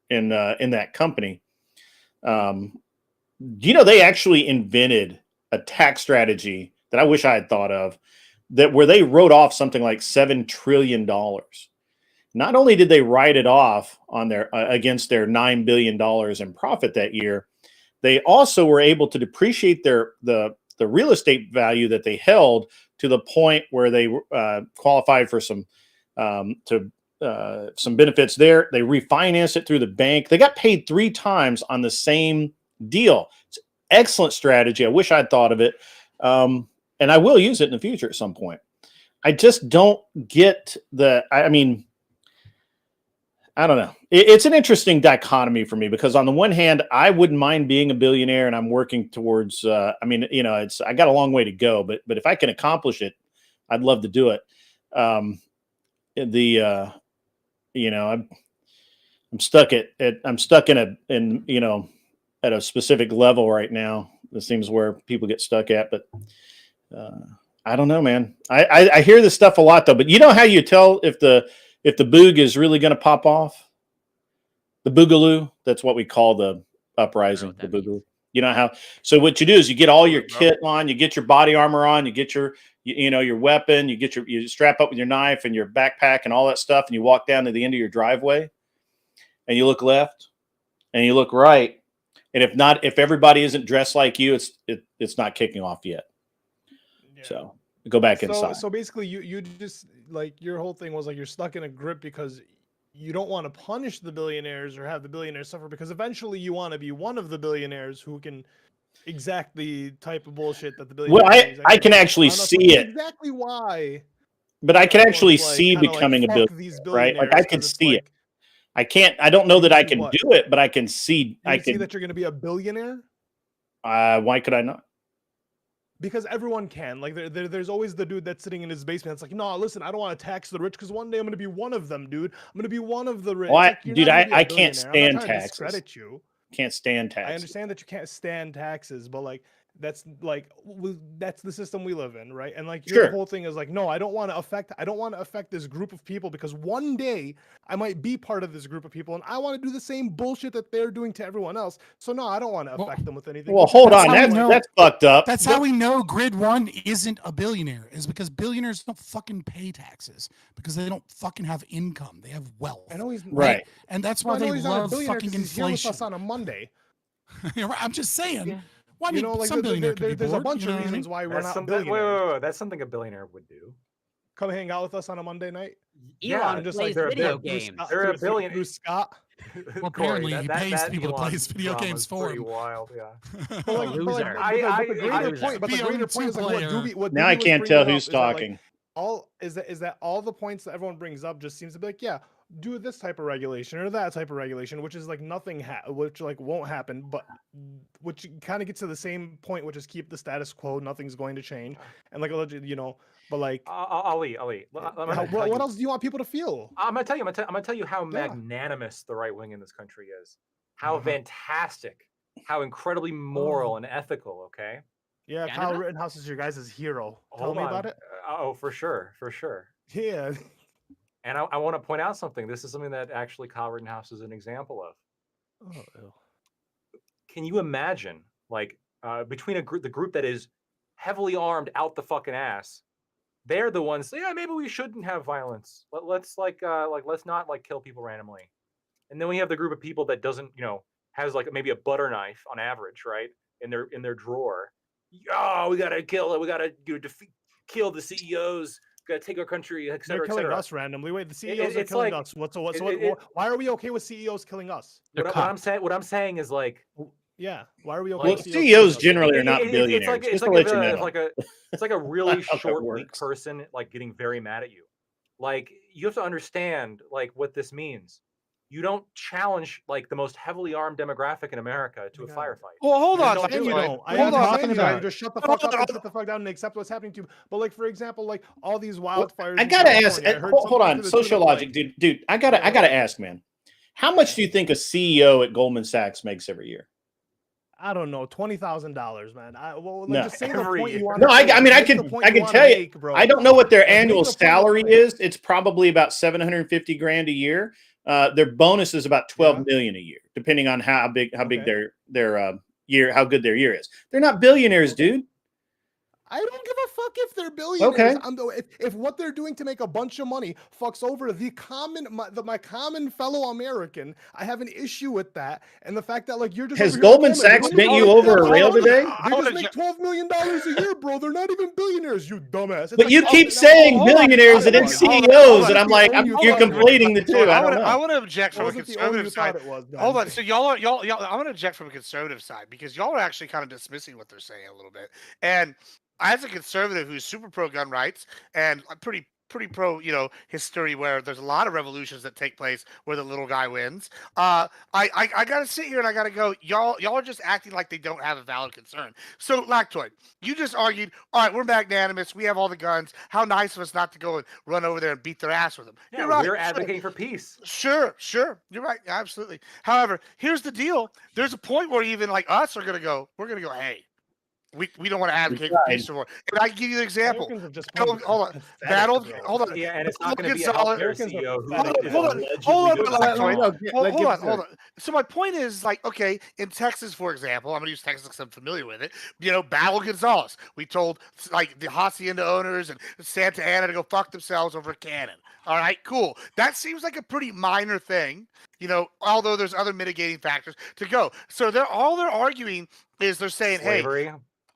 that company, they actually invented a tax strategy that I wish I had thought of, where they wrote off something like $7 trillion. Not only did they write it off on against their $9 billion in profit that year, they also were able to depreciate the real estate value that they held to the point where they qualified for some benefits there. They refinanced it through the bank. They got paid 3 times on the same deal. It's an excellent strategy. I wish I'd thought of it. And I will use it in the future at some point. I just don't get I mean, I don't know. It's an interesting dichotomy for me because on the one hand, I wouldn't mind being a billionaire, and I'm working towards. I got a long way to go, but if I can accomplish it, I'd love to do it. I'm stuck at a specific level right now. This seems where people get stuck at, but I don't know, man. I hear this stuff a lot though, but you know how you tell if the boog is really going to pop off? The boogaloo, that's what we call the uprising, the boogaloo. You know how? So what you do is you get all your kit on, you get your body armor on, you get your weapon, you strap up with your knife and your backpack and all that stuff, and you walk down to the end of your driveway, and you look left, and you look right, and if everybody isn't dressed like you, it's not kicking off yet. Yeah. So go back inside. So basically, you just like your whole thing was like you're stuck in a grip because you don't want to punish the billionaires or have the billionaires suffer because eventually you want to be one of the billionaires who can exact the type of bullshit that the billionaires. Well, I can actually see it. Exactly why. But I can actually see becoming a billionaire, right? Like I can see it. I don't know that I can do it, but I can see. I can see that you're going to be a billionaire. Why could I not? Because everyone can. Like there's always the dude that's sitting in his basement. It's like, no, listen, I don't want to tax the rich because one day I'm going to be one of them, dude. I'm going to be one of the rich. Well, like, dude, I can't stand taxes. Discredit you. Can't stand taxes. I understand that you can't stand taxes, but that's the system we live in, right? And like your whole thing is like, no, I don't want to affect this group of people because one day I might be part of this group of people and I want to do the same bullshit that they're doing to everyone else. So no, I don't want to affect them with anything. Well, hold on, that's fucked up. That's how we know Grid 1 isn't a billionaire, is because billionaires don't fucking pay taxes because they don't fucking have income. They have wealth. I know he's right, and that's why they love fucking inflation. He's here with us on a Monday. I'm just saying. Yeah. Well, I mean, some billionaire could be there's bored, a bunch of reasons why we're not billionaires. Wait, that's something a billionaire would do. Come hang out with us on a Monday night. Elon just plays video games. They're a billionaire. Scott. Well, Corey, apparently he pays people to play Elon his video drama games is for pretty him. wild. Yeah. But like, loser. but the greater loser. point, but the Be a greater point is like what two-player. Doobie Now I was can't tell bringing who's up is that, like, talking. is that all the points that everyone brings up just seems to be like, yeah, do this type of regulation or that type of regulation, which is like nothing, which like won't happen, but which kind of gets to the same point, which is keep the status quo, nothing's going to change, and like but like, Ali, what else do you want people to feel? I'm gonna tell you how magnanimous the right wing in this country is. How fantastic, how incredibly moral and ethical. Okay. Yeah, Canada? Kyle Rittenhouse is your guys' hero. Tell Hold me on. about it. Oh, for sure. Yeah. And I want to point out something. This is something that actually Kyle Rittenhouse is an example of. Oh, ew. Can you imagine, like, between the group that is heavily armed out the fucking ass, they're the ones. Yeah, maybe we shouldn't have violence. Let's let's not like kill people randomly. And then we have the group of people that doesn't, has like maybe a butter knife on average, right, in their drawer. Oh, we gotta kill it. We gotta kill the CEOs. We gotta take our country, et They're cetera, et killing cetera. us randomly. Wait, the CEOs are It's killing like us. Why are we okay with CEOs killing us? what I'm saying is like, Yeah, why are we okay Well, with CEOs killing us? generally are not billionaires. Just to let you know. it's like a really How that short, weak works. person like getting very mad at you. Like, you have to understand like what this means. You don't challenge like the most heavily armed demographic in America to a firefight. Well, hold You on. don't do You it. don't. I Hold on. understand you don't. about? You just shut the Hold fuck up on, and sit the fuck down and accept what's happening to you. But like, for example, like all these wildfires. I in gotta ask. California, I heard Hold something on, to the tune of, sociologic, like, dude. I gotta ask, man. How much do you think a CEO at Goldman Sachs makes every year? I don't know, $20,000, man. Well, No. just say the Every point year. you want. No, I mean, I can tell you. bro. I don't know what their Like, make annual the point you wanna salary make. is. It's probably about $750,000 a year. Their bonus is about $12 million a year, depending on how big their year, how good their year is. They're not billionaires, dude. I don't give a fuck if they're billionaires. Okay. If what they're doing to make a bunch of money fucks over my common fellow American, I have an issue with that. And the fact that like you're just Has over here like, Goldman "Oh, man, Sachs they bent don't you make over that a much rail money. today? They just make $12 million a year, bro. They're not even billionaires, you dumbass." It's But like, you oh, keep that- saying hold on, billionaires and hold then on, CEOs, and I'm That's like, the only you're thought it was. conflating the two. I don't know. I want to object That from a wasn't the only conservative side. thought it was. Hold man. on. So y'all, I'm going to object from a conservative side because y'all are actually kind of dismissing what they're saying a little bit. And as a conservative who's super pro gun rights and pretty pro, history where there's a lot of revolutions that take place where the little guy wins. I gotta sit here and I gotta go. Y'all are just acting like they don't have a valid concern. So Lactoid, you just argued, all right, we're magnanimous. We have all the guns. How nice of us not to go and run over there and beat their ass with them. Yeah, You're right. we're advocating for peace. Sure. You're right. Absolutely. However, here's the deal. There's a point where even like us are gonna go. We're gonna go. Hey, we don't want to advocate for peace or war. And I can give you an example. Americans have just Hold on. Hold on. Yeah, and it's not going to be a Gonzalez- healthcare Americans are CEO who pathetic, is man. allegedly Hold on, doing Black something Toy. wrong. Hold on. So my point is, like, okay, in Texas, for example, I'm gonna use Texas because I'm familiar with it. Battle Gonzalez. We told like the Hacienda owners and Santa Ana to go fuck themselves over a cannon. All right, cool. That seems like a pretty minor thing, although there's other mitigating factors to go. So all they're arguing is they're saying, Slavery. hey,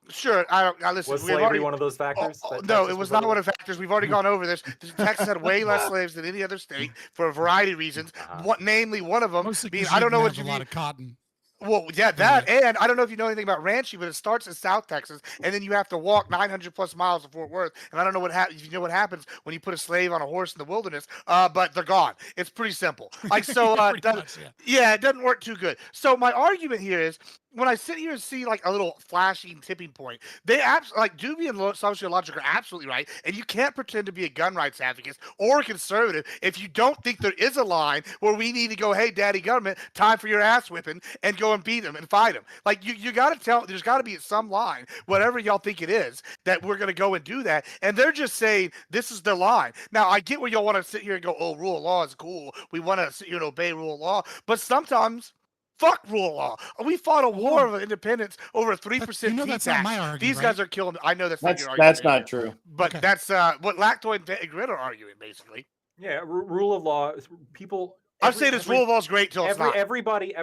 sure, I listen. Was we've slavery already, one of those factors? that no, Texas it was voted not one with? of the factors. We've already gone over this. Texas had way less slaves than any other state for a variety of reasons. Namely, one of them Mostly being 'cause I you don't know didn't what have you a lot mean. of cotton. Well, yeah, that, and I don't know if you know anything about ranching, but it starts in South Texas, and then you have to walk 900 plus miles to Fort Worth. And I don't know if you know what happens when you put a slave on a horse in the wilderness, but they're gone. It's pretty simple. Like so, Pretty much, yeah, it doesn't work too good. So my argument here is, when I sit here and see like a little flashing tipping point, they like Doobie and Sociologic are absolutely right, and you can't pretend to be a gun rights advocate or a conservative if you don't think there is a line where we need to go, hey, daddy government, time for your ass whipping, and go and beat them and fight them. Like you got to tell, there's got to be some line, whatever y'all think it is, that we're going to go and do that. And they're just saying this is their line. Now I get where y'all want to sit here and go, oh, rule of law is cool. We want to sit here and obey rule of law, but sometimes. Fuck rule of law. We fought a war of independence over a 3% that's not my argument. These guys are killing. I know that's not your That's argument. not true. But that's what Lactoid and Grid are arguing, basically. Yeah, rule of law. People. I'm saying this rule of law is great till it's not. Everybody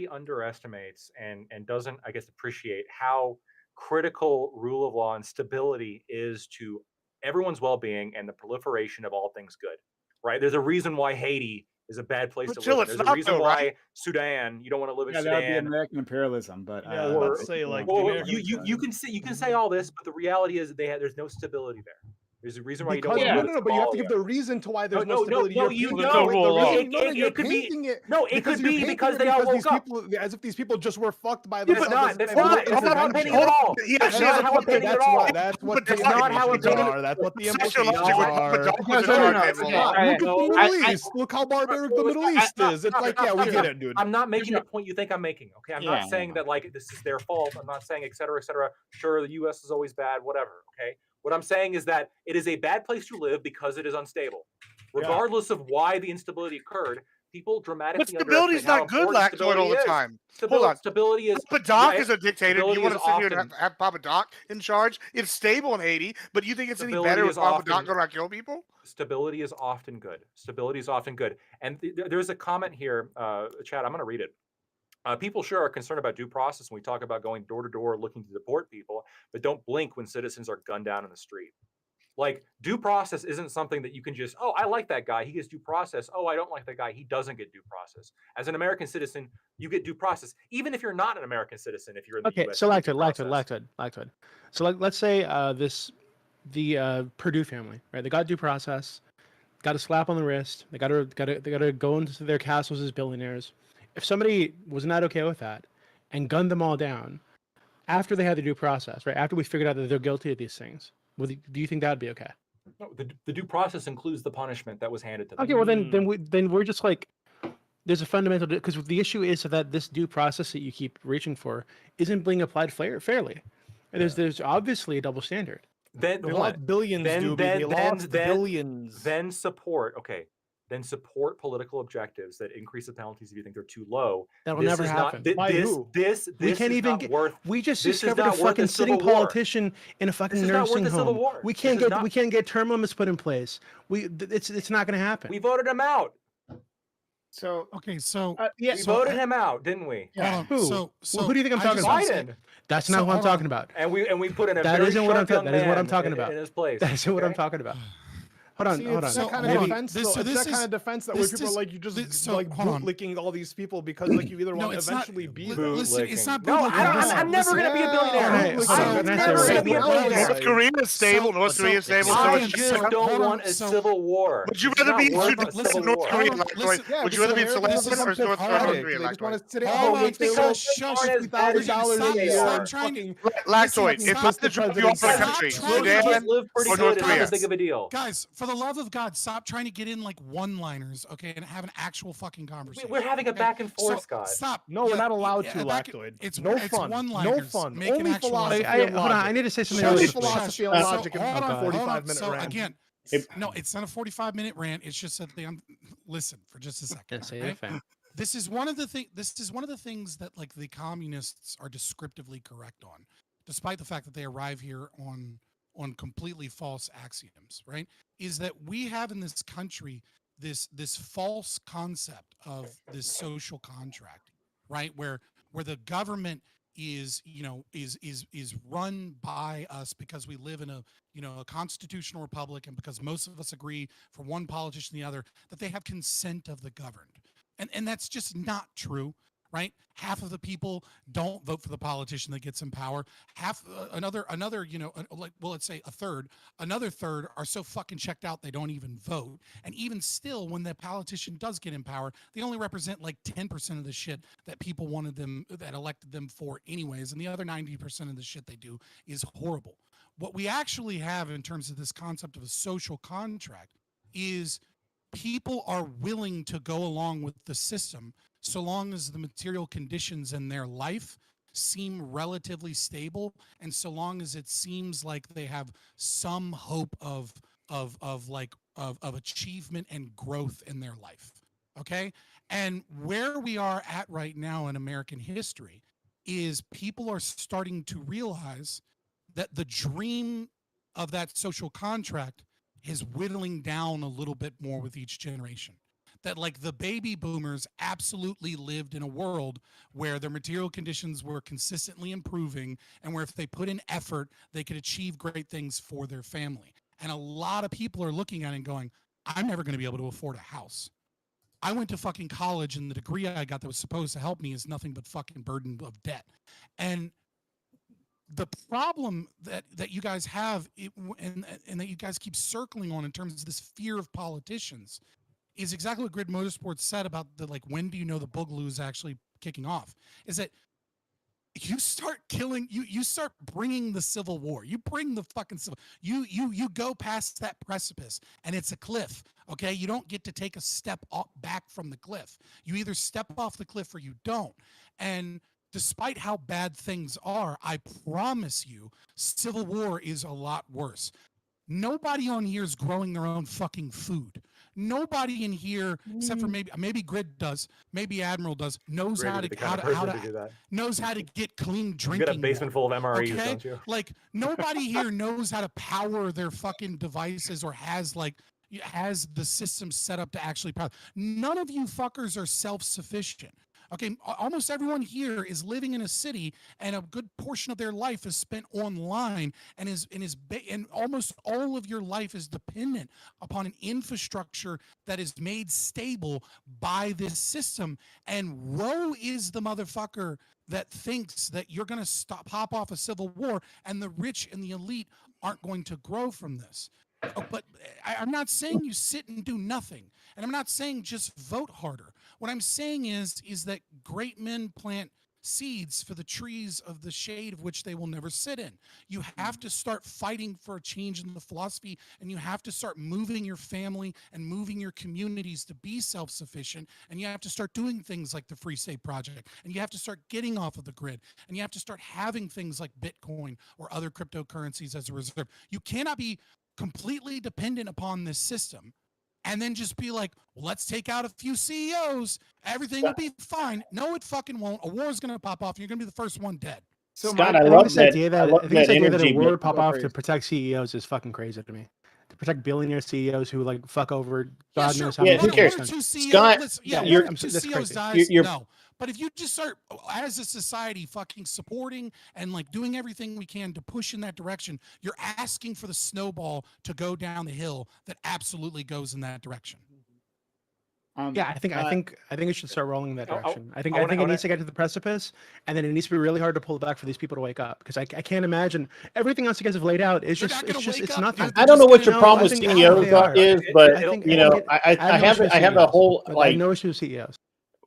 underestimates and doesn't, I guess, appreciate how critical rule of law and stability is to everyone's well-being and the proliferation of all things good. Right? There's a reason why Haiti is a bad place But to still, live in. it's There's a not reason though, why right? Sudan, you don't want to live in Yeah, that would be Sudan. American imperialism, but Yeah, I was about to Or, say, like, the well, American you can say all this, but the reality is there's no stability there. There's a reason why you don't Because want to no, go no, to no, but you have to Somalia. give the reason to why there's no no, stability. no, You're you painting no it- rule the law. reason, no, no, you're It could be painting it. no, it because could you're be painting because it they all these woke up. people, as if these people just were fucked by the That's sun. not. That's not. That's not how I'm painting it at all. He That's actually not has a how I'm painting it at That's all. what. That's what the It's not how I'm implications painting it. are. That's what the Sexual implications logic with are. Papa Doc No, was no, an no, art no, table. okay. Look at the No, Middle East. Look how barbaric the Middle East is. It's like, yeah, we get it, dude. I'm not making Yeah. the point you think I'm making. Okay, I'm Yeah, not saying that like this is their fault. I'm not saying et cetera, et cetera. Sure, the U.S. is always bad, whatever. Okay, what I'm saying is that it is a bad place to live because it is unstable. Regardless of why the instability occurred, people dramatically But stability's underestimate how not good, important Lactoid, all the stability is. time. Hold on. Stability is Papa Doc yeah, is a dictator. You stability want to is sit here and often- have Papa Doc in charge? It's stable in Haiti, but you think it's any Stability better with is Papa often- Doc going around kill people? Stability is often good. Stability is often good. And there's a comment here, Chad. I'm going to read it. People sure are concerned about due process when we talk about going door to door looking to deport people, but don't blink when citizens are gunned down in the street. Like, due process isn't something that you can just, oh, I like that guy, he gets due process. Oh, I don't like that guy, he doesn't get due process. As an American citizen, you get due process, even if you're not an American citizen. If you're in the Okay, U.S., so you get due process. lactoid. So let's say the Purdue family, right? They got due process, got a slap on the wrist. They got to go into their castles as billionaires. If somebody was not okay with that and gunned them all down after they had the due process, right? After we figured out that they're guilty of these things, do you think that would be okay? No, the due process includes the punishment that was handed to them. Okay, well then we're just like, there's a fundamental, because the issue is that this due process that you keep reaching for isn't being applied fairly. And there's obviously a double standard. Then They hold on. lost billions, dude. They lost billions. Then support political objectives that increase the penalties if you think they're too low. That will never happen. By who? We can't even get worth. We just this is discovered a not worth fucking sitting civil war. politician in a fucking This is not worth nursing a civil home. war. We This can't is not- get term limits put in place. It's not going to happen. We voted him out. So Okay, so yeah, We voted him out, didn't we? hold on. Who? So Well, who do you think I'm I talking just about? wanna say- Biden. That's So, not what I'm hold on. talking about. And we put in a That very isn't what I'm sharp talking. young That is what man I'm talking about. in his place. That isn't what I'm okay? talking about. Hold on, See, hold on. it's that kind of hold on. defense. This- though. so It's this that kind is- of defense that where this people are is- like, you just this- so, like hold on. bootlicking all these people because like you either No, want to it's not- eventually be li- them. listen, it's not No, bootlicking. I'm never going to be a billionaire. Okay, so I'm can I say never right- going to be a Well, billionaire. North Korea is stable. North Korea is stable. So I it's just hold don't on, want a so- civil war. Would you It's rather not be worth a listen, civil North war. Korea? Hold on, listen. Yeah, Would you rather be because Celeste Americans or become North pathetic. Korea? They just want to sit at Hold home on, with their because little shush, $50,000 a they year. are. and fucking Lactoid. Listen, It's stop not the drop you off Stop the country. trying to Sudan get- live pretty or good. North It's not Korea. that big of a deal. Guys, for the love of God, stop trying to get in like one-liners, okay, and have an actual fucking conversation. We're having a okay? back and So, forth, Scott. Stop. No, we're not allowed to, back- Lactoid. It's No it's fun. No one-liners. fun. Make an Only actual philosophy. argument. Hold on, I need to say something Only really quick. philosophy and So, logic in hold a on, hold on. 45-minute So rant. again, no, it's not a 45-minute rant. It's just that listen for just a second. Yeah, say right? it, fam. This is one of the things that like the communists are descriptively correct on, despite the fact that they arrive here on completely false axioms, right? Is that we have in this country this false concept of this social contract, right? Where the government is run by us because we live in a constitutional republic, and because most of us agree for one politician or the other that they have consent of the governed. And that's just not true, right? Half of the people don't vote for the politician that gets in power. Half another let's say a third, another third are so fucking checked out they don't even vote. And even still, when the politician does get in power, they only represent like 10% of the shit that people wanted them, that elected them for anyways, and the other 90% of the shit they do is horrible. What we actually have in terms of this concept of a social contract is people are willing to go along with the system so long as the material conditions in their life seem relatively stable, and so long as it seems like they have some hope of achievement and growth in their life. Okay? And where we are at right now in American history is people are starting to realize that the dream of that social contract is whittling down a little bit more with each generation. That like the baby boomers absolutely lived in a world where their material conditions were consistently improving, and where if they put in effort, they could achieve great things for their family. And a lot of people are looking at it and going, I'm never going to be able to afford a house. I went to fucking college, and the degree I got that was supposed to help me is nothing but fucking burden of debt. And the problem that you guys have, and that you guys keep circling on in terms of this fear of politicians, is exactly what Grid Motorsports said about the, like, when do you know the boogaloo is actually kicking off? Is that you start killing, you start bringing the civil war. You bring the fucking civil. You go past that precipice, and it's a cliff. Okay, you don't get to take a step back from the cliff. You either step off the cliff or you don't. And despite how bad things are, I promise you, civil war is a lot worse. Nobody on here is growing their own fucking food. Nobody in here, except for maybe Grid does, maybe Admiral does, knows Grid how is to the kind of person to do that. knows how to get clean drinking. You got a basement full of MREs, okay? don't you? Like, nobody here knows how to power their fucking devices or has the system set up to actually power. None of you fuckers are self-sufficient. Okay, almost everyone here is living in a city, and a good portion of their life is spent online, and almost all of your life is dependent upon an infrastructure that is made stable by this system. And woe is the motherfucker that thinks that you're going to pop off a civil war, and the rich and the elite aren't going to grow from this. But I'm not saying you sit and do nothing, and I'm not saying just vote harder. What I'm saying is that great men plant seeds for the trees of the shade of which they will never sit in. You have to start fighting for a change in the philosophy, and you have to start moving your family and moving your communities to be self-sufficient, and you have to start doing things like the Free State Project, and you have to start getting off of the grid, and you have to start having things like Bitcoin or other cryptocurrencies as a reserve. You cannot be completely dependent upon this system and then just be like, well, let's take out a few CEOs, everything will be fine. No, it fucking won't. A war is going to pop off, and you're going to be the first one dead. So Scott, my- I I love think this that. idea I that love I think this that idea that a energy. war would pop Go off for to it. protect CEOs is fucking crazy to me. To protect billionaire CEOs who like fuck over Yeah, God sure. knows how Yeah, many who One cares? or two CEOs, Scott, yeah, you're- one or two that's CEOs crazy. dies, You're- no. But if you just start, as a society, fucking supporting and like doing everything we can to push in that direction, you're asking for the snowball to go down the hill that absolutely goes in that direction. Yeah, I think it should start rolling in that I- I- direction. I think I wanna- it needs to get to the precipice, and then it needs to be really hard to pull it back for these people to wake up. Because I can't imagine everything else you guys have laid out is They're just not gonna wake it's up. nothing. They're I don't know just what gonna your know. problem I with think CEOs they are. is, but I think- you know, think I no issue have with I have a CEOs. whole I like. have no issue with CEOs.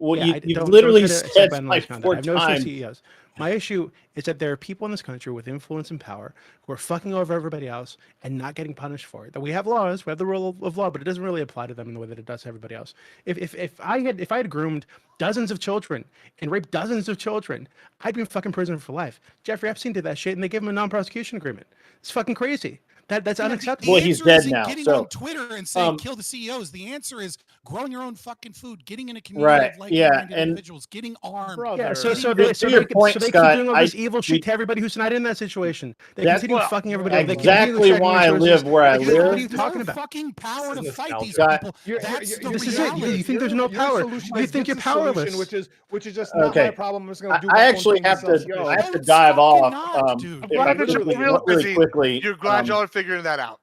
Well, Yeah, you've don't literally try to accept said bad like knowledge 4 I have no issue with times. CEOs. My issue is that there are people in this country with influence and power who are fucking over everybody else and not getting punished for it. That we have laws, we have the rule of law, but it doesn't really apply to them in the way that it does to everybody else. If I had groomed dozens of children and raped dozens of children, I'd be in fucking prison for life. Jeffrey Epstein did that shit, and they gave him a non-prosecution agreement. It's fucking crazy. That's unacceptable. Well, he's answer dead isn't now, getting so, on Twitter and saying kill the CEOs. The answer is growing your own fucking food, getting in a community Right, of yeah, like-minded and- individuals, getting armed. Yeah, so To your point, so they Scott, keep doing all I- this evil shit to everybody who's not in that situation. They That's continue what- fucking everybody else. They continue exactly extracting why I resources. live where I Like, what are live. you talking about? Fucking power to This is fight these nostalgia. people. You're- That's you're- the This is it. reality. You think there's no Your power. solution You is think get you're the solution, powerless. which is just not Okay. my problem. I'm just going to do I my own actually thing have to self-go. I have to No, dive it's off. fucking not, dude. If Glad I that could you're real really busy. quickly. You're glad y'all are figuring that out.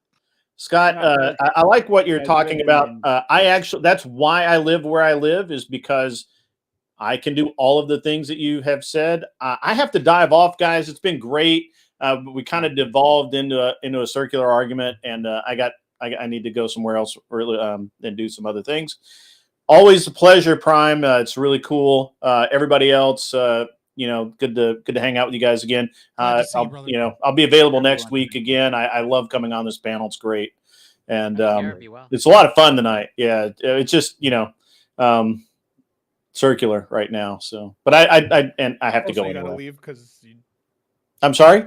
Scott, I like what you're Yeah, talking good about. opinion. I actually, that's why I live where I live, is because I can do all of the things that you have said. I have to dive off, guys. It's been great. We kind of devolved into a circular argument, and I need to go somewhere else and do some other things. Always a pleasure, Prime. It's really cool. Everybody else, good to hang out with you guys again. Glad to see you, brother. I'll be available next week again. I love coming on this panel. It's great, and Be well. it's a lot of fun tonight. Yeah, it's just circular right now. So, but I have to Also, go you gotta anyway. leave because you I'm sorry.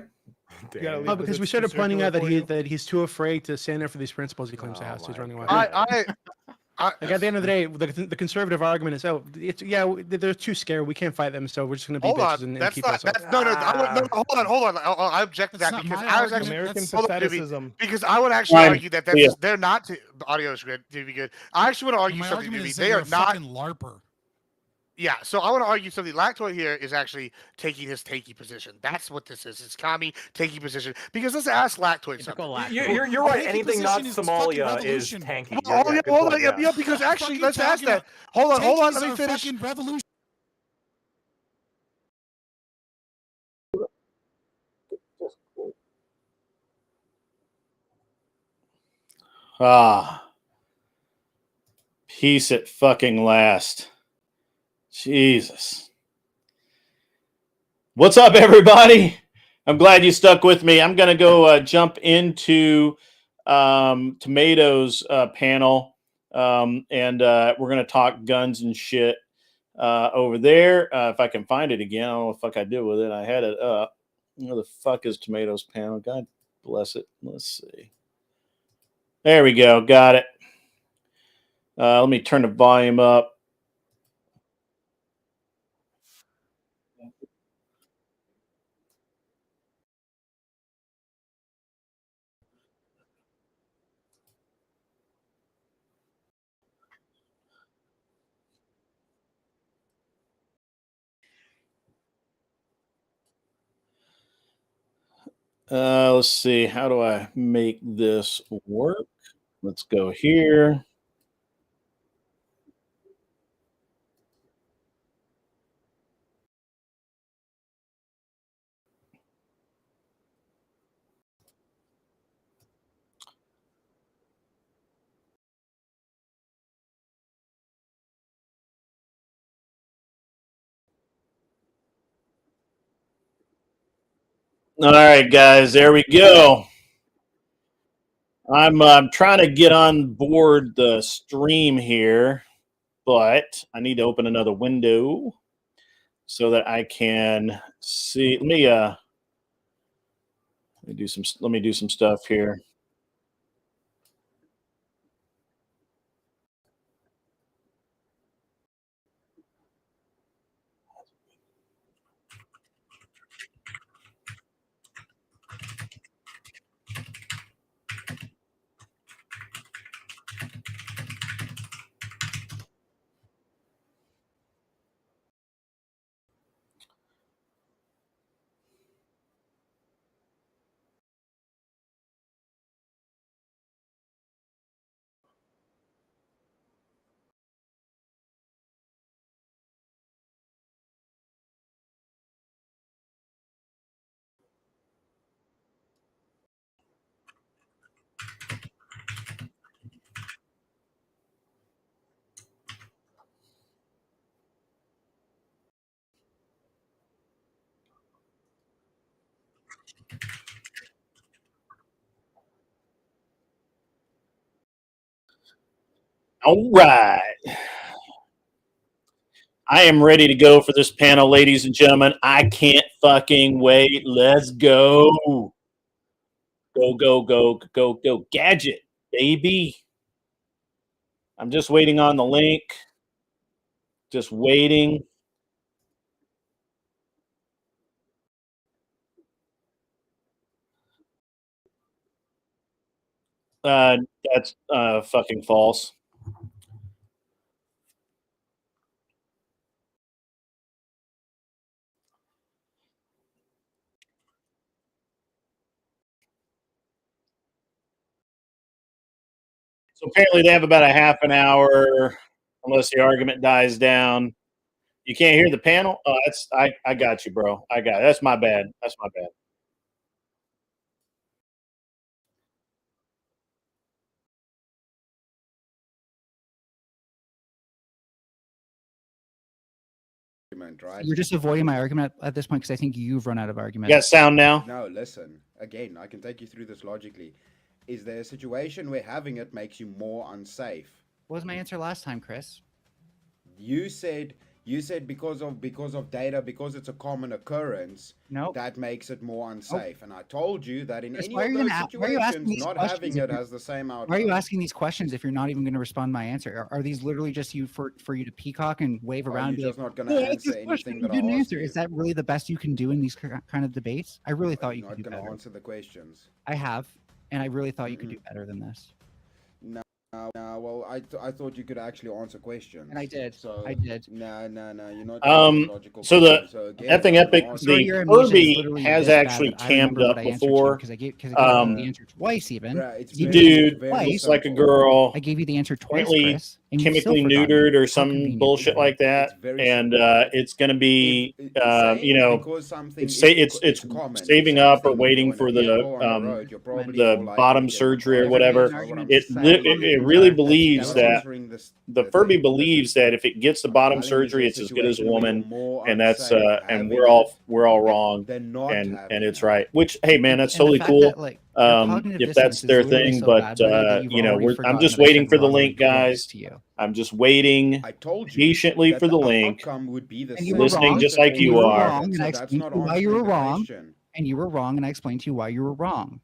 gotta leave Oh, because we it's started too pointing out circular that for you. he's too afraid to stand up for these principles he claims to have. So he's my running away. I Like at the end of the day, the conservative argument is, they're too scared. We can't fight them, so we're just going to be hold bitches on. and That's keep not. ourselves. That's, no. Hold on. I object to That's that not because my I was argument. actually American hold on, Doobie, patheticism. because I would actually Fine. argue that Yeah. they're not. The audio is good. To be good. I actually want to argue My something. argument Doobie. is They that are you're a not. fucking LARPer. Yeah, so I want to argue something. Lactoid here is actually taking his takey position. That's what this is. It's Kami taking position. Because let's ask Lactoid something. You're right. Taking Anything not position is fucking Somalia is revolution. tanky. Oh, Yeah, yeah, good hold point, on. Yeah, because actually, Fucking let's ask talking that. Hold on. Takeys Let me are finish. fucking revolution. Ah, peace at fucking last. Jesus. What's up, everybody? I'm glad you stuck with me. I'm going to go jump into Tomatoes panel, and we're going to talk guns and shit over there. If I can find it again. I don't know what the fuck I did with it. I had it up. Where the fuck is Tomatoes panel? God bless it. Let's see. There we go. Got it. Let me turn the volume up. Let's see. How do I make this work? Let's go here. All right, guys. There we go. I'm trying to get on board the stream here, but I need to open another window so that I can see. Let me do some stuff here. All right. I am ready to go for this panel, ladies and gentlemen. I can't fucking wait. Let's go. Go, go, go, go, go. Gadget, baby. I'm just waiting on the link. Just waiting. That's fucking false. So apparently they have about a half an hour, unless the argument dies down. You can't hear the panel? Oh, I got you, bro. I got it. That's my bad. That's my bad. Right? You're just avoiding my argument at this point because I think you've run out of arguments. You got sound now? No, listen. Again, I can take you through this logically. Is there a situation where having it makes you more unsafe? What was my answer last time, Chris? You said because of data, because it's a common occurrence, that makes it more unsafe. And I told you that in Chris, any of those situations, not having it has the same outcome. Why are you asking these questions if you're not even going to respond to my answer? Are these literally just you for you to peacock and wave around? Are you just not going to answer anything that I asked you? Is that really the best you can do in these kind of debates? I really thought you could do better. Not going to answer the questions. I have, and I really thought you could do better than this. No, Well, I thought you could actually answer questions. And I did. So I did. No, you're not. Answering logical So the questions. So again, effing I'm epic, asking- Sorry, the your amnesia is Furby literally has this bad actually that I cammed remember what up I answered before. because I gave you the answer twice even. Bruh, it's You very- gave Dude it very twice. looks like a simple. girl, I gave you the answer twice, apparently Chris, and you still chemically forgot neutered it. or How some convenient. bullshit like that, It's very and simple. it's going to be, Saying you know, because something it's is it's common. saving Same up or thing, waiting you're in a for vehicle on the road, you're probably more the likely bottom to get surgery or hit. whatever. That's what I'm It saying. it really That's believes not that answering the the Furby thing. believes that if it gets the I'm bottom telling you, surgery, there's it's a as good as a situation where you're woman, more and that's unsafe and having we're all it wrong, than not and having it's it. right. Which, hey man, that's And totally the fact cool. that like your cognitive If that's dissonance is their literally thing, so but bad, buddy, that you've you know, already I'm forgotten just that I waiting said for the robbery link, twice guys. to you. I'm just waiting I told you patiently that for the the link, outcome would be the And same. you were listening wrong. just like And you you were are. wrong, and So I that's explained not to you why you answering were the wrong. question. And you were wrong, and I explained to you why you were wrong.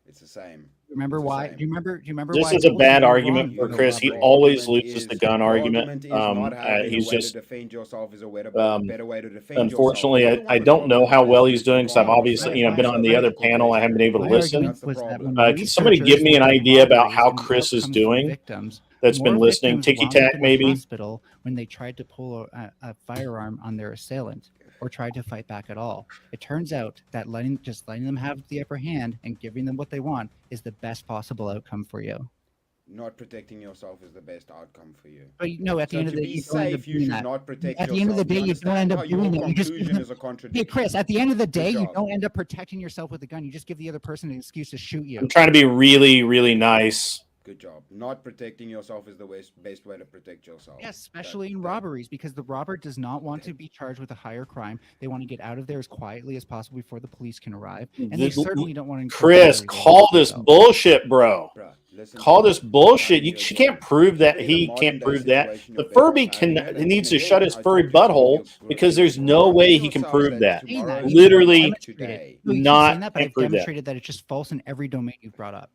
It's the same. Remember It's the why? same. Do you remember This why I is a told you bad you were argument wrong for about Chris. He robbery? always loses the gun Your argument. argument is not having He's a way just to defend yourself is a way to, um, better way to defend unfortunately, yourself. I don't know how well he's doing because I've Yeah, obviously, you know, been on the other panel. I haven't been able to my listen. argument was that when Can somebody give researchers me an look at idea about robberies how and the Chris is outcomes for doing? victims, That's been more listening. victims Ticky wound up tack, in the maybe. hospital when they tried to pull a firearm on their assailant or tried to fight back at all. It turns out that letting them have the upper hand and giving them what they want is the best possible outcome for you. Not protecting yourself is the best outcome for you. But no, at the So end of to the day, be you don't end up safe, you doing should that. not protect At the end of the yourself. day, You you don't end understand up how doing your that. You just give conclusion them, is a hey, contradiction. Chris, at the end of the day, you job. don't end up protecting yourself with a gun. You just give the other person an excuse to shoot you. I'm trying to be really, really nice. Good job. Not protecting yourself is the best way to protect yourself. Yes, especially in robberies, because the robber does not want to be charged with a higher crime. They want to get out of there as quietly as possible before the police can arrive, and they certainly don't want to. Chris, call this bullshit, bro. Call this bullshit. She can't prove that. He can't prove that. The Furby he needs to shut his furry butthole because there's no way he can prove that. Literally, not that, but I've prove that. demonstrated that it's just false in every domain you've brought up.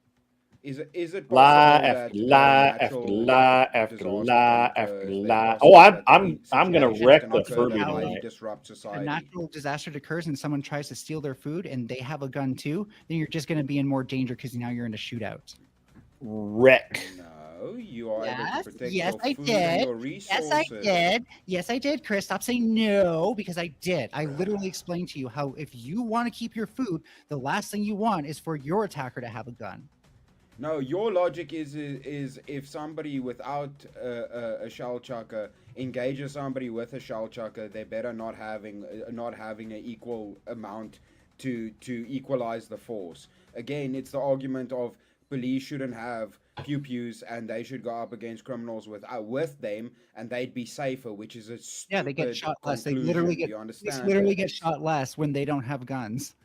Is it Lie possible after that lie a after natural lie after disaster lie can after occur? Is there lie. a Oh, possibility that I'm gonna situations wreck can the occur Furby that highly tonight. disrupt If a society? natural disaster occurs and someone tries to steal their food and they have a gun too, then you're just going to be in more danger because now you're in a shootout. Wreck. No, you are able to protect Yes, your I food did. and your Yes, resources. I did. Yes, I did, Chris. Stop saying no, because I did. I literally explained to you how if you want to keep your food, the last thing you want is for your attacker to have a gun. No, your logic is if somebody without a shell chucker engages somebody with a shell chucker, they better not having an equal amount to equalize the force. Again, it's the argument of police shouldn't have pew-pews and they should go up against criminals with them and they'd be safer, which is a stupid they get shot less. They conclusion. literally Do get you understand? they literally get shot less when they don't have guns.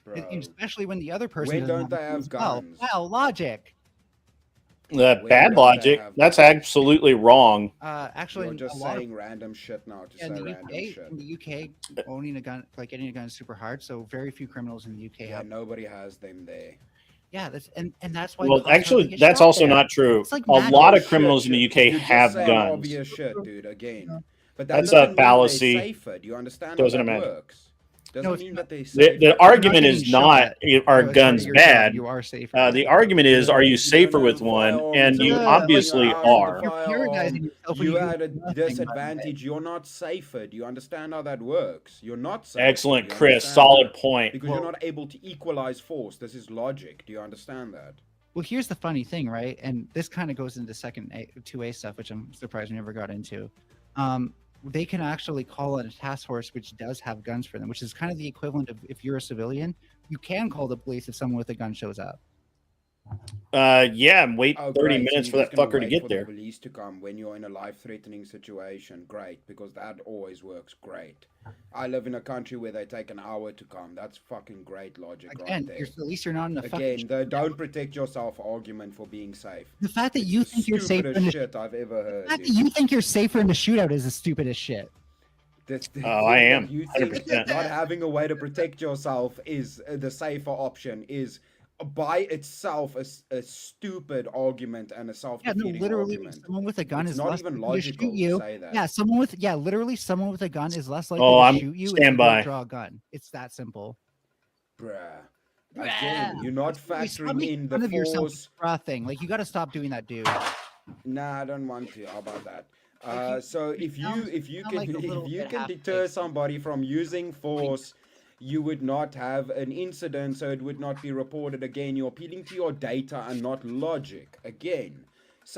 Bro. Especially when the other person When doesn't don't they have as well. guns? Wow, logic. Bad don't logic. they have That's guns? absolutely wrong. Actually, You're just a lot of saying random shit now to say in the random UK, shit. in the UK, owning a gun, like getting a gun, is super hard. So very few criminals in the UK Yeah, have. nobody has them there. Yeah, that's and that's why. Well, cops hardly actually, get that's shot also there. not true. It's like A magic. lot of Shit, criminals in the UK you're just have saying guns. obvious shit, dude. Again, but that That's doesn't a mean fallacy. they're safer. Do you understand Doesn't how that matter. works? Doesn't No, it's mean not. that they're The safer. argument getting is not shot. are No, it's part guns of your job. bad. You are safer. The argument is, are you You safer don't with have a one? firearm, And so you when you're obviously out with are. the firearm, yourself when you you do at a nothing, by the way. disadvantage. You're not safer. Do you understand how that works? You're not safer. Excellent, Do you Chris. understand Solid that? point. Because you're not able to equalize force. This is logic. Do you understand that? Well, here's the funny thing, right? And this kind of goes into second 2A stuff, which I'm surprised we never got into. They can actually call in a task force which does have guns for them, which is kind of the equivalent of if you're a civilian, you can call the police if someone with a gun shows up. Yeah, and wait 30 great. minutes So for you're that just gonna fucker to wait get for there. the police to come when you're in a life-threatening situation. Great, because that always works great. I live in a country where they take an hour to come. That's fucking great logic Again, right there. at least you're not in a fucking. Again, the don't protect yourself argument for being safe. The fact that you It's the think you're safer in stupidest the shit I've ever heard. the fact that dude. you think you're safer in the shootout is the stupidest shit. The Oh, I thing am, that you think 100%. not having a way to protect yourself is the safer option is by itself a stupid argument and a Yeah, self-defeating no, literally, argument. someone with a gun It's is not less even likely to logical shoot you. to say that. Yeah, literally, someone with a gun is less likely Oh, to I'm shoot you if you standby. don't draw a gun. It's that simple. Bruh. Again, you're not Hey, stop factoring making in the fun of yourself force. for a thing. Like, you got to stop doing that, dude. Nah, I don't want to. How about that? Like, So you if you sound can like a if little you bit can half-baked. deter somebody from using force, you would not have an incident, so it would not be reported. Again, you're appealing to your data and not logic. Again,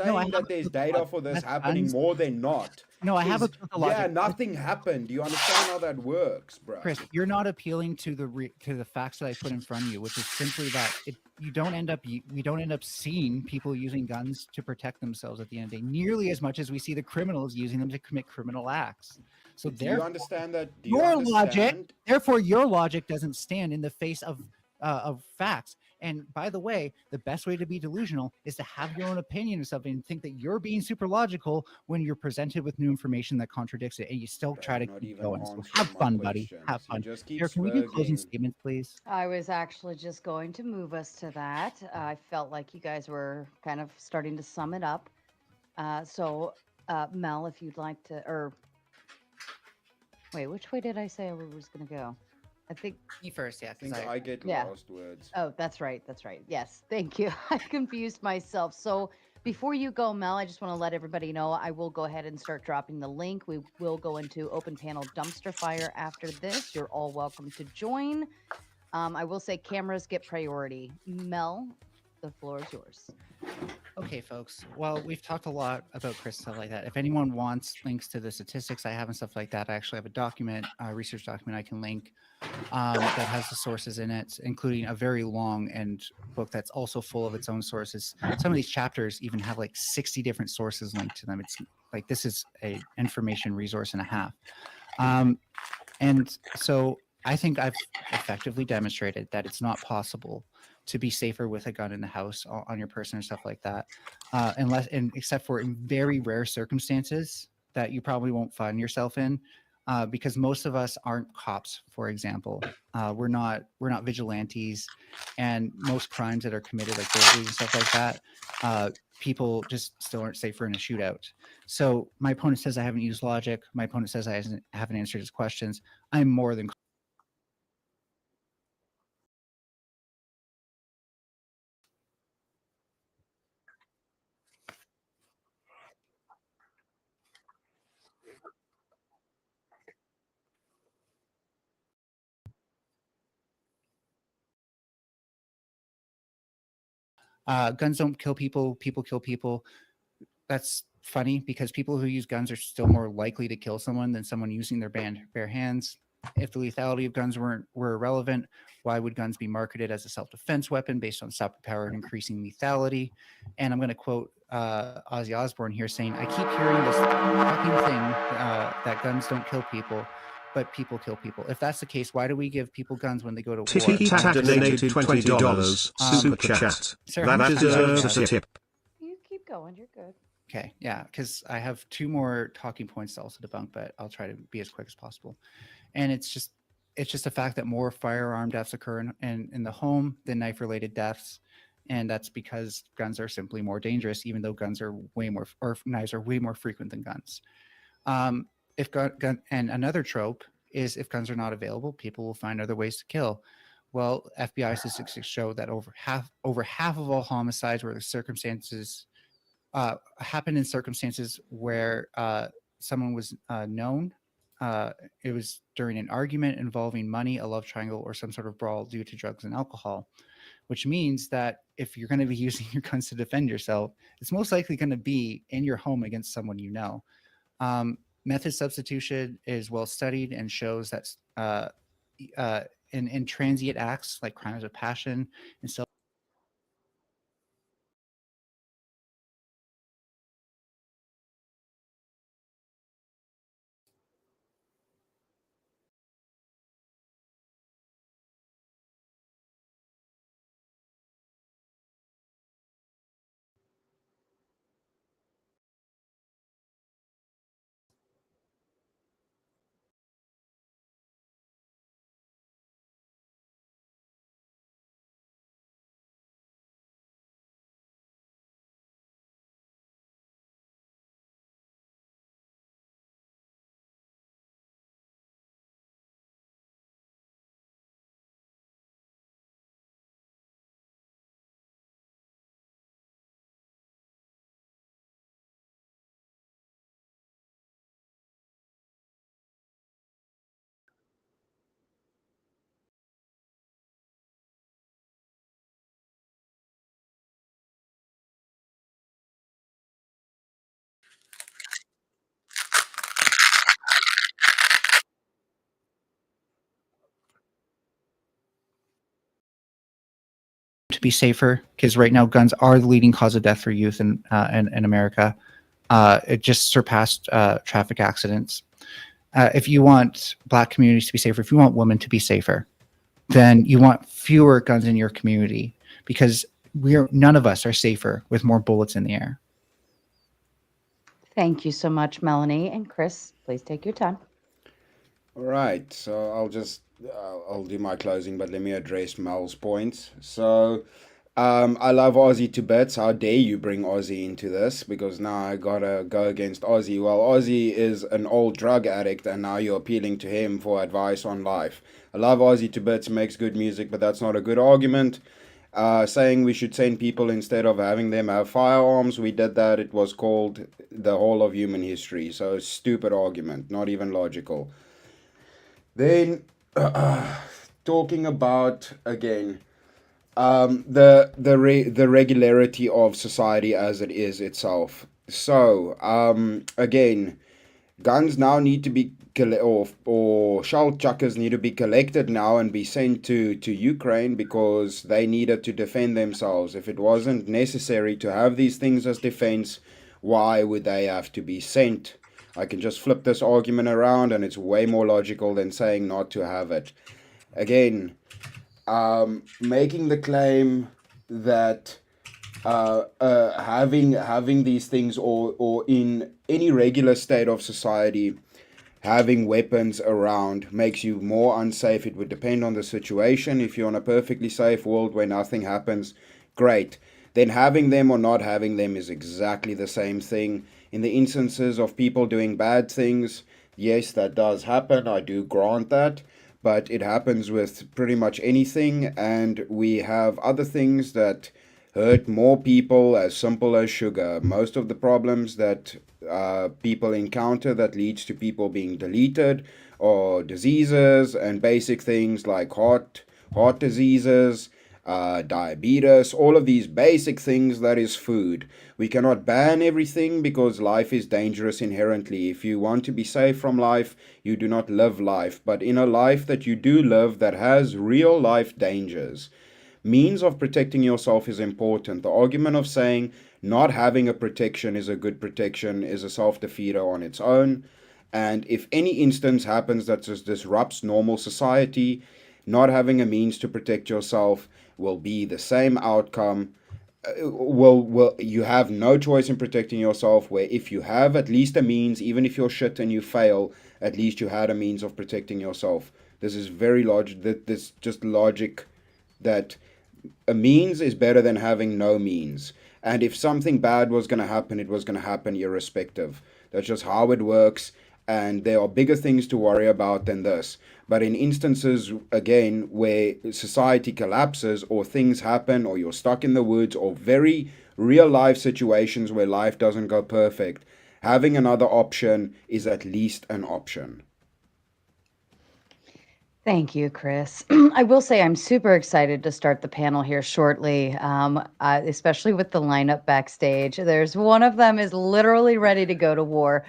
No, I saying have that there's appealed to data logic. for this That's happening guns. more than not No, I have is appealed to logic. yeah, nothing happened. Do you understand how that works, bro? Chris, you're not appealing to the facts that I put in front of you, which is simply that we don't end up seeing people using guns to protect themselves at the end of the day nearly as much as we see the criminals using them to commit criminal acts. So Do you understand that? Do you your logic, understand? therefore, your logic doesn't stand in the face of facts. And by the way, the best way to be delusional is to have your own opinion of something and think that you're being super logical when you're presented with new information that contradicts it, and you still try to Not keep even going. So answering have my fun, buddy. questions. Have You fun. just keep Here, can we do closing smirking. statements, please? I was actually just going to move us to that. I felt like you guys were kind of starting to sum it up. Mel, if you'd like to, or wait, which way did I say I was going to go? I think Me first, yeah. I think I get Yeah. lost words. Oh, that's right. That's right. Yes. Thank you. I confused myself. So before you go, Mel, I just want to let everybody know I will go ahead and start dropping the link. We will go into open panel dumpster fire after this. You're all welcome to join. I will say cameras get priority. Mel, the floor is yours. Okay, folks. Well, we've talked a lot about Chris, stuff like that. If anyone wants links to the statistics I have and stuff like that, I actually have a document, a research document I can link that has the sources in it, including a very long and book that's also full of its own sources. Some of these chapters even have like 60 different sources linked to them. It's like this is a information resource and a half. And so I think I've effectively demonstrated that it's not possible to be safer with a gun in the house on your person or stuff like that, except for in very rare circumstances that you probably won't find yourself in, because most of us aren't cops. For example, we're not vigilantes, and most crimes that are committed, like burglaries and stuff like that, people just still aren't safer in a shootout. So my opponent says I haven't used logic. My opponent says I haven't answered his questions. I'm more than guns don't kill people. People kill people. That's funny because people who use guns are still more likely to kill someone than someone using their bare hands. If the lethality of guns were irrelevant, why would guns be marketed as a self-defense weapon based on stopping power and increasing lethality? And I'm going to quote Ozzy Osbourne here saying, I keep hearing this fucking thing that guns don't kill people, but people kill people. If that's the case, why do we give people guns when they go to war? Tat donated $20 super chat. Sarah, That deserves a tip. You keep going. You're good. Okay, yeah, because I have two more talking points to also debunk, but I'll try to be as quick as possible. And it's just a fact that more firearm deaths occur in the home than knife-related deaths, and that's because guns are simply more dangerous, even though guns are knives are way more frequent than guns. If gun and another trope is if guns are not available, people will find other ways to kill. Well, FBI statistics show that over half of all homicides where the circumstances happened in circumstances where someone was known. It was during an argument involving money, a love triangle, or some sort of brawl due to drugs and alcohol, which means that if you're going to be using your guns to defend yourself, it's most likely going to be in your home against someone you know. Method substitution is well studied and shows that in transient acts like crimes of passion and self be safer, because right now guns are the leading cause of death for youth in America. It just surpassed traffic accidents. If you want Black communities to be safer, if you want women to be safer, then you want fewer guns in your community, because none of us are safer with more bullets in the air. Thank you so much, Melanie. And Chris, please take your time. All right, so I'll do my closing, but let me address Mel's points. So, I love Aussie to bits. How dare you bring Aussie into this? Because now I gotta go against Aussie. Well, Aussie is an old drug addict, and now you're appealing to him for advice on life. I love Aussie to bits, makes good music, but that's not a good argument. Saying we should send people instead of having them have firearms, we did that. It was called the whole of human history. So, stupid argument, not even logical. Then, talking about again the regularity of society as it is itself. So again, guns now need to be or shell chuckers need to be collected now and be sent to Ukraine, because they needed to defend themselves. If it wasn't necessary to have these things as defense, why would they have to be sent? I can just flip this argument around, and it's way more logical than saying not to have it. Again, making the claim that having these things, or in any regular state of society, having weapons around makes you more unsafe. It would depend on the situation. If you're in a perfectly safe world where nothing happens, great. Then having them or not having them is exactly the same thing. In the instances of people doing bad things, yes, that does happen. I do grant that. But it happens with pretty much anything. And we have other things that hurt more people, as simple as sugar. Most of the problems that people encounter that leads to people being deleted, or diseases and basic things like heart diseases, diabetes, all of these basic things, that is food. We cannot ban everything, because life is dangerous inherently. If you want to be safe from life, you do not live life. But in a life that you do live that has real life dangers, means of protecting yourself is important. The argument of saying not having a protection is a good protection is a self-defeater on its own. And if any instance happens that just disrupts normal society, not having a means to protect yourself will be the same outcome. You have no choice in protecting yourself, where if you have at least a means, even if you're shit and you fail, at least you had a means of protecting yourself. This is very this just logic, that a means is better than having no means. And if something bad was going to happen, it was going to happen irrespective. That's just how it works. And there are bigger things to worry about than this. But in instances, again, where society collapses, or things happen, or you're stuck in the woods, or very real life situations where life doesn't go perfect, having another option is at least an option. Thank you, Chris. I will say I'm super excited to start the panel here shortly, especially with the lineup backstage. There's one of them is literally ready to go to war.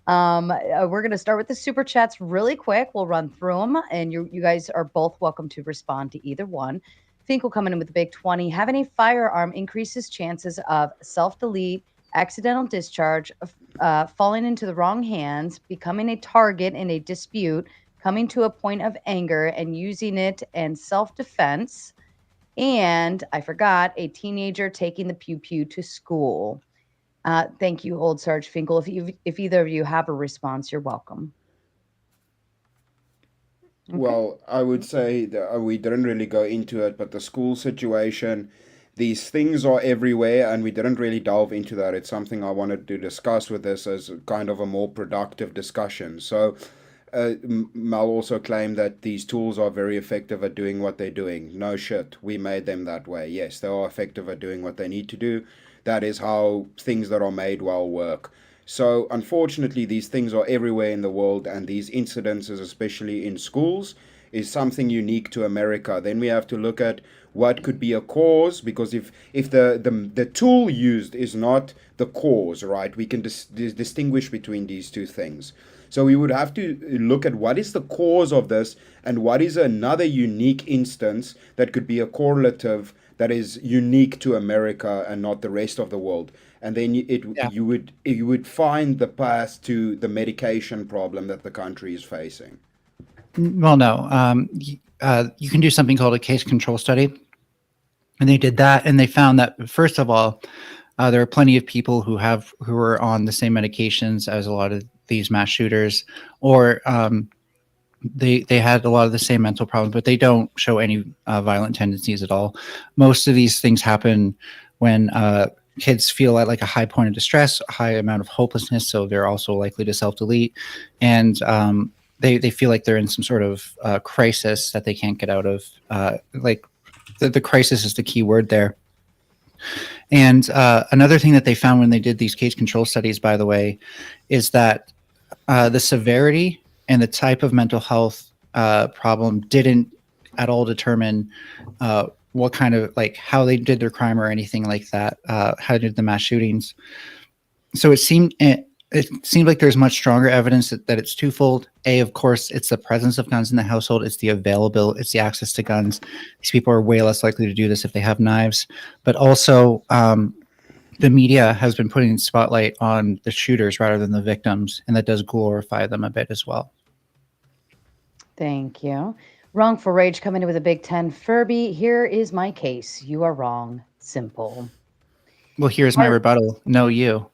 We're going to start with the super chats really quick. We'll run through them, and you guys are both welcome to respond to either one. Finkel coming in with the big 20. Having a firearm increases chances of self-delete, accidental discharge, falling into the wrong hands, becoming a target in a dispute, coming to a point of anger and using it in self-defense. And I forgot, a teenager taking the pew-pew to school. Thank you, Old Sarge Finkel. If either of you have a response, you're welcome. Okay. Well, I would say that we didn't really go into it, but the school situation, these things are everywhere, and we didn't really delve into that. It's something I wanted to discuss with this as kind of a more productive discussion. So Mel also claimed that these tools are very effective at doing what they're doing. No shit, we made them that way. Yes, they are effective at doing what they need to do. That is how things that are made well work. So unfortunately, these things are everywhere in the world, and these incidences, especially in schools, is something unique to America. Then we have to look at what could be a cause, because if the tool used is not the cause, right, we can distinguish between these two things. So we would have to look at what is the cause of this, and what is another unique instance that could be a correlative that is unique to America and not the rest of the world. And then Yeah. you would find the path to the medication problem that the country is facing. Well, no. You can do something called a case control study. And they did that, and they found that, first of all, there are plenty of people who are on the same medications as a lot of these mass shooters, or they had a lot of the same mental problems, but they don't show any violent tendencies at all. Most of these things happen when kids feel at like a high point of distress, a high amount of hopelessness, so they're also likely to self-delete, and they feel like they're in some sort of crisis that they can't get out of. Like the crisis is the key word there. And another thing that they found when they did these case control studies, by the way, is that the severity and the type of mental health problem didn't at all determine what kind of, like, how they did their crime or anything like that, how they did the mass shootings. So it seemed like there's much stronger evidence that it's twofold. A, of course, it's the presence of guns in the household. It's the availability. It's the access to guns. These people are way less likely to do this if they have knives. But also, the media has been putting spotlight on the shooters rather than the victims, and that does glorify them a bit as well. Thank you. Wrongful Rage coming in with a Big 10. Furby, here is my case. You are wrong. Simple. Well, here's my rebuttal. No, you.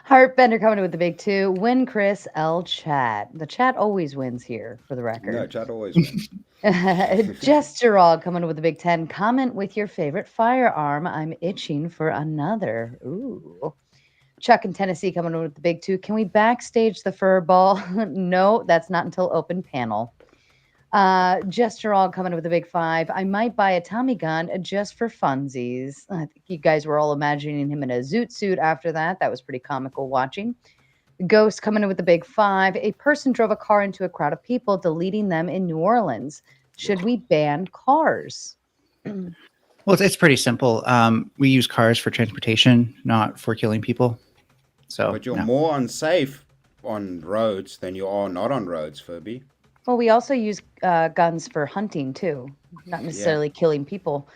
Heartbender coming in with the Big 2. Win Chris L chat. The chat always wins here, for the record. No, chat always wins. Gesterog coming in with the Big 10. Comment with your favorite firearm. I'm itching for another. Ooh. Chuck in Tennessee coming in with the Big 2. Can we backstage the fur ball? No, that's not until open panel. Gesterog coming in with the Big 5. I might buy a Tommy gun just for funsies. I think you guys were all imagining him in a zoot suit after that. That was pretty comical watching. Ghost coming in with the Big 5. A person drove a car into a crowd of people, deleting them in New Orleans. Should we ban cars? Well, it's pretty simple. We use cars for transportation, not for killing people. So, but you're more unsafe on roads than you are not on roads, Furby. Well, we also use guns for hunting too, not necessarily killing people.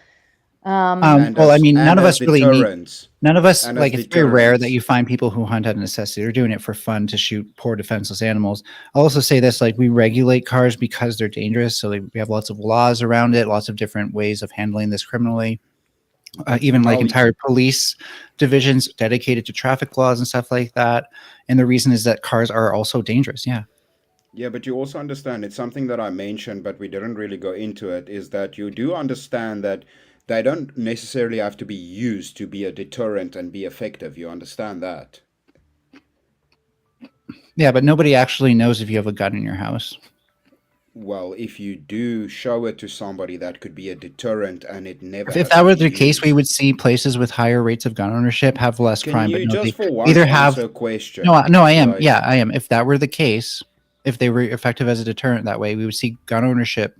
Well, I mean, none of us really need. None of us, like, it's very rare that you find people who hunt out of necessity. They're doing it for fun to shoot poor defenseless animals. I'll also say this: like, we regulate cars because they're dangerous. So we have lots of laws around it, lots of different ways of handling this criminally. Even like entire police divisions dedicated to traffic laws and stuff like that. And the reason is that cars are also dangerous. Yeah. Yeah, but you also understand, it's something that I mentioned, but we didn't really go into it, is that you do understand that they don't necessarily have to be used to be a deterrent and be effective. You understand that? Yeah, but nobody actually knows if you have a gun in your house. Well, if you do show it to somebody, that could be a deterrent, and it never. If that were the case, we would see places with higher rates of gun ownership have less crime. Can you but no, just they for once either answer have a question? No, I am. Like, Yeah, I am. If that were the case, if they were effective as a deterrent that way, we would see gun ownership.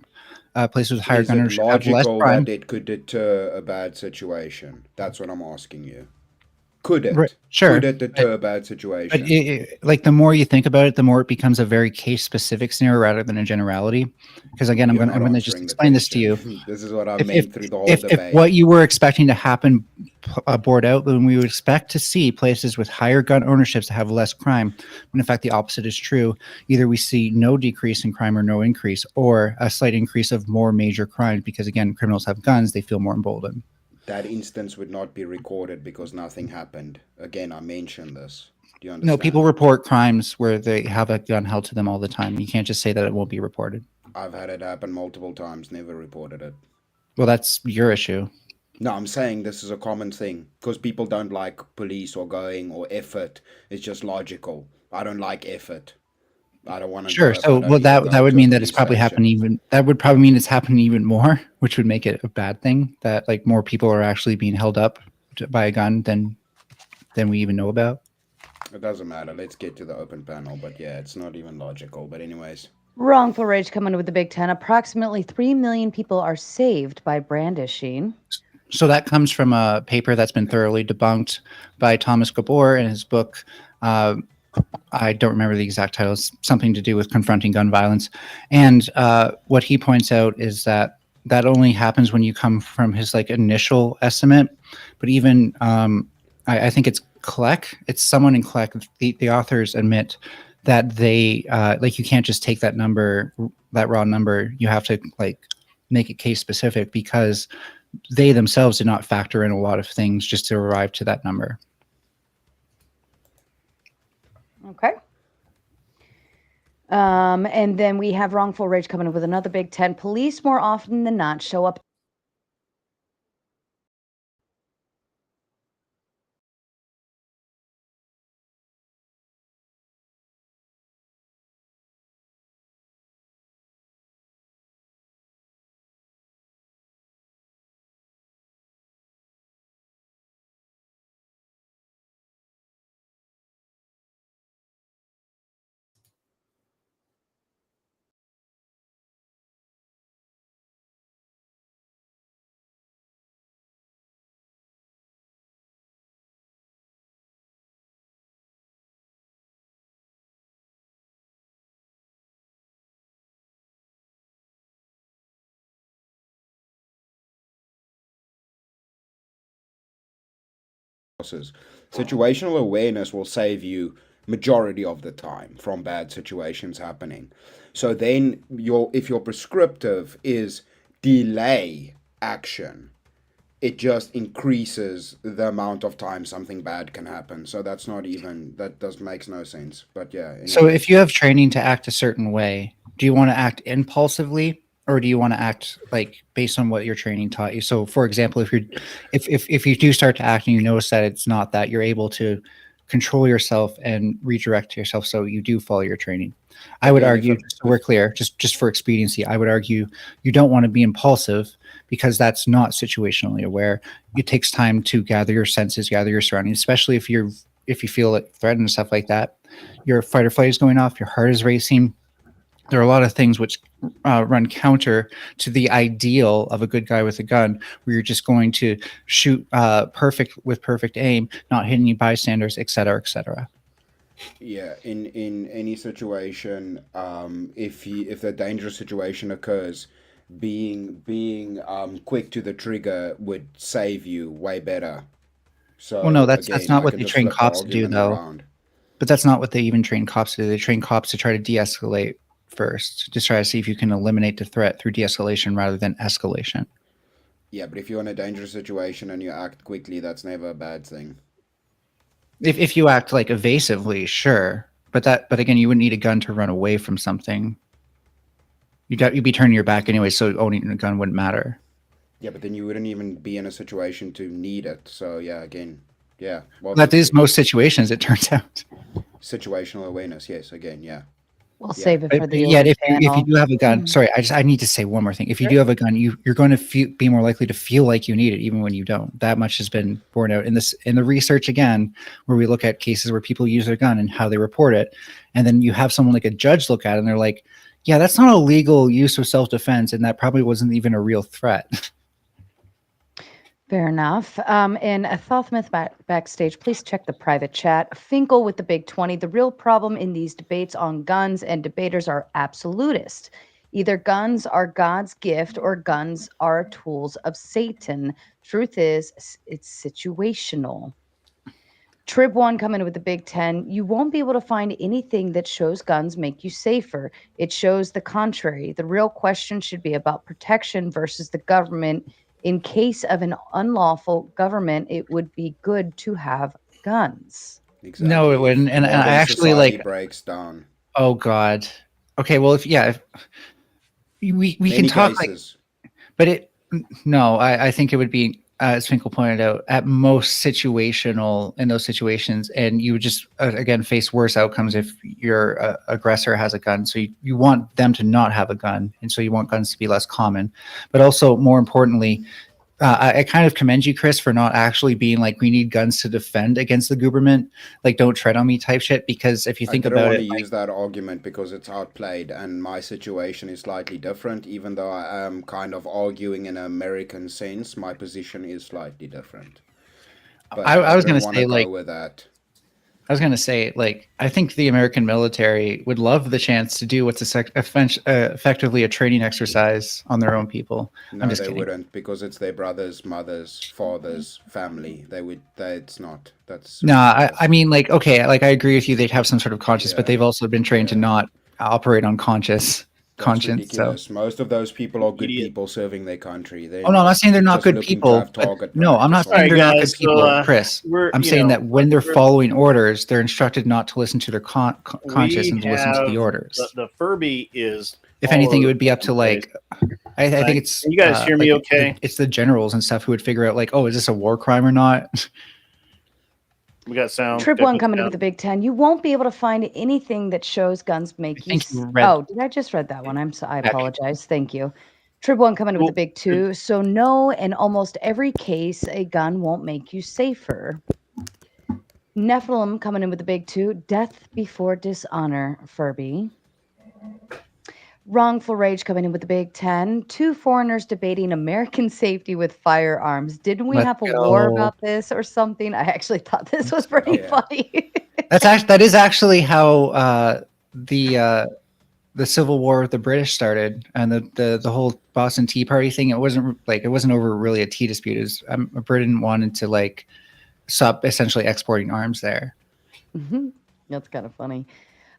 Places with higher gun ownership have less crime. That it could deter a bad situation? That's what I'm asking you. Could it? Right, sure. Could it deter a bad situation? But like, the more you think about it, the more it becomes a very case-specific scenario rather than a generality. Because again, I'm going to just explain this to you. This is what I meant through the whole debate. If what you were expecting to happen bore out, then we would expect to see places with higher gun ownerships to have less crime. When in fact, the opposite is true. Either we see no decrease in crime or no increase, or a slight increase of more major crimes. Because again, criminals have guns; they feel more emboldened. That instance would not be recorded because nothing happened. Again, I mentioned this. Do you understand? No, people report crimes where they have a gun held to them all the time. You can't just say that it won't be reported. I've had it happen multiple times, never reported it. Well, that's your issue. No, I'm saying this is a common thing because people don't like police or going or effort. It's just logical. I don't like effort. I don't want to. Sure. So, well, that would mean that it's probably happening even. That would probably mean it's happening even more, which would make it a bad thing. That like more people are actually being held up by a gun than we even know about. It doesn't matter. Let's get to the open panel. But yeah, it's not even logical. But anyways. Wrongful Rage coming with the Big 10. Approximately 3 million people are saved by brandishing. So that comes from a paper that's been thoroughly debunked by Thomas Gabor in his book. I don't remember the exact title. It's something to do with confronting gun violence. And what he points out is that that only happens when you come from his like initial estimate. But even I think it's CLEC. It's someone in CLEC. The authors admit that they like you can't just take that number, that raw number. You have to like make it case specific because they themselves did not factor in a lot of things just to arrive to that number. Okay. And then we have wrongful rage coming up with another Big 10. Police more often than not show up Situational awareness will save you majority of the time from bad situations happening. So then if your prescriptive is delay action, it just increases the amount of time something bad can happen. So that's not even, that does makes no sense. But yeah. Anyway. So if you have training to act a certain way, do you want to act impulsively or do you want to act like based on what your training taught you? So for example, if you do start to act and you notice that it's not that, you're able to control yourself and redirect yourself so you do follow your training. I would argue, just so we're clear, just for expediency, I would argue you don't want to be impulsive because that's not situationally aware. It takes time to gather your senses, gather your surroundings, especially if you feel like threatened and stuff like that. Your fight or flight is going off, your heart is racing. There are a lot of things which run counter to the ideal of a good guy with a gun, where you're just going to shoot with perfect aim, not hitting any bystanders, et cetera, et cetera. Yeah, in any situation, if the dangerous situation occurs, being quick to the trigger would save you way better. So well, no, that's again, not I what can they just train flip the cops to do, argument though. around. But that's not what they even train cops to do. They train cops to try to de-escalate first, to try to see if you can eliminate the threat through de-escalation rather than escalation. Yeah, but if you're in a dangerous situation and you act quickly, that's never a bad thing. If you act like evasively, sure, but again, you wouldn't need a gun to run away from something. You'd be turning your back anyway, so owning a gun wouldn't matter. Yeah, but then you wouldn't even be in a situation to need it. So yeah, again, yeah. Well, That is most situations, it turns out. situational awareness. Yes, again, yeah. We'll save it But for the yet, open if you panel. do have a gun, Mhm. sorry, I need to say one more thing. If you do have a gun, you're going to be more likely to feel like you need it, even when you don't. That much has been borne out in the research again, where we look at cases where people use their gun and how they report it, and then you have someone like a judge look at it and they're like, "Yeah, that's not a legal use of self-defense, and that probably wasn't even a real threat." Fair enough. And Thothmith backstage, please check the private chat. Finkel with the big 20. The real problem in these debates on guns and debaters are absolutist. Either guns are God's gift or guns are tools of Satan. Truth is, it's situational. Trib1 coming with the Big 10. You won't be able to find anything that shows guns make you safer. It shows the contrary. The real question should be about protection versus the government. In case of an unlawful government, it would be good to have guns. Exactly. No, it wouldn't. And I Modern actually society like. breaks down. Oh God. Okay. Well, if we Many can talk cases. but no, I think it would be as Finkel pointed out, at most situational in those situations, and you would just again face worse outcomes if your aggressor has a gun. So you want them to not have a gun, and so you want guns to be less common. But also, more importantly, I kind of commend you, Chris, for not actually being like, we need guns to defend against the government, like don't tread on me type shit. Because if you think about it, I didn't want to use that argument because it's outplayed, and my situation is slightly different. Even though I am kind of arguing in an American sense, my position is slightly different. But I was going going to say go like with that. I was gonna say, like, I think the American military would love the chance to do what's effectively a training exercise on their own people. No, I'm just they kidding. wouldn't, because it's their brothers, mothers, fathers, family. It's not. That's No, I mean, like, okay, like I agree with you. They'd have some sort of conscience, but they've also been trained to not operate on conscience. That's conscience. ridiculous. So, Most of those people are good people serving their country. oh no, I'm not saying they're not just good looking to people. have But target no, I'm not practice. saying they're not good guys, so, people, Chris. I'm you saying know, that when they're we're- following orders, they're instructed not to listen to their conscience We and to listen to the have- orders. The Furby is. If all anything, it over would be up to the place. like, I think it's. Can you guys hear me okay? It's the generals and stuff who would figure out like, oh, is this a war crime or not? We got sound. Trip Good one with coming in sound. with the Big Ten. You won't be able to find anything that shows guns make you. think you read- Oh, did I just read that one? I Okay. apologize. Thank you. Trip one coming in with the Big Two. So no, in almost every case, a gun won't make you safer. Nephilim coming in with the Big Two. Death before dishonor, Furby. Wrongful Rage coming in with the Big Ten. Two foreigners debating American safety with firearms. Didn't we Let's have a war go. about this or something? I actually thought this was pretty funny. That is actually how the Civil War with the British started, and the whole Boston Tea Party thing. It wasn't over really a tea dispute. It was Britain wanted to like stop essentially exporting arms there. That's kind of funny.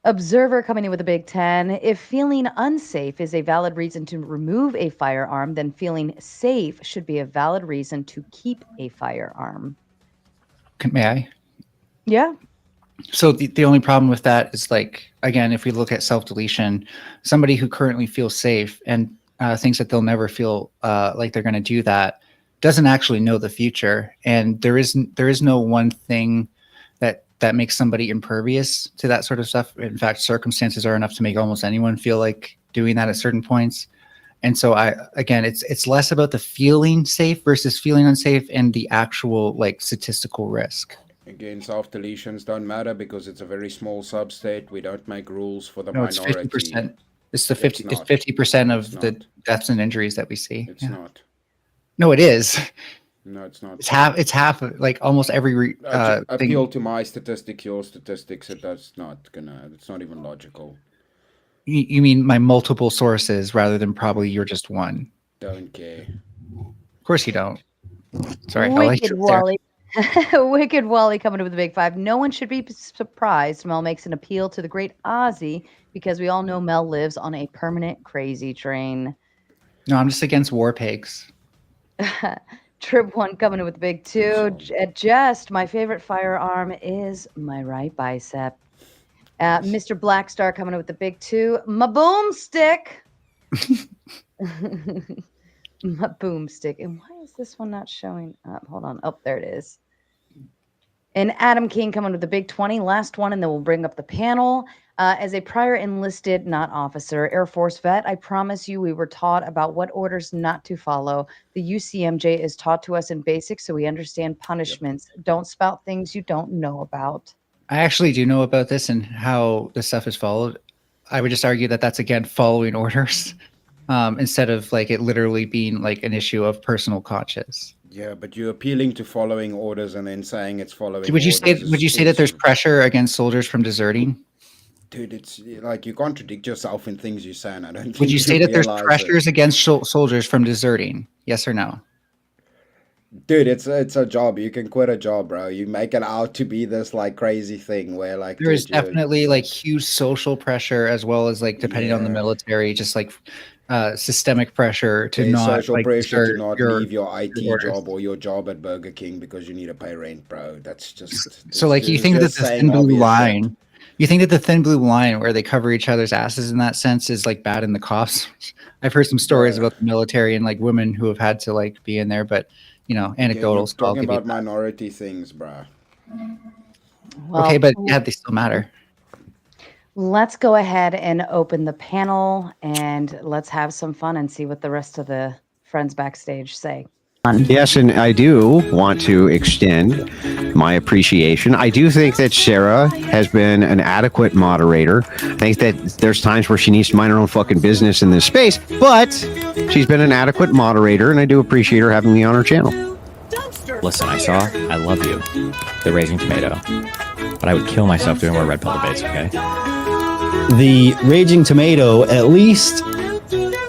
Observer coming in with a Big Ten. If feeling unsafe is a valid reason to remove a firearm, then feeling safe should be a valid reason to keep a firearm. May I? Yeah. So the only problem with that is, like, again, if we look at self-deletion, somebody who currently feels safe and thinks that they'll never feel like they're going to do that doesn't actually know the future. And there is no one thing that makes somebody impervious to that sort of stuff. In fact, circumstances are enough to make almost anyone feel like doing that at certain points. And so it's less about the feeling safe versus feeling unsafe and the actual like statistical risk. Again, self-deletions don't matter because it's a very small substate. We don't make rules for the No, it's minority. 50%. It's It's 50% of It's the not. deaths and injuries that we see. It's Yeah. not. No, it is. No, it's not. It's half. Like almost every thing. Appeal to my statistics, your statistics. It's not even logical. You mean my multiple sources rather than probably you're just one? Don't care. Of course you don't. Sorry, I'll let Wicked you there. Wally. Wicked Wally coming in with the Big Five. No one should be surprised Mel makes an appeal to the great Ozzy because we all know Mel lives on a permanent crazy train. No, I'm just against war pigs. Trip one coming in with the Big Two. At Jest, my favorite firearm is my right bicep. Mr. Blackstar coming in with the Big Two. My boomstick. My boomstick. And why is this one not showing up? Hold on. Oh, there it is. And Adam King coming with the Big 20. Last one, and then we'll bring up the panel. As a prior enlisted, not officer, Air Force vet, I promise you we were taught about what orders not to follow. The UCMJ is taught to us in basics, so we understand punishments. Don't spout things you don't know about. I actually do know about this and how this stuff is followed. I would just argue that that's again following orders instead of like it literally being like an issue of personal conscience. Yeah, but you're appealing to following orders and then saying it's following. Would you say that there's pressure against soldiers from deserting? Dude, it's like you contradict yourself in things you say, and I don't think Would you say that there's realize it. pressures against soldiers from deserting? Yes or no? Dude, it's a job. You can quit a job, bro. You make it out to be this like crazy thing where like There is dude, you're- definitely like huge social pressure as well as like depending on the military, just like systemic pressure to there's not social like pressure to desert not your leave your IT orders. job or your job at Burger King because you need to pay rent, bro. That's just So like you it's think that just the saying thin blue obvious shit. line, you think that the thin blue line where they cover each other's asses in that sense is like bad in the cops? I've heard some stories about the military and like women who have had to like be in there, but you know, anecdotal. You're So I'll talking give you about minority things, bro. Well, okay, but yeah, they still matter. let's go ahead and open the panel and let's have some fun and see what the rest of the friends backstage say. Yes, and I do want to extend my appreciation. I do think that Sarah has been an adequate moderator. I think that there's times where she needs to mind her own fucking business in this space, but she's been an adequate moderator, and I do appreciate her having me on her channel. Listen, I love you. The Raising Tomato. but I would kill myself doing more red pill debates. Okay. The Raging Tomato, at least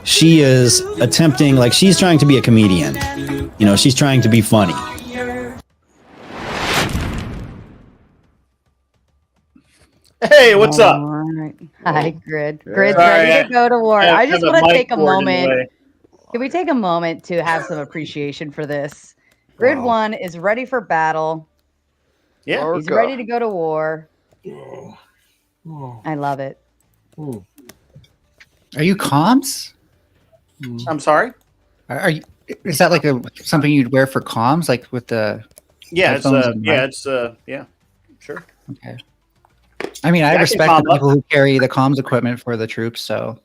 she is attempting, like, she's trying to be a comedian. You know, she's trying to be funny. Hey, what's up? All right. Hi, Grid. Yeah. Grid's Sorry, ready to go to war. I just have want to mic take a cord in the moment. way. Can we take a moment to have some appreciation for this? Grid 1 is ready for battle. Yeah. He's ready to go to war. I love it. Are you comms? I'm sorry? Are you? Is that like something you'd wear for comms, like with the? Yeah, headphones and mic? yeah, sure. Okay. I mean, I Yeah, I can respect comm the up. people who carry the comms equipment for the troops. So.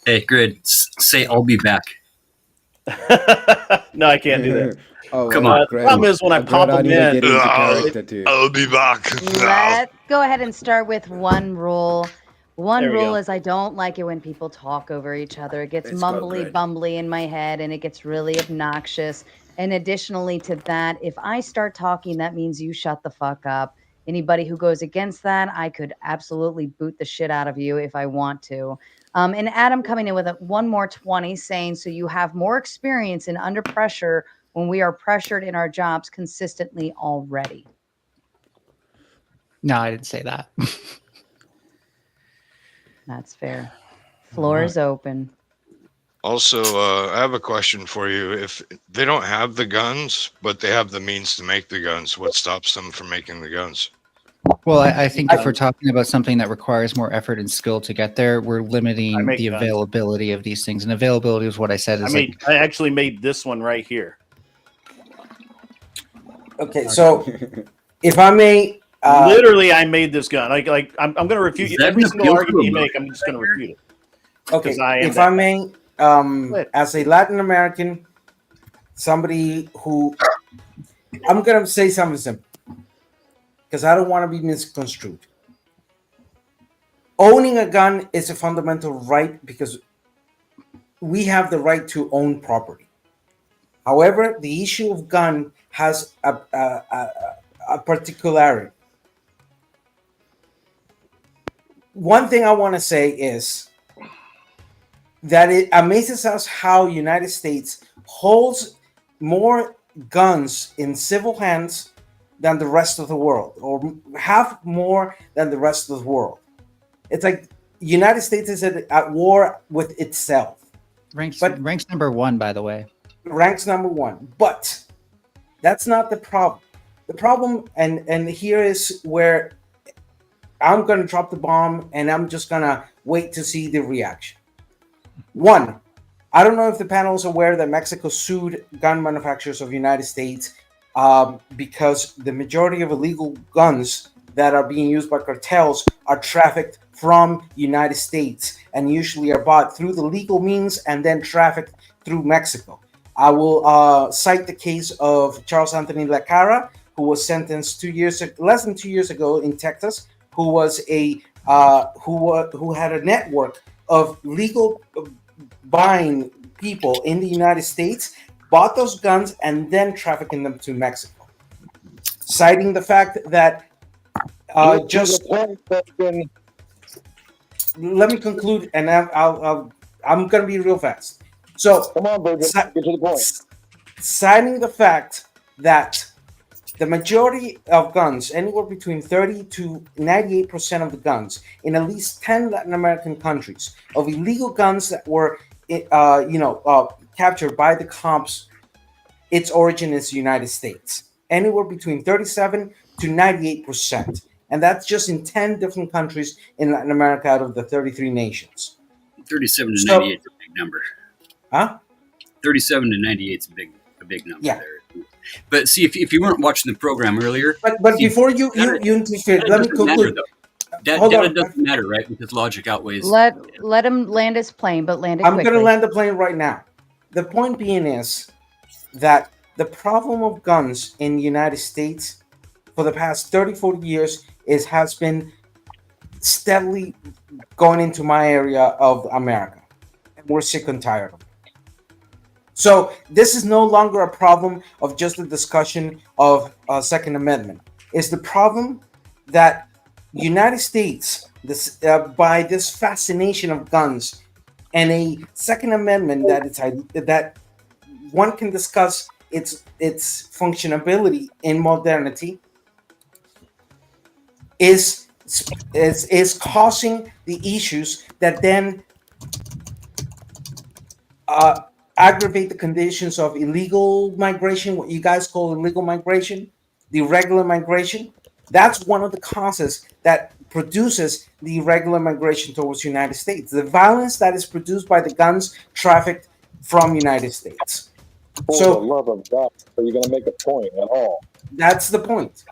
Hey, Grid, say I'll be back. No, I can't do that. Come on. The problem is when I pop them in. I'll be back. Let's go ahead and start with one rule. One There we rule go. is I don't like it when people talk over each other. It gets Let's go, mumbly Grid. bumbly in my head and it gets really obnoxious. And additionally to that, if I start talking, that means you shut the fuck up. Anybody who goes against that, I could absolutely boot the shit out of you if I want to. And Adam coming in with one more 20 saying, so you have more experience in under pressure when we are pressured in our jobs consistently already. No, I didn't say that. That's fair. Floor is open. Also, I have a question for you. If they don't have the guns, but they have the means to make the guns, what stops them from making the guns? Well, I think if we're talking about something that requires more effort and skill to get there, we're limiting make the guns. availability of these things. And availability is what I said is I actually made this one right here. Okay, so if I may, Literally, I made this gun. I'm going to refute Is that every an single appeal argument to you a make. I'm just going to refute it. okay, 'Cause I am if that I may, as a Latin American, somebody who I'm gonna say something simple because I don't want to be misconstrued. Owning a gun is a fundamental right because we have the right to own property. However, the issue of gun has a particularity. One thing I want to say is that it amazes us how United States holds more guns in civil hands than the rest of the world, or have more than the rest of the world. It's like United States is at war with itself. ranks number 1, by the way. Ranks number 1, but that's not the problem. The problem, and here is where I'm going to drop the bomb, and I'm just going to wait to see the reaction. 1, I don't know if the panel is aware that Mexico sued gun manufacturers of the United States because the majority of illegal guns that are being used by cartels are trafficked from United States and usually are bought through the legal means and then trafficked through Mexico. I will cite the case of Charles Anthony Lacara, who was sentenced less than 2 years ago in Texas, who was who had a network of legal buying people in the United States, bought those guns, and then trafficking them to Mexico. Citing the fact that let me conclude, and I'm going to be real fast. So, come on, Virgil, get to the point. Citing the fact that the majority of guns, anywhere between 30 to 98% of the guns in at least 10 Latin American countries, of illegal guns that were, captured by the cops, its origin is the United States. Anywhere between 37 to 98%. And that's just in 10 different countries in Latin America out of the 33 nations. 37 to 98 is a big number. Huh? 37 to 98 is a big number Yeah. there. But see, if you weren't watching the program earlier, but before you interfere, let me conclude. Data doesn't matter, right? Because logic outweighs. Let him land his plane, but land it I'm quickly. going to land the plane right now. The point being is that the problem of guns in the United States for the past 30, 40 years has been steadily going into my area of America. And we're sick and tired of it. So this is no longer a problem of just a discussion of Second Amendment. is the problem that United States, by this fascination of guns and a Second Amendment that one can discuss its functionality in modernity, is causing the issues that then aggravate the conditions of illegal migration, what you guys call illegal migration, the irregular migration. That's one of the causes that produces the irregular migration towards the United States. The violence that is produced by the guns trafficked from United States. For the love of God, are you going to make a point at all? That's the point.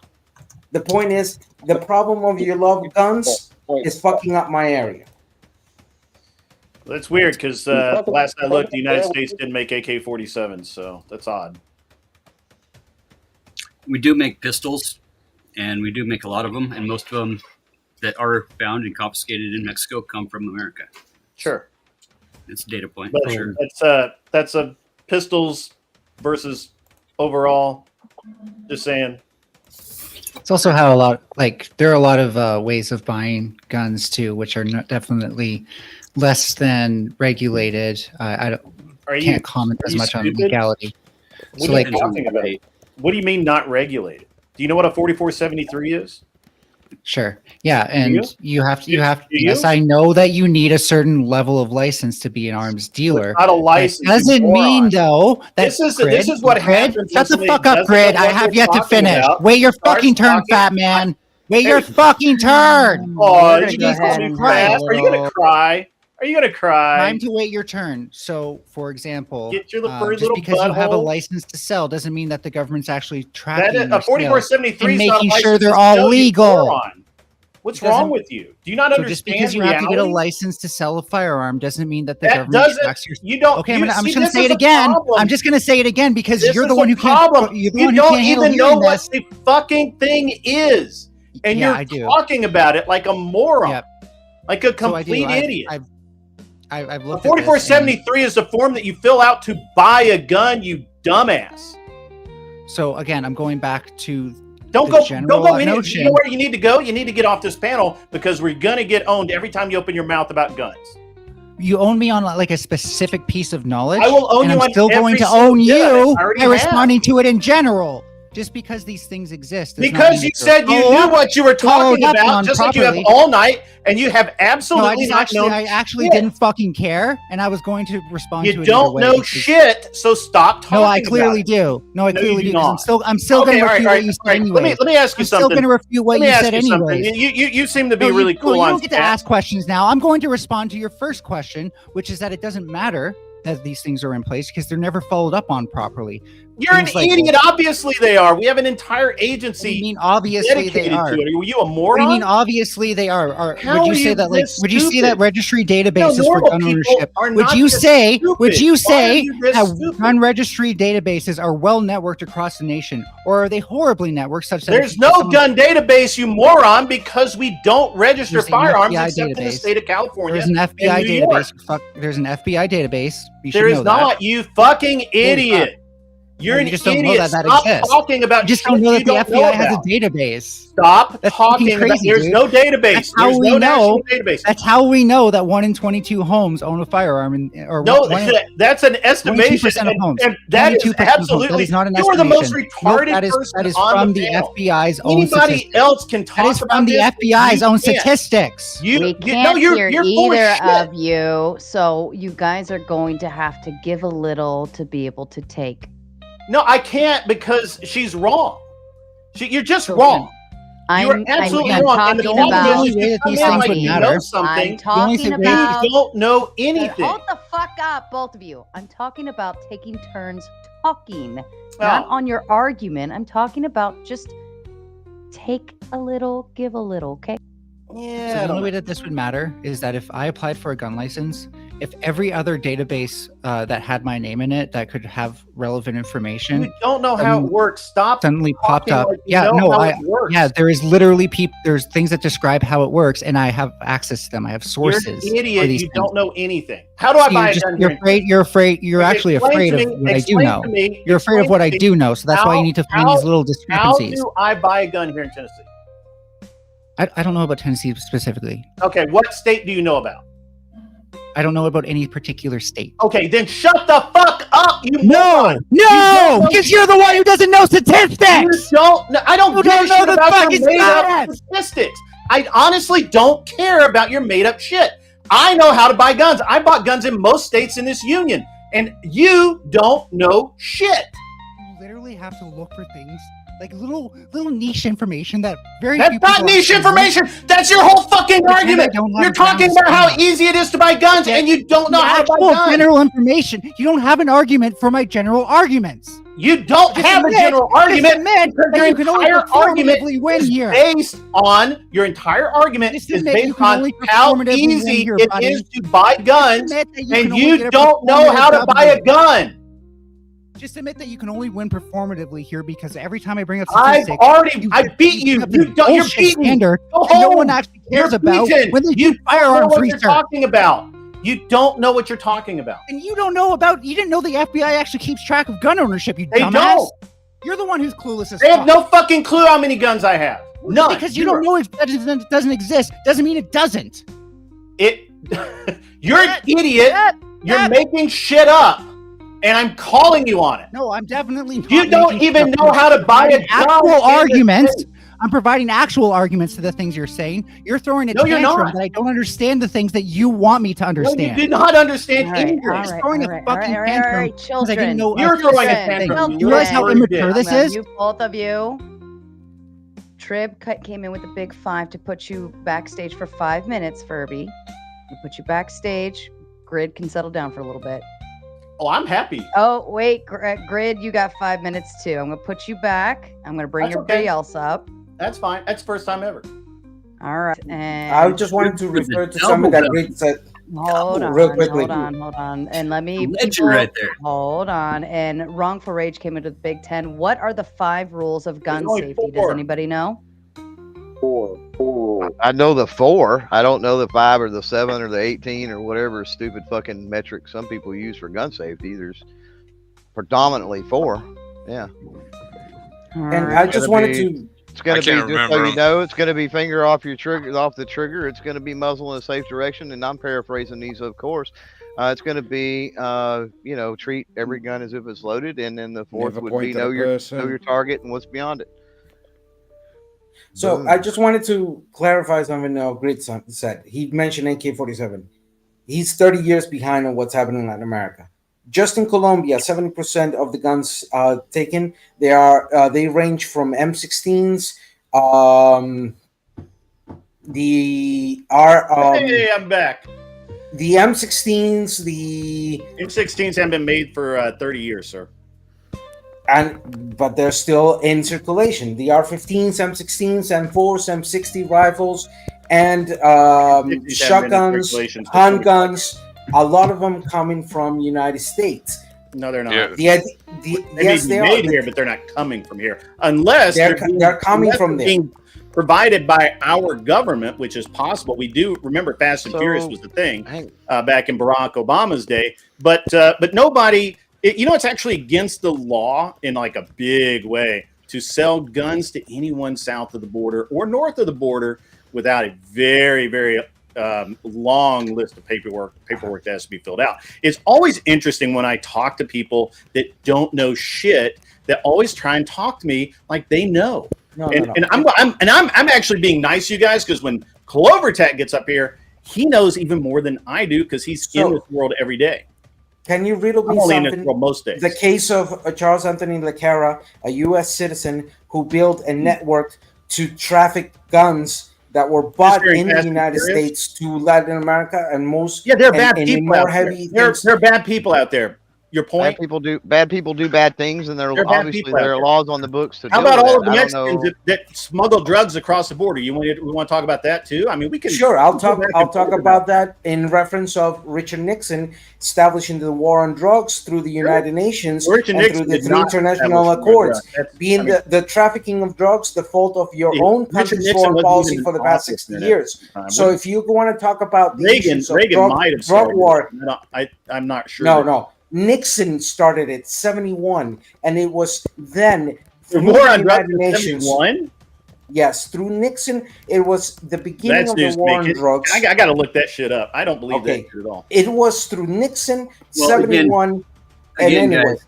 The point is the problem of your love of guns is fucking up my area. That's weird because last I looked, the United States didn't make AK-47s, so that's odd. We do make pistols, and we do make a lot of them, and most of them that are found and confiscated in Mexico come from America. Sure. It's a data point. But For sure. that's a pistols versus overall. Just saying. It's also how there are a lot of ways of buying guns too, which are definitely less than regulated. I can't comment as much on legality. What are you talking about? What do you mean not regulated? Do you know what a 4473 is? Sure. Yeah, and you have to. Do Yes, you? I know that you need a certain level of license to be an arms dealer. Not a license. That doesn't mean though that This is what happens. Shut the when fuck somebody up, Grid. doesn't know I what have they're yet to talking finish. about, Wait your starts fucking turn, talking- fat man. Wait your fucking turn. Oh, We're you gonna just go ahead call me and fat. have a Are you gonna little cry? Are you gonna cry? time to wait your turn. So, for example, Get your furry just little because you have a butthole. license to sell doesn't mean that the government's actually That tracking is, a your sales 4473 and is not a making license sure they're to all sell, you legal. moron. What's It doesn't- wrong with you? Do you not So understand just because you have to get a reality? license to sell a firearm doesn't mean that the That government doesn't. tracks your. You don't. Okay, you, I'm see, just going to this say is it a again. problem. I'm just going to say it again because This you're is the one who problem. can't. You're the You one who don't can't handle even know hearing what this. the fucking thing is, and Yeah, you're I do. talking about it like a moron, Yep. like a So I do. complete idiot. I've A looked at this. 4473 is the form that you fill out to buy a gun, you dumbass. So again, I'm going back to Don't the go. general Don't go. notion. You know where you need to go? You need to get off this panel because we're gonna get owned every time you open your mouth about guns. You own me on like a specific piece of knowledge. I will own and you I'm on still going every to single own bit of it. you I already by have. responding to it in general. Just because these things exist. does not Because mean you that they're said you followed knew up- what you were talking followed up about, on just like you have properly. all night, and you have No, absolutely not known. I actually shit. didn't fucking care, and I was going to respond to You it either don't way know because- shit, so stop talking. No, I about clearly it. do. No, I No, clearly you do. 'Cause not. I'm still Okay, going to all right, refute all what right, you all said right. anyway. Let me ask you I'm still something. going to refute what Let me you ask said you something. anyways. You seem to be No, really cool you on don't get to stat. ask questions now. I'm going to respond to your first question, which is that it doesn't matter that these things are in place because they're never followed up on properly. You're an Things like- idiot. Obviously, they are. We have an entire agency. What do you mean obviously they dedicated are? to it. Are you a What moron? do you mean obviously they are? How Would you are say you that like this would you say that stupid? registry databases for normal gun people ownership? are Would not you this say stupid. would you Why are say you this that stupid? gun registry databases are well networked across the nation, or are they horribly networked such that There's if no someone- gun database, you moron, because we don't register There's an firearms FBI except in the database. state of California. There's an FBI and New York. database. Fuck, there's an FBI database. You should There know is not. that. You fucking idiot. You're No, an you just don't know idiot. that Stop exists. talking about You just shit don't know that you the don't know FBI has a about. database. Stop That's talking fucking about. crazy, There's dude. no database. That's how There's we no know. national database. That's how we know that 1 in 22 homes own a firearm, or No, one in- that's an 22% estimation, of homes. and that is 22% of homes. absolutely. That is not an You are the most estimation. retarded Nope, that is person from on the panel. FBI's own Anybody statistics. else can talk That is about from the this, but FBI's you own can't. statistics. You, We you can't no, you're hear full either of shit. of you, so you guys are going to have to give a little to be able to take. No, I can't because she's wrong. You're just So wrong. You are I'm absolutely I'm wrong. And the talking problem about is, if you come these in things like would you matter. know I'm something, talking you about. don't know anything. Hold the fuck up, both of you. I'm talking about taking turns talking, not Oh. on your argument. I'm talking about just take a little, give a little, okay? Yeah, So I the don't only way know. that this would matter is that if I applied for a gun license, if every other database that had my name in it that could have relevant information, You don't know how it works. Stop suddenly popped talking up. like you Yeah, know no, how it works. yeah, there is literally there's things that describe how it works, and I have access to them. I have sources. You're an for idiot. these You things. don't know anything. How do I So buy a gun you're here? afraid. You're afraid. You're actually Explain afraid to of me- what I do explain know. to me- You're afraid of explain what to I me do know. So that's why you need to find these little discrepancies. How do I buy a gun here in Tennessee? I don't know about Tennessee specifically. Okay, what state do you know about? I don't know about any particular state. Okay, then shut the fuck up, you No, moron. no, because you're the one who doesn't know statistics. You don't. No, I don't You give don't a know shit the about fucking your made-up stats. statistics. I honestly don't care about your made-up shit. I know how to buy guns. I bought guns in most states in this union, and you don't know shit. You literally have to look for things like little niche information that very That's few not people niche actually information. That's your whole fucking But then I argument. don't have You're a ground talking to about how stand on. easy it is to buy guns, and you don't know The how to buy actual guns. general information. You don't have an argument for my general arguments. You don't Just have admit- a general just argument admit because that your you can only entire argument performatively win is here. based on your entire argument Just is admit you based can on only how performatively win easy here, it buddy. is to buy guns, admit that you and can only you get a don't know how to performative buy a W. gun. Just admit that you can only win performatively here because every time I bring up I statistics, beat you. have You this don't. You're bullshit beaten. standard Go that no home. one actually cares You're about beaten. when they You do don't know firearms what you're research. talking about. You don't know what you're talking about. And you don't know about. You didn't know the FBI actually keeps track of gun ownership. You They dumbass. don't. You're the one who's clueless as They have fuck. no fucking clue how many guns I have. None. Because you don't know it doesn't exist. Doesn't mean it doesn't. It. You're an idiot. You're making shit up, and I'm calling you on it. No, I'm definitely. Not You don't making even stuff know up. how to buy a I'm providing gun actual in this arguments. state. I'm providing actual arguments to the things you're saying. You're throwing a No, you're tantrum not. that I don't understand the things that you want me to No, understand. you did not understand All right, anything. all He's right, throwing all a right, fucking all right, all tantrum right, because I didn't know. You're a throwing a thing. tantrum. You realize how Children. immature this I'm gonna is? mute both of you. Trib came in with a big 5 to put you backstage for 5 minutes, Furby. We put you backstage. Grid can settle down for a little bit. Oh, I'm happy. Oh, wait, Grid, you got 5 minutes too. I'm going to put you back. I'm going to bring That's everybody okay. else up. That's fine. That's the first time ever. All right. And I just wanted to refer to something that Rick said hold on, real quickly. hold on. And let me Legend people- right there. Hold on. And Wrongful Rage came into the Big Ten. What are the 5 rules of gun only safety? Does 4. anybody know? Four. I know the 4. I don't know the 5 or the 7 or the 18 or whatever stupid fucking metric some people use for gun safety. There's predominantly 4. Yeah. And I just wanted to. It's going I to be, can't just so remember you 'em. know, it's going to be finger off your trigger, off the trigger. It's going to be muzzle in a safe direction, and I'm paraphrasing these, of course. It's going to be, treat every gun as if it's loaded, and then the 4th Never would point be at a know your person. target and what's beyond it. So I just wanted to clarify something Grid said. He mentioned AK-47. He's 30 years behind on what's happening in Latin America. Just in Colombia, 70% of the guns taken, they range from M16s, Hey, I'm back. the M16s, the M16s haven't been made for 30 years, sir. but they're still in circulation. The R15s, M16s, M4s, M60 rifles, and M60s haven't been in shotguns, circulation since handguns. A lot of them coming from United States. No, they're not. Yeah. They They may be made here, but they're not coming from here unless They're coming unless from they're there. being provided by our government, which is possible. We do remember Fast and So- Furious was the thing back in Barack Obama's day, but nobody. It's actually against the law in like a big way to sell guns to anyone south of the border or north of the border without a very, very long list of paperwork that has to be filled out. It's always interesting when I talk to people that don't know shit that always try and talk to me like they know. No. And I'm actually being nice to you guys because when Clover Tech gets up here, he knows even more than I do because he's in this world every day. Can you riddle me I'm only in this something? world most days. The case of Charles Anthony LeCara, a U.S. citizen who built a network to traffic guns that were bought during in the Fast and United Furious? States to Latin America and most. Yeah, they're and- bad and in people more out there. heavy They're things. bad people out there. Your point? Bad people do bad things, and There there are bad obviously people out there are there. laws on the books to How deal about with all of that. the I don't Mexicans know. that smuggle drugs across the border? We want to talk about that too? I mean, we can. Sure, I'll talk. back I'll and talk forth about that in reference of Richard Nixon establishing the war on drugs through the United Nations Richard and Nixon through the did three not international establish the war on accords. drugs. That's- Being I mean- the trafficking of drugs the fault of your own Richard country's Nixon foreign wasn't policy even for the in past office 60 then years. at the time. So if you want to talk about the Reagan issues of might have drug started war, it. I'm not sure. no. Nixon started it 71, and it was then The through war the on drugs United was Nations. 71? Yes, through Nixon, it was the beginning That's of the news to war me. on drugs. I got to look that shit up. I don't believe Okay. that shit at all. It was through Nixon, Well, 71, and again, anyway. guys,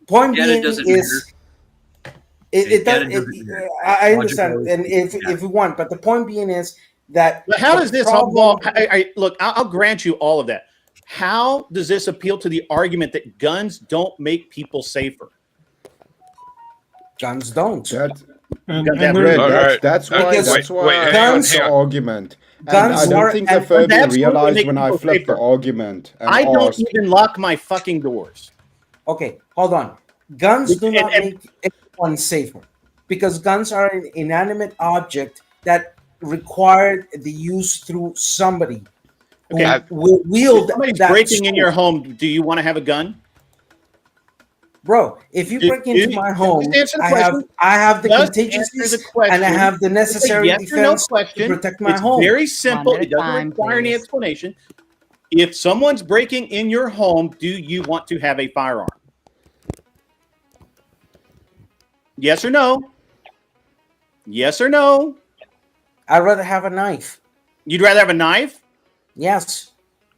Point data being doesn't is, it Data does. doesn't matter. I Logic understand, always and wins. if you want, but the point being is that. But how the does this all? problem- Look, I'll grant you all of that. How does this appeal to the argument that guns don't make people safer? Guns don't. That's why guns the argument. Guns I don't are- think and- the further That's what realized make when I people flipped the safer. argument and I don't asked, even lock my fucking doors. Okay, hold on. Guns do not make anyone safer because guns are an inanimate object that required the use through somebody who Okay, will wield if somebody's that breaking in sword. your home, do you want to have a gun? Bro, if you break into my home, just answer the I question. have the Just answer contingencies the question. and I have the It's a necessary yes or no defense question. to protect my It's home. very simple. It doesn't require any explanation. If someone's breaking in your home, do you want to have a firearm? Yes or no? Yes or no? I'd rather have a knife. You'd rather have a knife? Yes.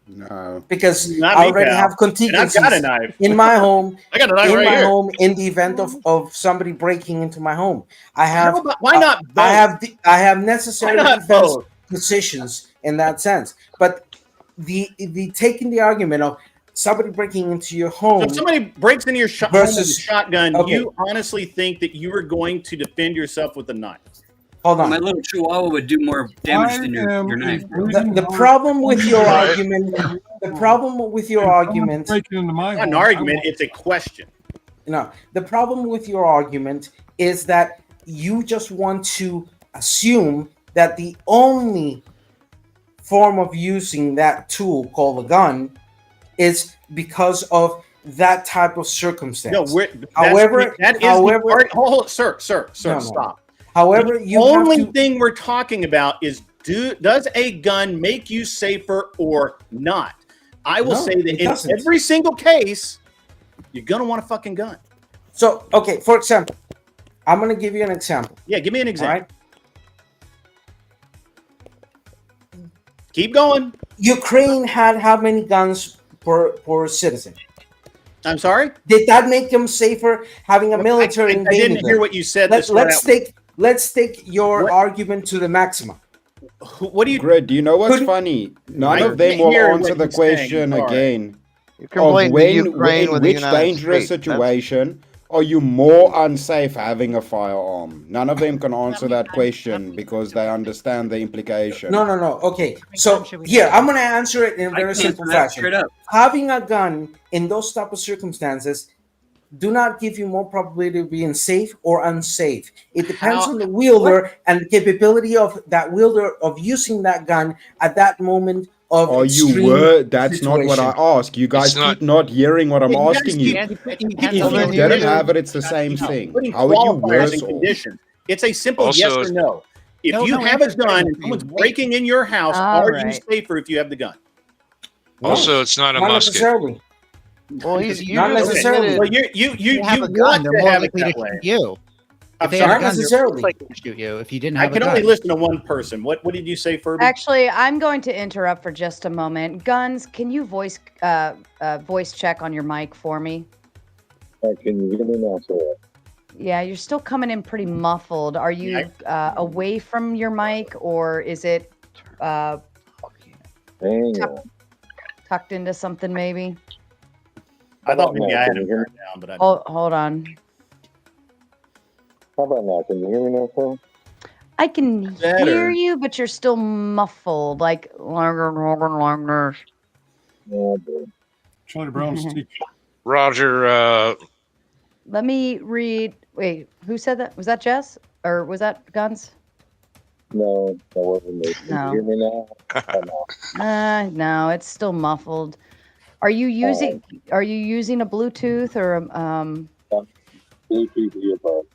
No. Because Not I me, already pal. have And contingencies I've got a knife. in my home. I got a knife in right my here. home in the event of somebody breaking into my home. I have. Why not I have necessary Why not defense both? positions in that sense. But the taking the argument of somebody breaking into your home. So if somebody breaks into your home with a Versus- shotgun, okay. you honestly think that you are going to defend yourself with a knife? Hold on. My little chihuahua would do more damage than your knife. The problem with your argument. The problem with your argument. Not an argument, it's a question. No, the problem with your argument is that you just want to assume that the only form of using that tool called a gun is because of that type of circumstance. No, however, sir, No. stop. However, the you only have to, thing we're talking about is does a gun make you safer or not? I will No, say that it in doesn't. every single case, you're gonna want a fucking gun. So, okay, for example, I'm going to give you an example. Yeah, give me an example. All right? Keep going. Ukraine had how many guns per citizen? I'm sorry? Did that make them safer having a military I invading didn't hear them? what you said. Let's take your argument to the maximum. What do you? Greg, do you know what's funny? None of them will answer the question again. Of complaining to when, Ukraine in with the which United dangerous States. situation are you more unsafe having a firearm? None of them can answer that question because they understand the implication. No. Okay, so here I'm going to answer it in a very can simple answer that fashion. straight up. Having a gun in those type of circumstances do not give you more probability of being safe or unsafe. It depends on the wielder and the capability of that wielder of using that gun at that moment of Oh, you extreme were? That's not what I situation. asked. You guys keep not hearing what I'm Yeah, you guys asking you. keep- If depends you on the didn't wielder. have it, it's the same thing. Putting How are you qualifiers worse and off? conditions. It's a simple Also, yes or no. If No, you no, have a answer gun that. and someone's breaking in your house, All are you right. safer if you have the gun? Also, it's not a Not musket. necessarily. Well, you Not just necessarily. admitted- Well, you have a want gun, they're to more have it likely to that way. shoot you. I'm If they sorry? have a gun, they're necessarily. more likely to shoot you. If you didn't I have a can gun. only listen to one person. What did you say, Furby? Actually, I'm going to interrupt for just a moment. Guns, can you voice check on your mic for me? Can you hear me now, sir? Yeah, you're still coming in pretty muffled. Are you away from your mic, or is it Hang on. tucked into something maybe? I thought maybe now? I had Can it you hear me? turned down, but I Hold on. How about now? Can you hear me now, sir? I can Better. hear you, but you're still muffled, like longer. Yeah, boy. Charlie Brown's teacher. Roger, Let me read. Wait, who said that? Was that Jess or was that Guns? No, that wasn't me. Can No. you hear me now? No, it's still muffled. Are you using a Bluetooth or Bluetooth earbud.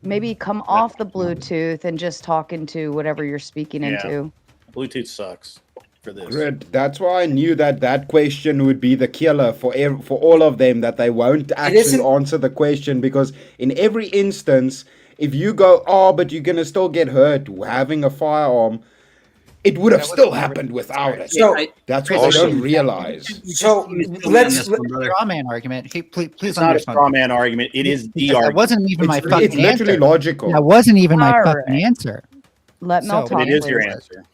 maybe come off the Bluetooth and just talk into whatever you're speaking into? Bluetooth sucks for this. Good. That's why I knew that question would be the killer for all of them. That they won't actually isn't- answer the question, because in every instance, if you go, oh, but you're gonna still get hurt having a firearm, it would have still happened without it. So that's what they don't realize. So let's straw man argument. Hey, please It's not a understand. straw man argument. It is the Because argument. That wasn't even my fucking It's literally answer. logical. That wasn't even my All fucking right. answer. Let Mel talk. But it is your please. answer.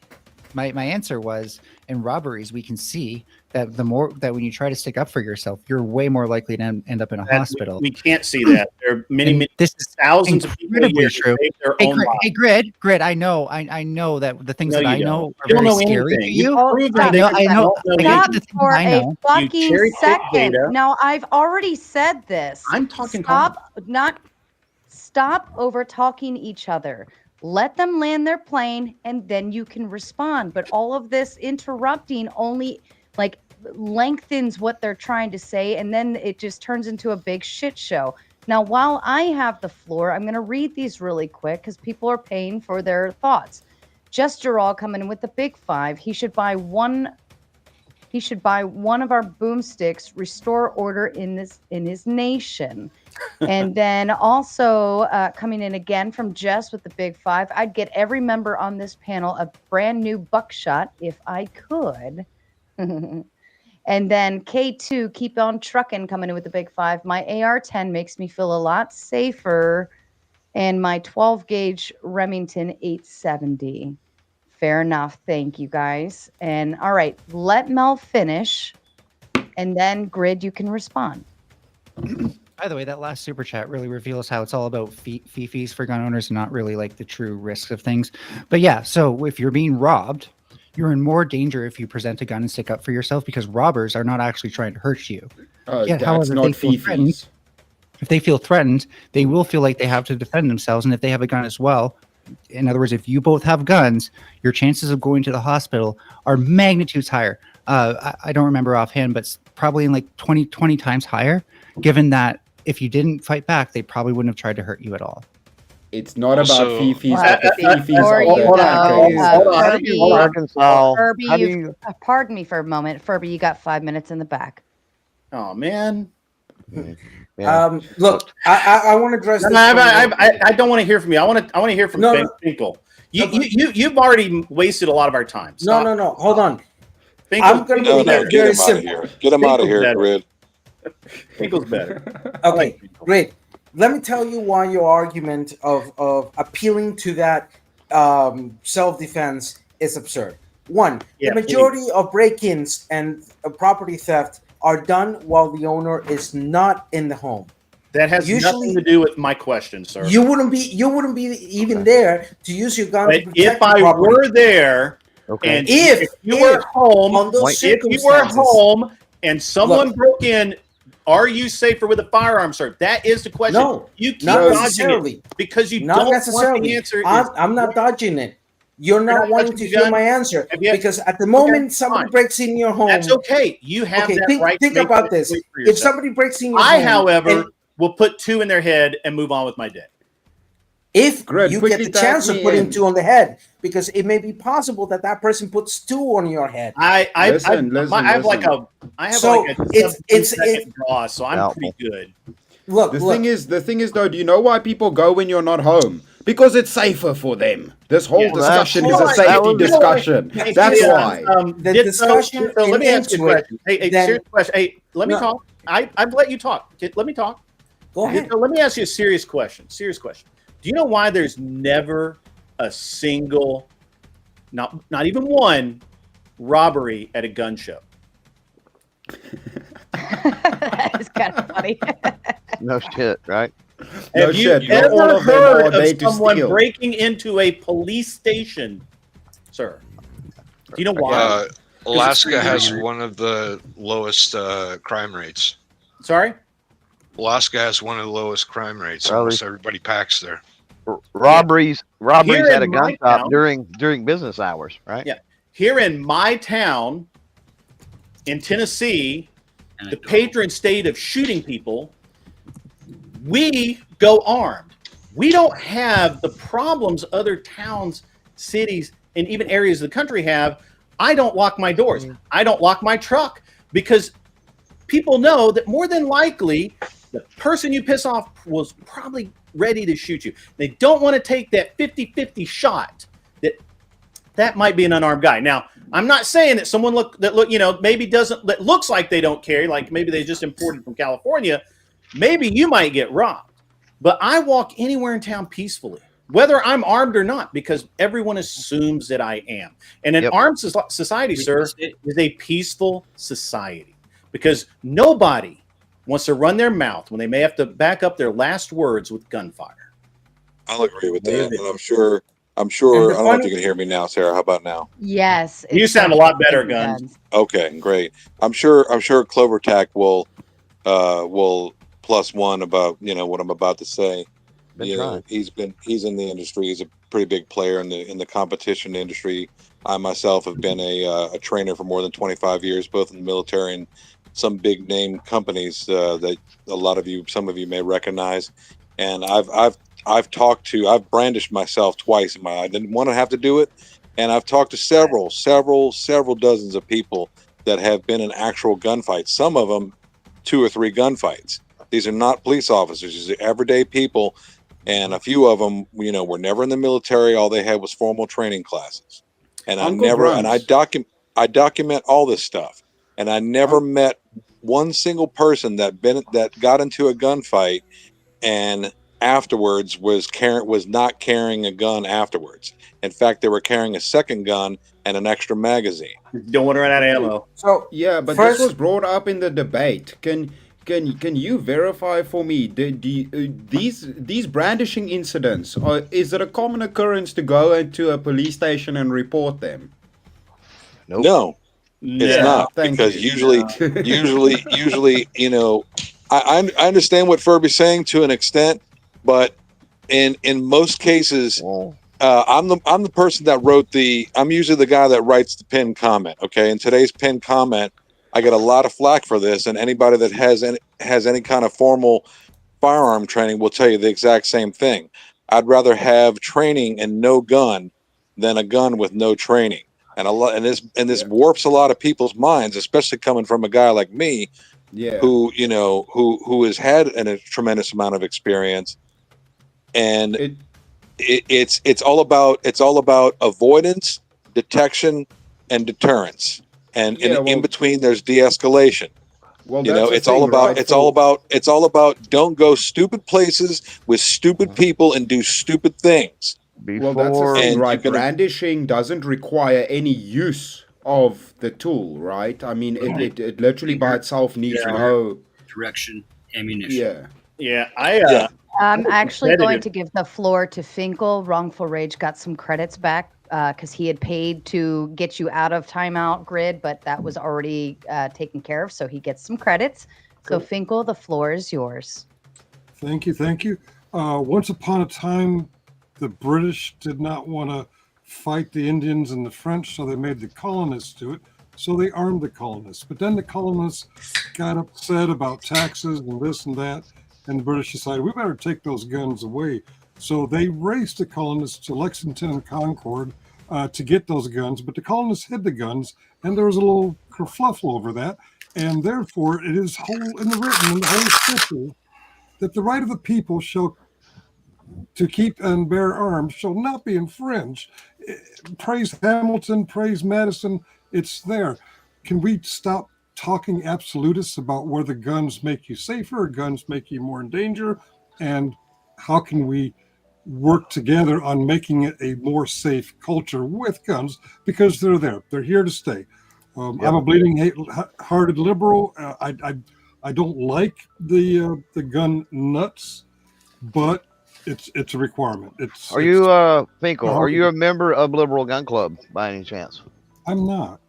My answer was, in robberies, we can see that the more that when you try to stick up for yourself, you're way more likely to end up in a hospital. We can't see that. There are many, And many this is thousands of people a incredibly year true. who save their Hey, own lives. Grid. I know that the things No, that you I know don't. are You don't very know scary anything. to You you. proved I that know. they I know. don't know I get Stop the things for I a know. fucking cherry-pick second. data. Now I've already said this. I'm talking. Stop over talking each other. Let them land their plane and then you can respond. But all of this interrupting only like lengthens what they're trying to say, and then it just turns into a big shit show. Now, while I have the floor, I'm going to read these really quick because people are paying for their thoughts. Just Gerald coming in with the big 5. He should buy one of our boomsticks. Restore order in his nation. And then also coming in again from Jess with the big 5. I'd get every member on this panel a brand new buckshot if I could. And then K2, keep on trucking, coming in with the big 5. My AR-10 makes me feel a lot safer. And my 12 gauge Remington 870. Fair enough. Thank you, guys. And all right, let Mel finish. And then Grid, you can respond. By the way, that last super chat really reveals how it's all about fees for gun owners and not really like the true risks of things. But yeah, so if you're being robbed, you're in more danger if you present a gun and stick up for yourself, because robbers are not actually trying to hurt you. That's However, not if they feel threatened, they will feel like they have to defend themselves. And if they have a gun as well, in other words, if you both have guns, your chances of going to the hospital are magnitudes higher. I don't remember offhand, but probably in like 20 times higher, given that if you didn't fight back, they probably wouldn't have tried to hurt you at all. It's not Also- about fifis, Well, but the fifis before of you the go, hacker is. Arkansas. Furby, How do you, pardon me for a moment. Furby, you got 5 minutes in the back. Oh man. Look, I want to address this. I don't want to hear from you. I want to hear from Ben Finkel. You've already wasted a lot of our time. Stop. No. Hold on. Finkel's I'm going No, to be no, get very him out of simple. here. Get him out of here, better. Grid. Finkel's better. Okay, great. Let me tell you why your argument of appealing to that self-defense is absurd. One, Yeah, the majority of break-ins and property theft are done while the owner is not in the home. That has nothing to do with my question, sir. You wouldn't be even there to use your gun to But protect if the I property. were there, and if you were home, on those if you were circumstances- home and someone Look. broke in, are you safer with a firearm, sir? That is the question. No, you keep not dodging necessarily. it because you Not don't want necessarily. the answer. I'm not dodging it. You're not wanting to hear my answer because at the moment somebody breaks in your home. That's okay. You have Okay, that right. think to make about that this. choice for If yourself. somebody breaks in your I, home, however, and will put 2 in their head and move on with my day. if Grid, you get quickly the tag chance of me putting in. 2 on the head, because it may be possible that that person puts 2 on your head. I have like listen. a So it's draw, so I'm pretty good. Look, the thing is though, do you know why people go when you're not home? Because it's safer for them. This whole discussion is a safety discussion. That's why. The discussion. So let me ask you a into it, question. Hey, then- serious question. Hey, let me No. talk. I've let you talk. Let me talk. Go ahead. So let me ask you a serious question. Serious question. Do you know why there's never a single, not even one, robbery at a gun show? That is kind of funny. No shit, right? Have you ever heard of someone breaking into a police station, sir? Do you know why? Alaska has one of the lowest crime rates. Sorry. Alaska has one of the lowest crime rates. Almost everybody packs there. Robberies Here at a in gun my shop town- during business hours, right? Yeah. Here in my town in Tennessee, the patron state of shooting people, we go armed. We don't have the problems other towns, cities, and even areas of the country have. I don't lock my doors. I don't lock my truck because people know that more than likely the person you piss off was probably ready to shoot you. They don't want to take that 50-50 shot that might be an unarmed guy. Now, I'm not saying that someone maybe that looks like they don't carry, like maybe they just imported from California, maybe you might get robbed. But I walk anywhere in town peacefully, whether I'm armed or not, because everyone assumes that I am. And an armed society, sir, is a peaceful society because nobody wants to run their mouth when they may have to back up their last words with gunfire. I'll agree with that, and I'm sure. I don't know if you can hear me now, Sarah. How about now? Yes. You it's sound a lot better, Guns. Okay, great. I'm sure CloverTac will plus one about what I'm about to say. He's in the industry. He's a pretty big player in the competition industry. I myself have been a trainer for more than 25 years, both in the military and some big name companies that some of you may recognize. And I've brandished myself twice in my life. I didn't want to have to do it. And I've talked to several dozens of people that have been in actual gunfights. Some of them 2 or 3 gunfights. These are not police officers. These are everyday people. And a few of them, were never in the military. All they had was formal training classes. And I document all this stuff. And I never met one single person that got into a gunfight and afterwards was not carrying a gun afterwards. In fact, they were carrying a second gun and an extra magazine. Don't want to run out of ammo. So yeah, but this was brought up in the debate. Can you verify for me these brandishing incidents? Is it a common occurrence to go into a police station and report them? Nope. No, it's not, because usually, I understand what Furby's saying to an extent, but in most cases, I'm the person that wrote I'm usually the guy that writes the pinned comment. Okay, in today's pinned comment, I get a lot of flack for this, and anybody that has any kind of formal firearm training will tell you the exact same thing. I'd rather have training and no gun than a gun with no training. And this warps a lot of people's minds, especially coming from a guy like me, who has had a tremendous amount of experience. And it's all about avoidance, detection, and deterrence. And in between, there's de-escalation. Well, it's all about don't go stupid places with stupid people and do stupid things. Well, that's the thing, right? Brandishing doesn't require any use of the tool, right? I mean, it literally by itself needs no direction, ammunition. I'm actually going to give the floor to Finkel. Wrongful Rage got some credits back because he had paid to get you out of timeout grid, but that was already taken care of, so he gets some credits. So Finkel, the floor is yours. Thank you. Once upon a time, the British did not want to fight the Indians and the French, so they made the colonists do it. So they armed the colonists. But then the colonists got upset about taxes and this and that, and the British decided we better take those guns away. So they raced the colonists to Lexington and Concord to get those guns, but the colonists hid the guns, and there was a little kerfluffle over that, and therefore it is written in the Holy Scripture that the right of the people to keep and bear arms shall not be infringed. Praise Hamilton, praise Madison, it's there. Can we stop talking absolutists about whether guns make you safer or guns make you more in danger? And how can we work together on making it a more safe culture with guns? Because they're there. They're here to stay. I'm a bleeding-hearted liberal. I don't like the gun nuts, but it's a requirement. Are you Finkel? Are you a member of Liberal Gun Club by any chance? I'm not.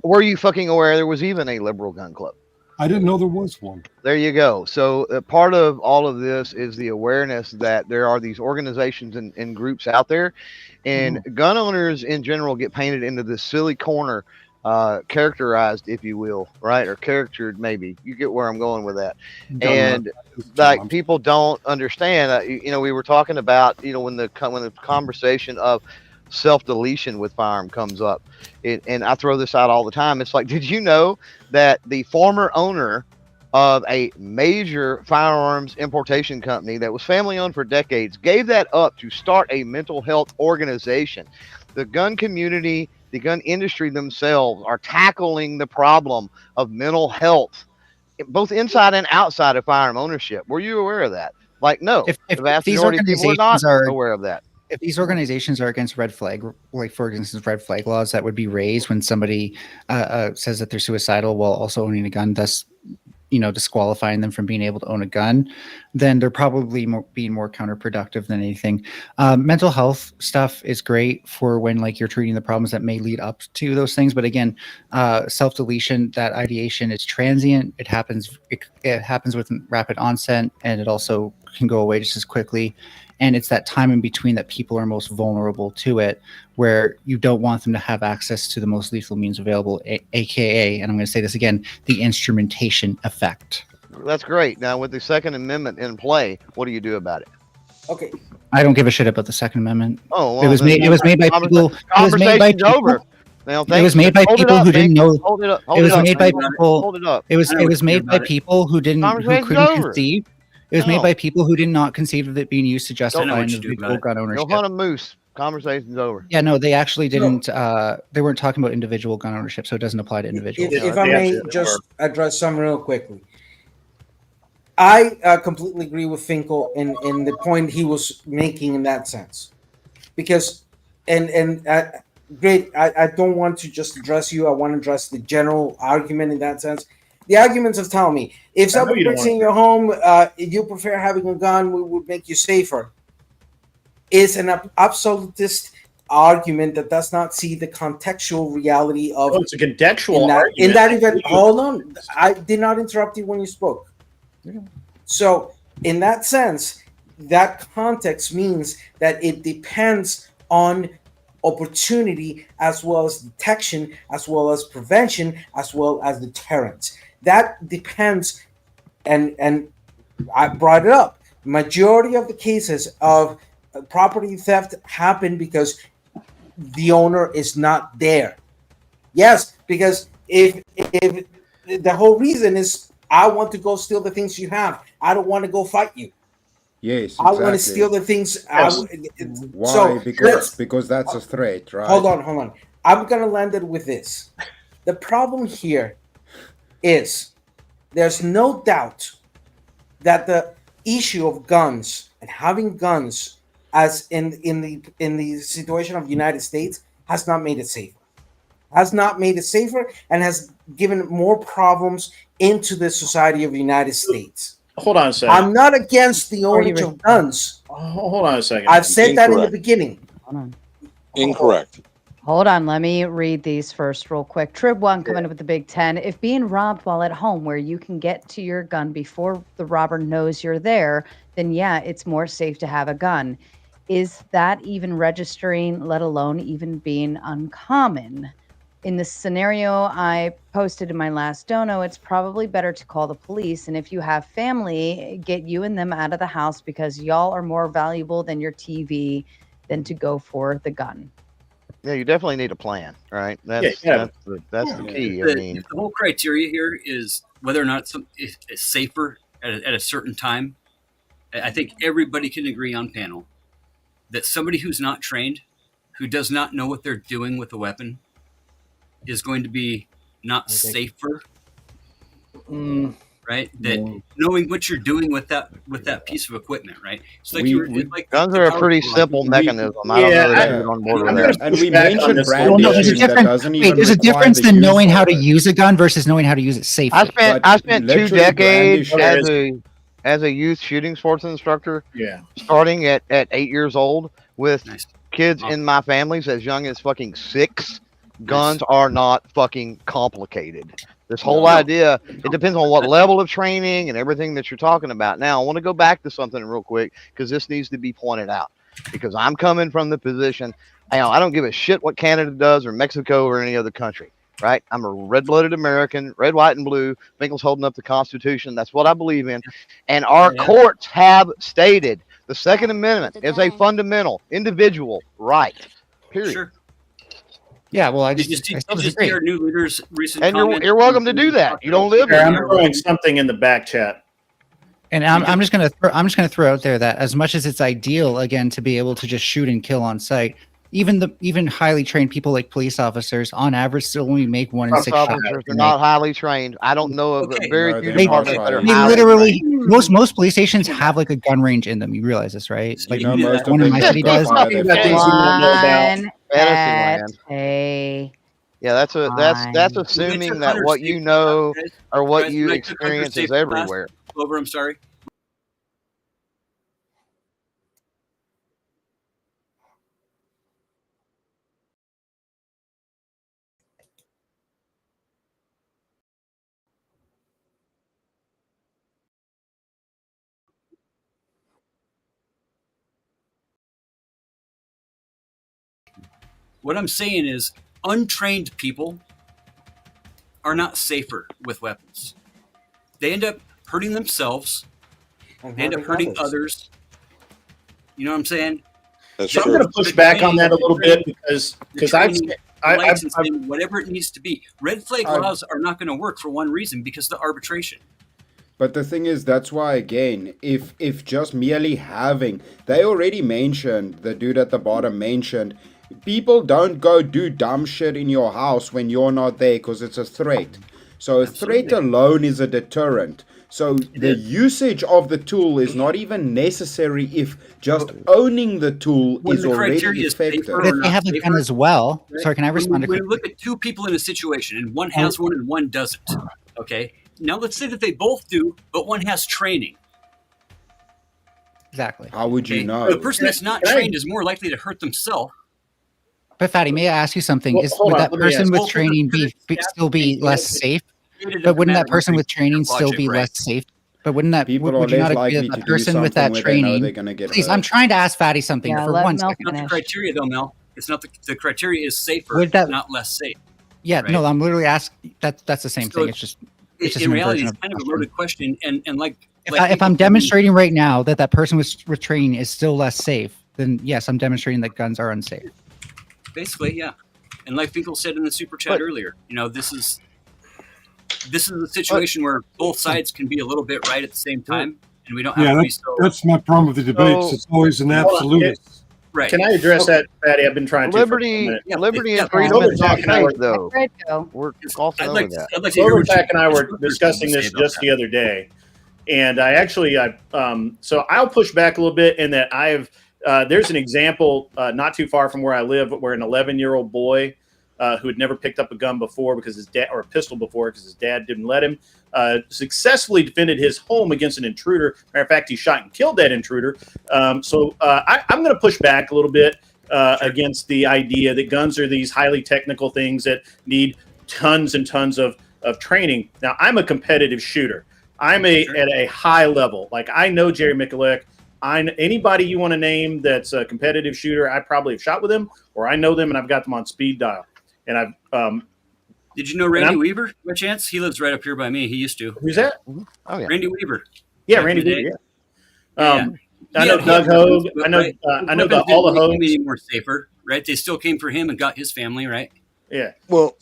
Were you fucking aware there was even a Liberal Gun Club? I didn't know there was one. There you go. So part of all of this is the awareness that there are these organizations and groups out there, and gun owners in general get painted into this silly corner, characterized, if you will, right, or caricatured. Maybe you get where I'm going with that. And like people don't understand. We were talking about when the conversation of self-deletion with firearm comes up, and I throw this out all the time. It's like, did you know that the former owner of a major firearms importation company that was family owned for decades gave that up to start a mental health organization? The gun community, the gun industry themselves are tackling the problem of mental health, both inside and outside of firearm ownership. Were you aware of that? Like, no, the vast majority of people are not aware of that. If these organizations are against red flag, like for instance, red flag laws that would be raised when somebody says that they're suicidal while also owning a gun, thus, disqualifying them from being able to own a gun, then they're probably being more counterproductive than anything. Mental health stuff is great for when you're treating the problems that may lead up to those things. But again, self-deletion, that ideation is transient. It happens with rapid onset, and it also can go away just as quickly. And it's that time in between that people are most vulnerable to it, where you don't want them to have access to the most lethal means available, aka, and I'm going to say this again, the instrumentation effect. That's great. Now, with the Second Amendment in play, what do you do about it? Okay. I don't give a shit about the Second Amendment. Oh, well, it was made by people. Conversation's over. Now, it was made by people who didn't know. Hold it up. It was made by people. Hold it up. It was made by people who couldn't conceive. It was made by people who did not conceive of it being used to justify individual gun ownership. Go hunt a moose. Conversation's over. Yeah, no, they actually didn't. They weren't talking about individual gun ownership, so it doesn't apply to individuals. If I may just address some real quickly. I completely agree with Finkel in the point he was making in that sense. Because, great, I don't want to just address you. I want to address the general argument in that sense. The arguments of telling me, if somebody breaks in your home, you prefer having a gun, we would make you safer, is an absolutist argument that does not see the contextual reality of. Oh, it's a contextual argument. In that event, hold on. I did not interrupt you when you spoke. So, in that sense, that context means that it depends on opportunity as well as detection, as well as prevention, as well as deterrence. That depends, and I brought it up. Majority of the cases of property theft happen because the owner is not there. Yes, because if the whole reason is I want to go steal the things you have, I don't want to go fight you. Yes, I want to steal the things. Why? So because that's a threat, right? Hold on. I'm gonna land it with this. The problem here is there's no doubt that the issue of guns and having guns, as in the situation of the United States, has not made it safer. Has not made it safer and has given more problems into the society of the United States. Hold on a second. I'm not against the ownership of guns. Hold on a second. I've said that in the beginning. Hold on. Incorrect. Hold on. Let me read these first real quick. Trib 1 coming up with the Big Ten. If being robbed while at home where you can get to your gun before the robber knows you're there, then yeah, it's more safe to have a gun. Is that even registering, let alone even being uncommon? In the scenario I posted in my last dono, it's probably better to call the police. And if you have family, get you and them out of the house because y'all are more valuable than your TV than to go for the gun. Yeah, you definitely need a plan, right? That's the key. The whole criteria here is whether or not it's safer at a certain time. I think everybody can agree on panel that somebody who's not trained, who does not know what they're doing with a weapon, is going to be not safer, right? That knowing what you're doing with that piece of equipment, right? It's like guns are a pretty simple mechanism. I don't know that I get on board with that. And we mentioned brandishing that doesn't even. There's a difference in knowing how to use a gun versus knowing how to use it safely. I spent 2 decades as a youth shooting sports instructor. Yeah. Starting at 8 years old with kids in my families as young as fucking 6. Guns are not fucking complicated. This whole idea, it depends on what level of training and everything that you're talking about. Now, I want to go back to something real quick because this needs to be pointed out. Because I'm coming from the position, I don't give a shit what Canada does or Mexico or any other country, right? I'm a red-blooded American, red, white, and blue. Finkel's holding up the Constitution. That's what I believe in. And our courts have stated the Second Amendment is a fundamental individual right, period. Sure. Yeah, well, I Did you just see, I still did you see disagree. our new leader's recent And comment? you're welcome to do that. You don't live Here, here. I'm throwing something in the back chat. And I'm just gonna throw out there that as much as it's ideal again to be able to just shoot and kill on site, even highly trained people like police officers on average still only make 1 in Police 6 shots. officers are not highly trained. I don't know of very few They departments that are they highly literally trained. most police stations have like a gun range in them. You realize this, right? Like know, most one of in them my city does. Talking about things we don't know about. One Fantasyland. at a Yeah, that's time. assuming that what you know or what you When I took Hunter's experience is safety class, everywhere. Over, I'm sorry. What I'm saying is untrained people are not safer with weapons. They end up hurting themselves. They end up hurting others. You know what I'm saying? That's So I'm true. going to push back on that a little bit because I've licensing, whatever it needs to be. Red flag laws are not going to work for one reason, because of the arbitration. But the thing is, that's why, again, if just merely having, they already mentioned, the dude at the bottom mentioned, people don't go do dumb shit in your house when you're not there because it's a threat. So a threat alone is a deterrent. So the usage of the tool is not even necessary if just owning the tool When is the already criteria is effective. safer But if or they not have a gun safer, as well, right? sorry, can I respond? When we look at two people in a situation and one has one and one doesn't, okay? Now let's say that they both do, but one has training. Exactly. How would you Okay? know? The person that's not trained is more likely to hurt themselves. But Fatty, may I ask you something? Well, Is hold would on, that let me person ask. with Well, training still be less safe? But wouldn't that person with training still be less safe? But wouldn't that People would are you not less agree that likely the to do person with something that where they know training? they're gonna get Please, hurt. I'm trying to ask Fatty something Yeah, for let 1 Mel second. Not the criteria though, Mel. It's not the criteria is safer, Would that- not less safe. Yeah, right? no, I'm literally asking. That's the same So thing. It's just in an reality, inversion it's of the kind of a question. loaded question, and like If, like if I'm people told me- demonstrating right now that that person with training is still less safe, then yes, I'm demonstrating that guns are unsafe. basically, yeah. And like Finkel said in the super chat earlier, you know, this is a situation where both sides can be a little bit right at the same time, and we don't have Yeah, to be so that's my problem with the debates. So- It's always an Hold on, absolutist. right. Can I address that, Fatty? I've been trying to. Liberty and freedom is not safe, though. We're glossing over that. I'd like to hear what Novak and I were you- discussing this say about just that. the other day, and so I'll push back a little bit in that there's an example not too far from where I live where an 11-year-old boy who had never picked up a gun before because his dad, or a pistol before because his dad didn't let him, successfully defended his home against an intruder. Matter of fact, he shot and killed that intruder. I'm going to push back a little bit against the idea that guns are these highly technical things that need tons and tons of training. Now, I'm a competitive shooter. I'm at a high level. Like, I know Jerry Mikulek. Anybody you want to name that's a competitive shooter, I probably have shot with them, or I know them and I've got them on speed dial. And I've Did you know Randy Weaver by chance? He lives right up here by me. He used to. Who's that? Oh yeah, Randy Weaver. Yeah, Back Randy in the Weaver. day. Yeah. I know He Doug had Hogue. weapons, I know. right? I know Weapons all the didn't make him Hogues. any more safer, right? They still came for him and got his family, right? Yeah. Well,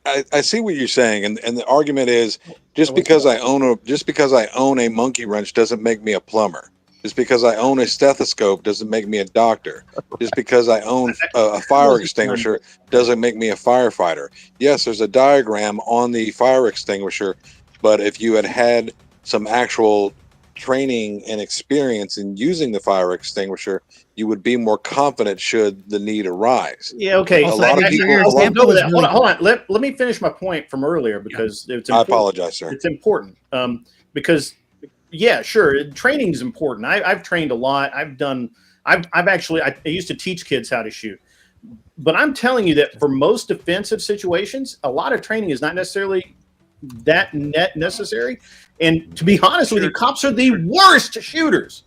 I see what you're saying, and the argument is just because I own a monkey wrench doesn't make me a plumber. Just because I own a stethoscope doesn't make me a doctor. Just because I own a fire extinguisher doesn't make me a firefighter. Yes, there's a diagram on the fire extinguisher, but if you had some actual training and experience in using the fire extinguisher, you would be more confident should the need arise. Yeah. Okay. A lot of people. Hold on. Let me finish my point from earlier because it's I important. apologize, sir. It's important because. Yeah, sure. Training is important. I've trained a lot. I used to teach kids how to shoot. But I'm telling you that for most defensive situations, a lot of training is not necessarily that necessary. And to be honest with you, cops are the worst shooters.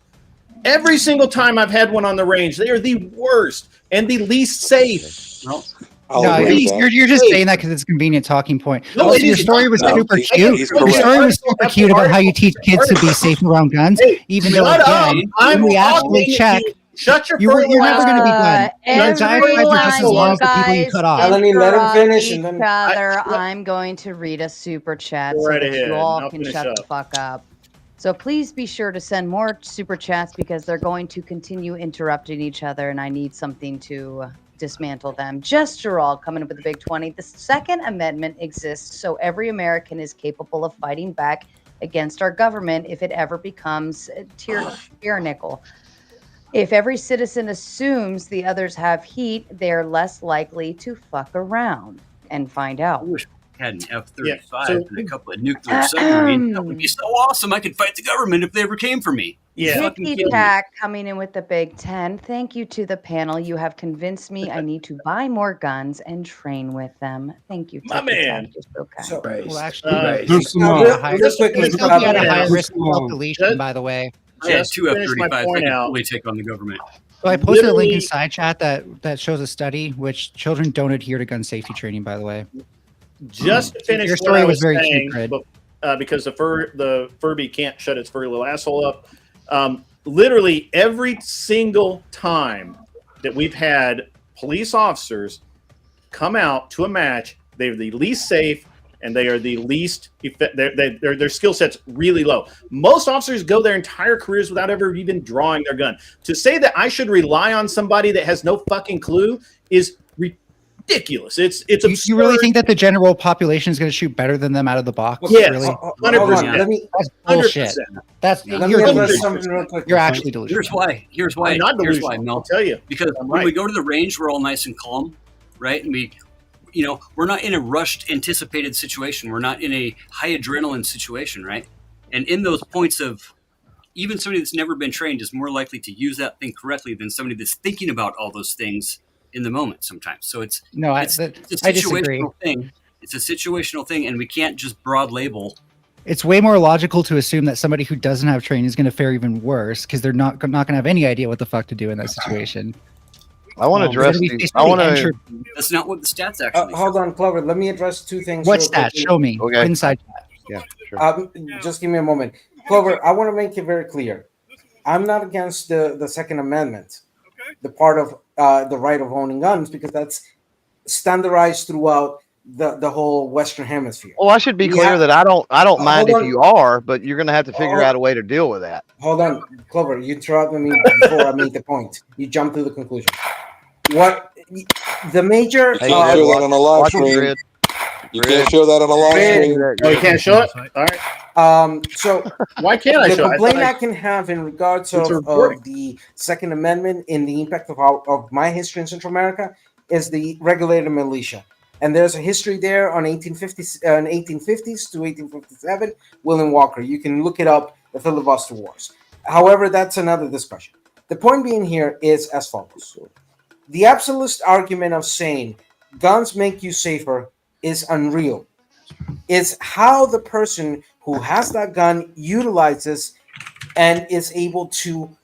Every single time I've had one on the range, they are the worst and the least safe. No, you're just saying that because it's a convenient talking point. No, Also, it your is story not. was No, super he's cute. correct. Your story was super cute about how you teach kids to be safe around guns, even though shut up. again, I'm when we actually talking- check, Shut your you're never going to be done. Your diatribes are just as long as the people you cut off. Melanie, let him finish, each and then other. I'm going to read a super chat Go so right that ahead, you all I'll can finish shut the up. fuck up. So please be sure to send more super chats because they're going to continue interrupting each other, and I need something to dismantle them. All coming up with the big 20. The Second Amendment exists so every American is capable of fighting back against our government if it ever becomes tyrannical. If every citizen assumes the others have heat, they're less likely to fuck around and find out. I wish we had an F-35 so- and a couple of nuclear submarines. That would be so awesome. I could fight the government if they ever came for me. Fucking Vicky kill me. Pack coming in with the big 10. Thank you to the panel. You have convinced me I need to buy more guns and train with them. Thank you, My Ticky man. Tack. You're so kind. So, Well, actually, There's some, real high, quickly, you're still be at a Scott, higher risk of Just- self-deletion, by the way. I had Just two to finish my F-35s. I point could out. totally take on the government. So I posted a link Literally- in side chat that shows a study which children don't adhere to gun safety training, by the way. Just to finish Your what story I was was very saying, cute, Fred. because the Furby can't shut its furry little asshole up. Literally every single time that we've had police officers come out to a match, they're the least safe and they are the least their skill set's really low. Most officers go their entire careers without ever even drawing their gun. To say that I should rely on somebody that has no fucking clue is ridiculous. It's absurd. You really think that the general population is going to shoot better than them out of the box? Okay, Really? hold on. Let me That's bullshit. That's let me you're address delusional. something real quick. You're actually delusional. Here's why. I'm not Here's delusional. why, Mel. I'll tell you. Because I'm when we right. go to the range, we're all nice and calm, right? And we're not in a rushed, anticipated situation. We're not in a high adrenaline situation, right? And in those points of, even somebody that's never been trained is more likely to use that thing correctly than somebody that's thinking about all those things in the moment sometimes. So it's a I disagree. situational thing. It's a situational thing, and we can't just broad label. It's way more logical to assume that somebody who doesn't have training is going to fare even worse because they're not going to have any idea what the fuck to do in that situation. I want to address these. I want to. That's not what the stats actually. Hold on, Clover. Let me address two things. What real stats? quickly. Show me. Okay. Inside chat. Yeah, sure. Just give me a moment. Clover, I want to make it very clear. I'm not against the Second Amendment, the part of the right of owning guns, because that's standardized throughout the whole Western Hemisphere. Well, I should be clear that I don't mind hold if on. you are, but you're going to have to figure out a way to deal with that. Hold on, Clover. You interrupted me before I made the point. You jumped to the conclusion. What the major? You can't show that on a live stream. You can't show that on a live stream. Oh, you can't show it? All right. So why can't I the show it? complaint I can have in regards It's a of recording. the Second Amendment in the impact of my history in Central America is the regulated militia. And there's a history there on 1850s to 1857, William Walker. You can look it up, the filibuster wars. However, that's another discussion. The point being here is as follows. The absolute argument of saying guns make you safer is unreal. It's how the person who has that gun utilizes and is able to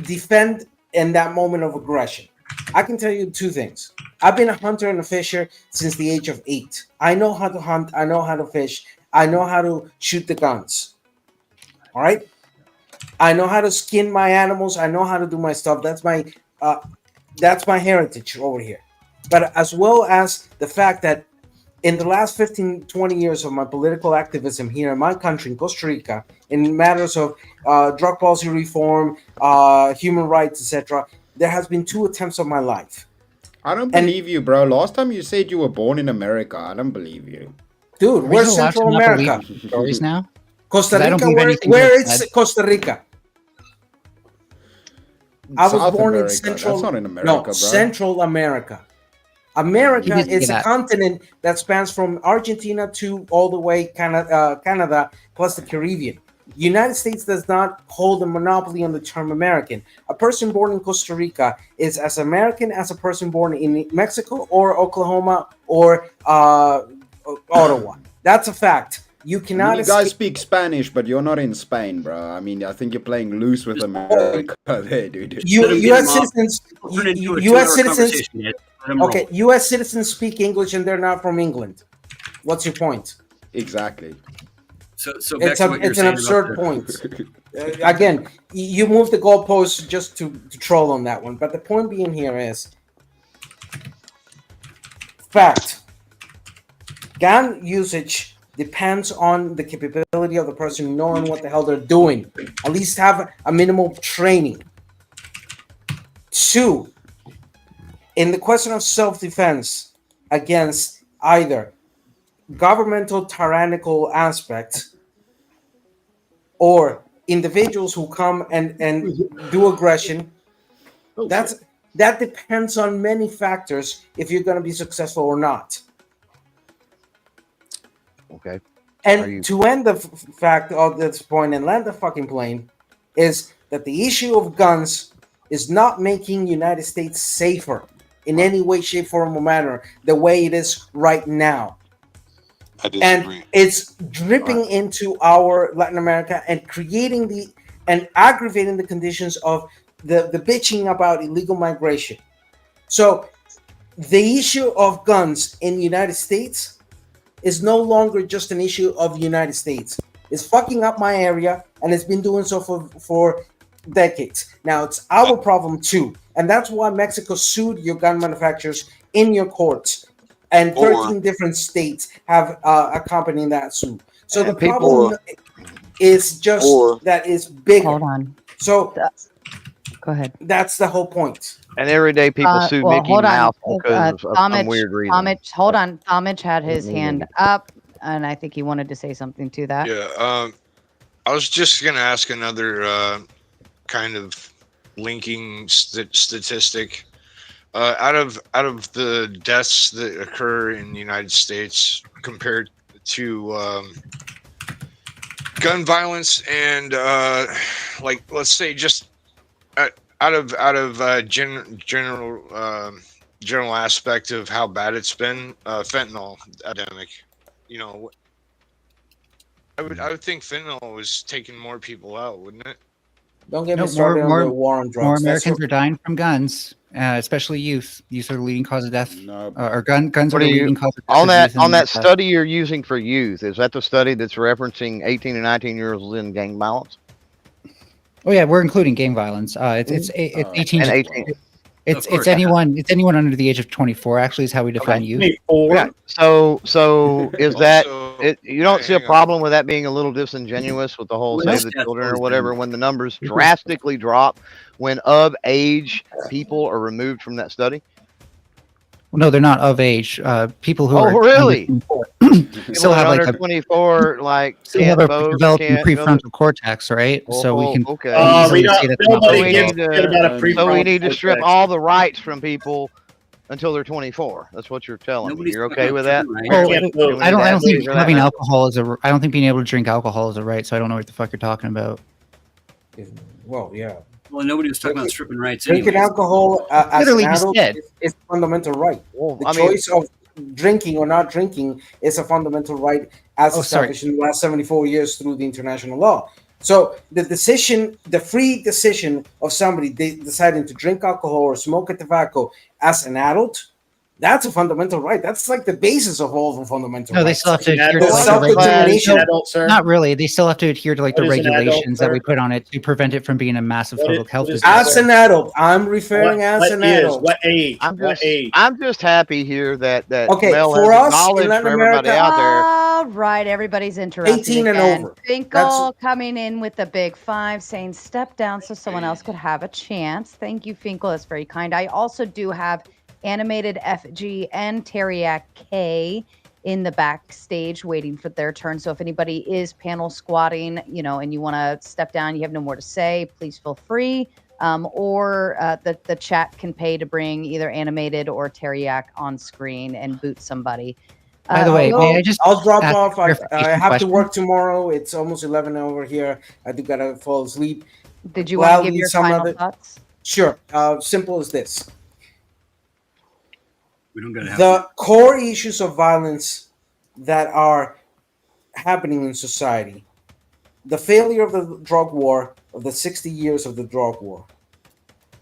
defend in that moment of aggression. I can tell you two things. I've been a hunter and a fisher since the age of 8. I know how to hunt. I know how to fish. I know how to shoot the guns. All right. I know how to skin my animals. I know how to do my stuff. That's my heritage over here. But as well as the fact that in the last 15, 20 years of my political activism here in my country, in Costa Rica, in matters of drug policy reform, human rights, etc., there has been 2 attempts of my life. I don't believe you, bro. Last time you said you were born in America. I don't believe you. Dude, Are we where's just allowed to Central not America? believe stories now? Costa 'Cause I don't Rica, believe anything where you is said. Costa Rica? I was South born America. in Central. That's not in America, no, bro. Central America. America You didn't is say a that. continent that spans from Argentina to all the way Canada plus the Caribbean. United States does not hold a monopoly on the term American. A person born in Costa Rica is as American as a person born in Mexico or Oklahoma or Ottawa. That's a fact. You I cannot mean, you guys escape. speak Spanish, but you're not in Spain, bro. I mean, I think you're playing loose with America there, dude. U.S. citizens. Turn into a U.S. 2-hour citizens. conversation, Ed. Let 'em roll. Okay, U.S. citizens speak English and they're not from England. What's your point? Exactly. So back to what you're It's an saying absurd about point. Again, you move the goalposts just to troll on that one. But the point being here is fact. Gun usage depends on the capability of the person knowing what the hell they're doing. At least have a minimal training. 2, in the question of self-defense against either governmental tyrannical aspects or individuals who come and do aggression, that depends on many factors if you're going to be successful or not. Okay. And to end the fact of this point and land the fucking plane is that the issue of guns is not making United States safer in any way, shape, form, or manner the way it is right now. I disagree. And it's dripping into our Latin America and creating and aggravating the conditions of the bitching about illegal migration. So the issue of guns in the United States is no longer just an issue of the United States. It's fucking up my area, and it's been doing so for decades. Now it's our problem too, and that's why Mexico sued your gun manufacturers in your courts, and 13 different states have accompanied that suit. So the problem is just that it's bigger. Hold on. So go ahead. That's the whole point. And every day people sue Mickey hold on. Mouse because of some weird reason. Thomich, hold on. Thomich had his hand up, and I think he wanted to say something to that. Yeah. I was just gonna ask another kind of linking statistic. Out of the deaths that occur in the United States compared to gun violence and like, let's say, just out of general aspect of how bad it's been, fentanyl epidemic, you know, I would think fentanyl was taking more people out, wouldn't it? Don't get me started on the war on drugs. More Americans are dying from guns, especially youth. Youth are the leading cause of death. Or guns are the leading cause of death. On that study you're using for youth, is that the study that's referencing 18 and 19-year-olds in gang violence? Oh yeah, we're including gang violence. It's 18. And 18. It's anyone under the age of 24. Actually, is how we define youth. Yeah. So is that you don't see a problem with that being a little disingenuous with the whole save the children or whatever when the numbers drastically drop when of age people are removed from that study? No, they're not of age. People who are really still have like 24, like still have a developing prefrontal cortex, right? So we can okay. So we need to strip all the rights from people until they're 24. That's what you're telling me. You're okay with that? Well, I don't think having alcohol is I don't think being able to drink alcohol is a right. So I don't know what the fuck you're talking about. Well, yeah. Well, nobody was talking about stripping rights. Drinking alcohol as an adult said. is a fundamental right. Well, the choice of drinking or not drinking is a fundamental right as established in the last 74 years through the international law. So the free decision of somebody deciding to drink alcohol or smoke a tobacco as an adult, that's a fundamental right. That's like the basis of all the fundamental rights. No, they still have to adhere to self-determination. Not really. They still have to adhere to like the regulations that we put on it to prevent it from being a massive public health disease. As an adult, I'm referring as an adult. What age? I'm just happy here that okay, Mel for has us knowledge in Latin for everybody America, out there. All right, everybody's interrupting 18 and again. over. Finkel coming in with the big 5, saying step down so someone else could have a chance. Thank you, Finkel. That's very kind. I also do have Animated FG and Teriak K in the backstage waiting for their turn. So if anybody is panel squatting, you know, and you want to step down, you have no more to say, please feel free. Or the chat can pay to bring either Animated or Teriak on screen and boot somebody. By the way, may I just I'll drop ask a off. I clarification have to question? work tomorrow. It's almost 11 over here. I do gotta fall asleep. Did you want to Gladly, give your some final other- thoughts? Sure. Simple as this. We don't gotta have The core issues of violence that are happening in society, the failure of the drug war, of the 60 years of the drug war,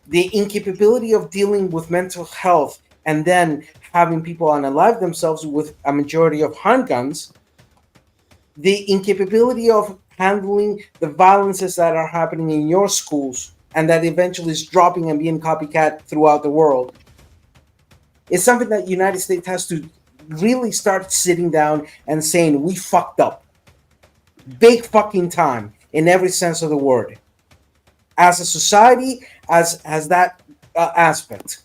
the incapability of dealing with mental health, and then having people unalive themselves with a majority of handguns, the incapability of handling the violences that are happening in your schools and that eventually is dropping and being copycat throughout the world, is something that United States has to really start sitting down and saying, we fucked up. Big fucking time in every sense of the word. As a society, as that aspect.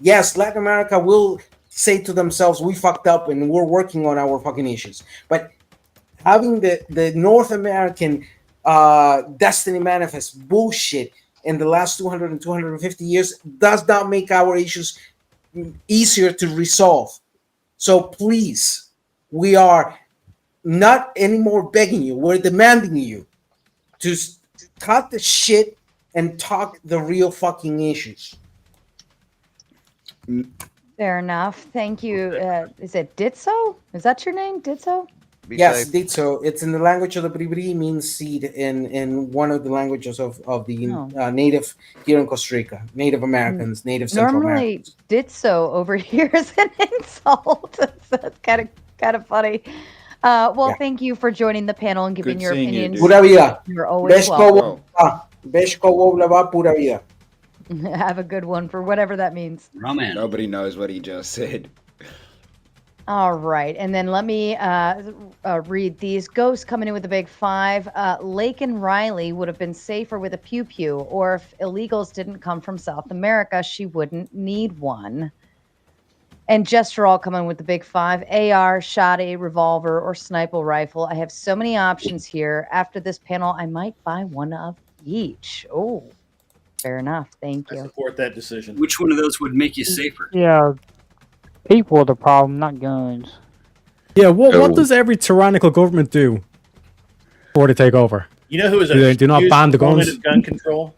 Yes, Latin America will say to themselves, we fucked up and we're working on our fucking issues. But having the North American Destiny Manifest bullshit in the last 200 and 250 years does not make our issues easier to resolve. So please, we are not anymore begging you, we're demanding you to cut the shit and talk the real fucking issues. Fair enough. Thank you. Is it Ditso? Is that your name, Ditso? Yes, Ditso. It's in the language of the Reverie, means seed in one of the languages of the native here in Costa Rica, Native Americans, Native Central Normally, Americans. Ditso over here is an insult. That's kind of funny. Well, thank you for joining the panel and giving your opinions. Pura vida. You're always Beshko welcome. Wobla, pura vida. Have a good one for whatever that means. Nobody knows what he just said. All right, and then let me read these. Ghosts coming in with a big 5. Lake and Riley would have been safer with a pew-pew, or if illegals didn't come from South America, she wouldn't need one. And Jester all coming with the big 5. AR, shotty, revolver, or sniper rifle. I have so many options here. After this panel, I might buy one of each. Oh, fair enough. Thank you. Support that decision. Which one of those would make you safer? Yeah, people are the problem, not guns. Yeah, what does every tyrannical government do before they take over? You know who is Do they do not huge ban the proponent guns? of gun control?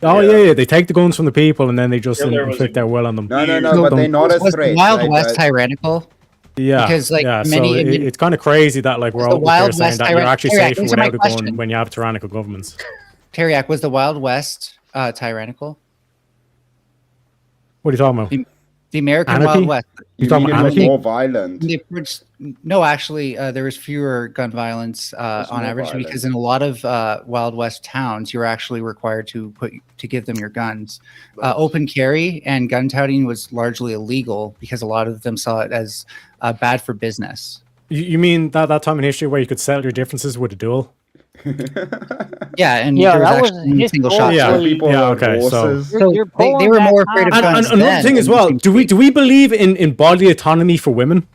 Oh yeah, they take the guns from the people and then they just Hitler was inflict their will on them. No, but they're not a Was threat. the Wild like, West tyrannical? Yeah, Because, like, yeah. many So Indian- it's kind of crazy that like we're Was the all Wild here saying West that you're tyran- actually Terry, safer answer my without a gun question. when you have tyrannical governments. Teriak, was the Wild West tyrannical? What are you talking about? The American Anarchy? Wild West. You talking about anarchy? more violent. No, actually, there was fewer gun violence on more average violent. because in a lot of Wild West towns, you're actually required to give them your guns. Open carry and gun touting was largely illegal because a lot of them saw it as bad for business. You mean that time in history where you could settle your differences with a duel? Yeah, and Yeah, there was that was actually no single shot. Yeah, people yeah, have okay. So, horses. So they were more afraid of and guns. another then thing as than well. using Do we believe in bodily autonomy for women?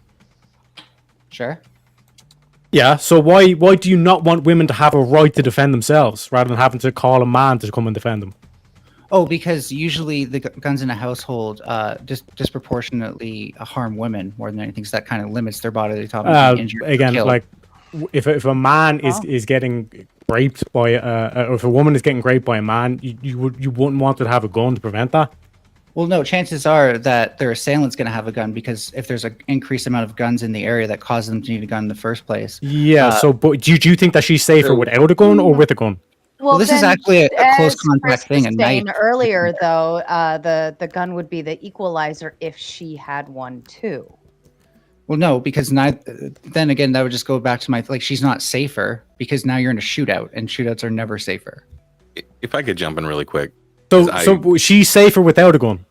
Sure. Yeah. So why do you not want women to have a right to defend themselves rather than having to call a man to come and defend them? Oh, because usually the guns in a household disproportionately harm women more than anything. So that kind of limits their bodily autonomy to be injured or Again, killed. like if a man is getting raped by or if a woman is getting raped by a man, you wouldn't want to have a gun to prevent that. Well, no, chances are that their assailant's going to have a gun because if there's an increased amount of guns in the area that causes them to need a gun in the first place. Yeah. But do you think that she's safer without a gun or with a gun? Well, this is then, actually a close as contact Chris thing was at night. saying earlier, though, the gun would be the equalizer if she had one too. Well, no, because then again, that would just go back to my she's not safer because now you're in a shootout, and shootouts are never safer. If I could jump in really quick. So she's safer without a gun.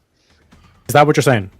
Is that what you're saying?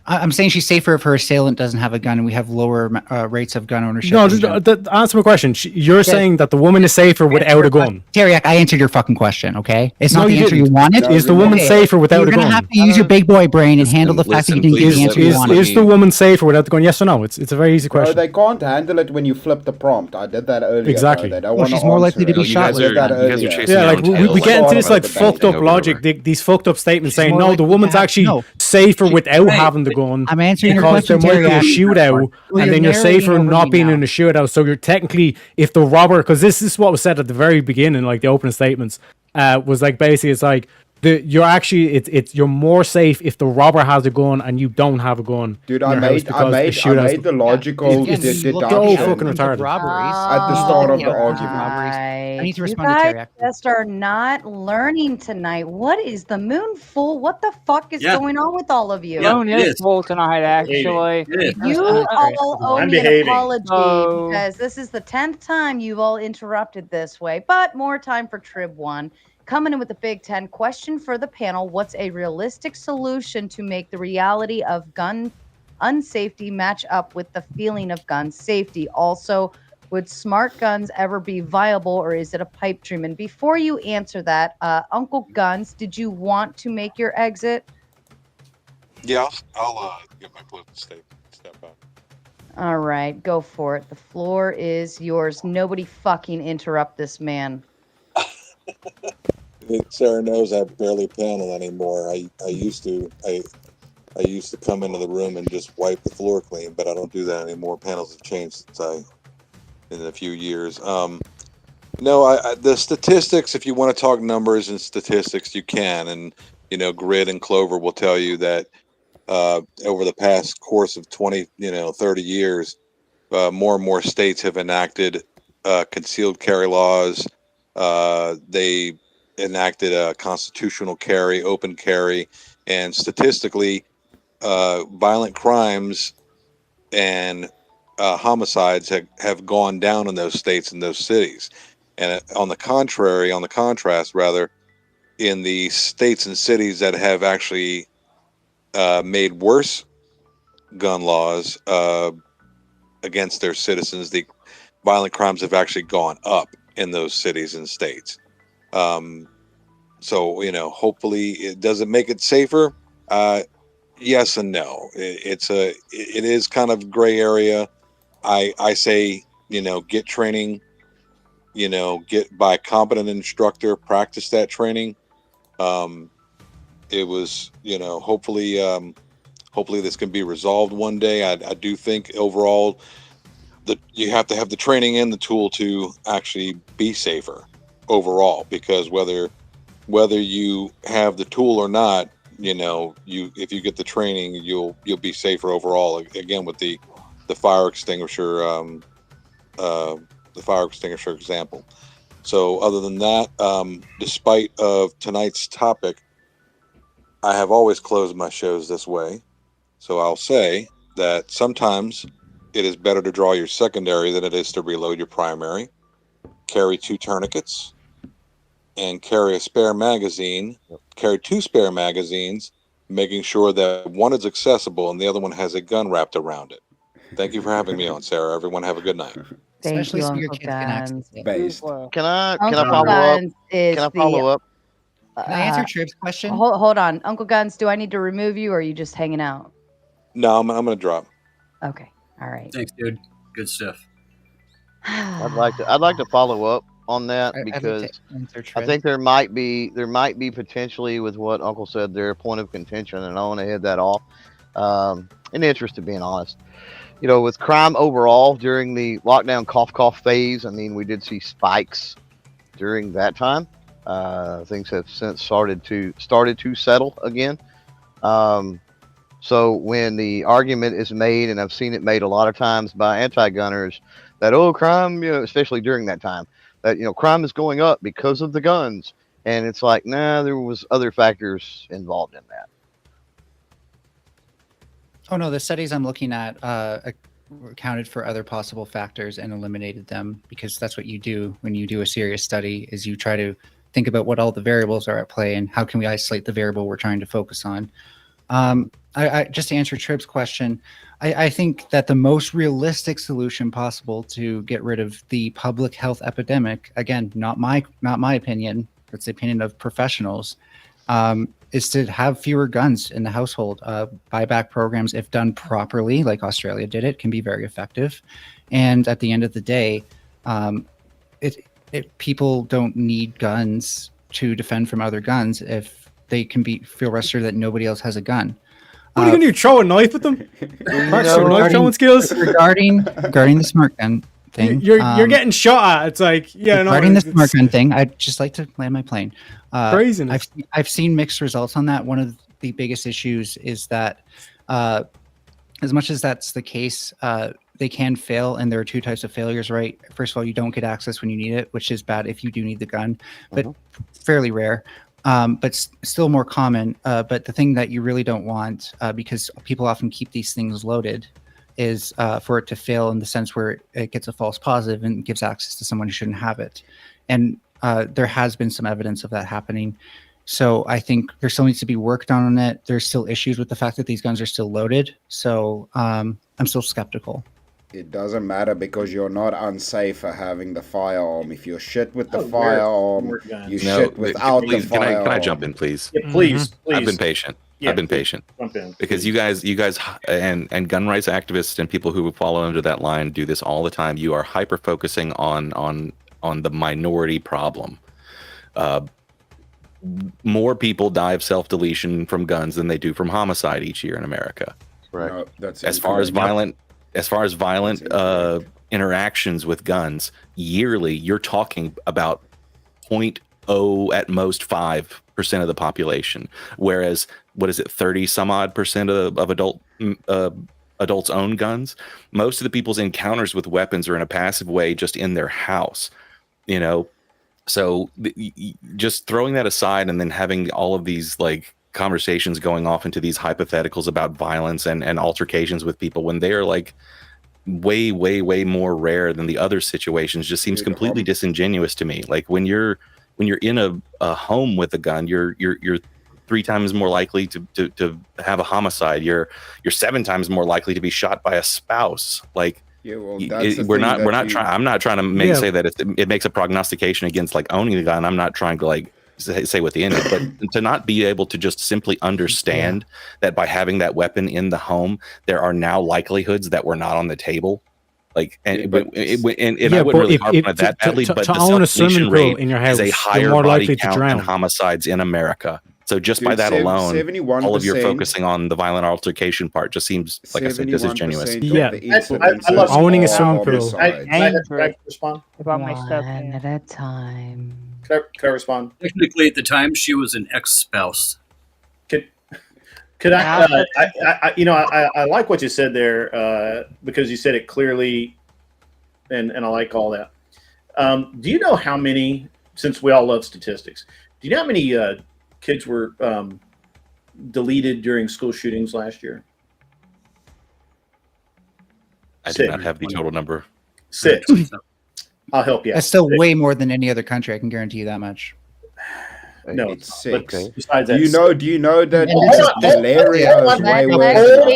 I'm saying she's safer if her assailant doesn't have a gun, and we have lower rates of gun ownership. No, just answer my question. You're saying that the woman is safer without a gun. Terry, I answered your fucking question, okay? It's No, not the you answer you didn't. wanted. Is the woman safer without You're a gonna gun? have to use your big boy brain and handle the fact that you didn't get the answer you wanted. Is the woman safer without the gun? Yes or no? It's a very easy Bro, question. they can't handle it when you flip the prompt. I did that earlier. Exactly. Bro. They don't Well, wanna she's more likely to answer be it. shot I did that earlier. Yeah, like we get into this like fucked up logic, these fucked up statements saying no, the woman's actually safer without having the gun. I'm answering your because question, there might be a Terry. shootout, Well, and you're then you're narrowing safer it over not me being now. in a shootout. So you're technically, if the robber, because this is what was said at the very beginning, like the opening statements, was like basically it's like you're actually you're more safe if the robber has a gun and you don't have a gun. Dude, in I your house made because the logical Again, when you look at so the fucking outcomes of retarded. robberies, at the when you start look of at the outcomes of argument. robberies, I need to You respond to guys Terry. just are not learning tonight. What is the moon full? What the fuck is Yeah. going on with all of you? Moon is full tonight, actually. You all owe I'm me an behaving. apology So- because this is the 10th time you've all interrupted this way. But more time for Trib 1. Coming in with the Big 10 question for the panel. What's a realistic solution to make the reality of gun unsafety match up with the feeling of gun safety? Also, would smart guns ever be viable, or is it a pipe dream? And before you answer that, Uncle Guns, did you want to make your exit? Yeah, I'll get my closing step out. All right, go for it. The floor is yours. Nobody fucking interrupt this man. I think Sarah knows I barely panel anymore. I used to come into the room and just wipe the floor clean, but I don't do that anymore. Panels have changed in a few years. No, the statistics. If you want to talk numbers and statistics, you can, and Grid and Clover will tell you that over the past course of 20, 30 years, more and more states have enacted concealed carry laws. They enacted a constitutional carry, open carry, and statistically, violent crimes and homicides have gone down in those states and those cities. And on the contrast, rather, in the states and cities that have actually made worse gun laws against their citizens, the violent crimes have actually gone up in those cities and states. So hopefully, it doesn't make it safer. Yes and no. It is kind of gray area. I say get training. Get by a competent instructor. Practice that training. It was hopefully this can be resolved one day. I do think overall that you have to have the training and the tool to actually be safer overall, because whether you have the tool or not, if you get the training, you'll be safer overall. Again, with the fire extinguisher example. So other than that, despite of tonight's topic, I have always closed my shows this way. So I'll say that sometimes it is better to draw your secondary than it is to reload your primary. Carry 2 tourniquets and carry a spare magazine. Carry 2 spare magazines, making sure that one is accessible and the other one has a gun wrapped around it. Thank you for having me on, Sarah. Everyone have a good night. Thank Especially you, so your Uncle kids can access Guns. it. Based. Can I Uncle follow up? Guns is Can I follow up? Can I answer Trip's question? Hold on. Uncle Guns, do I need to remove you, or are you just hanging out? No, I'm gonna drop. Okay. All right. Thanks, dude. Good stuff. I'd like to follow up on that I'd like to because answer I Trip. think there might be potentially with what Uncle said there a point of contention, and I want to head that off. In the interest of being honest, with crime overall during the lockdown cough phase, I mean, we did see spikes during that time. Things have since started to settle again. So when the argument is made, and I've seen it made a lot of times by anti-gunners, that crime, especially during that time, that crime is going up because of the guns, and it's like, nah, there was other factors involved in that. Oh no, the studies I'm looking at accounted for other possible factors and eliminated them, because that's what you do when you do a serious study, is you try to think about what all the variables are at play and how can we isolate the variable we're trying to focus on. I just to answer Trip's question, I think that the most realistic solution possible to get rid of the public health epidemic, again, not my opinion, it's the opinion of professionals, is to have fewer guns in the household. Buyback programs, if done properly, like Australia did it, can be very effective. And at the end of the day, people don't need guns to defend from other guns if they can feel assured that nobody else has a gun. What are you gonna do? Throw a knife at them? Practice your knife throwing skills. Regarding the smart gun thing, You're getting shot at. It's like, yeah, no. Regarding the smart gun thing, I'd just like to land my plane. Craziness. I've seen mixed results on that. One of the biggest issues is that, as much as that's the case, they can fail, and there are two types of failures, right? First of all, you don't get access when you need it, which is bad if you do need the gun, but fairly rare. But still more common. But the thing that you really don't want, because people often keep these things loaded, is for it to fail in the sense where it gets a false positive and gives access to someone who shouldn't have it. And there has been some evidence of that happening. So I think there still needs to be work done on it. There's still issues with the fact that these guns are still loaded. So I'm still skeptical. It doesn't matter because you're not unsafe for having the firearm. If you're shit with the firearm, you shit without the firearm. Can I jump in, please? Yeah, please. I've been patient. Yeah, I've been patient jump in, because you guys and gun rights activists and people who follow under that line do this all the time. You are hyper focusing on the minority problem. More people die of self-deletion from guns than they do from homicide each year in America. Right. No, that's As far as violent interactions with guns yearly, you're talking about 0.0 at most 5% of the population, whereas what is it, 30 some odd percent of adults own guns. Most of the people's encounters with weapons are in a passive way, just in their house, you know. So just throwing that aside and then having all of these like conversations going off into these hypotheticals about violence and altercations with people when they are like way more rare than the other situations just seems completely disingenuous to me. Like when you're in a home with a gun, you're 3 times more likely to have a homicide. You're 7 times more likely to be shot by a spouse. Like, yeah, well, I'm not trying to say that it makes a prognostication against like owning a gun. I'm not trying to like say within it, but to not be able to just simply understand that by having that weapon in the home, there are now likelihoods that were not on the table. Like, and I wouldn't really harp on it that badly, but the own a swimming rate pool in your house, is a you're higher more body likely to count drown. than homicides in America. So just by that alone, all of your focusing on the violent altercation part just seems, like I said, disingenuous. Yeah, I love owning a swimming pool. Can I respond? About my stuff. One at a time. Can I respond? Technically, at the time, she was an ex-spouse. Could I like what you said there because you said it clearly, and I like all that. Do you know how many? Since we all love statistics, do you know how many kids were deleted during school shootings last year? I do not have the total number. 6. I'll help you out. That's still way more than any other country. I can guarantee you that much. No, it's 6. Besides that, do you know that malaria is way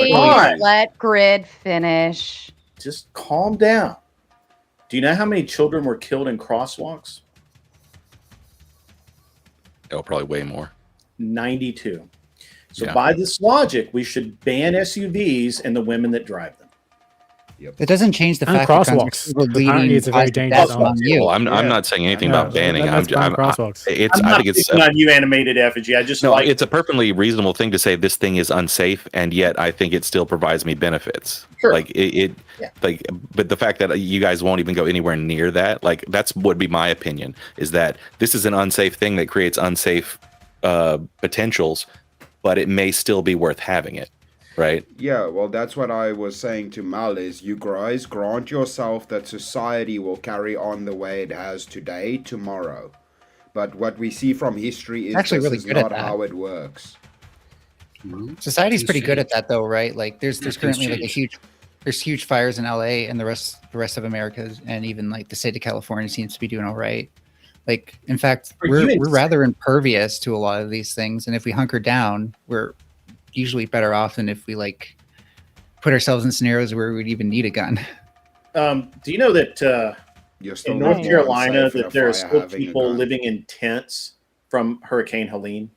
worse? Let Grid finish. Just calm down. Do you know how many children were killed in crosswalks? Oh, probably way more. 92. So Yeah. by this logic, we should ban SUVs and the women that drive them. It doesn't change the And fact that guns crosswalks. are leading Apparently it's a very causes of dangerous death zone. among you. Well, I'm not saying anything about banning. let's ban crosswalks. I'm I not think it's picking on you, animated effigy. I just like it's a perfectly reasonable thing to say this thing is unsafe, and yet I think it still provides me benefits. Sure. Like but the fact that you guys won't even go anywhere near that, like that's would be my opinion, is that this is an unsafe thing that creates unsafe potentials, but it may still be worth having it. Right. Yeah, well, that's what I was saying to Mal is you guys grant yourself that society will carry on the way it has today, tomorrow. But what we see from history is Actually this really is good at not that. how it works. Society's pretty good at that, though, right? Like, there's currently like changed. there's huge fires in LA, and the rest of America, and even like the state of California seems to be doing all right. Like, in fact, we're rather impervious to a lot of these things, and if we hunker down, we're usually better off than if we like put ourselves in scenarios where we'd even need a gun. Do you know that still in North more Carolina unsafe in that a there are fire still having a people gun? living in tents from Hurricane Helene?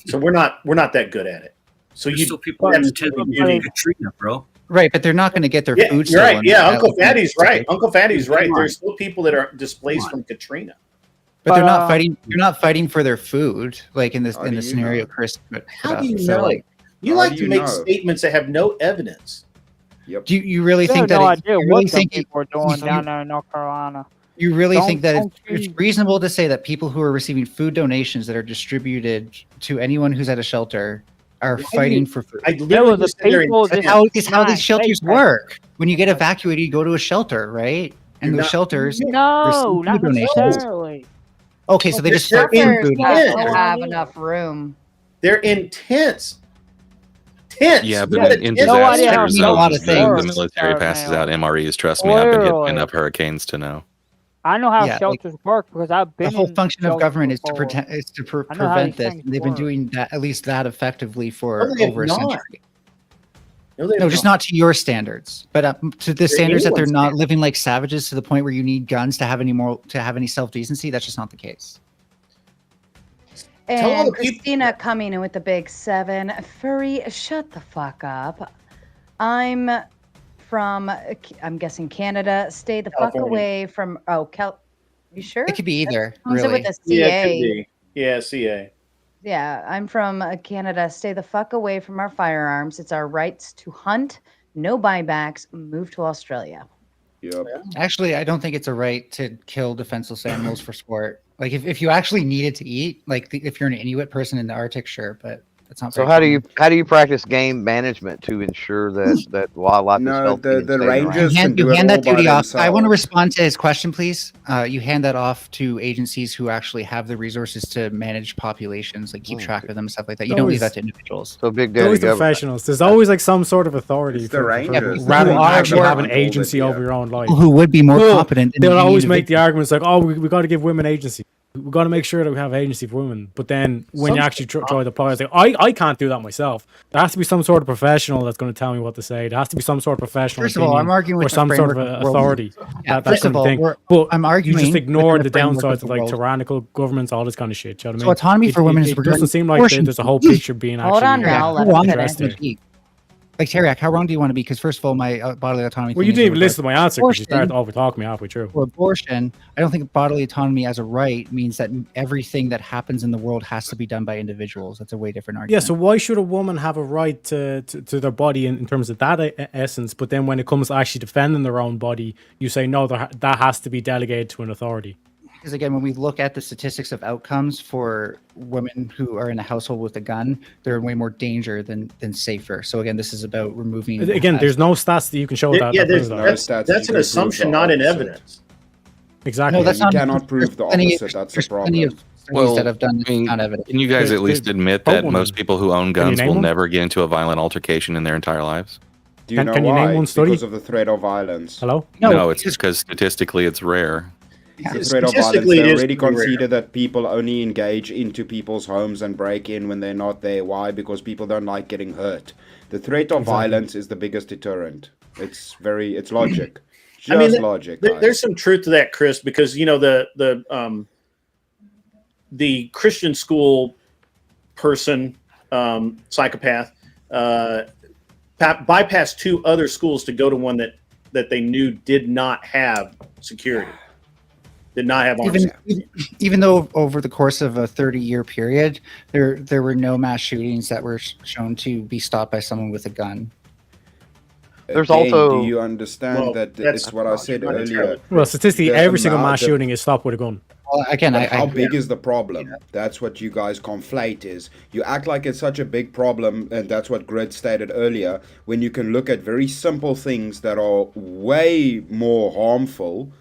So we're not that good at it. So There's you still people in tents from Katrina, bro. Right, but they're not going to get their yeah, food you're right. stolen. Yeah, at Uncle least- Fatty's right. Uncle Fatty's right. Come on. There's still people that are displaced from Katrina. But they're not fighting. You're not fighting for their food, like in this How in do the you scenario know? Chris put How up. do you So, know? like, You How like do to you make know? statements that have no evidence. Yep. Do you really They think have that no it, idea you really what them think it, people are doing you, down there in North Carolina. you really think that Don't it's you- reasonable to say that people who are receiving food donations that are distributed to anyone who's at a shelter are Why do fighting you- for food? I There literally was a just said they're people intent. It's how these night, shelters they- work. When you get evacuated, you go to a shelter, right? And You're those not- shelters No, receive not food donations. necessarily. Okay, so they just They're start putting in food. Yeah. To Yeah. have enough room. They're in tents. Tents. Yeah, You but got a in tent No idea disaster how zones, a lot of the things. military passes out Now. MREs. Trust me, I've been hit Literally. enough hurricanes to know. I know how Yeah, like, shelters work because I've been The whole in function of shelters government is to before. protect, is to I know how prevent these this. things And they've been work. doing that at least that effectively for No, they have over a not. century. No, they No, have just not. not to your standards, but to the standards that they're anyone's not standards. living like savages to the point where you need guns to have any self decency. That's just not the case. Tell all And the people- Christina coming in with the big 7. Furry, shut the fuck up. I'm from, I'm guessing Canada. Stay the fuck California. away from, you sure? It could be either, Comes in really. with a Yeah, it CA. could be. Yeah, CA. Yeah, I'm from Canada. Stay the fuck away from our firearms. It's our rights to hunt. No buybacks. Move to Australia. Yep. Actually, I don't think it's a right to kill defenseless animals for sport. Like if you actually needed to eat, like if you're an Inuit person in the Arctic, sure, but that's not. So very how do common. you practice game management to ensure that wildlife is No, healthy the and staying rangers around? You hand, can do you it hand all that by duty off. I want to themselves. respond to his question, please. You hand that off to agencies who actually have the resources to manage populations, like keep track of them, stuff like that. You don't leave that to individuals. So big There's daddy always government. professionals. There's always like some sort of authority It's the for Rangers. rather than Who are actually more- have an agency over your own life. People who would be more Well, competent. They'll than any always make the individual. arguments like, "Oh, we got to give women agency. We got to make sure that we have agency for women." But then when you actually try the power, it's like, I can't do that myself. There has to be some sort of professional that's going to tell me what to say. There has to be some sort of professional First of all, I'm opinion arguing with or the some sort of framework of the world. authority. Yeah, That's first of the all, thing. we're- But I'm you arguing just ignore within the the framework of downsides the of like world. tyrannical governments, all this kind of shit. You know what I So mean? autonomy for women is It regarding doesn't seem like abortion. there's a whole picture being actually. Hold on now, let him addressed finish. there. Like Teriak, how wrong do you want to be? Because first of all, my bodily autonomy. Well, thing you is didn't in even regards listen to my answer because you abortion. started over talking me halfway through. For abortion, I don't think bodily autonomy as a right means that everything that happens in the world has to be done by individuals. That's a way different Yeah, argument. so why should a woman have a right to their body in terms of that essence, but then when it comes to actually defending their own body, you say no, that has to be delegated to an authority? Because again, when we look at the statistics of outcomes for women who are in a household with a gun, they're in way more danger than safer. So again, this is about removing. Again, there's no stats that you can show that. Yeah, that proves that. that's an assumption, not an evidence. Exactly. No, that's you not. cannot prove the plenty- opposite. That's the there's plenty problem. of studies that have done I mean, found evidence. can you guys at least admit that one. most people who own Can you guns name will one? never get into a violent altercation in their entire lives? Do you know can you why? name one study? Because of the threat of violence. Hello? No, it's because statistically it's rare. The threat of violence. Statistically, it They is already pretty rare. consider that people only engage into people's homes and break in when they're not there. Why? Because people don't like getting hurt. The threat of violence is the biggest deterrent. It's logic. Just logic. Guys. There's some truth to that, Chris, because you know the Christian school person, psychopath, bypassed 2 other schools to go to one that they knew did not have security, did not have arms. Even though over the course of a 30-year period, there were no mass shootings that were shown to be stopped by someone with a gun. There's Again, also- Do you understand Well, that that's it's what I said not earlier? entirely Well, statistically, The every single amount mass of- shooting is stopped with a gun. Well, again, But how I big is the problem? That's what you guys conflate is. You act like it's such a big problem, and that's what Grid stated earlier, when you can look at very simple things that are way more harmful,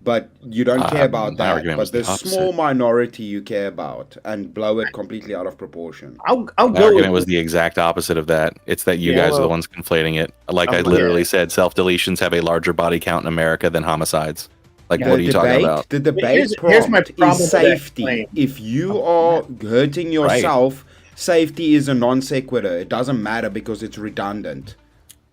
but you don't care about my that. argument was But the the opposite. small minority you care about and blow it completely out of proportion. I'll My go argument with was the exact opposite of that. It's that you Yeah, guys are the well- ones conflating it. Like I Yeah. literally said, self-deletions have a larger body count in America than homicides. Like, Yeah. what are you talking about? The debate Here's my prompt problem is with that safety. claim. If you are hurting yourself, safety is a non sequitur. It doesn't matter because it's redundant.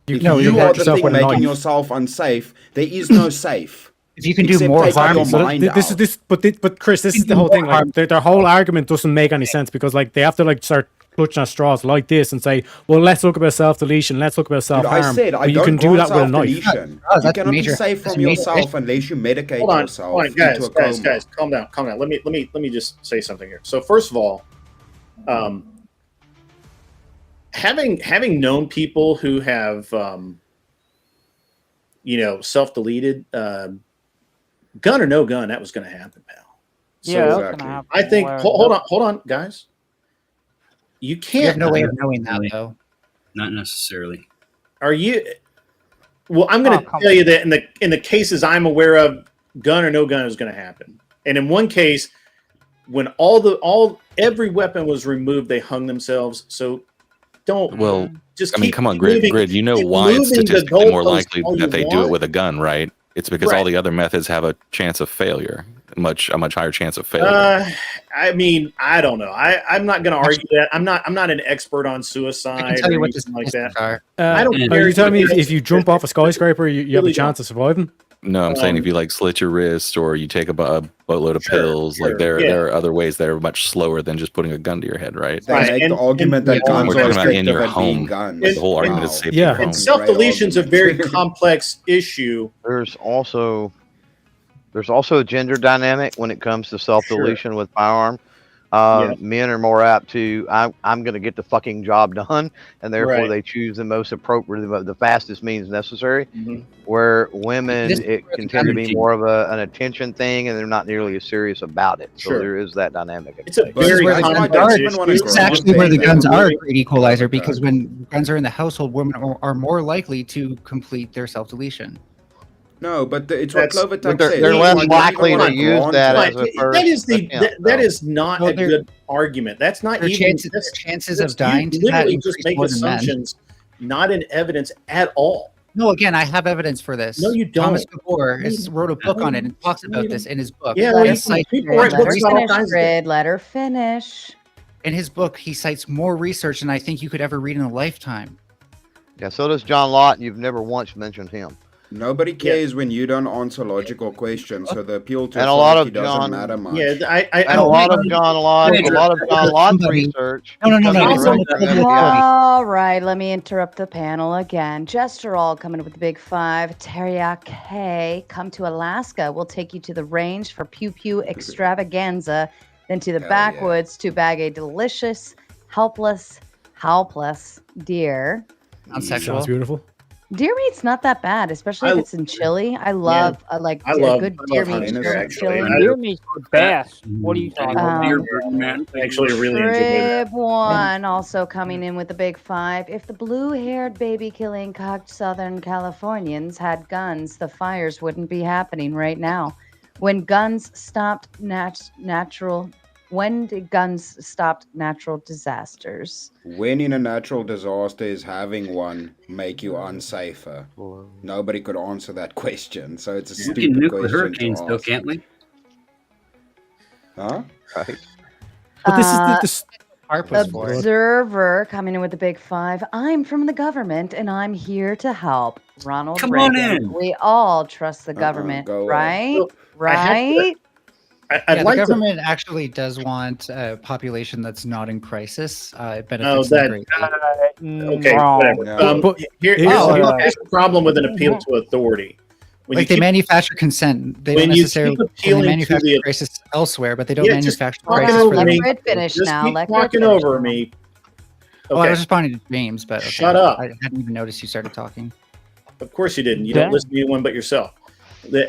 If No, you you are hurt the yourself thing with a making knife. yourself unsafe, there is no safe. if you can do Except more taking harm, your So mind this out. is but Chris, this is the whole thing. Like their whole argument doesn't make any sense because like they have to like start clutching at straws like this and say, well, let's look about self-deletion, let's look about Dude, self-harm. I said I but you don't can do grant that with a knife. self-deletion. Oh, You that's cannot major- be safe that's from a major yourself issue. unless you medicate hold on, yourself hold on, guys, into a coma. guys, calm down. Let me just say something here. So first of all, having known people who have self-deleted, gun or no gun, that was going to happen, pal. So Yeah, that's gonna happen. I think hold on, guys. You can't. You have no way of knowing that, though. Not necessarily. Are you? Well, I'm going to tell you that in the cases I'm aware of, gun or no gun is going to happen. And in one case, when every weapon was removed, they hung themselves. So don't. Well, just I mean, keep come on, moving- Grid. You know keep why it's moving the statistically more goalposts likely all that you they do it want. with a gun, right? It's because all Right. the other methods have a chance of failure, a much higher chance of failure. I mean, I don't know. I'm not going to argue that. I'm not an expert on suicide. I can tell you or what the anything like that. statistics are. I don't Are care you telling me if if you jump off a skyscraper, you have a Really chance of surviving? No, I'm saying if Um, you like slit your wrist or you take a boatload of pills, sure, like there yeah. are other ways that are much slower than just putting a gun to your head, right? They make the argument that We're guns talking are about in effective your at being home. guns. Like, the whole argument is Wow. safe Yeah. in your home. And self-deletion's a very argument. complex issue. There's also a gender dynamic when it comes to self-deletion with firearm. Yeah. Men are more apt to I'm going to get the fucking job done, and therefore Right. they choose the most appropriate, the fastest means necessary. Mhm. Where women, This- it can tend to be more of an attention thing, and they're not nearly as serious about it. So Sure. there is that dynamic. at It's a play. This is very where the complex guns are. issue. This is actually where the guns are a great equalizer, Okay. because when guns are in the household, women are more likely to complete their self-deletion. No, but it's what That's- Clover But Tuck they're, says. they're You less want- likely you to want use grant that it. as a first That is attempt, that though. is not No, a they're- good argument. That's not Their even chances, that's, chances that's- of dying you to that literally just increase make more than men. assumptions, not in evidence at all. No, again, I have evidence for this. No, you Thomas don't. Gabor No, you wrote a book don't. on it and talks No, about you this in his book. Yeah, He well, has cites people more write books research- about all Finish, kinds of things. Grid. Let her finish. In his book, he cites more research than I think you could ever read in a lifetime. Yeah, so does John Lott, and you've never once mentioned him. Nobody cares when you don't answer logical questions, so the appeal to And a lot authority of doesn't John- matter much. Yeah, And a lot of John Lott's research. No, comes it's directly not from a- FBI. All right, let me interrupt the panel again. Jester all coming up with the big five. Teriyaki, come to Alaska. We'll take you to the range for pew pew extravaganza, then to the Hell backwoods to bag a delicious, helpless deer. Non-sexual. Sounds beautiful. Deer meat's not that bad, especially if it's in chili. I love a good deer meat hyenas, chili. actually. Deer meat's the best. What are you talking about? Beer burden, man. Actually, really enjoy that. Rib one also coming in with the big five. If the blue-haired baby-killing cocked Southern Californians had guns, the fires wouldn't be happening right now. When guns stopped when did guns stop natural disasters? When in a natural disaster is having one make you unsafer? Nobody could answer that question, so it's a We stupid can nuke question with hurricanes, to though, ask. can't we? Huh? Right. But this is Uh, this. Harp was for it. Observer coming in with the big five. I'm from the government and I'm here to help. Ronald Come on Reagan. in. We all trust the government, go away. right? Well, I have to- Right? I'd Yeah, like the to. government actually does want a population that's not in crisis. It benefits Oh, them that- greatly. Okay, wrong. whatever. No. But Here's the problem with an appeal to authority. When Like you they keep- manufacture consent. They when don't you necessarily keep they appealing to manufacture the- crisis elsewhere, but they don't Yeah, just manufacture talk crisis over for me. them. Let Grid finish Just now. keep Let Grid talking finish over now. me. Oh, I Okay. was responding to James, but okay. Shut up. I hadn't even noticed you started talking. Of course you didn't. You don't Yeah. listen to anyone but yourself.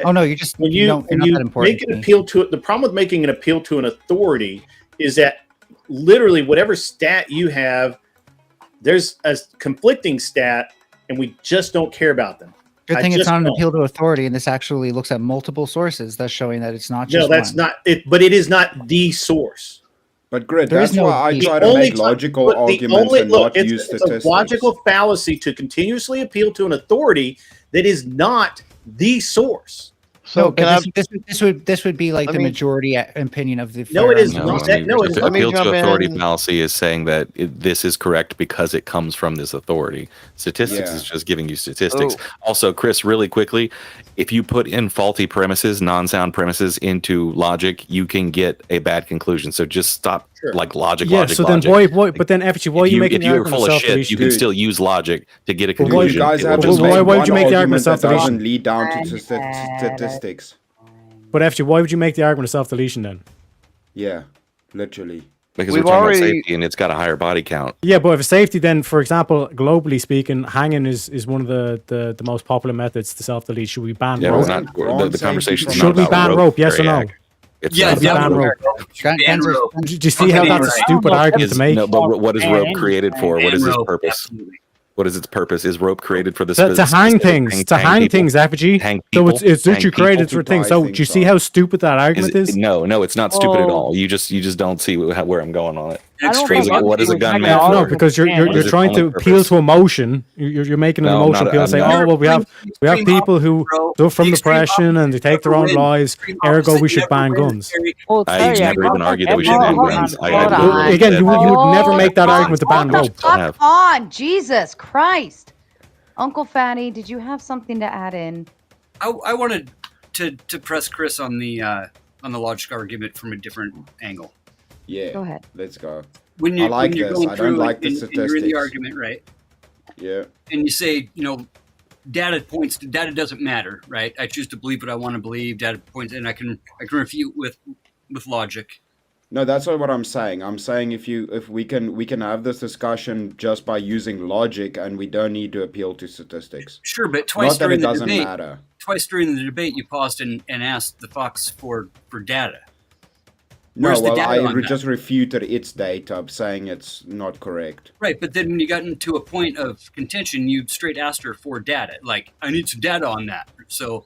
Oh no, you just When you you, don't. You're when not you that important. make to an me. appeal to it, the problem with making an appeal to an authority is that literally whatever stat you have, there's a conflicting stat, and we just don't care about them. Good I thing it's just not an don't. appeal to authority, and this actually looks at multiple sources, thus showing that it's not No, just that's one. not it. But it is not the source. But Grid, There is that's no why I the try to only make time- logical but the arguments only- and look, not use it's statistics. a logical fallacy to continuously appeal to an authority that is not the source. So No, can but I? this would be like Let the me- majority opinion of the. No, it is firearms not. industry. No, it is the not. Let me appeal to jump authority in. fallacy is saying that this is correct because it comes from this authority. Statistics Yeah. is just giving you statistics. Oh. Also, Chris, really quickly, if you put in faulty premises, non-sound premises into logic, you can get a bad conclusion. So just stop like logic. Yeah. logic, So logic. then why? But then actually, why are if you making if the you're argument full of of shit, self-deletion? you can Dude. still use logic to get a But why- conclusion. You guys It will have just just why- made why would one you make the argument argument of that doesn't self-deletion? lead down to statistics. But actually, why would you make the argument of self-deletion then? Yeah, literally. Because We've we're talking already- about safety, and it's got a higher body count. Yeah, but if safety, then for example, globally speaking, hanging is one of the most popular methods to self delete. Should we ban Yeah, rope? we're not, the conversation is Should not we about ban rope? Yes or no? Eric. It's Yeah, not Should we about ban rope? Ban rope. Do you see how that's a stupid argument to make? No, but what is rope created for? What is its rope, purpose? absolutely. What is its purpose? Is rope created for the To hang specific things, to hang people? things, effigy. Hang So people? it's Hang literally people? created for things. So do you see how stupid that argument is? No, it's not stupid at Oh. all. You just don't see where I'm going on it. I don't What is, think what is a gun made No, for? because you're What is its trying to only appeal purpose? to emotion. You're making an No, I'm emotional not- appeal. I'm Say, not. oh well, we have people who suffer from depression and they take their own lives. Ergo, we should ban guns. I never even argued that we should ban guns. Again, you would never make that argument to ban rope. Fuck on, Jesus Christ. Uncle Fatty, did you have something to add in? I wanted to press Chris on the logic argument from a different angle. Yeah. Go ahead. Let's go. When you're, I like when you're this. going I through don't like the and you're in the statistics. argument, right? Yeah. And you say, data points to data doesn't matter, right? I choose to believe what I want to believe. Data points, and I can refute with logic. No, that's not what I'm saying. I'm saying if we can have this discussion just by using logic, and we don't need to appeal to statistics. Sure, but twice Not that during it the doesn't debate, matter. twice during the debate, you paused and asked the Fox for data. No, Where's the well, data on that? just refuted its data, saying it's not correct. Right, but then when you got into a point of contention, you straight asked her for data. Like, I need some data on that. So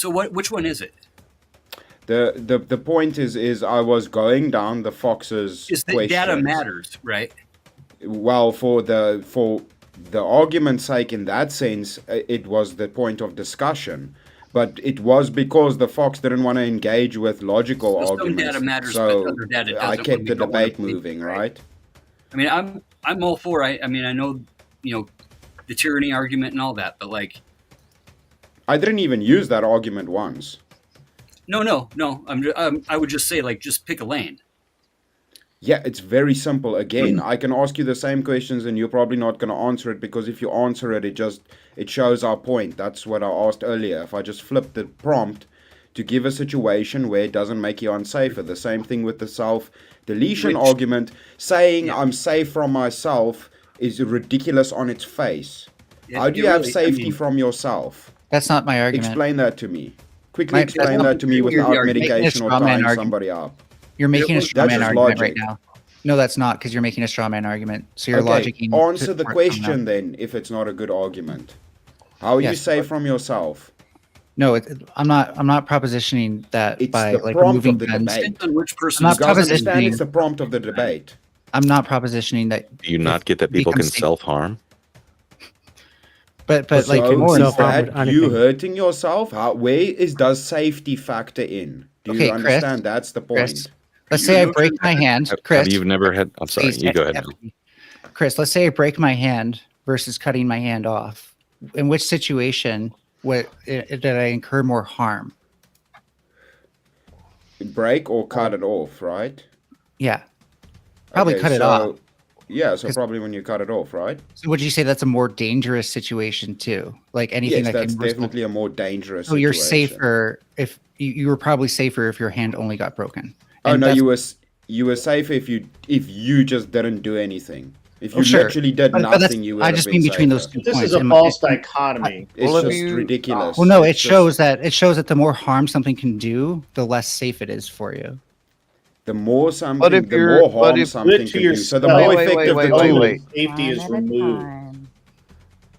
what? Which one is it? The point is I was going down the Fox's Is that questions. data matters, right? Well, for the argument's sake, in that sense, it was the point of discussion. But it was because the Fox didn't want to engage with logical So some arguments. data matters, so but other data doesn't I when kept we the don't want to debate believe moving, it, right? I mean, I'm all for. I mean, I know, the tyranny argument and all that, but like, I didn't even use that argument once. no. I would just say, like, just pick a lane. Yeah, it's very simple. Again, I can ask you the same questions and you're probably not going to answer it, because if you answer it, it shows our point. That's what I asked earlier. If I just flip the prompt to give a situation where it doesn't make you unsafer. The same thing with the self-deletion argument. Saying I'm safe from myself is ridiculous on its face. How do you have safety from yourself? That's not my argument. Explain that to me. Quickly That's explain not that to me your without argument. medication or You're making a straw man tying argument. somebody up. You're making a straw That's man just argument right logic. now. No, that's not, because you're making a straw man argument. So you're Okay, logicking. answer the question then, if it's not a good argument. How are you Yes. safe from yourself? No, I'm not propositioning that It's by the like prompt removing of the guns. debate. On which I'm person? not You guys understand propositioning. it's the prompt of the debate. I'm not propositioning that. Do you not get that people can becomes safe. self-harm? But So like more is self-harm that with you anything. hurting yourself? Does safety factor in? Do you Okay, Chris. understand? That's the point. Chris, let's say I break my hand, Chris. You've never had. I'm sorry. please, You go ahead. Chris, let's say I break my hand versus cutting my hand off. In which situation did I incur more harm? Break or cut it off, right? Yeah, probably Okay, cut it so- off. Yeah, so probably when you cut it off, right? So would you say that's a more dangerous situation too? Like anything Yes, that that's can result- definitely a more dangerous So you're situation. safer if you were probably safer if your hand only got broken. Oh And no, that's- you were safer if you just didn't do anything. If you Oh, sure. literally did But that's- nothing, you would I have just been mean between those safer. two This points. is a in my- false dichotomy. It's Well, if just you- ridiculous. Well, no, it It's just- shows that the more harm something can do, the less safe it is for you. the more But something, if the you're- more but harm if- something Split can to do. So the yourself. more Wait, effective wait, the wait, tool wait. Safety is One at a removed. time.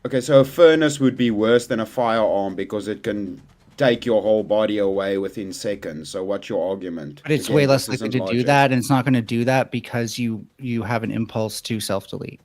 Okay, so a furnace would be worse than a firearm because it can take your whole body away within seconds. So what's your argument? But it's Again, way less this likely isn't to do logic. that, and it's not going to do that because you have an impulse to self-delete.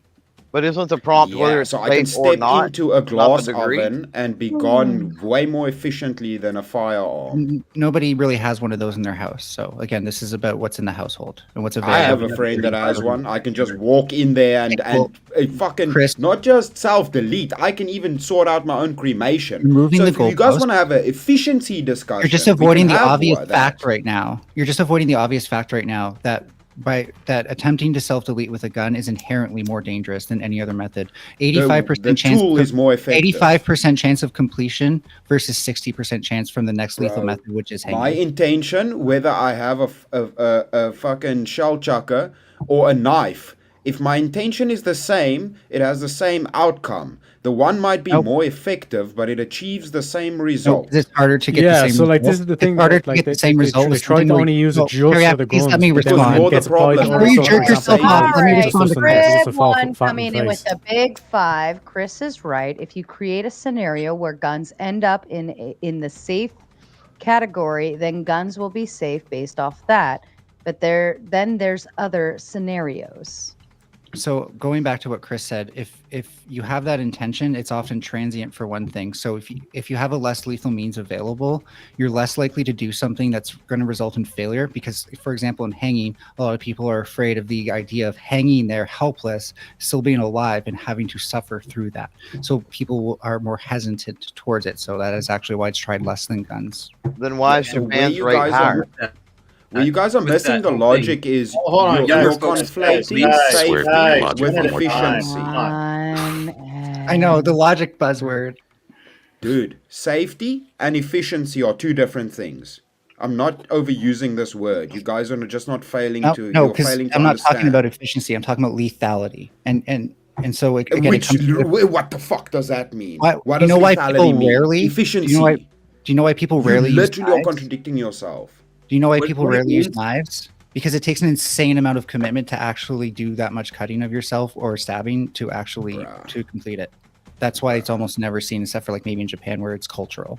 But isn't the prompt whether Yeah, it's so I can safe or step not? into a not the glass degree? oven and be gone way more efficiently than a firearm. Nobody really has one of those in their house. So again, this is about what's in the household and what's available. I have a friend that has one. I can just walk in there and fucking not just self-delete. I can even sort out my own cremation. Removing So the if you guys goalpost. want to have an efficiency discussion, You're just we avoiding can the have obvious that. fact right now. You're just avoiding the obvious fact right now that that attempting to self-delete with a gun is inherently more dangerous than any other method. 85% chance tool is more effective. 85% chance of completion versus 60% chance from the next lethal Bro, method, which is hanging. my intention, whether I have a fucking shell chucker or a knife, if my intention is the same, it has the same outcome. The one might be more effective, but it achieves the same result. It's harder to get the same so like result. this is the thing. It's harder Like, to get they, the same they, result. They with try to something where only use it just Harry, for the please guns. let me but then respond. it gets applied to Before all you sorts jerk of yourself things. off, let me Alright, respond to Crib Chris. just to fall one flat in coming the in with face. the big 5. Chris is right. If you create a scenario where guns end up in the safe category, then guns will be safe based off that. But then there's other scenarios. So going back to what Chris said, if you have that intention, it's often transient for one thing. So if you have a less lethal means available, you're less likely to do something that's going to result in failure. Because, for example, in hanging, a lot of people are afraid of the idea of hanging there helpless, still being alive, and having to suffer through that. So people are more hesitant towards it. So that is actually why it's tried less than guns. Then why is So where Japan's you rate guys higher? Where you guys are missing the logic is Hold on, you're guys, conflating guys, safety guys, with one at a time. efficiency. I know the logic buzzword. Dude, safety and efficiency are two different things. I'm not overusing this word. You guys are just not failing No, to. no, You're because failing to I'm not understand. talking about efficiency. I'm talking about lethality. And so again, it Which, comes to what the fuck does that mean? why, What do you does know why lethality people mean? rarely Efficiency. Do you know why people rarely You use literally are knives? contradicting yourself. Do you know why What- people what it rarely use means? knives? Because it takes an insane amount of commitment to actually do that much cutting of yourself or stabbing to actually to complete it. That's why it's almost never seen, except for like maybe in Japan where it's cultural.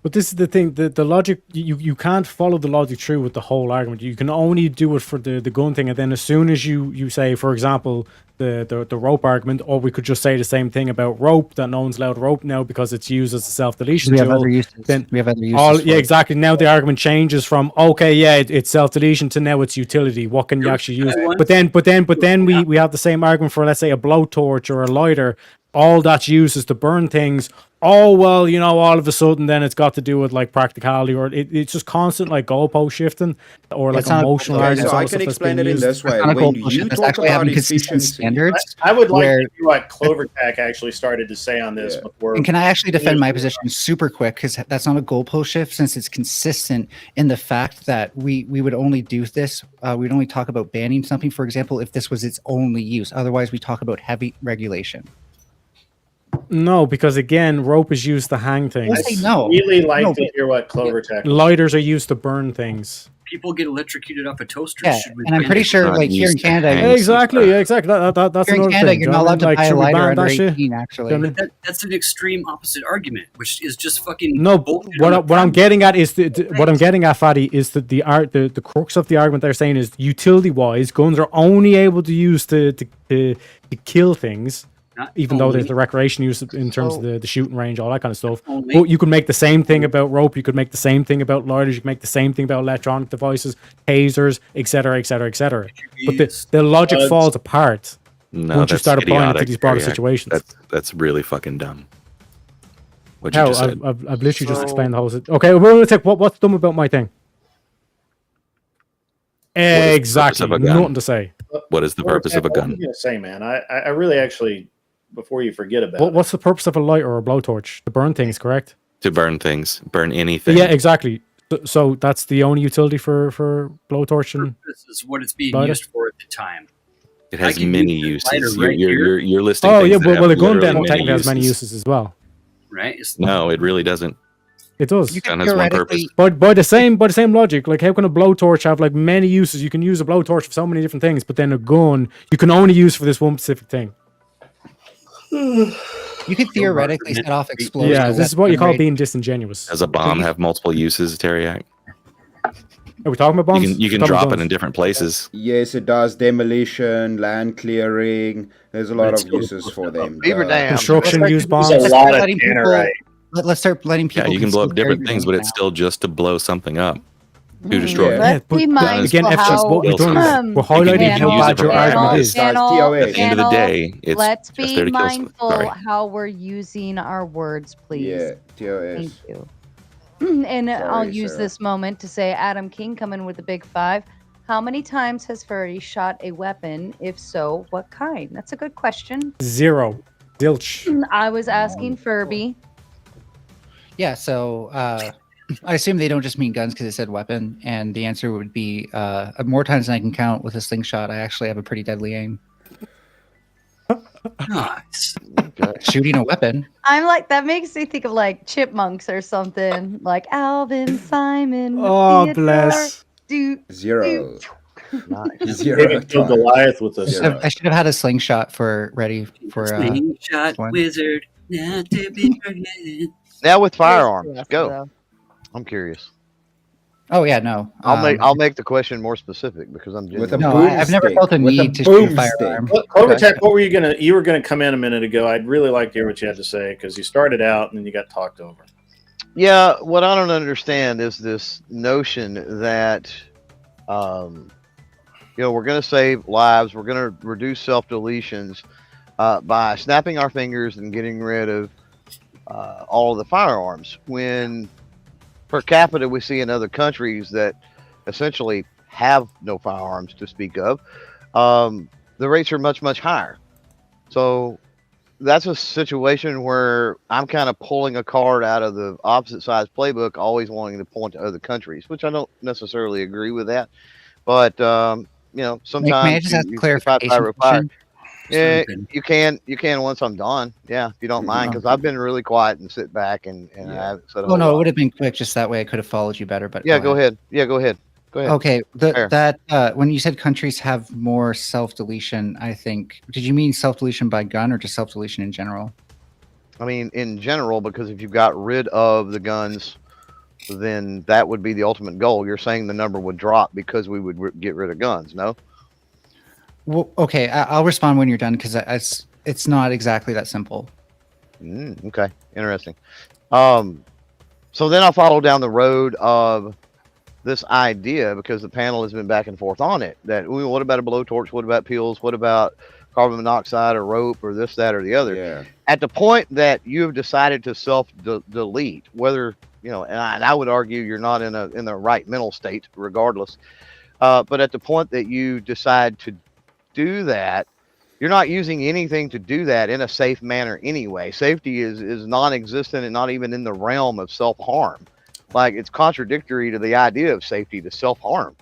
But this is the thing, the logic, you can't follow the logic through with the whole argument. You can only do it for the gun thing, and then as soon as you say, for example, the rope argument, or we could just say the same thing about rope, that no one's allowed rope now because it's used as a self-deletion We have tool. other uses. Then We have other uses. yeah, exactly. Now the argument changes from, okay, yeah, it's self-deletion to now it's utility. What can you actually use? But then we have the same argument for, let's say, a blowtorch or a lighter. All that's used is to burn things. Oh, well, you know, all of a sudden then it's got to do with like practicality, or it's just constant like goalpost shifting or like emotional arguments. So I all the can stuff that's explain being it in used. this way. That's not a When goalpost you shift. That's talk actually about having consistent efficiency, standards. I would like where- to hear what CloverTech actually started to say on this before. And can I actually defend my position super quick? Because that's not a goalpost shift, since it's consistent in the fact that we would only do this. We'd only talk about banning something, for example, if this was its only use. Otherwise, we talk about heavy regulation. No, because again, rope is used to hang things. I say no. Really like No, to hear what CloverTech. Lighters are used to burn things. People get electrocuted off a toaster. Yeah, and I'm pretty sure, like here in Canada, Exactly. That's here in another Canada, thing. you're not allowed to Like, buy a should we lighter ban under that shit? 18. Actually, Don't we? That's an extreme opposite argument, which is just fucking No, bullshit what on the what I'm getting at is what I'm getting at, Fatty, is that the crux of the argument they're saying is utility wise, guns are only able to use to kill things. Not Even though only. there's the recreation use in terms of the shooting range, all that kind of stuff. Only. But you could make the same thing about rope. You could make the same thing about lighters. You could make the same thing about electronic devices, tasers, etc., etc., etc. But the logic falls apart No, once you that's start applying it to idiotic, these broader Ariak. situations. That's really fucking dumb. What you How? just said. I've literally just explained the whole. Okay, well, let's take what's dumb about my thing. Exactly, of a gun? nothing to say. What is the purpose of a What gun? I'm gonna say, man, I really actually, before you forget about it, What's the purpose of a lighter or a blowtorch? To burn things, correct? To burn things, burn anything. Yeah, exactly. So that's the only utility for blowtorch and This is what it's being lighter? used for at the time. It I has can many use this uses. lighter right You're listing. Oh things yeah, that well, have the gun literally then many technically has many uses as well. Right? It's No, it really doesn't. It does. Gun has one purpose. But by the same logic, like how can a blowtorch have like many uses? You can use a blowtorch for so many different things, but then a gun you can only use for this one specific thing. you could theoretically set off explosives. Yeah, this is what you call being disingenuous. Does a bomb have multiple uses, Teriak? Are we talking about bombs? You can We're talking drop about it in different places. Yes, it does. Demolition, land clearing. There's a lot of uses for them. Beaver dam. Construction use bombs. There's a Let's lot start of letting people- tannerite. Let's start letting Yeah, people. you can blow up conceal different their things, but it's now. still just to blow something up. To destroy. Yeah. Let's be mindful again, F just what we're doing. how- We're highlighting how bad your argument is. At the end of the day, it's let's just there be to kill some- mindful sorry. how we're using our words, please. Yeah, TOS. Thank you. And I'll Sorry, use Sarah. this moment to say Adam King coming with the big 5. How many times has Furry shot a weapon? If so, what kind? That's a good question. 0. Zilch. I was asking Furby. Yeah, so I assume they don't just mean guns because it said weapon, and the answer would be more times than I can count with a slingshot. I actually have a pretty deadly aim. Nice. Shooting a weapon. I'm like, that makes me think of like chipmunks or something, like Alvin, Simon. Oh, Theodore, bless. Zero. David killed Goliath with a I should have had a slingshot ready for Slingshot one. wizard, not to be forgotten. Now with firearms, go. I'm curious. Oh yeah, no. I'll make the question more specific because I'm With a genuinely- I've never felt a With a need to shoot a boomstick. firearm. Clovertech, what were you were gonna come in a minute ago. I'd really like to hear what you had to say because you started out and then you got talked over. Yeah, what I don't understand is this notion that, we're going to save lives, we're going to reduce self-deletions by snapping our fingers and getting rid of all of the firearms. When per capita we see in other countries that essentially have no firearms to speak of, the rates are much, much higher. So that's a situation where I'm kind of pulling a card out of the opposite side's playbook, always wanting to point to other countries, which I don't necessarily agree with that. But sometimes May I just ask clarification? Yeah, you can once I'm done. Yeah, if you don't mind, because I've been really quiet and sit back and I haven't said a Oh whole no, it lot. would have been quick. Just that way, I could have followed you better. But Yeah, go ahead. Yeah, go ahead. Go ahead. Okay, Fair. that when you said countries have more self-deletion, I think, did you mean self-deletion by gun or just self-deletion in general? I mean, in general, because if you got rid of the guns, then that would be the ultimate goal. You're saying the number would drop because we would get rid of guns, no? Well, okay, I'll respond when you're done because it's not exactly that simple. Okay, interesting. So then I'll follow down the road of this idea because the panel has been back and forth on it. That what about a blowtorch? What about peels? What about carbon monoxide or rope or this, that, or the other? Yeah. At the point that you have decided to self-delete, whether and I would argue you're not in the right mental state, regardless. But at the point that you decide to do that, you're not using anything to do that in a safe manner anyway. Safety is non-existent and not even in the realm of self-harm. Like, it's contradictory to the idea of safety to self-harm,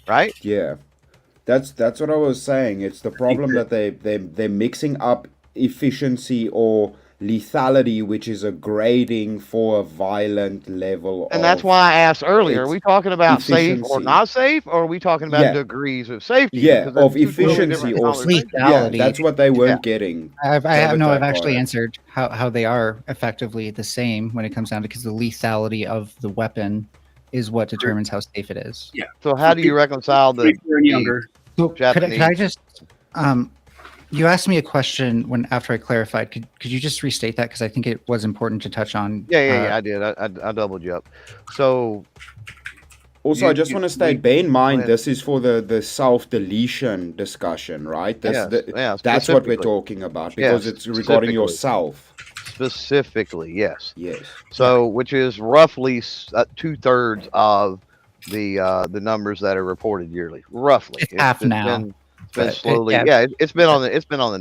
right? Yeah, that's what I was saying. It's the problem that they're mixing up efficiency or lethality, which is a grading for a violent level. And that's why I asked earlier, are it's we talking about safe or efficiency. not safe, or are we talking about Yeah. degrees of safety? Yeah, Because that's of two totally efficiency different or conversations. yeah, that's what they weren't getting. I've Clovertech actually got it. answered how they are effectively the same when it comes down to because the lethality of the weapon is what determines how safe it is. Yeah. So how do you reconcile the, and younger? So could Japanese? I just you asked me a question after I clarified. Could you just restate that because I think it was important to touch on? Yeah, I did. I doubled you up. So Also, I just want to state, bear in mind, this is for the self-deletion discussion, right? Yes, That's what we're specifically. talking about, because Yes, it's regarding specifically. yourself. Specifically, yes. Yes. So, which is roughly 2/3 of the numbers that are reported yearly. Roughly, It's half now, Been, it's been but slowly. yeah. It's been on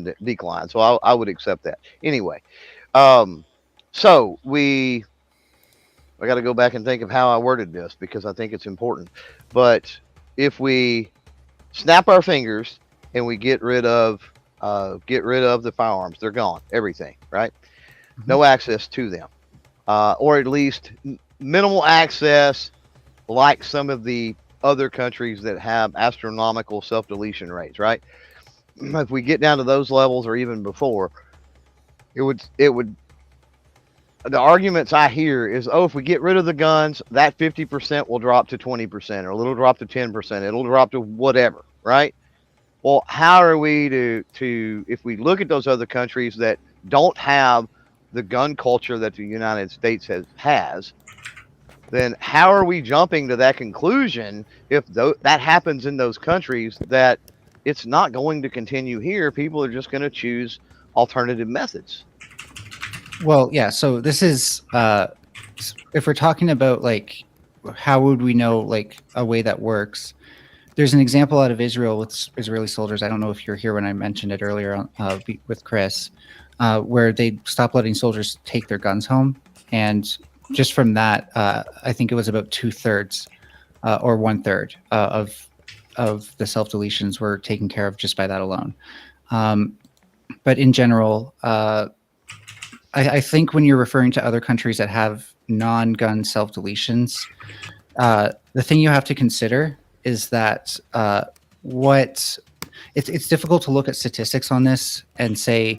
the decline. So I would accept that. Anyway, so I got to go back and think of how I worded this because I think it's important. But if we snap our fingers and we get rid of the firearms, they're gone. Everything, right? No access to them, or at least minimal access, like some of the other countries that have astronomical self-deletion rates, right? If we get down to those levels or even before, it would the arguments I hear is, if we get rid of the guns, that 50% will drop to 20%, or it'll drop to 10%, it'll drop to whatever, right? Well, how are we to if we look at those other countries that don't have the gun culture that the United States has, then how are we jumping to that conclusion if that happens in those countries that it's not going to continue here? People are just going to choose alternative methods. Well, yeah. So this is if we're talking about like how would we know like a way that works? There's an example out of Israel with Israeli soldiers. I don't know if you're here when I mentioned it earlier with Chris, where they stopped letting soldiers take their guns home. And just from that, I think it was about 2/3 or 1/3 of the self-deletions were taken care of just by that alone. But in general, I think when you're referring to other countries that have non-gun self-deletions, the thing you have to consider is that it's difficult to look at statistics on this and say,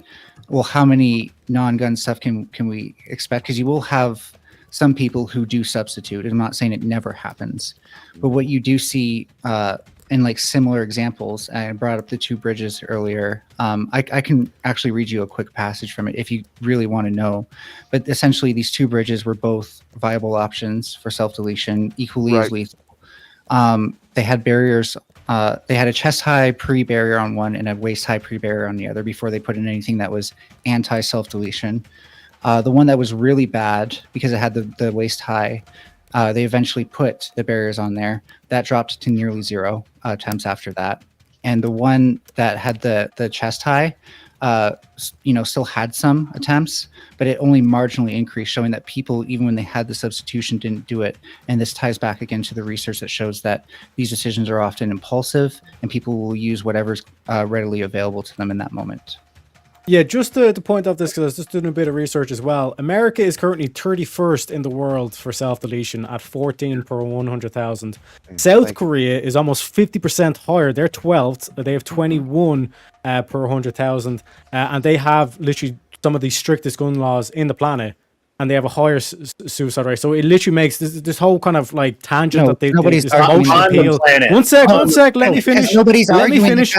well, how many non-gun stuff can we expect? Because you will have some people who do substitute. And I'm not saying it never happens, but what you do see in like similar examples, I brought up the 2 bridges earlier. I can actually read you a quick passage from it if you really want to know. But essentially, these 2 bridges were both viable options for self-deletion, equally as lethal. They had barriers. They had a chest-high pre-barrier on one and a waist-high pre-barrier on the other before they put in anything that was anti-self-deletion. The one that was really bad, because it had the waist-high, they eventually put the barriers on there. That dropped to nearly 0 attempts after that. And the one that had the chest high, still had some attempts, but it only marginally increased, showing that people, even when they had the substitution, didn't do it. And this ties back again to the research that shows that these decisions are often impulsive and people will use whatever's readily available to them in that moment. Yeah, just to point out this, because I was just doing a bit of research as well. America is currently 31st in the world for self-deletion at 14 per 100,000. South Korea is almost 50% higher. They're 12th. They have 21 per 100,000. And they have literally some of the strictest gun laws in the planet. And they have a higher suicide rate. So it literally makes this whole kind of like tangent that they nobody's this emotional appeal. One sec, let me finish. Nobody's Let me finish.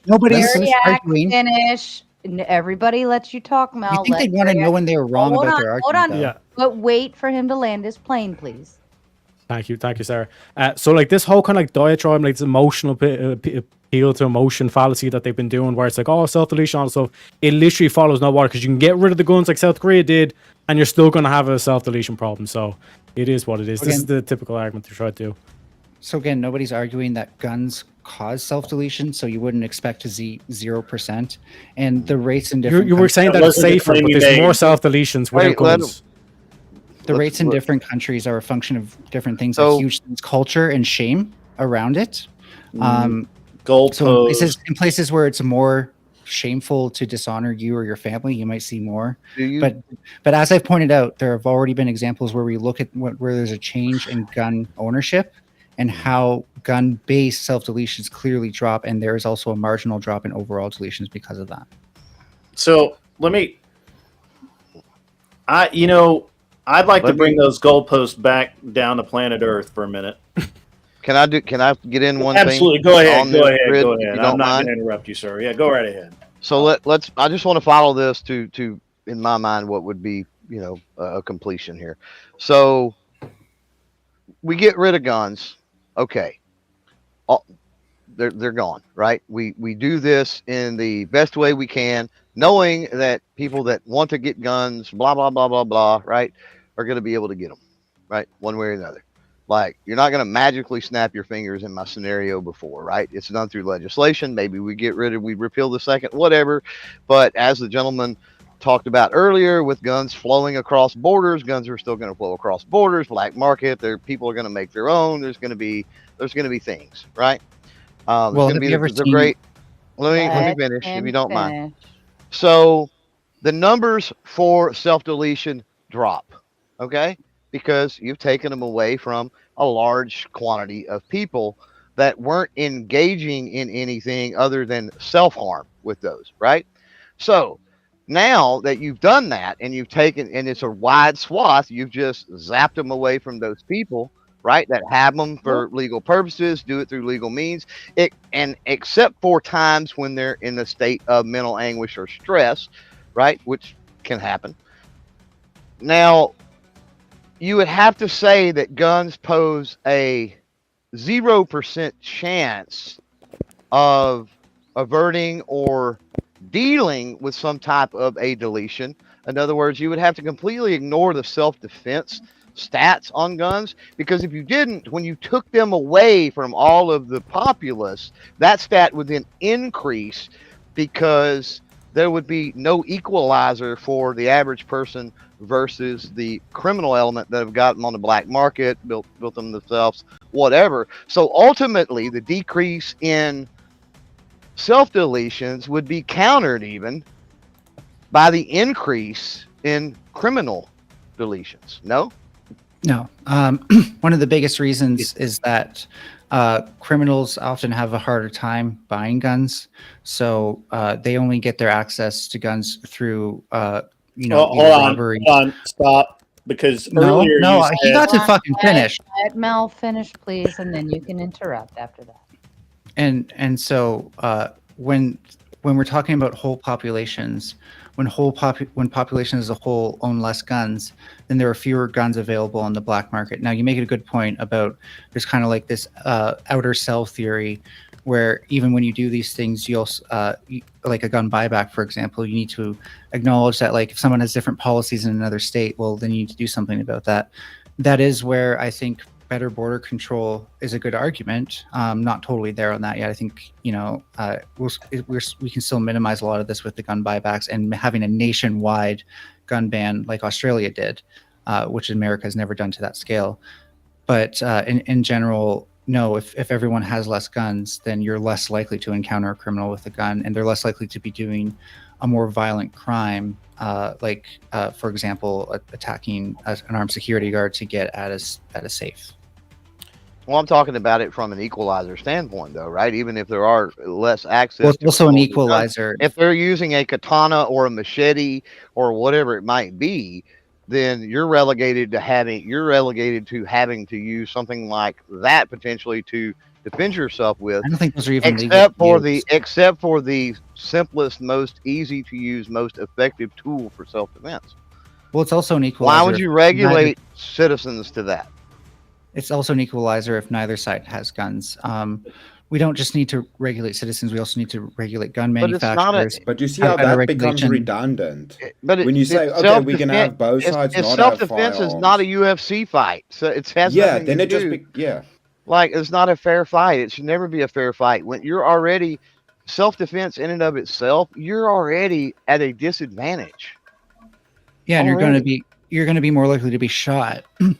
Nobody's arguing. Finish. Everybody lets you talk, Mel. You think they want to know when they were wrong about their argument? Hold on. Yeah. But wait for him to land his plane, please. Thank you, Sarah. So like this whole kind of like diatribe, like this emotional appeal to emotion fallacy that they've been doing, where it's like, oh, self-deletion, all stuff, it literally follows no water, because you can get rid of the guns like South Korea did, and you're still going to have a self-deletion problem. So it is what it is. This is the typical argument they try to do. So again, nobody's arguing that guns cause self-deletion, so you wouldn't expect to see 0%. And the rates in different you were saying that it's safer, but there's more self-deletions without guns. The rates in different countries are a function of different things, like huge culture and shame around it. So in places where it's more shameful to dishonor you or your family, you might see more. But as I've pointed out, there have already been examples where we look at where there's a change in gun ownership and how gun-based self-deletions clearly drop, and there is also a marginal drop in overall deletions because of that. So I'd like to bring those goalposts back down to planet Earth for a minute. Can I get in one Absolutely. thing? Go ahead. Grid, Go ahead. I'm not going to interrupt you, sir. Yeah, go right ahead. So let's. I just want to follow this to in my mind what would be a completion here. So we get rid of guns. Okay. They're gone, right? We do this in the best way we can, knowing that people that want to get guns, blah blah blah blah blah, right, are going to be able to get them, right, one way or another. Like, you're not going to magically snap your fingers in my scenario before, right? It's done through legislation. Maybe we repeal the second, whatever. But as the gentleman talked about earlier, with guns flowing across borders, guns are still going to flow across borders. Black market, people are going to make their own. There's going to be things, right? Well, Let me finish, if you don't mind. So the numbers for self-deletion drop, okay? Because you've taken them away from a large quantity of people that weren't engaging in anything other than self-harm with those, right? So now that you've done that and you've taken, and it's a wide swath, you've just zapped them away from those people, right, that have them for legal purposes, do it through legal means, and except for times when they're in a state of mental anguish or stress, right, which can happen. Now, you would have to say that guns pose a 0% chance of averting or dealing with some type of a deletion. In other words, you would have to completely ignore the self-defense stats on guns, because if you didn't, when you took them away from all of the populace, that stat would then increase because there would be no equalizer for the average person versus the criminal element that have got them on the black market, built them themselves, whatever. So ultimately, the decrease in self-deletions would be countered even by the increase in criminal deletions. No? No. One of the biggest reasons is that criminals often have a harder time buying guns, so they only get their access to guns through, hold on, stop. Because earlier you said, he got to fucking finish. Let Mel finish, please, and then you can interrupt after that. And so when we're talking about whole populations, when populations as a whole own less guns, then there are fewer guns available on the black market. Now, you make it a good point about there's kind of like this outer cell theory, where even when you do these things, you also like a gun buyback, for example, you need to acknowledge that, like, if someone has different policies in another state, well, then you need to do something about that. That is where I think better border control is a good argument. Not totally there on that yet. I think, we can still minimize a lot of this with the gun buybacks and having a nationwide gun ban like Australia did, which America has never done to that scale. But in general, no, if everyone has less guns, then you're less likely to encounter a criminal with a gun, and they're less likely to be doing a more violent crime, for example, attacking an armed security guard to get at a safe. Well, I'm talking about it from an equalizer standpoint, though, right? Even if there are less access. Well, it's also an equalizer. If they're using a katana or a machete or whatever it might be, then you're relegated to having to use something like that potentially to defend yourself with. I don't think those are even except for the simplest, most easy to use, most effective tool for self-defense. Well, it's also an equalizer. Why would you regulate citizens to that? It's also an equalizer if neither side has guns. We don't just need to regulate citizens; we also need to regulate gun manufacturers. But you see how that becomes redundant. But when you say, okay, we can have both sides not have self-defense is not a UFC fight, so it has nothing then to it do. just like, it's not a fair fight. It should never be a fair fight. When you're already self-defense in and of itself, you're already at a disadvantage. Yeah, and you're going to be more likely to be shot, and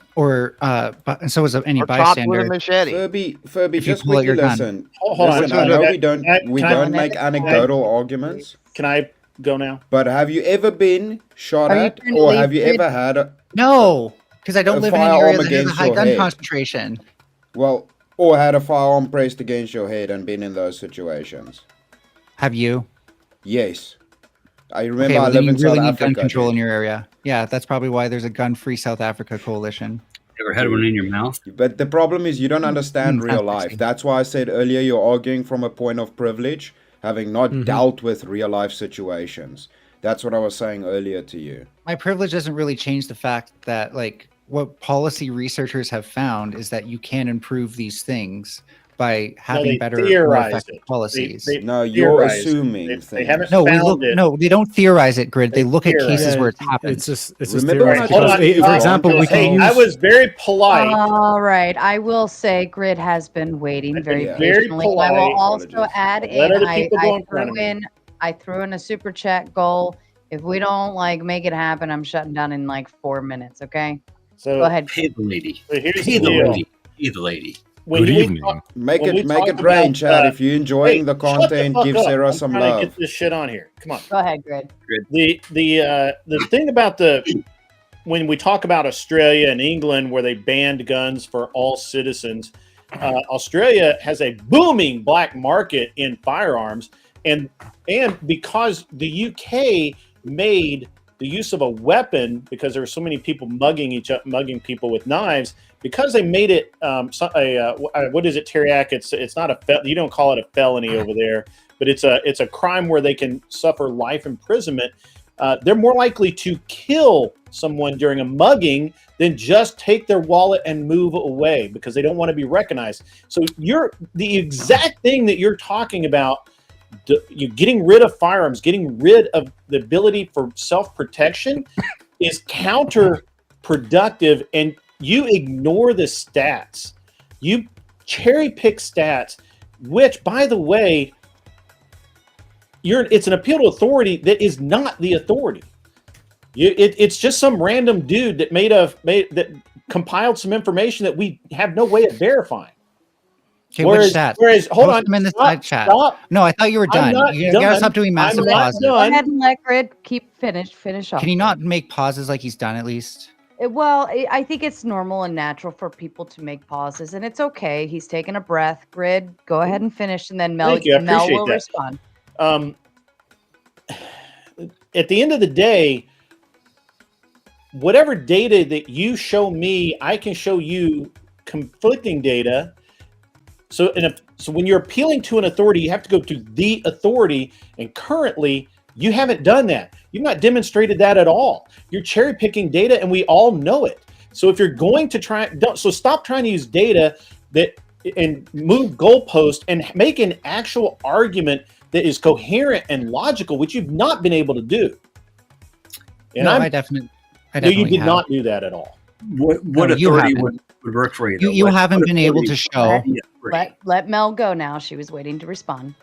so is any bystander. With a machete. Furby, just quickly listen. Hold on. I know we don't make anecdotal arguments. Can I go now? But have you ever been shot at, or have you ever had No, because I don't live in an area that has a high gun concentration. Well, or had a firearm pressed against your head and been in those situations? Have you? Yes. I remember I live in South Africa. Gun control in your area. Yeah, that's probably why there's a gun-free South Africa coalition. Ever had one in your mouth? But the problem is you don't understand real life. That's why I said earlier you're arguing from a point of privilege, having not dealt with real life situations. That's what I was saying earlier to you. My privilege doesn't really change the fact that, like, what policy researchers have found is that you can improve these things by having better, more effective policies. No, you're assuming things. They haven't No, they don't theorize it, Grid. They look at cases where it's happened. It's just theorized. For example, we can use... I was very polite. All right. I will say Grid has been waiting very patiently. polite. I will also add Let in, other people go in front of me. I threw in a super chat goal. If we don't make it happen, I'm shutting down in 4 minutes. Okay. So go ahead. Pay the lady. So here's Pay the the deal. lady. Pay the lady. Good evening. Make it rain, Chad. If you're enjoying the content, give Sarah some love. Get this shit on here. Come on. Go ahead, Grid. The thing about when we talk about Australia and England, where they banned guns for all citizens, Australia has a booming black market in firearms, and because the UK made the use of a weapon, because there were so many people mugging people with knives, because they made it what is it, Teriak? It's not a you don't call it a felony over there, but it's a crime where they can suffer life imprisonment. They're more likely to kill someone during a mugging than just take their wallet and move away because they don't want to be recognized. So the exact thing that you're talking about, you getting rid of firearms, getting rid of the ability for self-protection is counterproductive, and you ignore the stats. You cherry pick stats, which, by the way, it's an appeal to authority that is not the authority. It's just some random dude that compiled some information that we have no way of verifying. Okay, which stats? Hold Post on. them in the Stop, side chat. stop. No, I thought you were I'm done. not You gotta done. stop doing massive I'm not pauses. Go done. ahead and let Grid finish off. Can he not make pauses like he's done at least? Well, I think it's normal and natural for people to make pauses, and it's okay. He's taking a breath. Grid, go ahead and finish, and then Mel, Thank you. I Mel appreciate will that. respond. At the end of the day, whatever data that you show me, I can show you conflicting data. So when you're appealing to an authority, you have to go to the authority, and currently you haven't done that. You've not demonstrated that at all. You're cherry picking data, and we all know it. So if you're going to stop trying to use data and move goalposts and make an actual argument that is coherent and logical, which you've not been able to do. And no, I definitely you did have. not do that at all. What authority would work for you? You haven't been able to show. Let Mel go now. She was waiting to respond.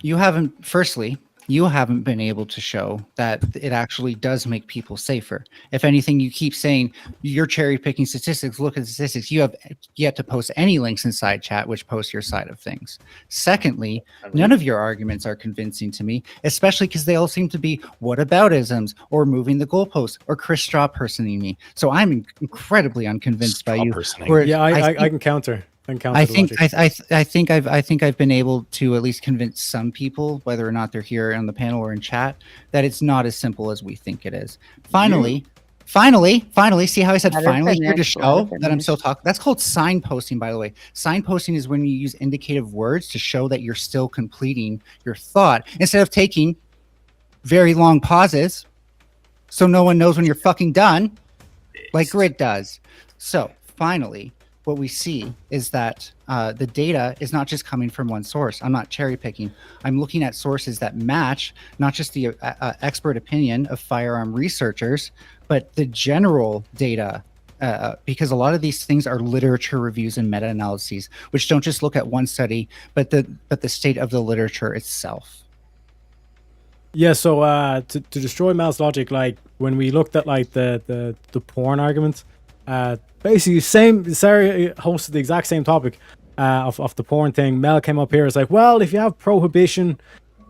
You haven't been able to show that it actually does make people safer. If anything, you keep saying you're cherry picking statistics. Look at the statistics. You have yet to post any links inside chat which post your side of things. Secondly, none of your arguments are convincing to me, especially because they all seem to be whataboutisms or moving the goalposts or Chris Straw personing me. So I'm incredibly unconvinced by you. Yeah, I can counter. I think I've been able to at least convince some people, whether or not they're here on the panel or in chat, that it's not as simple as we think it is. Finally, see how I said finally here to show that I'm still talking. That's called signposting, by the way. Signposting is when you use indicative words to show that you're still completing your thought instead of taking very long pauses so no one knows when you're fucking done, like Grid does. So finally, what we see is that the data is not just coming from one source. I'm not cherry picking. I'm looking at sources that match not just the expert opinion of firearm researchers, but the general data, because a lot of these things are literature reviews and meta-analyses, which don't just look at one study, but the state of the literature itself. Yeah, so to destroy Mal's logic, like when we looked at like the porn argument, basically Sarah hosted the exact same topic of the porn thing. Mel came up here, it's like, well, if you have prohibition,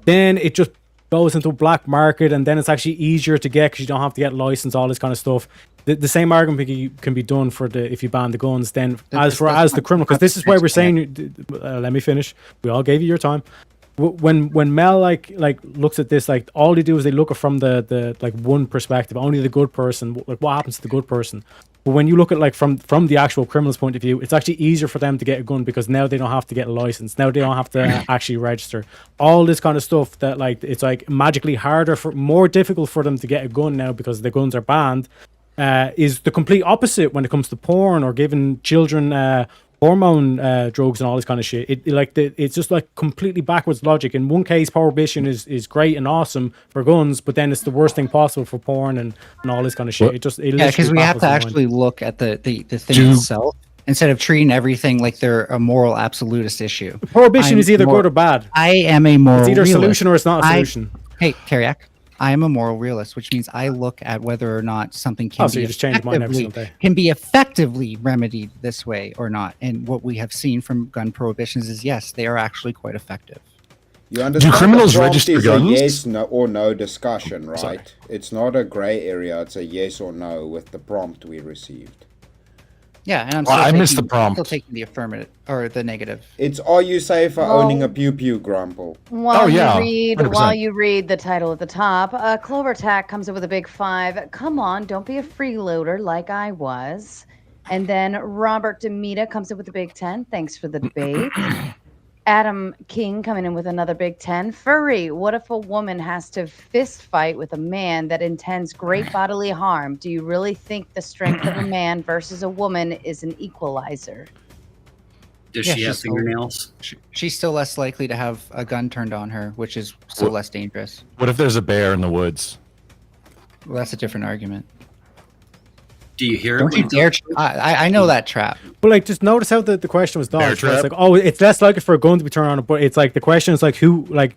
then it just goes into a black market, and then it's actually easier to get because you don't have to get licensed, all this kind of stuff. The same argument can be done for if you ban the guns. Then as the criminal, because this is why we're saying, let me finish. We all gave you your time. When Mel like looks at this, like all they do is they look at from the like one perspective, only the good person, like what happens to the good person. But when you look at like from the actual criminal's point of view, it's actually easier for them to get a gun because now they don't have to get a license. Now they don't have to actually register. All this kind of stuff that like it's like magically more difficult for them to get a gun now because the guns are banned. Is the complete opposite when it comes to porn or giving children hormone drugs and all this kind of shit. It's just like completely backwards logic. In one case, prohibition is great and awesome for guns, but then it's the worst thing possible for porn and all this kind of shit. Because we have to actually look at the thing itself instead of treating everything like they're a moral absolutist issue. Prohibition is either good or bad. I am a moral It's either a realist. solution or it's not a solution. Hey, Kariak, I am a moral realist, which means I look at whether or not something can so you just change your mind every single day. be effectively remedied this way or not. And what we have seen from gun prohibitions is yes, they are actually quite effective. You understand? Do criminals the prompt register is guns? A yes no, or no discussion, right? It's not a gray area. It's a yes or no with the prompt we received. Yeah, and I missed the prompt. Still taking the affirmative or the negative. It's are you safe for owning a pew pew, Grumple? While you read the title at the top, Clover Tack comes in with a big 5. Come on, don't be a freeloader like I was. And then Robert Demita comes in with a big 10. Thanks for the debate. Adam King coming in with another big 10. Furry, what if a woman has to fist fight with a man that intends great bodily harm? Do you really think the strength of a man versus a woman is an equalizer? Does she have fingernails? She's still less likely to have a gun turned on her, which is still less dangerous. What if there's a bear in the woods? Well, that's a different argument. Do you hear Don't it? you dare! I know that trap. But like, just notice how the question was Bear dodged. It's trap. like, oh, it's less likely for a gun to be turned on, but it's like the question is like, who, like,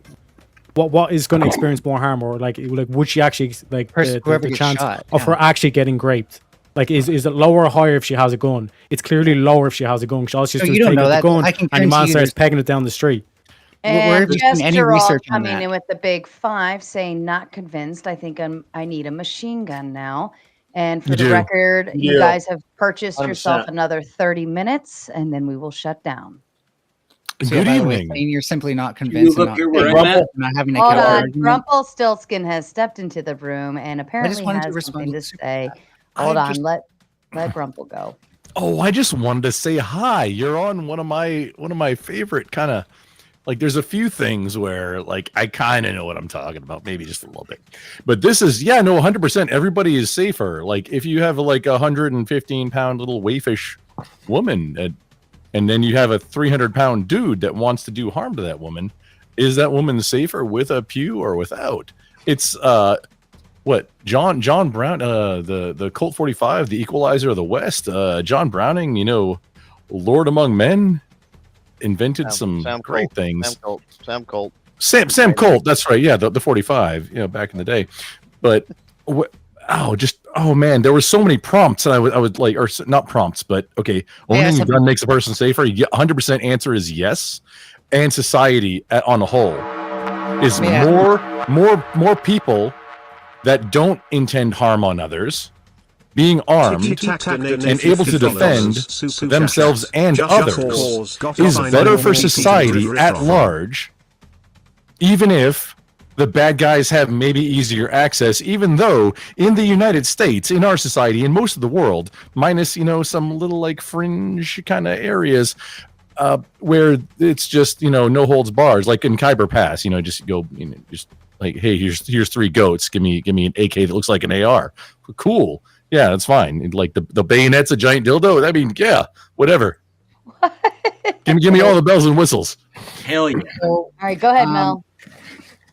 what is going to experience more harm, or like would she actually like Whoever the gets chance shot, of her actually getting raped? Like, is it lower or higher if she has a gun? It's clearly lower if she has a gun. All she So has to you do is don't take know out the that. gun, I can and the man guarantee you starts pegging it down the street. And Where have you seen any Gerald research on coming that? in with the big 5 saying not convinced. I think I need a machine gun now. And for You the do. record, you Yeah. guys have purchased yourself 100%. another 30 minutes and then we will shut down. So, Good by the way, evening. saying you're simply not Can you convinced move and up not, here where Hey, I'm at? not having a Hold counter on. argument. Rumpelstiltskin has stepped into the room and apparently wanted to has respond something to to the super say. chat. Hold I on. just- Let Rumpel go. Oh, I just wanted to say hi. You're on one of my favorite kind of, like, there's a few things where like I kind of know what I'm talking about, maybe just a little bit. But this is, yeah, no, 100%. Everybody is safer. Like if you have like 115-pound little waifish woman, and then you have a 300-pound dude that wants to do harm to that woman, is that woman safer with a pew or without? It's what John Brown, the Colt 45, the Equalizer of the West, John Browning, you know, Lord among men, invented some great Colt. things. Sam Colt. Sam Colt, that's right. Yeah, the 45, you know, back in the day. But oh man, there were so many prompts, and I would like, or not prompts, but okay, owning a gun makes a person safer. 100% answer is yes, and society on the whole is more people that don't intend harm on others being armed and able to defend themselves and others is better for society at large, even if the bad guys have maybe easier access, even though in the United States, in our society, in most of the world, minus, you know, some little like fringe kind of areas where it's just, you know, no holds bars, like in Khyber Pass, you know, just go, you know, just like, hey, here's 3 goats. Give me an AK that looks like an AR. Cool. Yeah, that's fine. Like the bayonet's a giant dildo. I mean, yeah, whatever. Give me all the bells and whistles. Hell yeah. All right, go ahead, Mel.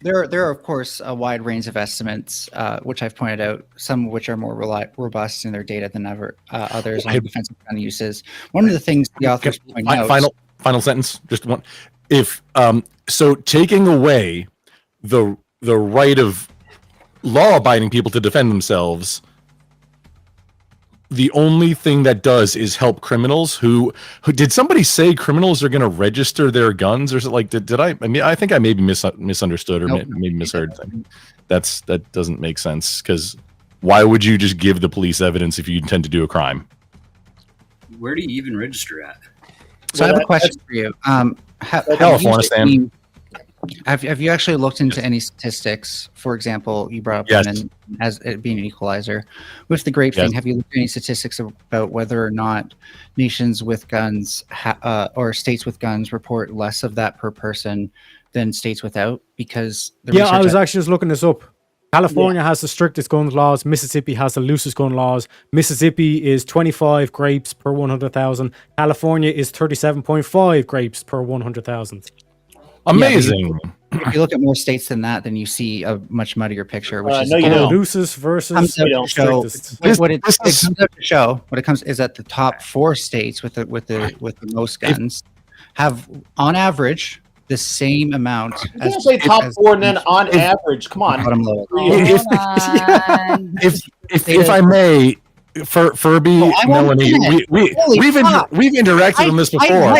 There are, of course, a wide range of estimates, which I've pointed out, some of which are more robust in their data than others on defensive gun uses. One of the things the authors point out... Final sentence, just one. If so taking away the right of law-abiding people to defend themselves, the only thing that does is help criminals who did somebody say criminals are going to register their guns, or is it like did I mean, I think I maybe misunderstood or maybe misheard. That doesn't make sense, because why would you just give the police evidence if you intend to do a crime? Where do you even register at? So I have a question for you. California, Stan. Have you actually looked into any statistics? For example, you brought up women as it being an equalizer. With the grape thing, have you looked at any statistics about whether or not nations with guns or states with guns report less of that per person than states without? Because I was actually just looking this up. California has the strictest gun laws. Mississippi has the loosest gun laws. Mississippi is 25 grapes per 100,000. California is 37.5 grapes per 100,000. Amazing. If you look at more states than that, then you see a much muddier picture, which is loosest versus strictest. What it comes out to show, what it comes is that the top 4 states with the most guns have, on average, the same amount. You can't say top 4 and then on average. Come on. If I may, Furby, Melanie, we've interacted on this before.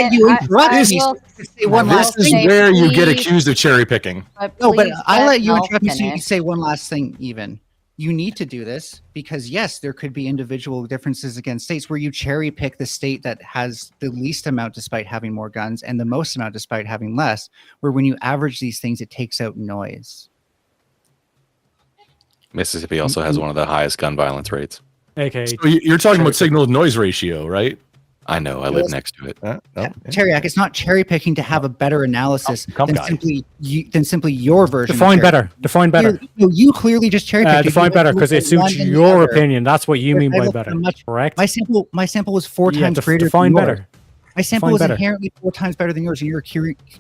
This is where you get accused of cherry picking. No, but I let you interrupt me so you can say one last thing. Even you need to do this because yes, there could be individual differences against states where you cherry pick the state that has the least amount despite having more guns and the most amount despite having less. Where when you average these things, it takes out noise. Mississippi also has one of the highest gun violence rates. Okay. So you're talking about signal to noise ratio, right? I know. I live next to it. Teriak, it's not cherry picking to have a better analysis than simply your version. Define better. Define better. You clearly just cherry picked. Define better because it suits your opinion. That's what you mean by better. Correct. My sample was 4 times greater. Define than yours. better. My sample is inherently 4 times better than yours, and you're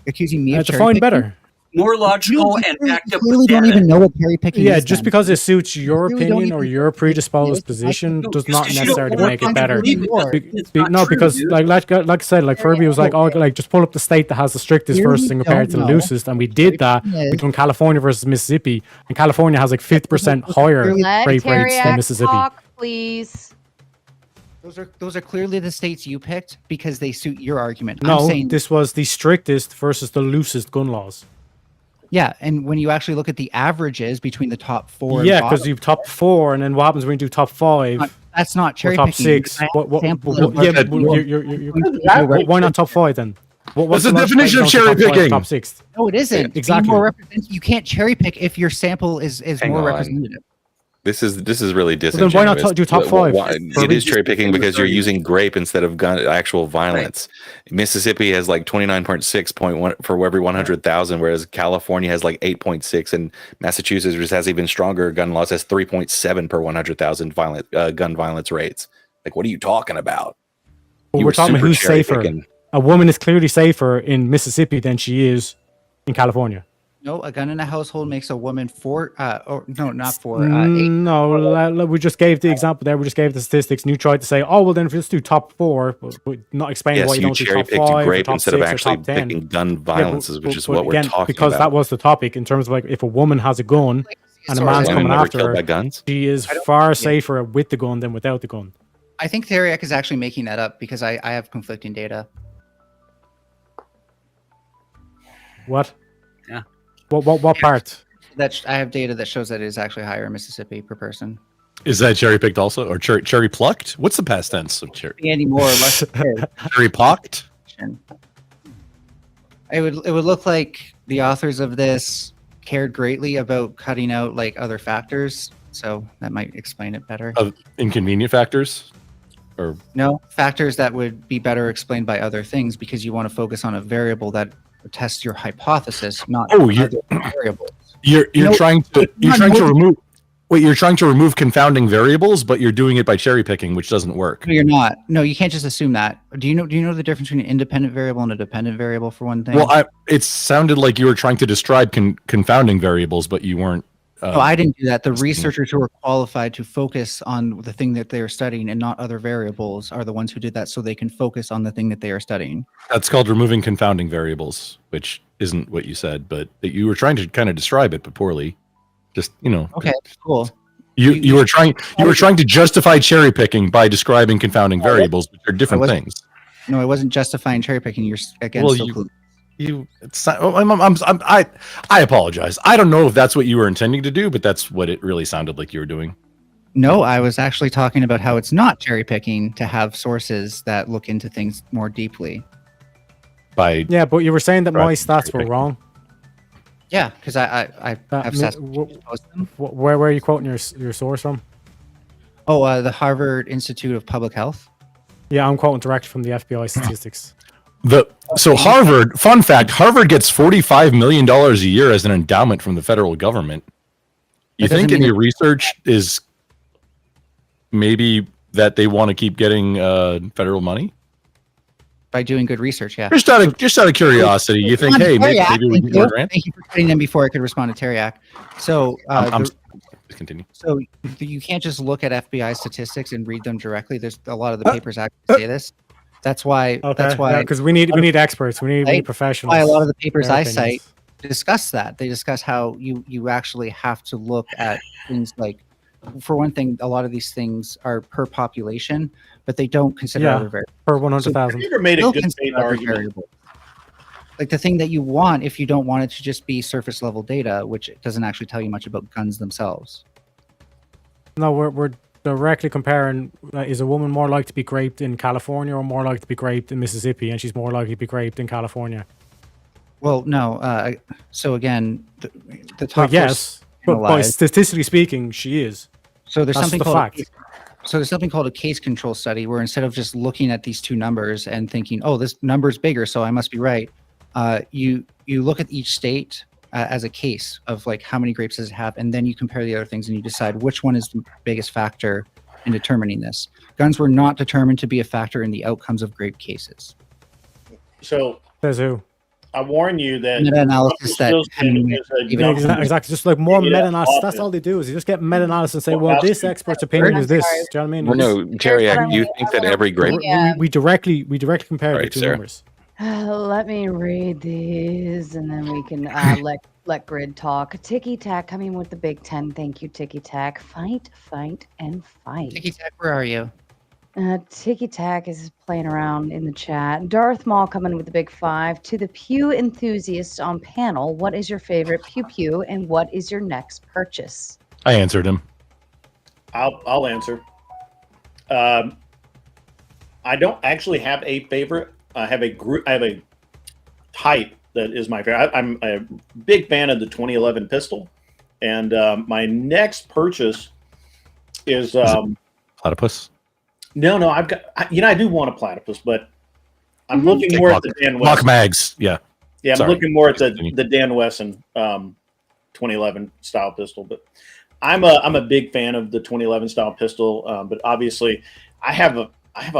accusing me of cherry define picking? better. more logical and backed up clearly with don't data. even know what cherry picking Yeah, is. just then. because it suits your You really don't opinion or even your know what predisposed it is. position No, does just not 'cause you don't necessarily want make it to better. believe it it's not No, true, because dude. like I said, like Furby was like, oh, like just pull up the state that has the strictest Here we versus compared to the don't know loosest, and we did that. is. We done California versus Mississippi, and California has like 50% higher Let rape rates than Teriak Mississippi. talk, please. Those are clearly the states you picked because they suit your argument. I'm No, saying this was the strictest versus the loosest gun laws. yeah, and when you actually look at the averages between the top 4 Yeah, and because bottom, you top 4, and then what happens when you do top 5? that's not Or cherry top picking. 6. I have a sample of Yeah, what why not top 5 then? What's the definition of cherry picking? Top 6. No, it isn't. Exactly. Be more you can't cherry pick if your sample is Hang more on. representative. This is really then disingenuous. why not do top 5? It is cherry picking because you're using grape instead of actual violence. Mississippi has like 29.6 for every 100,000, whereas California has like 8.6, and Massachusetts just has even stronger gun laws, has 3.7 per 100,000 gun violence rates. Like, what are you talking about? Well, You we're were talking about super who's cherry safer. picking. A woman is clearly safer in Mississippi than she is in California. No, a gun in a household makes a woman 4 or no, not 4. 8. No, we just gave the example there. We just gave the statistics, and you tried to say, "Oh, well, then if you just do top 4, but not explaining why Yes, you you don't do cherry top picked 5 or grape top instead 6 of or actually top 10." picking gun Yeah, violences, which is what we're talking because about. that was the topic in terms of like if a woman has a gun and a man's Women coming never after killed her, by guns? she is far safer with the gun than without the gun. I think Theriak is actually making that up because I have conflicting data. What? Yeah. What part? I have data that shows that it is actually higher in Mississippi per person. Is that cherry picked also, or cherry plucked? What's the past tense of cherry? Any more or less. Cherry plucked. It would look like the authors of this cared greatly about cutting out like other factors, so that might explain it better. Of inconvenient factors, or No, factors that would be better explained by other things because you want to focus on a variable that tests your hypothesis, not you're other variables. you're No, trying to it's not remove. Wait, you're trying to remove confounding variables, but you're doing it by cherry picking, which doesn't work. No, you're not. No, you can't just assume that. Do you know the difference between an independent variable and a dependent variable for one thing? Well, it sounded like you were trying to describe confounding variables, but you weren't. No, I didn't do that. The researchers who were qualified to focus on the thing that they are studying and not other variables are the ones who did that so they can focus on the thing that they are studying. That's called removing confounding variables, which isn't what you said, but you were trying to kind of describe it, but poorly. Just, Okay, cool. You were trying to justify cherry picking by describing confounding variables, which are different things. No, I wasn't justifying cherry picking. You're again Well, still I apologize. I don't know if that's what you were intending to do, but that's what it really sounded like you were doing. No, I was actually talking about how it's not cherry picking to have sources that look into things more deeply. Yeah, but you were saying that my stats were wrong. Yeah, because I have stats. Where are you quoting your source from? Oh, the Harvard Institute of Public Health. Yeah, I'm quoting direct from the FBI statistics. So Harvard, fun fact, Harvard gets $45 million a year as an endowment from the federal government. You That think doesn't any mean- research is maybe that they want to keep getting federal money? By doing good research, yeah. Just out of curiosity, you think, hey, maybe we can get a grant? Thank you for putting in before I could respond to Teriak. So, continue. So you can't just look at FBI statistics and read them directly. There's a lot of the papers actually say this. That's why. Okay, That's why. because we need experts. We need professionals. Why a lot of the papers Their I opinions. cite discuss that. They discuss how you actually have to look at things like, for one thing, a lot of these things are per population, but they don't consider other variables. Per 100,000. You ever made a They'll good consider faith other argument? variables. Like the thing that you want, if you don't want it to just be surface level data, which doesn't actually tell you much about guns themselves. No, we're directly comparing. Is a woman more likely to be raped in California or more likely to be raped in Mississippi? And she's more likely to be raped in California. Well, no. So again, the Well, top yes, but statistically speaking, she is. So there's That's something the called fact. so there's something called a case control study where instead of just looking at these two numbers and thinking, oh, this number's bigger, so I must be right. You look at each state as a case of like how many grapes does it have, and then you compare the other things and you decide which one is the biggest factor in determining this. Guns were not determined to be a factor in the outcomes of grape cases. So Says who? I warn you that Meta-analysis that exactly, just like more meta-analysis. That's all they do is you just get meta-analysis and say, well, this expert's opinion is this. Do you know what I mean? Well, no, Jerry, you think that every great we directly compare the two numbers. Let me read these, and then we can let Grid talk. Ticky Tack coming with the Big 10. Thank you, Ticky Tack. Fight, fight, and fight. Ticky Tack, where are you? Ticky Tack is playing around in the chat. Darth Maul coming with the Big 5. To the Pew enthusiasts on panel, what is your favorite Pew Pew, and what is your next purchase? I answered him. I'll answer. I don't actually have a favorite. I have a group. I have a type that is my favorite. I'm a big fan of the 2011 pistol, and my next purchase is platypus. No, I've got. I do want a platypus, but I'm looking more at the Dan Wesson. Mock mags, yeah. Yeah, I'm Sorry. looking more at the Dan Wesson 2011 style pistol. But I'm a big fan of the 2011 style pistol. But obviously, I have a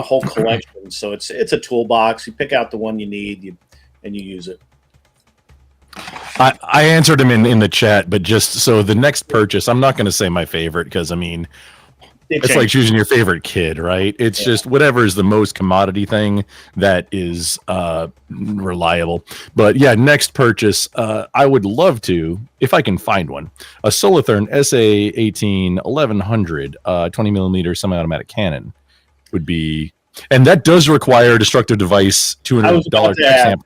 whole collection, so it's a toolbox. You pick out the one you need, and you use it. I answered him in the chat, but just so the next purchase, I'm not going to say my favorite because I mean, it's like choosing your favorite kid, right? It's just whatever is the most commodity thing that is reliable. But yeah, next purchase, I would love to, if I can find one, a Solitherm SA-18 1100 20 millimeter semi-automatic cannon would be, and that does require a destructive device $200 stamp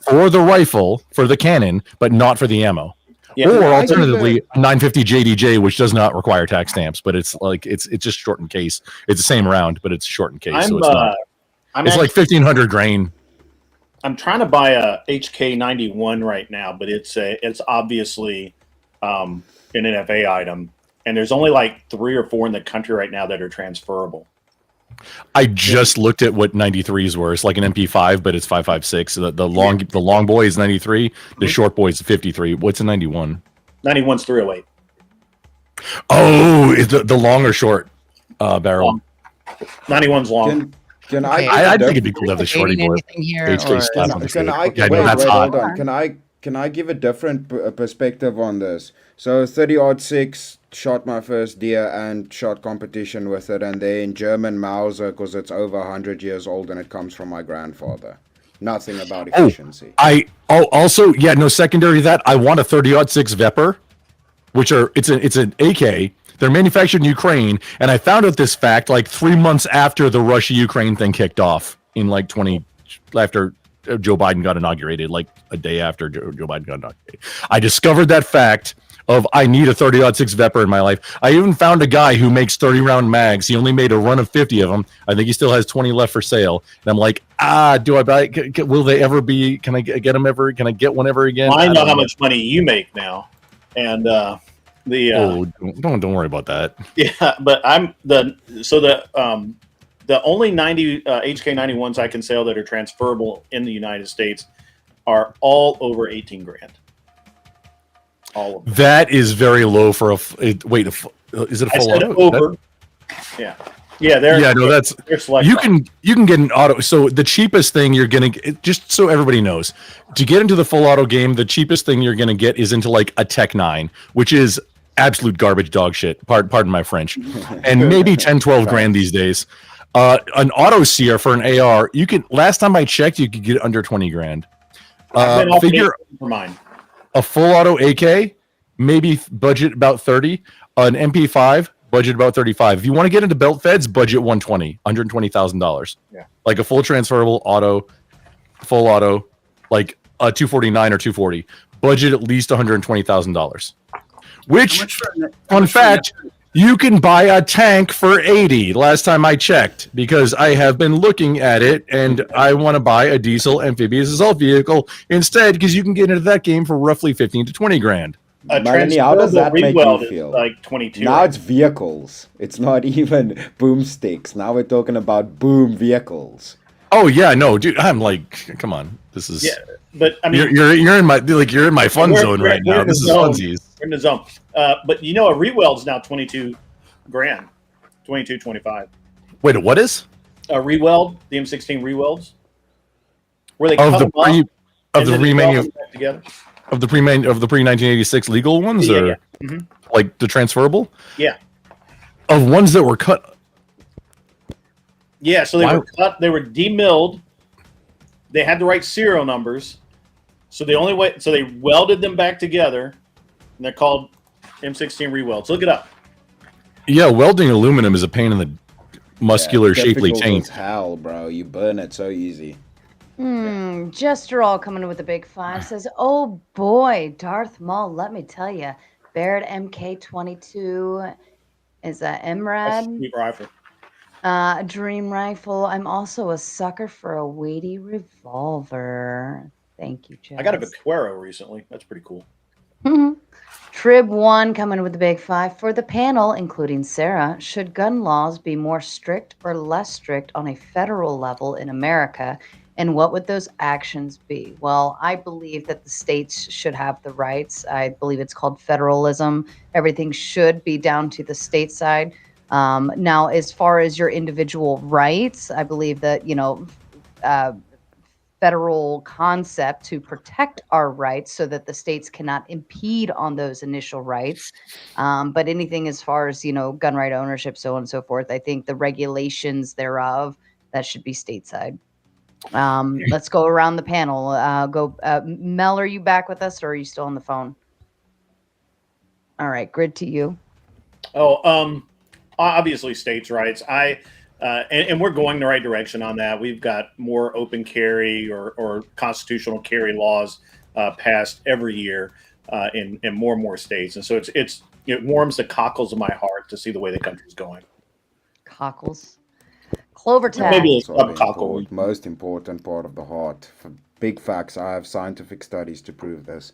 for the rifle, for the cannon, but not for the ammo. Yeah, or alternatively, 950 JDJ, which does not require tax stamps, but it's like it's just shortened case. It's the same round, but it's shortened case, so it's not. It's like 1,500 grain. I'm trying to buy a HK91 right now, but it's obviously an NFA item, and there's only like 3 or 4 in the country right now that are transferable. I just looked at what 93s were. It's like an MP5, but it's 5.56. The long boy is 93. The short boy is 53. What's a 91? 91's 308. Oh, is the long or short barrel? 91's long. Can I think it'd be cool to have the shorty boy. HK slap on the shoulder. Can I give a different perspective on this? So 30-06 shot my first deer and shot competition with it, and they're in German Mauser because it's over 100 years old and it comes from my grandfather. Nothing about efficiency. Secondary to that, I want a 30-06 Vepr, which it's an AK. They're manufactured in Ukraine, and I found out this fact like 3 months after the Russia-Ukraine thing kicked off in like after Joe Biden got inaugurated, like a day after Joe Biden got inaugurated. I discovered that fact of I need a 30-06 Vepr in my life. I even found a guy who makes 30-round mags. He only made a run of 50 of them. I think he still has 20 left for sale. And I'm like, do I buy? Will they ever be? Can I get them ever? Can I get one ever again? Well, I know how much money you make now, and don't worry about that. Yeah, but the only 90 HK91s I can sell that are transferable in the United States are all over 18 grand. All of them. That is very low for is it a full auto? Over. Yeah. They're select. You can get an auto. So the cheapest thing you're gonna just so everybody knows, to get into the full auto game, the cheapest thing you're gonna get is into like a Tech 9, which is absolute garbage dog shit. Pardon my French, and maybe 10-12 grand these days. An auto seer for an AR, you can. Last time I checked, you could get under 20 grand. Figure for mine. A full auto AK, maybe budget about 30. An MP5, budget about 35. If you want to get into belt feds, budget $120,000. Yeah, like a full transferable auto, full auto, like a 249 or 240. Budget at least $120,000. Which, fun fact, you can buy a tank for 80. Last time I checked, because I have been looking at it, and I want to buy a diesel amphibious assault vehicle instead, because you can get into that game for roughly 15 to 20 grand. Melanie, how does that make you feel? Like 22. Now it's vehicles. It's not even boomsticks. Now we're talking about boom vehicles. Oh yeah, no, dude. I'm like, come on. This is but I mean, you're in my fun zone right now. This is funsies. We're in the zone. But a reweld is now 22 grand, 22.25. Wait, what is? A reweld, the M16 rewelds. Where they of cut the them up pre of and the then they weld remaining them back together. of the pre 1986 legal ones, Yeah, or yeah. Mhm. like the transferable Yeah. of ones that were cut. Yeah, so they Why- were cut, they were demilled. They had the right serial numbers. So the only way, so they welded them back together, and they're called M16 re-welds. Look it up. Yeah, welding aluminum is a pain in the muscular, shapely difficult taint. as hell, bro. You burn it so easy. Jester all coming in with a big 5 says, "Oh boy, Darth Maul. Let me tell you, Barrett MK22 is a MRAD, Sweet rifle. a dream rifle. I'm also a sucker for a weighty revolver. Thank you, Jazz. I got a Vaquero recently. That's pretty cool. Trib 1 coming with a big 5 for the panel, including Sarah. Should gun laws be more strict or less strict on a federal level in America? And what would those actions be? Well, I believe that the states should have the rights. I believe it's called federalism. Everything should be down to the state side. Now, as far as your individual rights, I believe that, federal concept to protect our rights so that the states cannot impede on those initial rights. But anything as far as, gun right ownership, so on and so forth, I think the regulations thereof, that should be stateside. Let's go around the panel. Mel, are you back with us or are you still on the phone? All right, Grid to you. Obviously states' rights. And we're going the right direction on that. We've got more open carry or constitutional carry laws passed every year in more and more states. And so it warms the cockles of my heart to see the way the country's going. Cockles. Clover tag. Maybe it's Also the cockle. most important part of the heart. For big facts. I have scientific studies to prove this.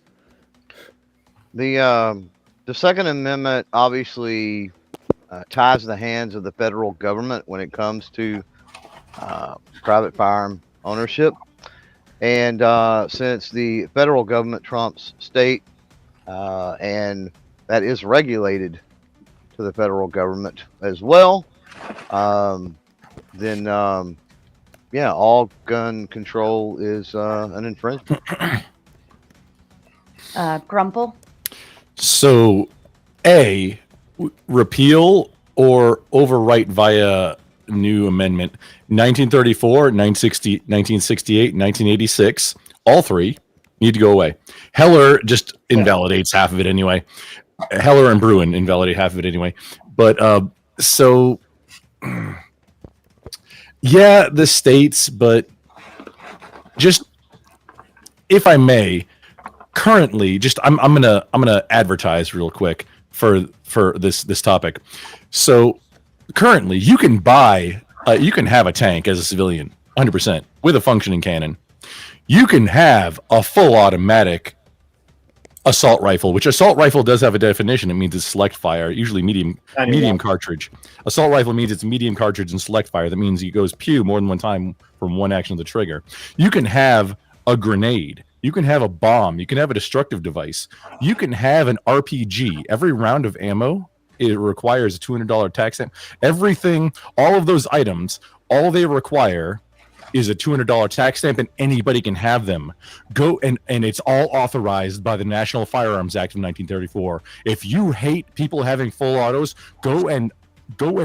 The Second Amendment obviously ties the hands of the federal government when it comes to private firearm ownership. And since the federal government trumps state, and that is regulated to the federal government as well, then all gun control is an infringement. Grumple. So, repeal or overwrite via new amendment. 1934, 1968, 1986, all three need to go away. Heller just invalidates half of it anyway. Heller and Bruin invalidate half of it anyway. But yeah, the states, but just if I may, currently, just I'm gonna advertise real quick for this topic. So currently, you can have a tank as a civilian, 100% with a functioning cannon. You can have a full automatic assault rifle, which assault rifle does have a definition. It means it's select fire, usually medium cartridge. Assault rifle means it's medium cartridge and select fire. That means it goes pew more than one time from one action of the trigger. You can have a grenade. You can have a bomb. You can have a destructive device. You can have an RPG. Every round of ammo, it requires a $200 tax stamp. Everything, all of those items, all they require is a $200 tax stamp, and anybody can have them. Go and it's all authorized by the National Firearms Act of 1934. If you hate people having full autos, go and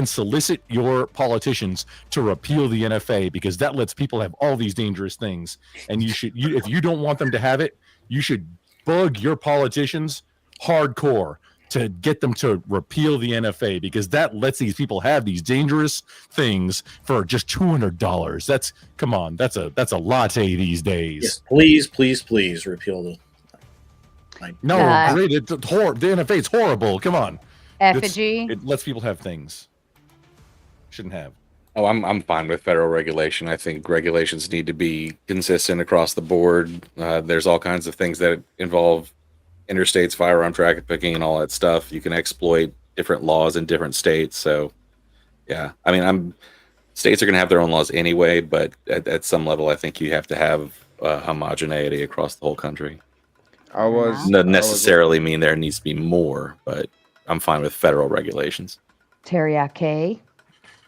solicit your politicians to repeal the NFA, because that lets people have all these dangerous things. And if you don't want them to have it, you should bug your politicians hardcore to get them to repeal the NFA, because that lets these people have these dangerous things for just $200. That's a latte these days. Yes, please repeal the. Great. The NFA is horrible. Come on. Effigy. It lets people have things shouldn't have. Oh, I'm fine with federal regulation. I think regulations need to be consistent across the board. There's all kinds of things that involve interstates, firearm trafficking, and all that stuff. You can exploit different laws in different states. So, yeah, I mean, states are going to have their own laws anyway, but at some level, I think you have to have homogeneity across the whole country. Doesn't necessarily mean there needs to be more, but I'm fine with federal regulations. Teriyaki.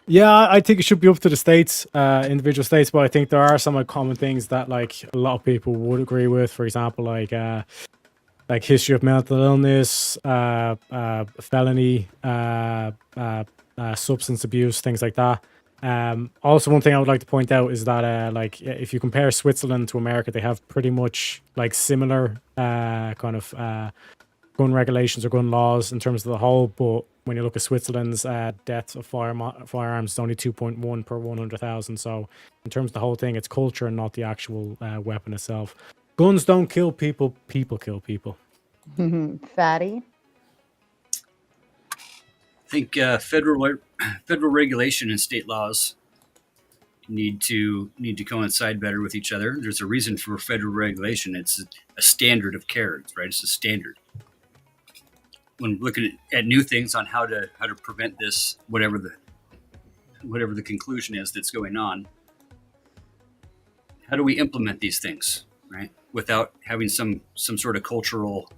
Yeah, I think it should be up to the states, individual states. But I think there are some common things that like a lot of people would agree with. For example, like history of mental illness, felony, substance abuse, things like that. Also, one thing I would like to point out is that like if you compare Switzerland to America, they have pretty much like similar kind of gun regulations or gun laws in terms of the whole. But when you look at Switzerland's deaths of firearms, it's only 2.1 per 100,000. So in terms of the whole thing, it's culture and not the actual weapon itself. Guns don't kill people; people kill people. Fatty. I think federal regulation and state laws need to coincide better with each other. There's a reason for federal regulation. It's a standard of care, right? It's a standard. When looking at new things on how to prevent this, whatever the conclusion is that's going on, how do we implement these things, right? Without having some sort of cultural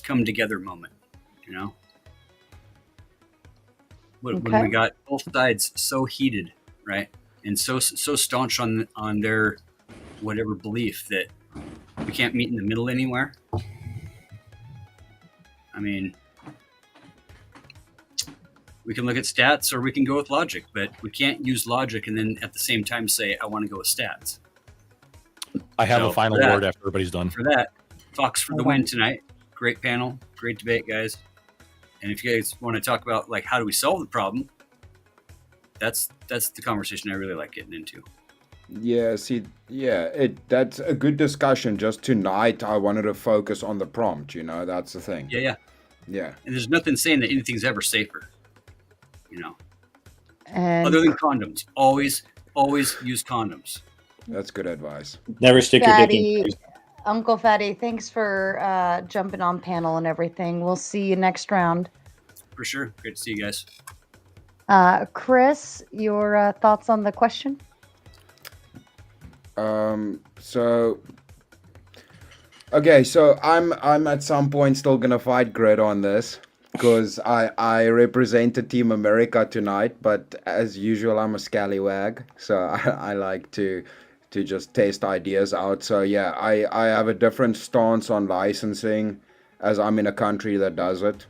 come together moment, you know? When we got both sides so heated, right, and so staunch on their whatever belief that we can't meet in the middle anywhere. I mean, we can look at stats or we can go with logic, but we can't use logic and then at the same time say, I want to go with stats. I have a final word after everybody's done. For that, Fox for the win tonight. Great panel, great debate, guys. And if you guys want to talk about like how do we solve the problem, that's the conversation I really like getting into. Yeah, that's a good discussion. Just tonight, I wanted to focus on the prompt. You know, that's the thing. Yeah. Yeah. And there's nothing saying that anything's ever safer. You know, and other than condoms, always use condoms. That's good advice. Never stick your dick in. Uncle Fatty, thanks for jumping on panel and everything. We'll see you next round. For sure. Great to see you guys. Chris, your thoughts on the question? So I'm at some point still gonna fight Grid on this because I represented Team America tonight, but as usual I'm a scallywag, so I like to just test ideas out. So yeah, I have a different stance on licensing as I'm in a country that does it.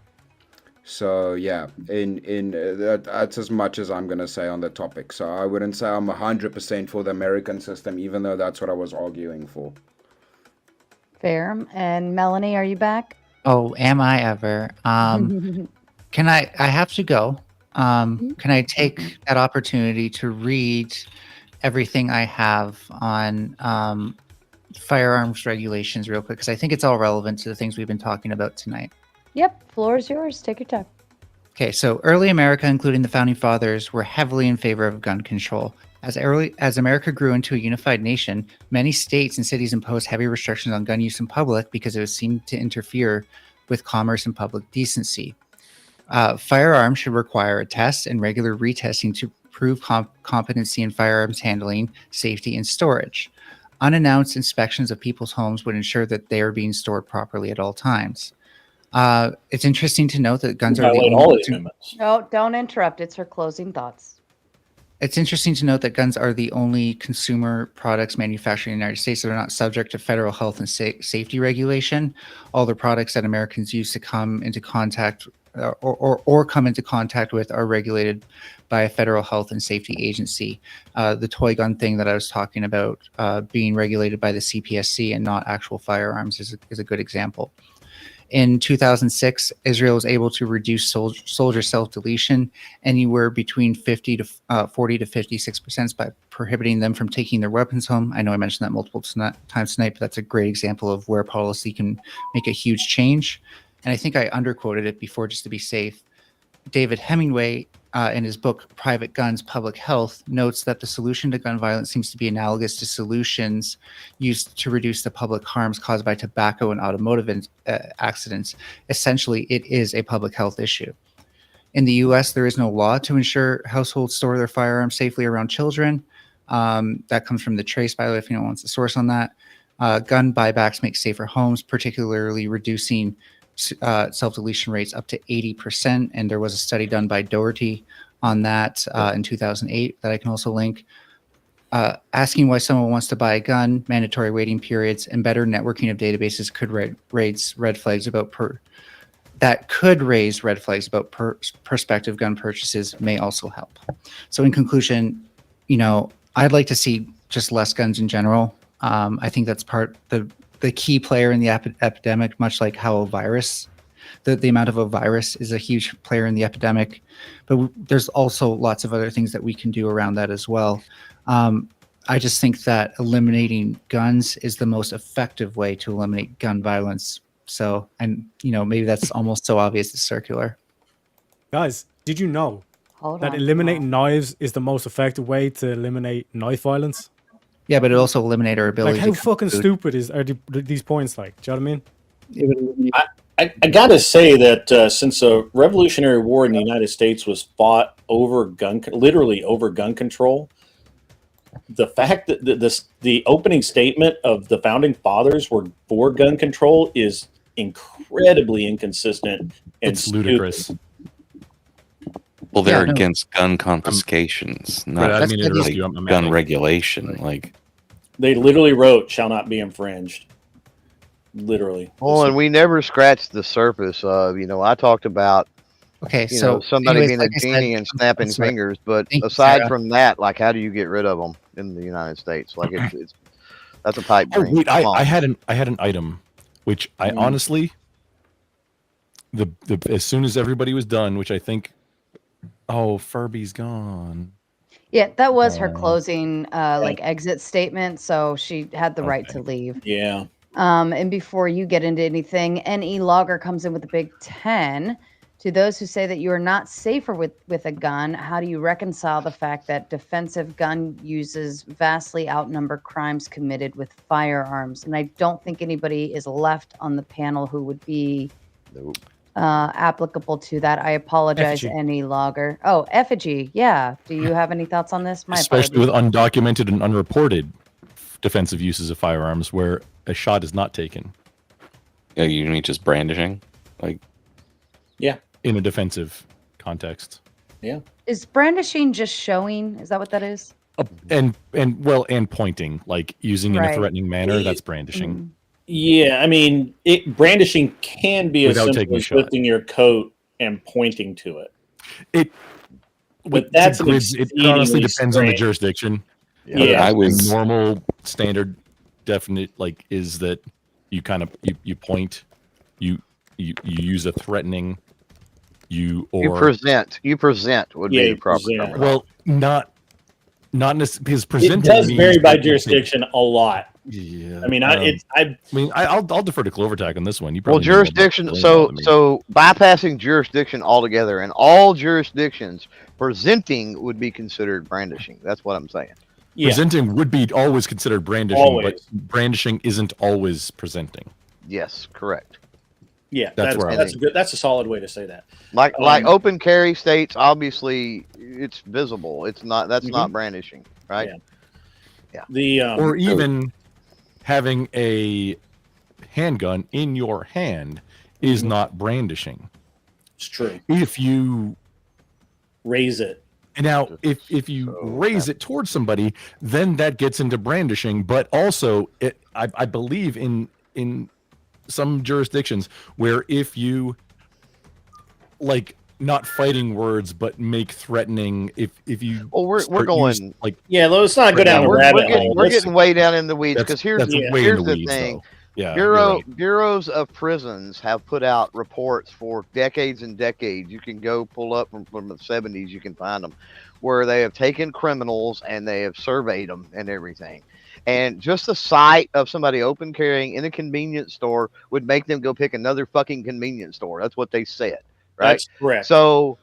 So yeah, that's as much as I'm gonna say on the topic. So I wouldn't say I'm 100% for the American system, even though that's what I was arguing for. Fair. And Melanie, are you back? Oh, am I ever? Can I have to go. Can I take that opportunity to read everything I have on firearms regulations real quick? Because I think it's all relevant to the things we've been talking about tonight. Yep, floor is yours. Take your time. Okay, so early America, including the founding fathers, were heavily in favor of gun control. As America grew into a unified nation, many states and cities imposed heavy restrictions on gun use in public because it seemed to interfere with commerce and public decency. Firearms should require a test and regular retesting to prove competency in firearms handling, safety, and storage. Unannounced inspections of people's homes would ensure that they are being stored properly at all times. It's interesting to note that guns are the only... No, don't interrupt. It's her closing thoughts. It's interesting to note that guns are the only consumer products manufactured in the United States that are not subject to federal health and safety regulation. All the products that Americans use to come into contact or come into contact with are regulated by a federal health and safety agency. The toy gun thing that I was talking about being regulated by the CPSC and not actual firearms is a good example. In 2006, Israel was able to reduce soldier self-deletion anywhere between 40 to 56% by prohibiting them from taking their weapons home. I know I mentioned that multiple times tonight, but that's a great example of where policy can make a huge change. And I think I underquoted it before just to be safe. David Hemingway, in his book Private Guns, Public Health, notes that the solution to gun violence seems to be analogous to solutions used to reduce the public harms caused by tobacco and automotive accidents. Essentially, it is a public health issue. In the U.S., there is no law to ensure households store their firearms safely around children. That comes from the Trace, by the way, if anyone wants the source on that. Gun buybacks make safer homes, particularly reducing self-deletion rates up to 80%. And there was a study done by Doherty on that in 2008 that I can also link. Asking why someone wants to buy a gun, mandatory waiting periods, and better networking of databases could raise red flags about prospective gun purchases may also help. So in conclusion, I'd like to see just less guns in general. I think that's the key player in the epidemic, much like how a virus, the amount of a virus is a huge player in the epidemic, but there's also lots of other things that we can do around that as well. I just think that eliminating guns is the most effective way to eliminate gun violence. So, and maybe that's almost so obvious it's circular. Guys, did you know Hold that on. eliminating knives is the most effective way to eliminate knife violence? Yeah, but it also eliminate our ability. Like, how to cook fucking food. stupid are these points? Like, do you know what I mean? I gotta say that since the Revolutionary War in the United States was fought over literally over gun control, the fact that the opening statement of the founding fathers were for gun control is incredibly inconsistent and It's ludicrous. Well, they're against gun confiscations, not I mean, like gun regulation. Like they literally wrote, "Shall not be infringed." Literally. Well, and we never scratched the surface of, I talked about, somebody anyways, being like a I said, genie and snapping sorry. fingers. But Thank you, aside Sarah. from that, like, how do you get rid of them in the United States? Like, that's a pipe Oh dream. wait, Come on. I had an item, which I honestly, the as soon as everybody was done, which I think, Furby's gone. Yeah, that was her closing exit statement, so she had the right to leave. Yeah. And before you get into anything, NE Logger comes in with a big 10. To those who say that you are not safer with a gun, how do you reconcile the fact that defensive gun uses vastly outnumber crimes committed with firearms? And I don't think anybody is left on the panel who would be applicable to that. I apologize, Effigy. NE Logger. Oh, Effigy. Yeah. Do you have any thoughts on this? My Especially with apologies. undocumented and unreported defensive uses of firearms where a shot is not taken. Yeah, you mean just brandishing, like in a defensive context. Yeah. Is brandishing just showing? Is that what that is? And pointing, like using in a Right. threatening manner, that's brandishing. Yeah, I mean, brandishing can be as Without simple taking a as shot. lifting your coat and pointing to it. But that's an it honestly exceedingly depends on the strange- jurisdiction. Yeah. I was normal standard definite is that you kind of you point, you use a threatening, you present would be the proper term. Well, not necessarily because It presenting does means vary by that you jurisdiction a lot. Yeah. I mean, I'll defer to Clovertac on this one. You Well, probably know more about jurisdiction. billing So, law than me. so bypassing jurisdiction altogether, and all jurisdictions, presenting would be considered brandishing. That's what I'm saying. Presenting would be always considered brandishing, Always. but brandishing isn't always presenting. Yes, correct. Yeah, That's where that's a good. That's a solid way to say that. Like open carry states, obviously it's visible. It's not. That's not brandishing, right? Yeah. The or even having a handgun in your hand is not brandishing. It's true. If you raise it. Now, if you raise it towards somebody, then that gets into brandishing. But also, I believe in some jurisdictions where if you not fighting words, but make threatening. If you we're start going yeah, let's not go down the rabbit hole. We're getting way down in the weeds That's- because here's that's way in here's the the weeds, thing. though. Yeah, you're right. Bureaus of prisons have put out reports for decades and decades. You can go pull up from the 70s. You can find them where they have taken criminals and they have surveyed them and everything. And just the sight of somebody open carrying in a convenience store would make them go pick another fucking convenience store. That's what they said. Right. That's correct. So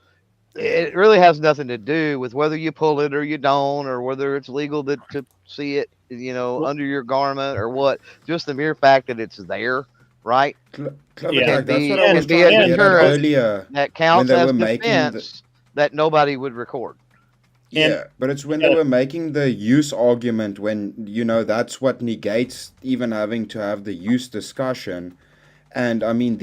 it really has nothing to do with whether you pull it or you don't, or whether it's legal to see it, under your garment or what. Just the mere fact that it's there, right? Clever, that's what I was be trying a to get at deterrent earlier. that counts when they as were making defense that nobody would record. Yeah, but it's when they were making the use argument when, that's what negates even having to have the use discussion. And I mean,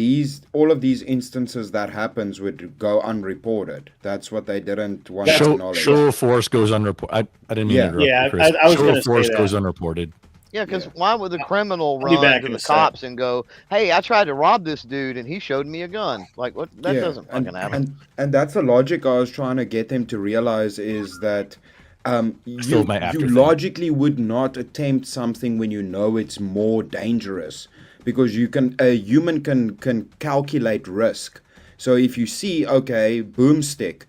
all of these instances that happens would go unreported. That's what they didn't want to acknowledge. Show of force goes unreported. I didn't mean to interrupt you, Chris. I was show going to of force say goes that. unreported. Yeah, because why would the criminal I'll be run back to in the a sec. cops and go, "Hey, I tried to rob this dude and he showed me a gun"? Like, what? That doesn't fucking happen. And that's the logic I was trying to get them to realize is that you logically would not attempt something when you know it's more dangerous, because a human can calculate risk. So if you see, okay, boomstick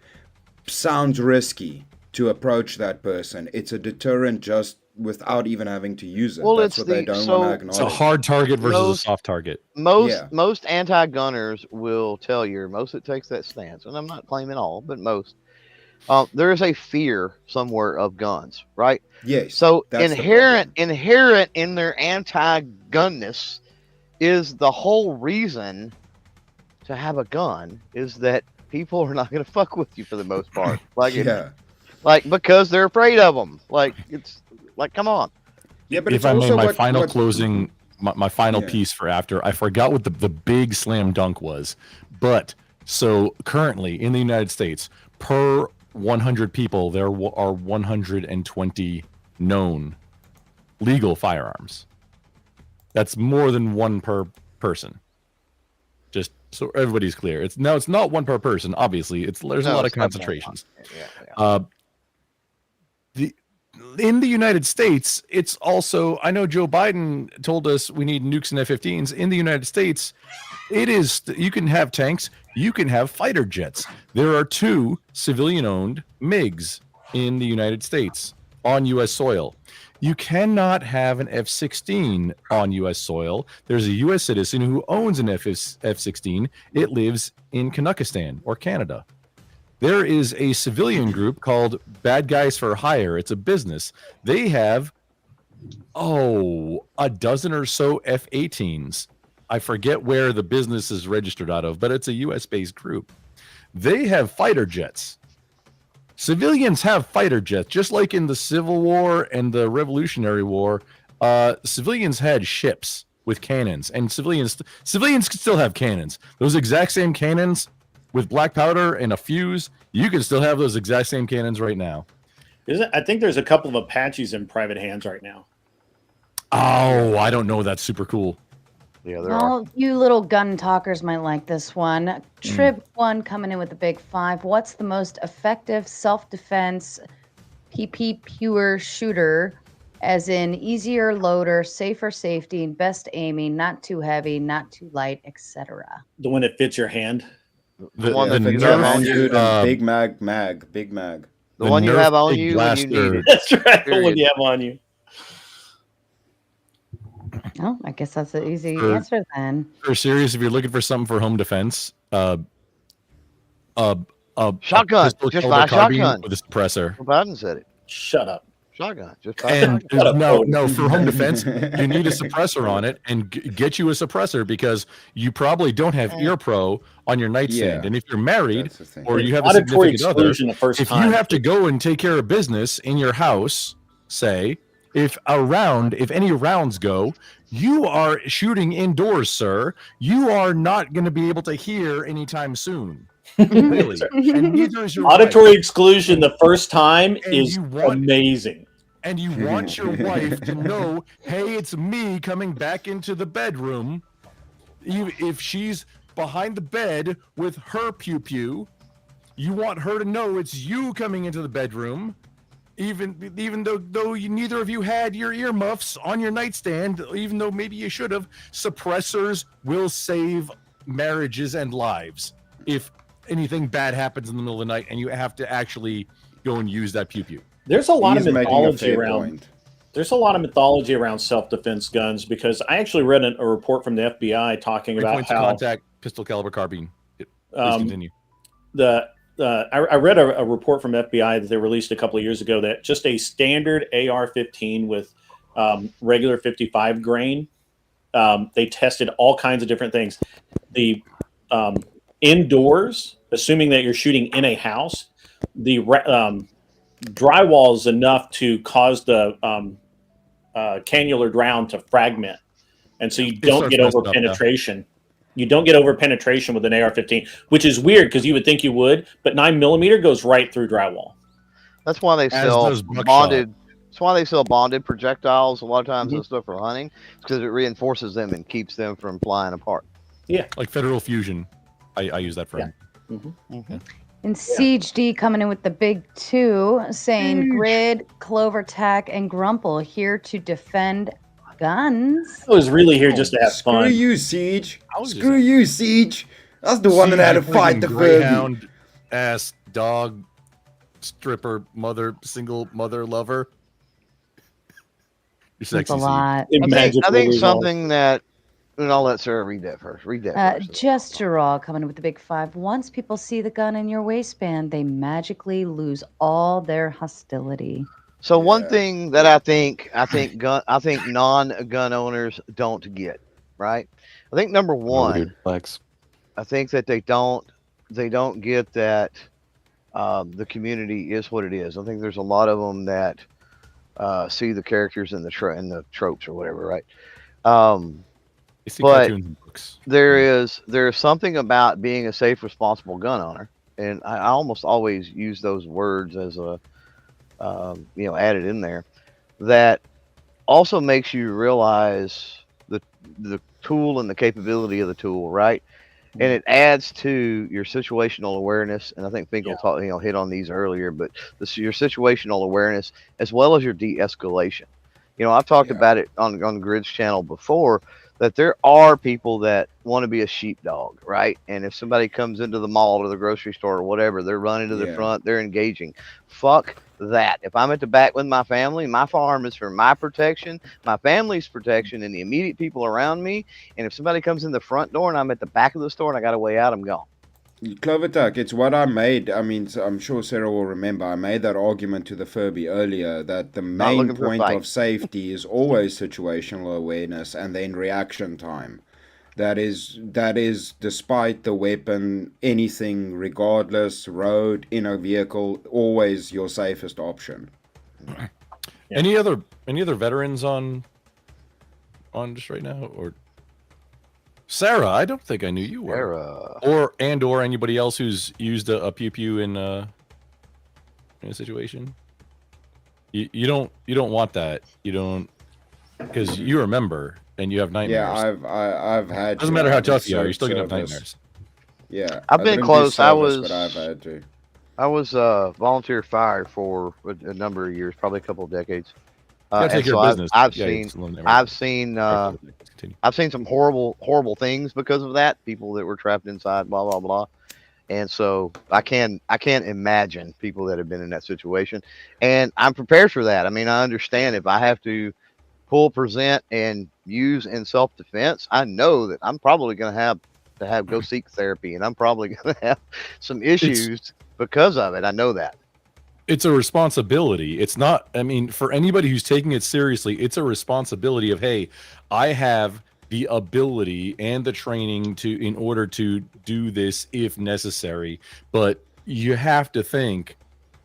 sounds risky to approach that person, it's a deterrent just without even having to use it. Well, That's what they don't want to acknowledge. It's a hard target versus a soft target. Most anti-gunners will tell you, most that takes that stance, and I'm not claiming all, but most, there is a fear somewhere of guns, right? Yes. So that's inherent in their anti-gunness is the whole reason to have a gun is that people are not going to fuck with you for the most part. Like, because they're afraid of them. Like, it's like, come on. Yeah, but if I may, my final closing, my final piece for after, I forgot what the big slam dunk was. But so currently in the United States, per 100 people, there are 120 known legal firearms. That's more than one per person. Just so everybody's clear. It's not one per person. Obviously, there's a lot of concentrations. In the United States, it's also, I know Joe Biden told us we need nukes and F-15s. In the United States, you can have tanks, you can have fighter jets. There are 2 civilian-owned MiGs in the United States on U.S. soil. You cannot have an F-16 on U.S. soil. There's a U.S. citizen who owns an F-16. It lives in Kazakhstan or Canada. There is a civilian group called Bad Guys for Hire. It's a business. They have, a dozen or so F-18s. I forget where the business is registered out of, but it's a U.S.-based group. They have fighter jets. Civilians have fighter jets, just like in the Civil War and the Revolutionary War. Civilians had ships with cannons, and civilians can still have cannons. Those exact same cannons with black powder and a fuse, you can still have those exact same cannons right now. I think there's a couple of Apaches in private hands right now. Oh, I don't know. That's super cool. Yeah, Well, you little gun talkers might like this one. Trib 1 coming in with the big 5. What's the most effective self-defense PP pure shooter, as in easier loader, safer safety, best aiming, not too heavy, not too light, etc.? The one that fits your hand. The one that fits your your hand, hand, big mag. The one you have on you when you need it. That's right. The one you have on you. Oh, I guess that's an easy answer then. For serious, if you're looking for something for home defense, shotgun, just buy a shotgun with a suppressor. Biden said it. Shut up. Shotgun, just buy a And shotgun. no, for home defense, you need a suppressor on it, and get you a suppressor because you probably don't have ear pro on your nightstand. Yeah, and if you're married or you have a Auditory significant other, exclusion the first if time. you have to go and take care of business in your house, say, if any rounds go, you are shooting indoors, sir. You are not going to be able to hear anytime soon. Really. And neither is your Auditory wife. exclusion the first time is amazing. And you want your wife to know, hey, it's me coming back into the bedroom. If she's behind the bed with her pew-pew, you want her to know it's you coming into the bedroom. Even though neither of you had your earmuffs on your nightstand, even though maybe you should have, suppressors will save marriages and lives if anything bad happens in the middle of the night and you have to actually go and use that pew-pew. There's a lot of He's making a mythology fair around. point. There's a lot of mythology around self-defense guns because I actually read a report from the FBI talking 3 about points how of contact, pistol caliber carbine. Please continue. I read a report from FBI that they released a couple of years ago that just a standard AR-15 with regular 55 grain, they tested all kinds of different things. The indoors, assuming that you're shooting in a house, the drywall is enough to cause the cannular round to fragment, and so you don't get over penetration. You don't get over penetration with an AR-15, which is weird because you would think you would, but 9mm goes right through drywall. That's why they As sell does buckshot. bonded. That's why they sell bonded projectiles a lot of times Mhm. and stuff for hunting, because it reinforces them and keeps them from flying apart. Yeah, like Federal Fusion. I use that for him. And Siege D coming in with the big 2, saying Grid, Clover Tack, and Grumple here to defend guns. I was really here just to have Screw fun. you, Siege. I was Screw you, Siege. That's the one that had to fight the Furby. Greyhound ass dog stripper single mother lover. You're sexy. That's a lot. I think something that. And I'll let Sarah read that first. Read that first. Gesturall coming in with the big 5. Once people see the gun in your waistband, they magically lose all their hostility. So one thing that I think non-gun owners don't get, right? I think number one, I think that they don't get that the community is what it is. I think there's a lot of them that see the characters in the tropes or whatever, right? But there's something about being a safe, responsible gun owner, and I almost always use those words as a added in there, that also makes you realize the tool and the capability of the tool, right? And it adds to your situational awareness. And I think Finkel hit on these earlier, but your situational awareness as well as your de-escalation. I've talked about it on Grid's channel before, that there are people that want to be a sheepdog, right? And if somebody comes into the mall or the grocery store or whatever, they're running to the front, they're engaging. Fuck that. If I'm at the back with my family, my firearm is for my protection, my family's protection, and the immediate people around me. And if somebody comes in the front door and I'm at the back of the store and I got a way out, I'm gone. Clovertuck, it's what I made. I mean, I'm sure Sarah will remember. I made that argument to the Furby earlier that the main point of safety is always situational awareness and then reaction time. That is despite the weapon, anything, regardless, road, in a vehicle, always your safest option. Any other veterans on just right now, or Sarah? I don't think I knew you were. Or anybody else who's used a pew pew in a situation. You don't want that. You don't, because you remember and you have nightmares. Yeah, I've had. Doesn't matter how tough you are, you're still gonna have nightmares. Yeah, I've been close. But I've had to. I was volunteer fire for a number of years, probably a couple of decades. Take your business. I've seen some horrible things because of that. People that were trapped inside, blah blah blah. And so I can't imagine people that have been in that situation, and I'm prepared for that. I mean, I understand if I have to pull, present, and use in self-defense, I know that I'm probably going to have go seek therapy, and I'm probably going to have some issues because of it. I know that. It's a responsibility. It's not, I mean, for anybody who's taking it seriously, it's a responsibility of, hey, I have the ability and the training in order to do this if necessary, but you have to think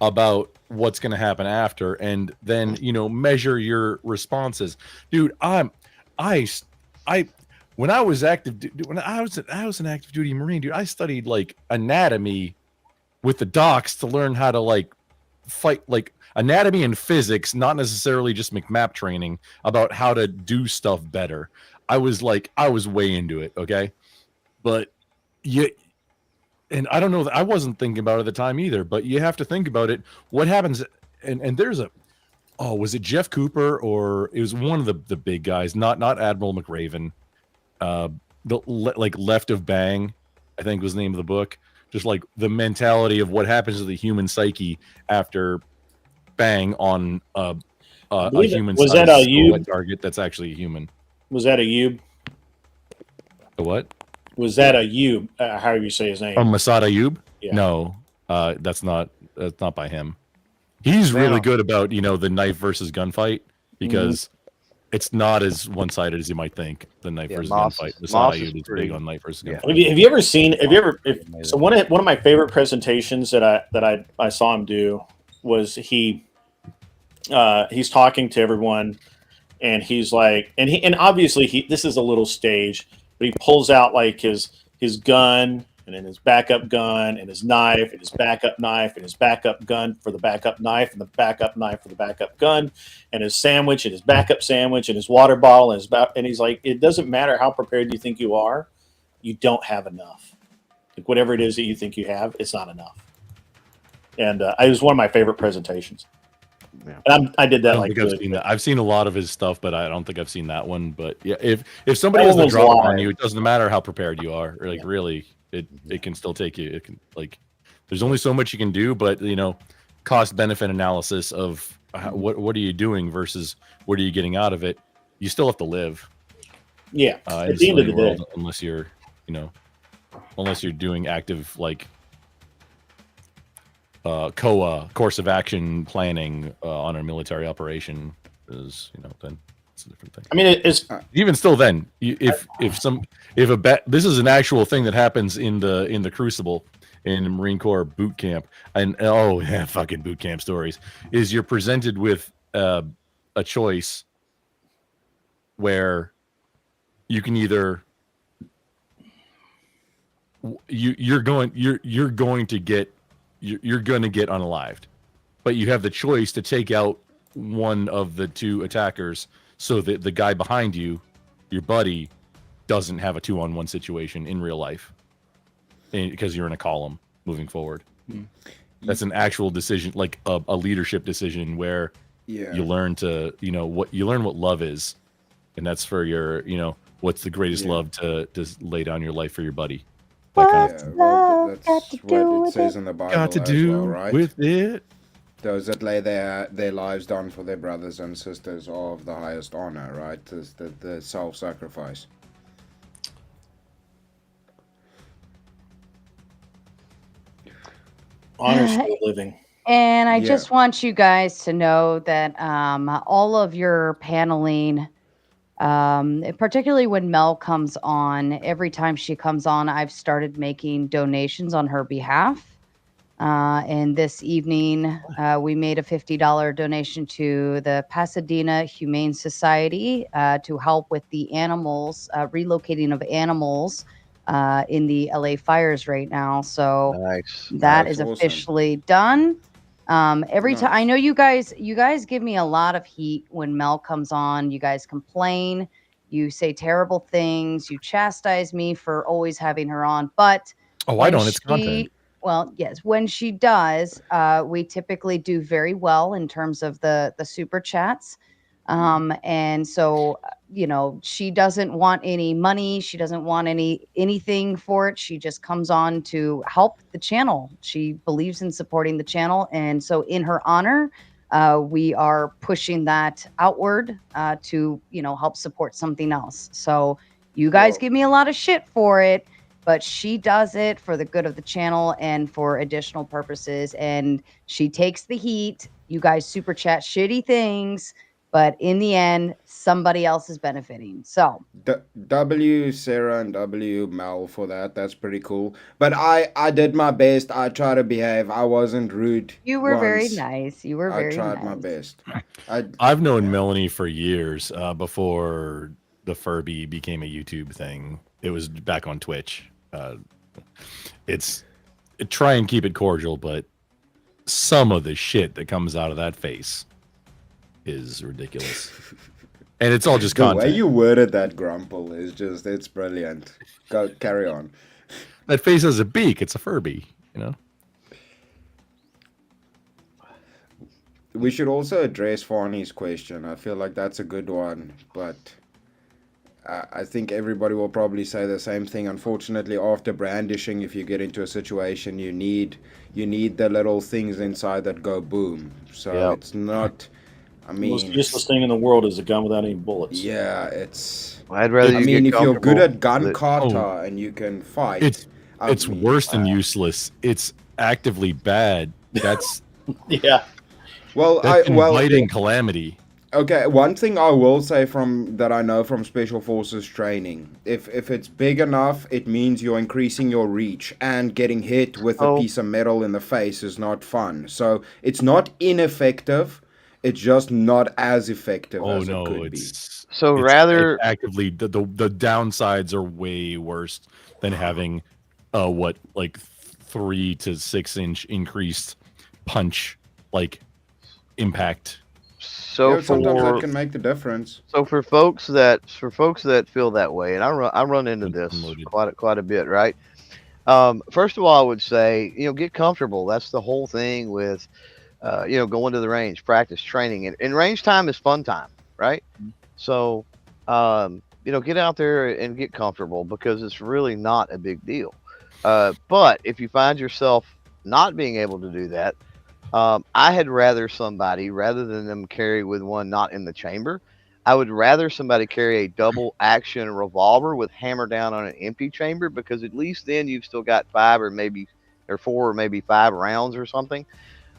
about what's going to happen after, and then measure your responses. Dude, when I was an active duty Marine, dude, I studied like anatomy with the docs to learn how to fight, like anatomy and physics, not necessarily just McMap training about how to do stuff better. I was way into it, okay? But and I don't know that I wasn't thinking about it at the time either, but you have to think about it. What happens, and there's was it Jeff Cooper, or it was one of the big guys, not Admiral McRaven, Left of Bang, I think was the name of the book. Just like the mentality of what happens to the human psyche after bang on a human target that's actually a human. Was that a Ayub? The what? Was that a Ayub? However you say his name. Masad Ayub? Yeah. No, that's not by him. He's really good about the knife versus gunfight, because it's not as one-sided as you might think. The knife versus gunfight. Masad Ayub is big on knife versus gunfight. Have you ever seen? So one of my favorite presentations that I saw him do was he's talking to everyone, and he's like, and obviously this is a little stage, but he pulls out like his gun, and then his backup gun, and his knife, and his backup knife, and his backup gun for the backup knife, and the backup knife for the backup gun, and his sandwich, and his backup sandwich, and his water bottle, and he's like, it doesn't matter how prepared you think you are, you don't have enough. Like whatever it is that you think you have, it's not enough. And it was one of my favorite presentations. Yeah. And I did that. I've seen a lot of his stuff, but I don't think I've seen that one. But yeah, if somebody has the drop on you, it doesn't matter how prepared you are. Or like really, it can still take you. It can there's only so much you can do, but cost benefit analysis of what are you doing versus what are you getting out of it. You still have to live. Yeah. At the end of the day, unless you're doing active COA, course of action planning on a military operation, is then it's a different thing. I mean, it's even still then, this is an actual thing that happens in the Crucible in Marine Corps boot camp, and fucking boot camp stories, is you're presented with a choice where you can either you're going to get unalived, but you have the choice to take out one of the two attackers so that the guy behind you, your buddy, doesn't have a 2-on-1 situation in real life, because you're in a column moving forward. That's an actual decision, like a leadership decision, where you learn to what love is, and that's for your what's the greatest love to lay down your life for your buddy. That's what it says in the Bible. Got to do right? with it. Those that lay their lives down for their brothers and sisters are of the highest honor, right? The self-sacrifice. Honor still living. And I just want you guys to know that all of your paneling, particularly when Mel comes on, every time she comes on, I've started making donations on her behalf. And this evening, we made a $50 donation to the Pasadena Humane Society to help with the animals, relocating of animals in the LA fires right now. So that is officially done. Every time, I know you guys give me a lot of heat when Mel comes on. You guys complain, you say terrible things, you chastise me for always having her on. But I don't. It's content. Well, yes, when she does, we typically do very well in terms of the super chats. And so, she doesn't want any money. She doesn't want anything for it. She just comes on to help the channel. She believes in supporting the channel. And so in her honor, we are pushing that outward to, help support something else. So you guys give me a lot of shit for it, but she does it for the good of the channel and for additional purposes. And she takes the heat. You guys super chat shitty things, but in the end, somebody else is benefiting. So W Sarah and W Mel for that. That's pretty cool. But I did my best. I tried to behave. I wasn't rude. You were very nice. You were very nice. I tried my best. I've known Melanie for years, before the Furby became a YouTube thing. It was back on Twitch. Try and keep it cordial, but some of the shit that comes out of that face is ridiculous. And it's all just content. The way you worded that, Grumple, it's brilliant. Go carry on. That face has a beak. It's a Furby, We should also address Fani's question. I feel like that's a good one, but I think everybody will probably say the same thing. Unfortunately, after brandishing, if you get into a situation, you need the little things inside that go boom. So it's not. I mean, the most useless thing in the world is a gun without any bullets. Yeah, it's. I'd rather. If you're good at gun kata and you can fight, it's worse than useless. It's actively bad. That's yeah. Well, that's inviting calamity. Okay, one thing I will say that I know from Special Forces training, if it's big enough, it means you're increasing your reach, and getting hit with a piece of metal in the face is not fun. So it's not ineffective. It's just not as effective Oh as it no, could be. So it's rather actively the downsides are way worse than having what, like 3 to 6 inch increased punch like impact. so Yeah, sometimes that for can make the difference. so for folks that feel that way, and I run into this quite a bit, right? First of all, I would say, get comfortable. That's the whole thing with going to the range, practice, training, and range time is fun time, right? So get out there and get comfortable, because it's really not a big deal. But if you find yourself not being able to do that, I had rather somebody, rather than them carry with one not in the chamber, I would rather somebody carry a double action revolver with hammer down on an empty chamber, because at least then you've still got 4 or maybe 5 rounds or something,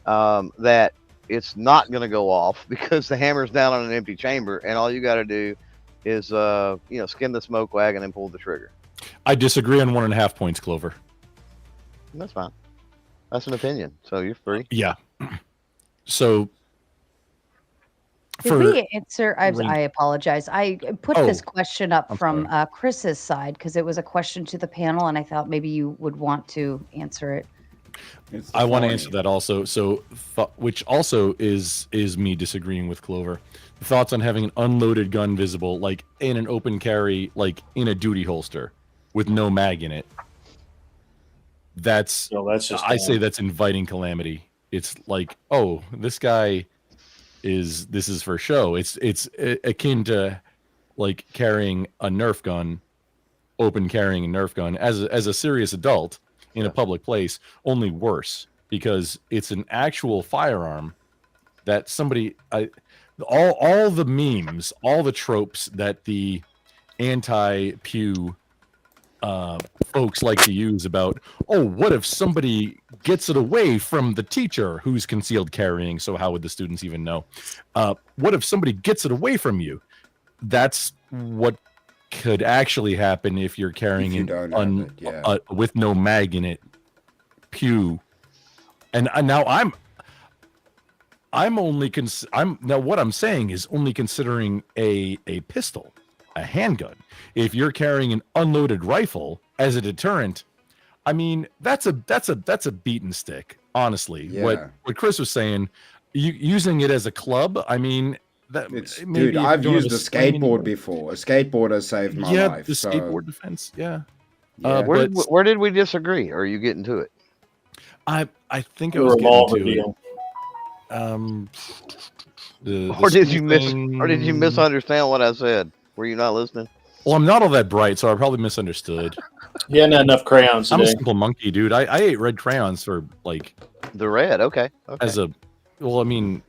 that it's not going to go off because the hammer's down on an empty chamber, and all you got to do is skin the smoke wagon and pull the trigger. I disagree on 1.5 points, Clover. That's fine. That's an opinion, so you're free. Yeah. So Did we answer? I apologize. I put this question up from Chris's side because it was a question to the panel, and I thought maybe you would want to answer it. I want to answer that also. So, which also is me disagreeing with Clover. Thoughts on having an unloaded gun visible, like in an open carry, like in a duty holster, with no mag in it. That's I say that's inviting calamity. It's like, oh, this is for show. It's akin to like carrying a Nerf gun, open carrying a Nerf gun as a serious adult in a public place, only worse, because it's an actual firearm that somebody all the memes, all the tropes that the anti-Pew folks like to use about, oh, what if somebody gets it away from the teacher who's concealed carrying, so how would the students even know? What if somebody gets it away from you? That's what could actually happen if you're carrying with no mag in it, Pew. And now what I'm saying is only considering a pistol, a handgun. If you're carrying an unloaded rifle as a deterrent, I mean, that's a beaten stick, honestly. Yeah. What Chris was saying, using it as a club, I mean, dude, I've used a skateboard before. A skateboard has saved my life. The skateboard defense, yeah. Where did we disagree? Or are you getting to it? I think I was getting to it. Or did you misunderstand what I said? Were you not listening? Well, I'm not all that bright, so I probably misunderstood. You hadn't had enough crayons today. I'm a simple monkey, dude. I ate red crayons for like the red. Okay. I mean,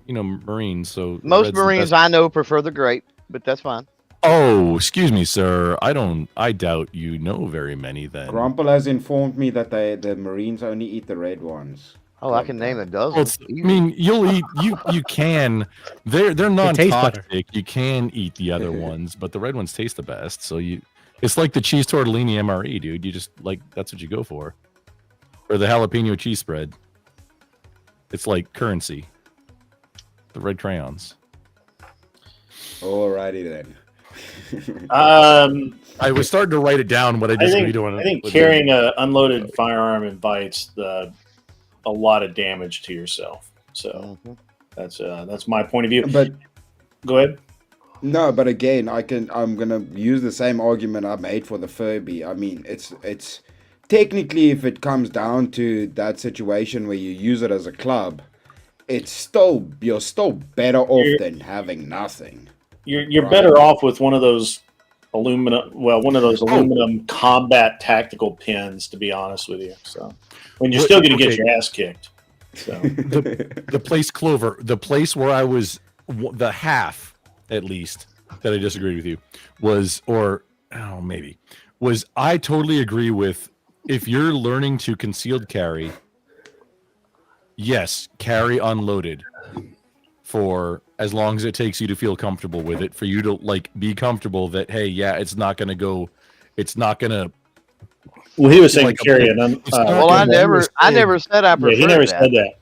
Marines. So most Marines I know prefer the grape, but that's fine. Oh, excuse me, sir. I doubt you know very many. Then Grumple has informed me that the Marines only eat the red ones. Oh, I can name a dozen. I mean, you'll eat you can. They're non-toxic. You can eat the other ones, but the red ones taste the best. So it's like the cheese tortellini MRE, dude. You just that's what you go for, or the jalapeno cheese spread. It's like currency. The red crayons. Alrighty then. I was starting to write it down, but I think carrying an unloaded firearm invites a lot of damage to yourself. So that's my point of view. But go ahead. No, but again, I'm gonna use the same argument I made for the Furby. I mean, it's technically, if it comes down to that situation where you use it as a club, you're still better off than having nothing. You're better off with one of those aluminum combat tactical pins, to be honest with you. So when you're still going to get your ass kicked. So the place, Clover, the place where I was the half, at least, that I disagreed with you was I totally agree with, if you're learning to concealed carry, yes, carry unloaded for as long as it takes you to feel comfortable with it, for you to be comfortable that, hey, yeah, it's not gonna. Well, he was saying carry it. Well, I never said I preferred he never said that.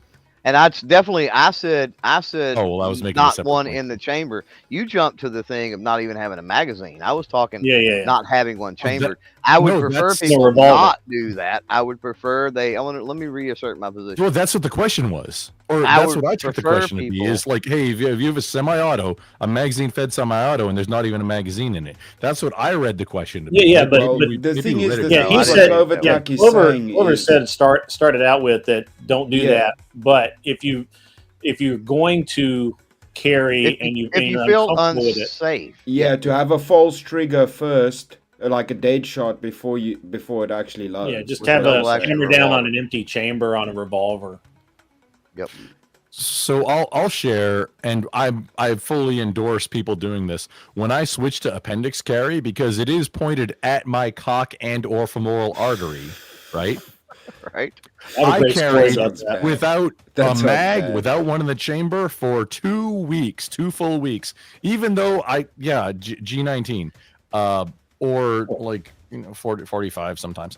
And that's definitely, I said, Oh, well, I was making a not separate one point. in the chamber. You jumped to the thing of not even having a magazine. I was talking Yeah. not having one Oh, that- chambered. I would no, prefer that's- people revolver. not do that. I would prefer let me reassert my position. Well, that's what the question was, or I that's would what I took the prefer question to be. people- Is like, hey, if you have a semi-auto, a magazine-fed semi-auto, and there's not even a magazine in it. That's what I read the question to be. Yeah, Maybe but we- the maybe thing we is, read it the wrong. he what said, Cloverduck is Clover saying said started out with that. Don't do that. But if you're going to carry and if you you're feel uncomfortable with it, unsafe, yeah, to have a false trigger first, like a dead shot before it actually loads. yeah, just is have what a I'm saying. hammer down on an empty chamber on a revolver. Yep. So I'll share, and I fully endorse people doing this. When I switch to appendix carry, because it is pointed at my cock and or femoral artery, right? Right. I carried That's bad. without That a sounds mag, bad. without one in the chamber for 2 weeks, 2 full weeks. Even though G19, or like 40, 45 sometimes,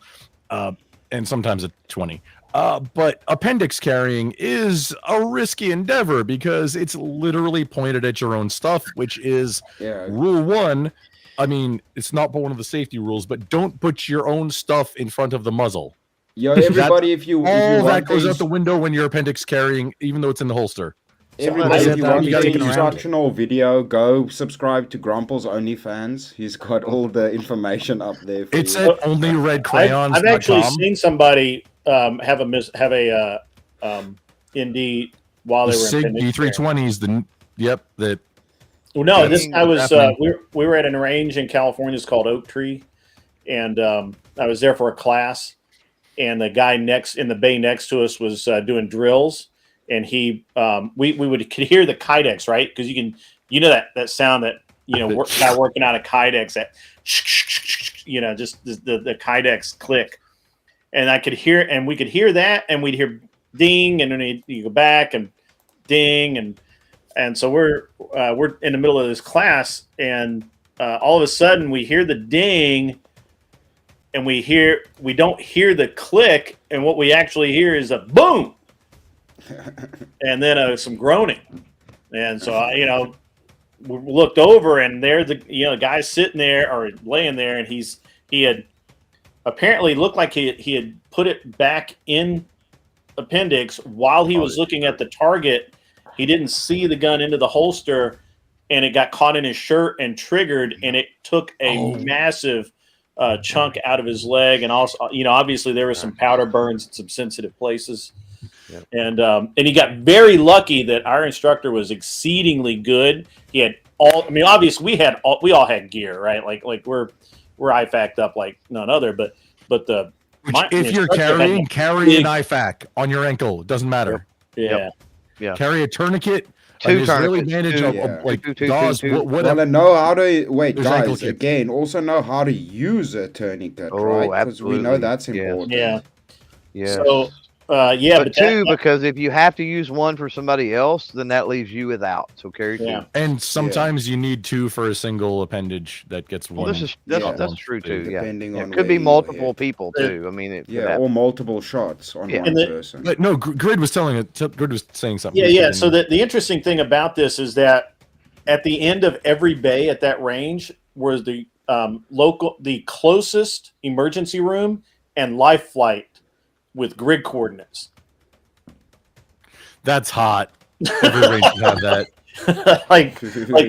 and sometimes at 20. But appendix carrying is a risky endeavor because it's literally pointed at your own stuff, which is rule 1. I mean, it's not one of the safety rules, but don't put your own stuff in front of the muzzle. Yo, everybody, if you that want goes these, out the window when you're appendix carrying, even though it's in the holster. everybody, if you want you the gotta take it around. instructional video, go subscribe to Grumple's OnlyFans. He's got all the information up there. For It's you. at onlyredcrayons.com. I've actually seen somebody have a ND while The they were in SIG appendix carry. D320s. That. Well, no, that's I was happening. we were at an range in California. It's called Oak Tree, and I was there for a class. And the guy in the bay next to us was doing drills, and we could hear the kydex, right? Because you know that sound that guy working out a kydex, that just the kydex click, and I could hear, and we could hear that, and we'd hear ding, and then you go back and ding, and so we're in the middle of this class, and all of a sudden we hear the ding. And we don't hear the click, and what we actually hear is a boom, and then some groaning. And so we looked over, and there the guy's sitting there or laying there, and he had apparently looked like he had put it back in appendix while he was looking at the target. He didn't see the gun into the holster, and it got caught in his shirt and triggered, and it took a massive chunk out of his leg, and also obviously there were some powder burns in some sensitive places. Yep. And he got very lucky that our instructor was exceedingly good. He had obviously we all had gear, right? Like we're IFAC'd up like none other, but if you're carrying, carry an IFAC on your ankle. It doesn't matter. Yeah. Yeah. Carry a tourniquet. Two There's really tourniquets, advantage two, of yeah. like Two, gauze. two. Whatever. Well, know how to wait, There's ankle guys. kits. Again, also know how to use a tourniquet, Oh, right? Because we know absolutely. that's Yes. important. Yeah. Yes. So but two, because if you have to use one for somebody else, then that leaves you without. So carry two. And sometimes you need 2 for a single appendage that gets Well, one. that's true too. Yeah, Depending it on could where be you multiple hit. people too. I mean, or multiple shots on one person. But no, Grid was Grid was saying something. Yeah. So the interesting thing about this is that at the end of every bay at that range was the the closest emergency room and life flight with grid coordinates. That's hot. Every range should have that. like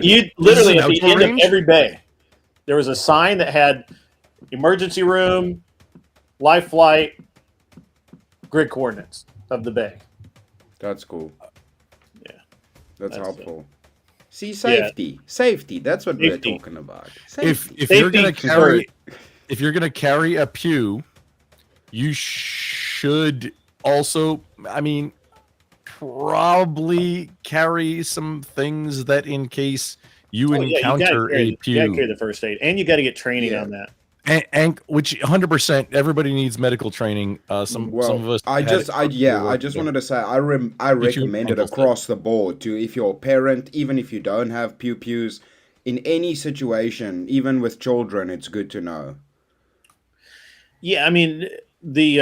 you literally This at is the an end outdoor of range? every bay, there was a sign that had emergency room, life flight, grid coordinates of the bay. That's cool. Yeah, that's That's helpful. See, safety. That's what we're talking about. If Safety. you're gonna carry a pew, you should also, I mean, probably carry some things that in case you encounter a pew. You gotta carry the first aid, and you got to get training on that. And which 100% everybody needs medical training. Some of us. I just wanted to say I recommend it across the board to if you're a parent, even if you don't have pews, in any situation, even with children, it's good to know. Yeah, I mean the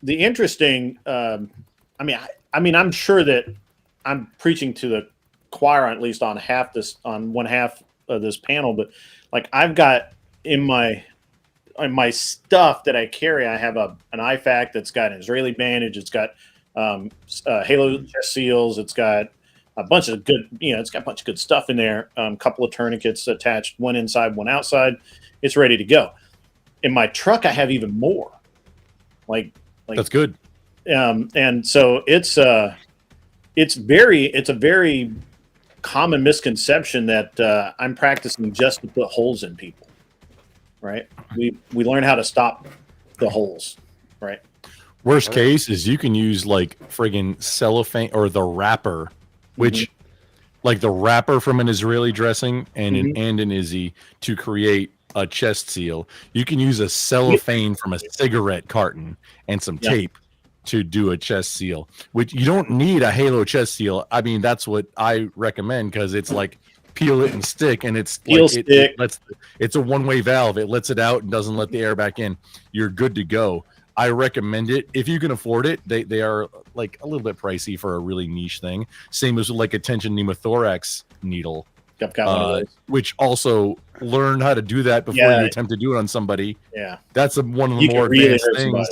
interesting. I mean, I'm sure that I'm preaching to the choir, at least on one half of this panel, but like I've got in my stuff that I carry, I have an IFAC that's got an Israeli bandage. It's got Halo chest seals. It's got a bunch of good, it's got a bunch of good stuff in there. A couple of tourniquets attached, one inside, one outside. It's ready to go. In my truck, I have even more. Like that's good. And so it's a very common misconception that I'm practicing just to put holes in people. Right? We learn how to stop the holes. Right? Worst case is you can use like friggin' cellophane or the wrapper, which like the wrapper from an Israeli dressing and an Izzy to create a chest seal. You can use a cellophane from a cigarette carton and some tape to do a chest seal, which you don't need a Halo chest seal. I mean, that's what I recommend because it's like peel it and stick, and it's it's a one-way valve. It lets it out and doesn't let the air back in. You're good to go. I recommend it if you can afford it. They are like a little bit pricey for a really niche thing. Same as like a tension pneumothorax needle. I've got one of those. Which also learn how to do that before you attempt to do it on somebody. Yeah, that's one of the more advanced things.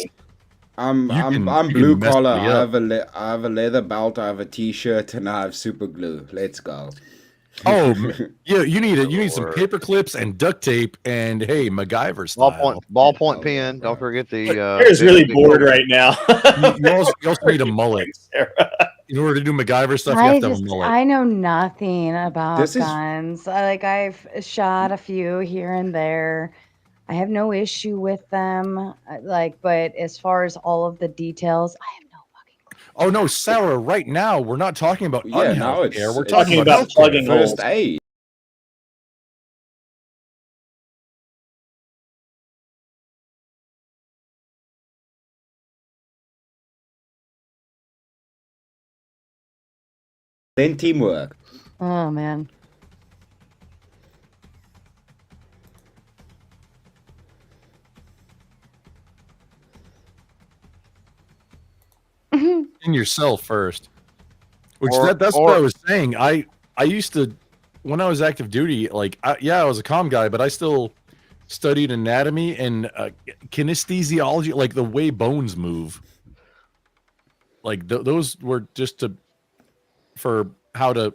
I'm blue collar. I have a leather belt. I have a t-shirt, and I have super glue. Let's go. Oh yeah, you need some paper clips and duct tape and hey, MacGyver style. Ballpoint pen. Don't forget the. Sarah's really bored right now. you also need a mullet. In order to do MacGyver stuff, you have to have a mullet. I know nothing about guns. I've shot a few here and there. I have no issue with them. But as far as all of the details, I have no fucking. Oh no, Sarah! Right now, we're not talking about unhealth care. We're talking about plugging first aid. Then teamwork. Oh man. In yourself first. Which that's what I was saying. I used to, when I was active duty, I was a comm guy, but I still studied anatomy and kinesthesiology, like the way bones move. Like those were just for how to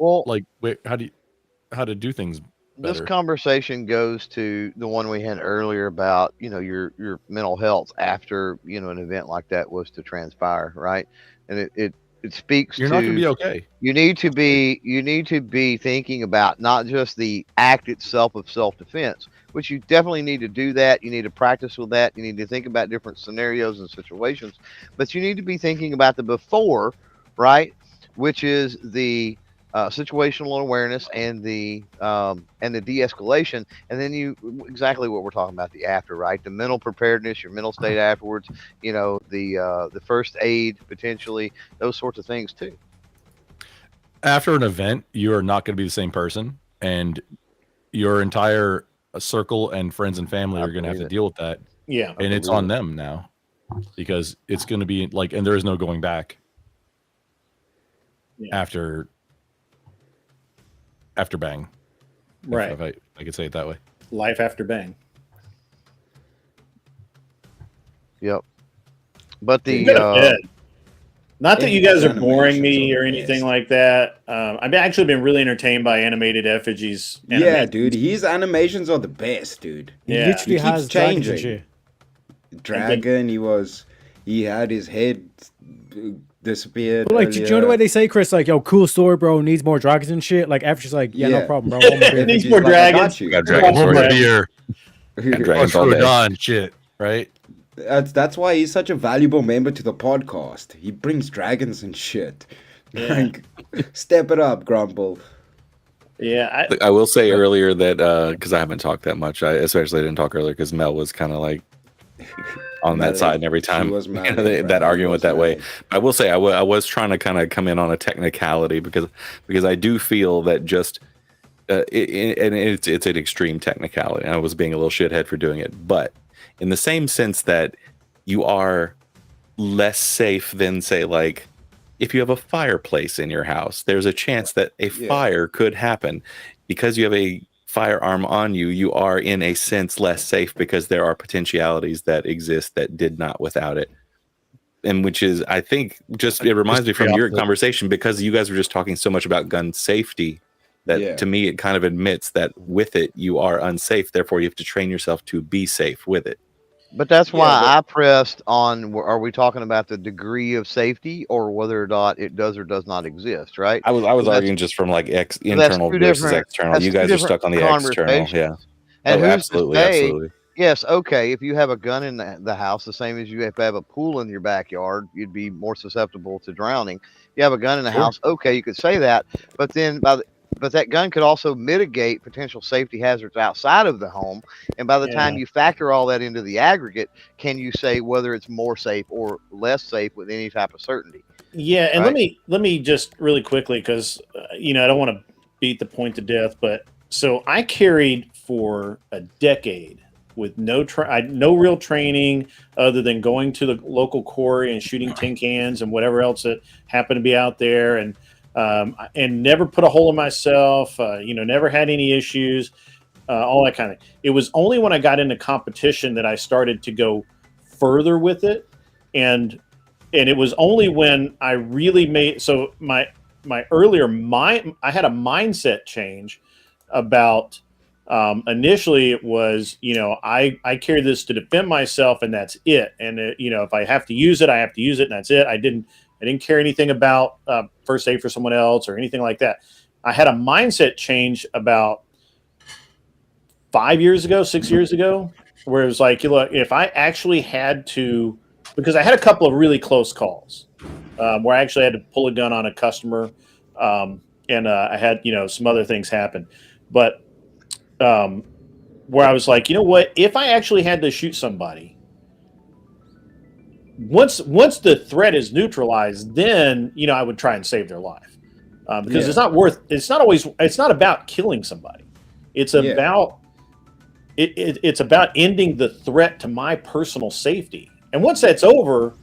how to do things better. This conversation goes to the one we had earlier about your mental health after an event like that was to transpire, right? And it speaks you're to not going to be okay. You need to be thinking about not just the act itself of self-defense, which you definitely need to do that. You need to practice with that. You need to think about different scenarios and situations, but you need to be thinking about the before, right? Which is the situational awareness and the de-escalation, and then exactly what we're talking about, the after, right? The mental preparedness, your mental state afterwards, the first aid potentially, those sorts of things too. After an event, you are not going to be the same person, and your entire circle and friends and family are going to have to deal with that. Yeah, and it's on them now because it's going to be and there is no going back after bang, right? If I could say it that way. Life after bang. Yep. But not that you guys are boring me or anything like that. I've actually been really entertained by animated effigies. Yeah, dude, his animations are the best, dude. Yeah, he keeps changing. Dragon, he had his head disappeared. But do you know the way they say, Chris, yo, cool story, bro, needs more dragons and shit? After she's no problem, bro. Needs more dragons. Got dragons for beer. Dragons all day. Shit, right? That's why he's such a valuable member to the podcast. He brings dragons and shit. Yeah. Step it up, Grumble. Yeah, I will say earlier that because I haven't talked that much, I especially didn't talk earlier because Mel was kind of on that side, and every time that argument went that way. I will say I was trying to kind of come in on a technicality because I do feel that just it's an extreme technicality. And I was being a little shithead for doing it, but in the same sense that you are less safe than say if you have a fireplace in your house, there's a chance that a Yeah. fire could happen. Because you have a firearm on you, you are in a sense less safe because there are potentialities that exist that did not without it. And which is, I think, just it reminds me from your conversation, because you guys were just talking so much about gun safety, that Yeah. to me it kind of admits that with it you are unsafe, therefore you have to train yourself to be safe with it. But that's why Yeah, I pressed on, are we talking about the degree of safety or whether or not it does or does not exist, right? I was That's- arguing just from like that's internal two versus different- external. that's You two guys are different stuck on the external. Yeah. conversations. And Oh, who's absolutely, to say, absolutely. yes, okay, if you have a gun in the house, the same as you if you have a pool in your backyard, you'd be more susceptible to drowning. If you have a gun in the Sure. house, okay, you could say that, but then but that gun could also mitigate potential safety hazards outside of the home. And by the time Yeah. you factor all that into the aggregate, can you say whether it's more safe or less safe with any type of certainty? Yeah, and Right. let me just really quickly, because you know, I don't want to beat the point to death, but so I carried for a decade with no real training other than going to the local quarry and shooting tin cans and whatever else that happened to be out there, and never put a hole in myself. You know, never had any issues, all that kind of. It was only when I got into competition that I started to go further with it, and it was only when I really made so my earlier mind, I had a mindset change about initially it was, you know, I carry this to defend myself and that's it, and you know, if I have to use it, I have to use it, and that's it. I didn't care anything about first aid for someone else or anything like that. I had a mindset change about 5 years ago, 6 years ago, where it was like, look, if I actually had to, because I had a couple of really close calls where I actually had to pull a gun on a customer, and I had, you know, some other things happen, but where I was like, you know what, if I actually had to shoot somebody, once the threat is neutralized, then, you know, I would try and save their life, because it's not about killing somebody. It's about it's about ending the threat to my personal safety. And once that's over,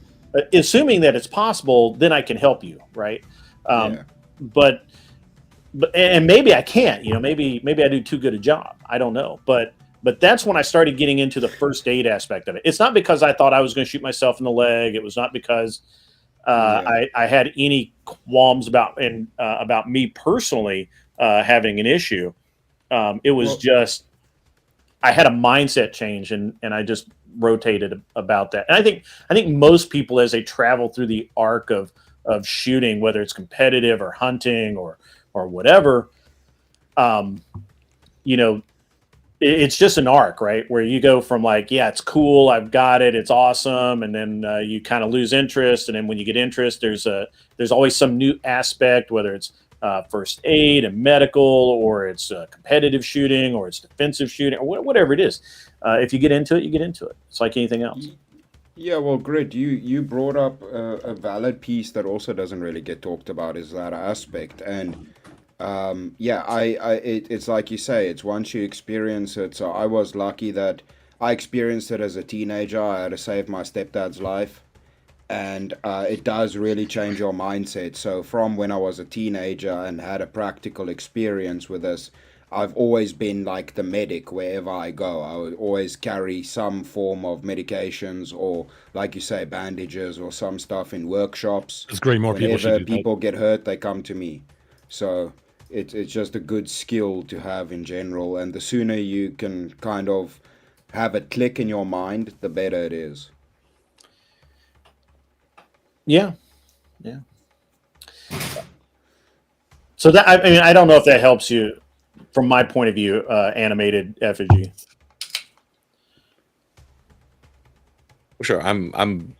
assuming that it's possible, then I can help you, right? But maybe I can't, you know, maybe I do too good a job. I don't know. But that's when I started getting into the first aid aspect of it. It's not because I thought I was going to shoot myself in the leg. It was not because I had any qualms about me personally having an issue. It was just I had a mindset change, and I just rotated about that. And I think most people, as they travel through the arc of shooting, whether it's competitive or hunting or whatever, you know, it's just an arc, right? Where you go from like, yeah, it's cool, I've got it, it's awesome, and then you kind of lose interest, and then when you get interest, there's always some new aspect, whether it's first aid and medical, or it's competitive shooting, or it's defensive shooting, or whatever it is. If you get into it, you get into it. It's like anything else. Yeah, well, Grit, you brought up a valid piece that also doesn't really get talked about, is that aspect. And it's like you say, it's once you experience it. So I was lucky that I experienced it as a teenager. I had to save my stepdad's life. And it does really change your mindset. So from when I was a teenager and had a practical experience with this, I've always been like the medic wherever I go. I would always carry some form of medications, or like you say, bandages or some stuff in workshops. It's great. More people should do Whenever that. people get hurt, they come to me. So it's just a good skill to have in general. And the sooner you can kind of have it click in your mind, the better it is. Yeah. So that, I mean, I don't know if that helps you from my point of view, animated effigy. Sure, I'm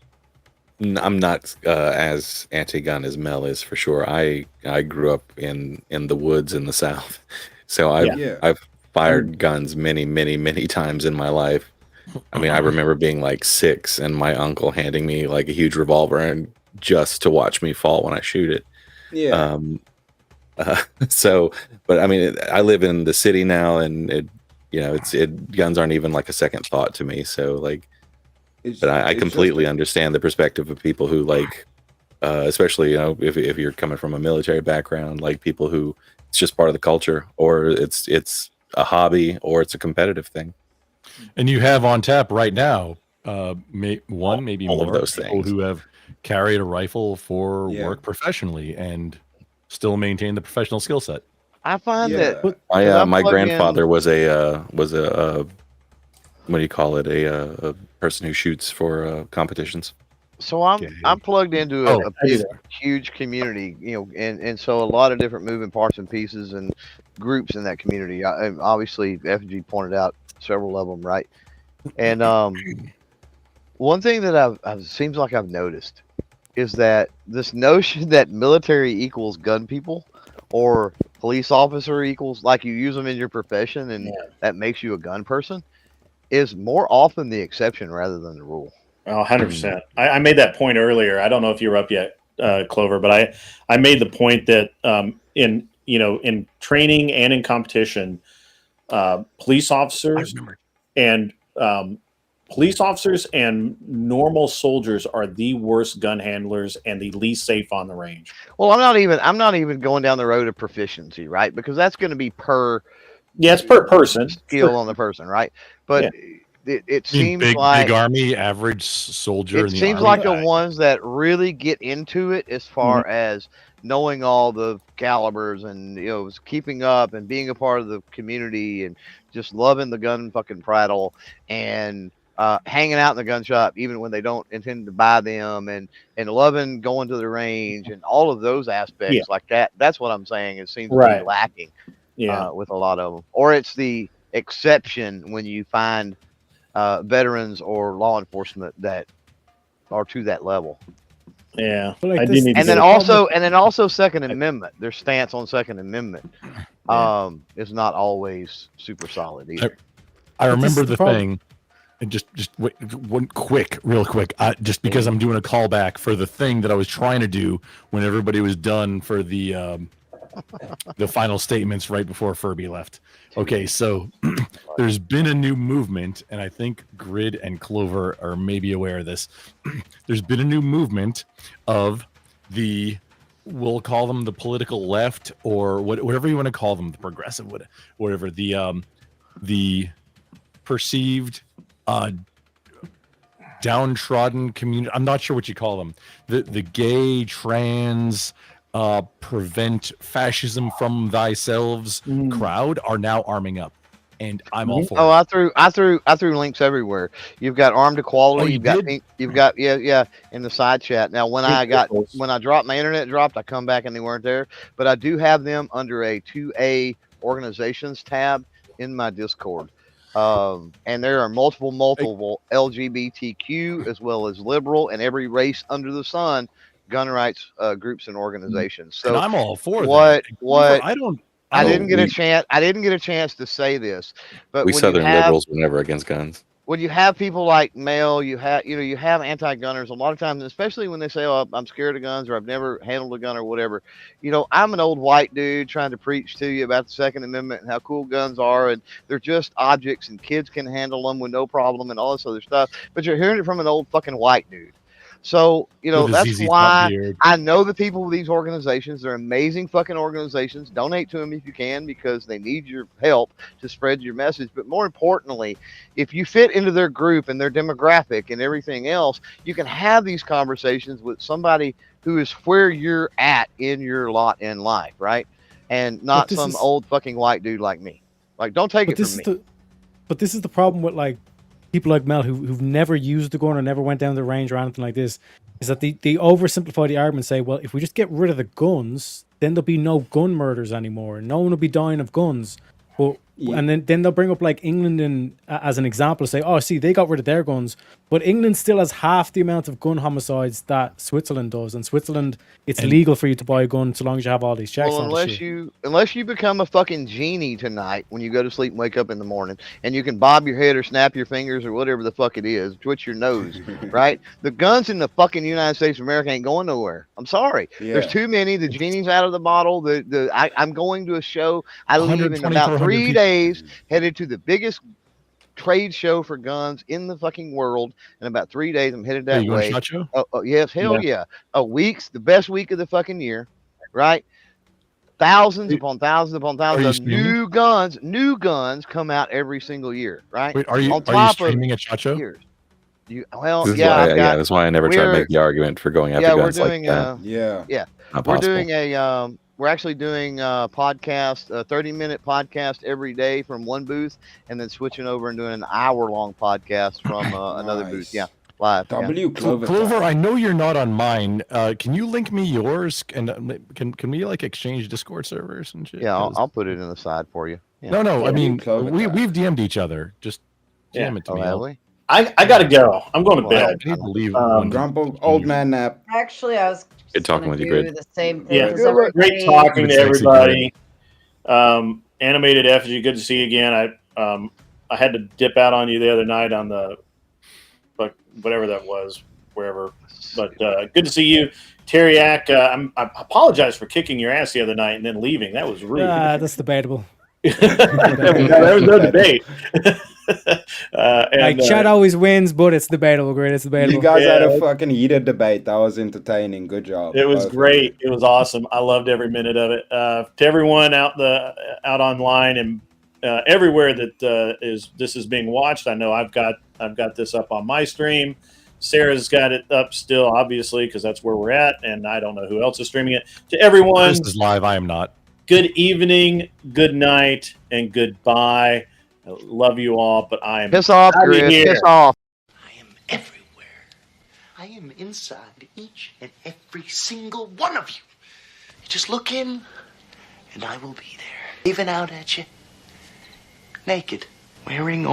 not as anti-gun as Mel is, for sure. I grew up in the woods in the South, so I've fired guns many times in my life. I mean, I remember being like 6 and my uncle handing me like a huge revolver and just to watch me fall when I shoot it. Yeah. So, but I mean, I live in the city now, and guns aren't even like a second thought to me. So like, but I completely understand the perspective of people who like especially if you're coming from a military background, like people who it's just part of the culture, or it's a hobby, or it's a competitive thing. And you have on tap right now, maybe all more of those people things who have carried a rifle for work professionally and still maintain the professional skill set. I find that my grandfather was a what do you call it, a person who shoots for competitions. So I'm plugged into a big, huge community, and so a lot of different moving parts and pieces and groups in that community. Obviously, FG pointed out several of them, right? And one thing that I've seems like I've noticed is that this notion that military equals gun people or police officer equals like you use them in your profession and that makes you a gun person is more often the exception rather than the rule. Oh, 100%. I made that point earlier. I don't know if you were up yet, Clover, but I made the point that in training and in competition, police officers and normal soldiers are the worst gun handlers and the least safe on the range. Well, I'm not even going down the road of proficiency, right? Because that's going to be it's per person skill on the person, right? But it seems big army average soldier. It seems like the ones that really get into it, as far as knowing all the calibers and keeping up and being a part of the community and just loving the gun fucking prattle and hanging out in the gun shop even when they don't intend to buy them and loving going to the range and all of those aspects like that. That's what I'm saying. It seems to be lacking with a lot of them, or it's the exception when you find veterans or law enforcement that are to that level. Yeah, and then also Second Amendment. Their stance on Second Amendment is not always super solid either. I remember the thing, and just wait, real quick, just because I'm doing a callback for the thing that I was trying to do when everybody was done for the final statements right before Furby left. Okay, so there's been a new movement, and I think Grid and Clover are maybe aware of this. There's been a new movement of we'll call them the political left, or whatever you want to call them, the progressive, whatever, the perceived downtrodden community. I'm not sure what you call them. The gay, trans, prevent fascism from thyself crowd are now arming up, and I'm all for it. I threw links everywhere. You've got Armed Equality. You've got in the side chat. Now when I dropped my internet dropped, I come back and they weren't there, but I do have them under a 2A organizations tab in my Discord. And there are multiple LGBTQ as well as liberal and every race under the sun gun rights groups and organizations. So and I'm all for that. I didn't get a chance to say this, but we Southern liberals were never against guns. When you have people like Mel, you have anti-gunners a lot of times, especially when they say, "Oh, I'm scared of guns," or "I've never handled a gun," or whatever. I'm an old white dude trying to preach to you about the Second Amendment and how cool guns are, and they're just objects, and kids can handle them with no problem, and all this other stuff. But you're hearing it from an old fucking white dude. So, that's why I know the people with these organizations. They're amazing fucking organizations. Donate to them if you can, because they need your help to spread your message. But more importantly, if you fit into their group and their demographic and everything else, you can have these conversations with somebody who is where you're at in your lot in life, right? And not some old fucking white dude like me. Like, don't take it from me. But this is the problem with people like Mel who've never used the gun or never went down the range or anything like this, is that they oversimplify the argument and say, well, if we just get rid of the guns, then there'll be no gun murders anymore and no one will be dying of guns. But and then they'll bring up like England as an example, say, oh, see, they got rid of their guns, but England still has half the amount of gun homicides that Switzerland does. And Switzerland, it's legal for you to buy a gun so long as you have all these checks. Well, unless you become a fucking genie tonight when you go to sleep and wake up in the morning, and you can bob your head or snap your fingers or whatever the fuck it is, twitch your nose, right? The guns in the fucking United States of America ain't going nowhere. I'm sorry. There's too many. The genie's out of the bottle. I'm going to a show. I leave in about 3 days, headed to the biggest trade show for guns in the fucking world. In about 3 days, I'm headed that you going way. SHOT Show? Oh, yes, hell yeah. A week's the best week of the fucking year, right? Thousands upon thousands upon thousands of new guns come out every single year, right? Wait, are you streaming at SHOT Show? Years. Well, This is yeah, why, that's why I never try to make the argument for going after guns we're doing, like that. yeah, Not we're possible. doing we're actually doing a podcast, a 30-minute podcast every day from one booth, and then switching over and doing an hour-long podcast from another booth. Yeah, live. So, Clover, I know you're not on mine. Can you link me yours? And can we like exchange Discord servers and shit? Yeah, I'll put it in the side for you. Yeah. No, I mean we've DM'd each other. Just DM it to me. Have we? I gotta go. I'm going to bed. I need to leave. Grumpo, old man nap. Actually, I was Good talking with you, do Grid. the same thing. Yeah, as everybody. great talking to everybody. Animated Effigy, good to see you again. I had to dip out on you the other night on the, but whatever that was, wherever. But good to see you, Teriak. I apologize for kicking your ass the other night and then leaving. That was rude. That's debatable. There was no debate. Chad always wins, but it's debatable, Grid. It's debatable. You guys had a fucking heated debate. That was entertaining. Good job. It was great. It was awesome. I loved every minute of it. To everyone out online and everywhere that this is being watched, I know I've got this up on my stream. Sarah's got it up still, obviously, because that's where we're at, and I don't know who else is streaming it. To everyone, This is live. I am not. Good evening, good night, and goodbye. I love you all, but I am Piss off, Chris. Piss off. I am inside each and every single one of you. You just look in, and I will be there. Even out at you, naked, wearing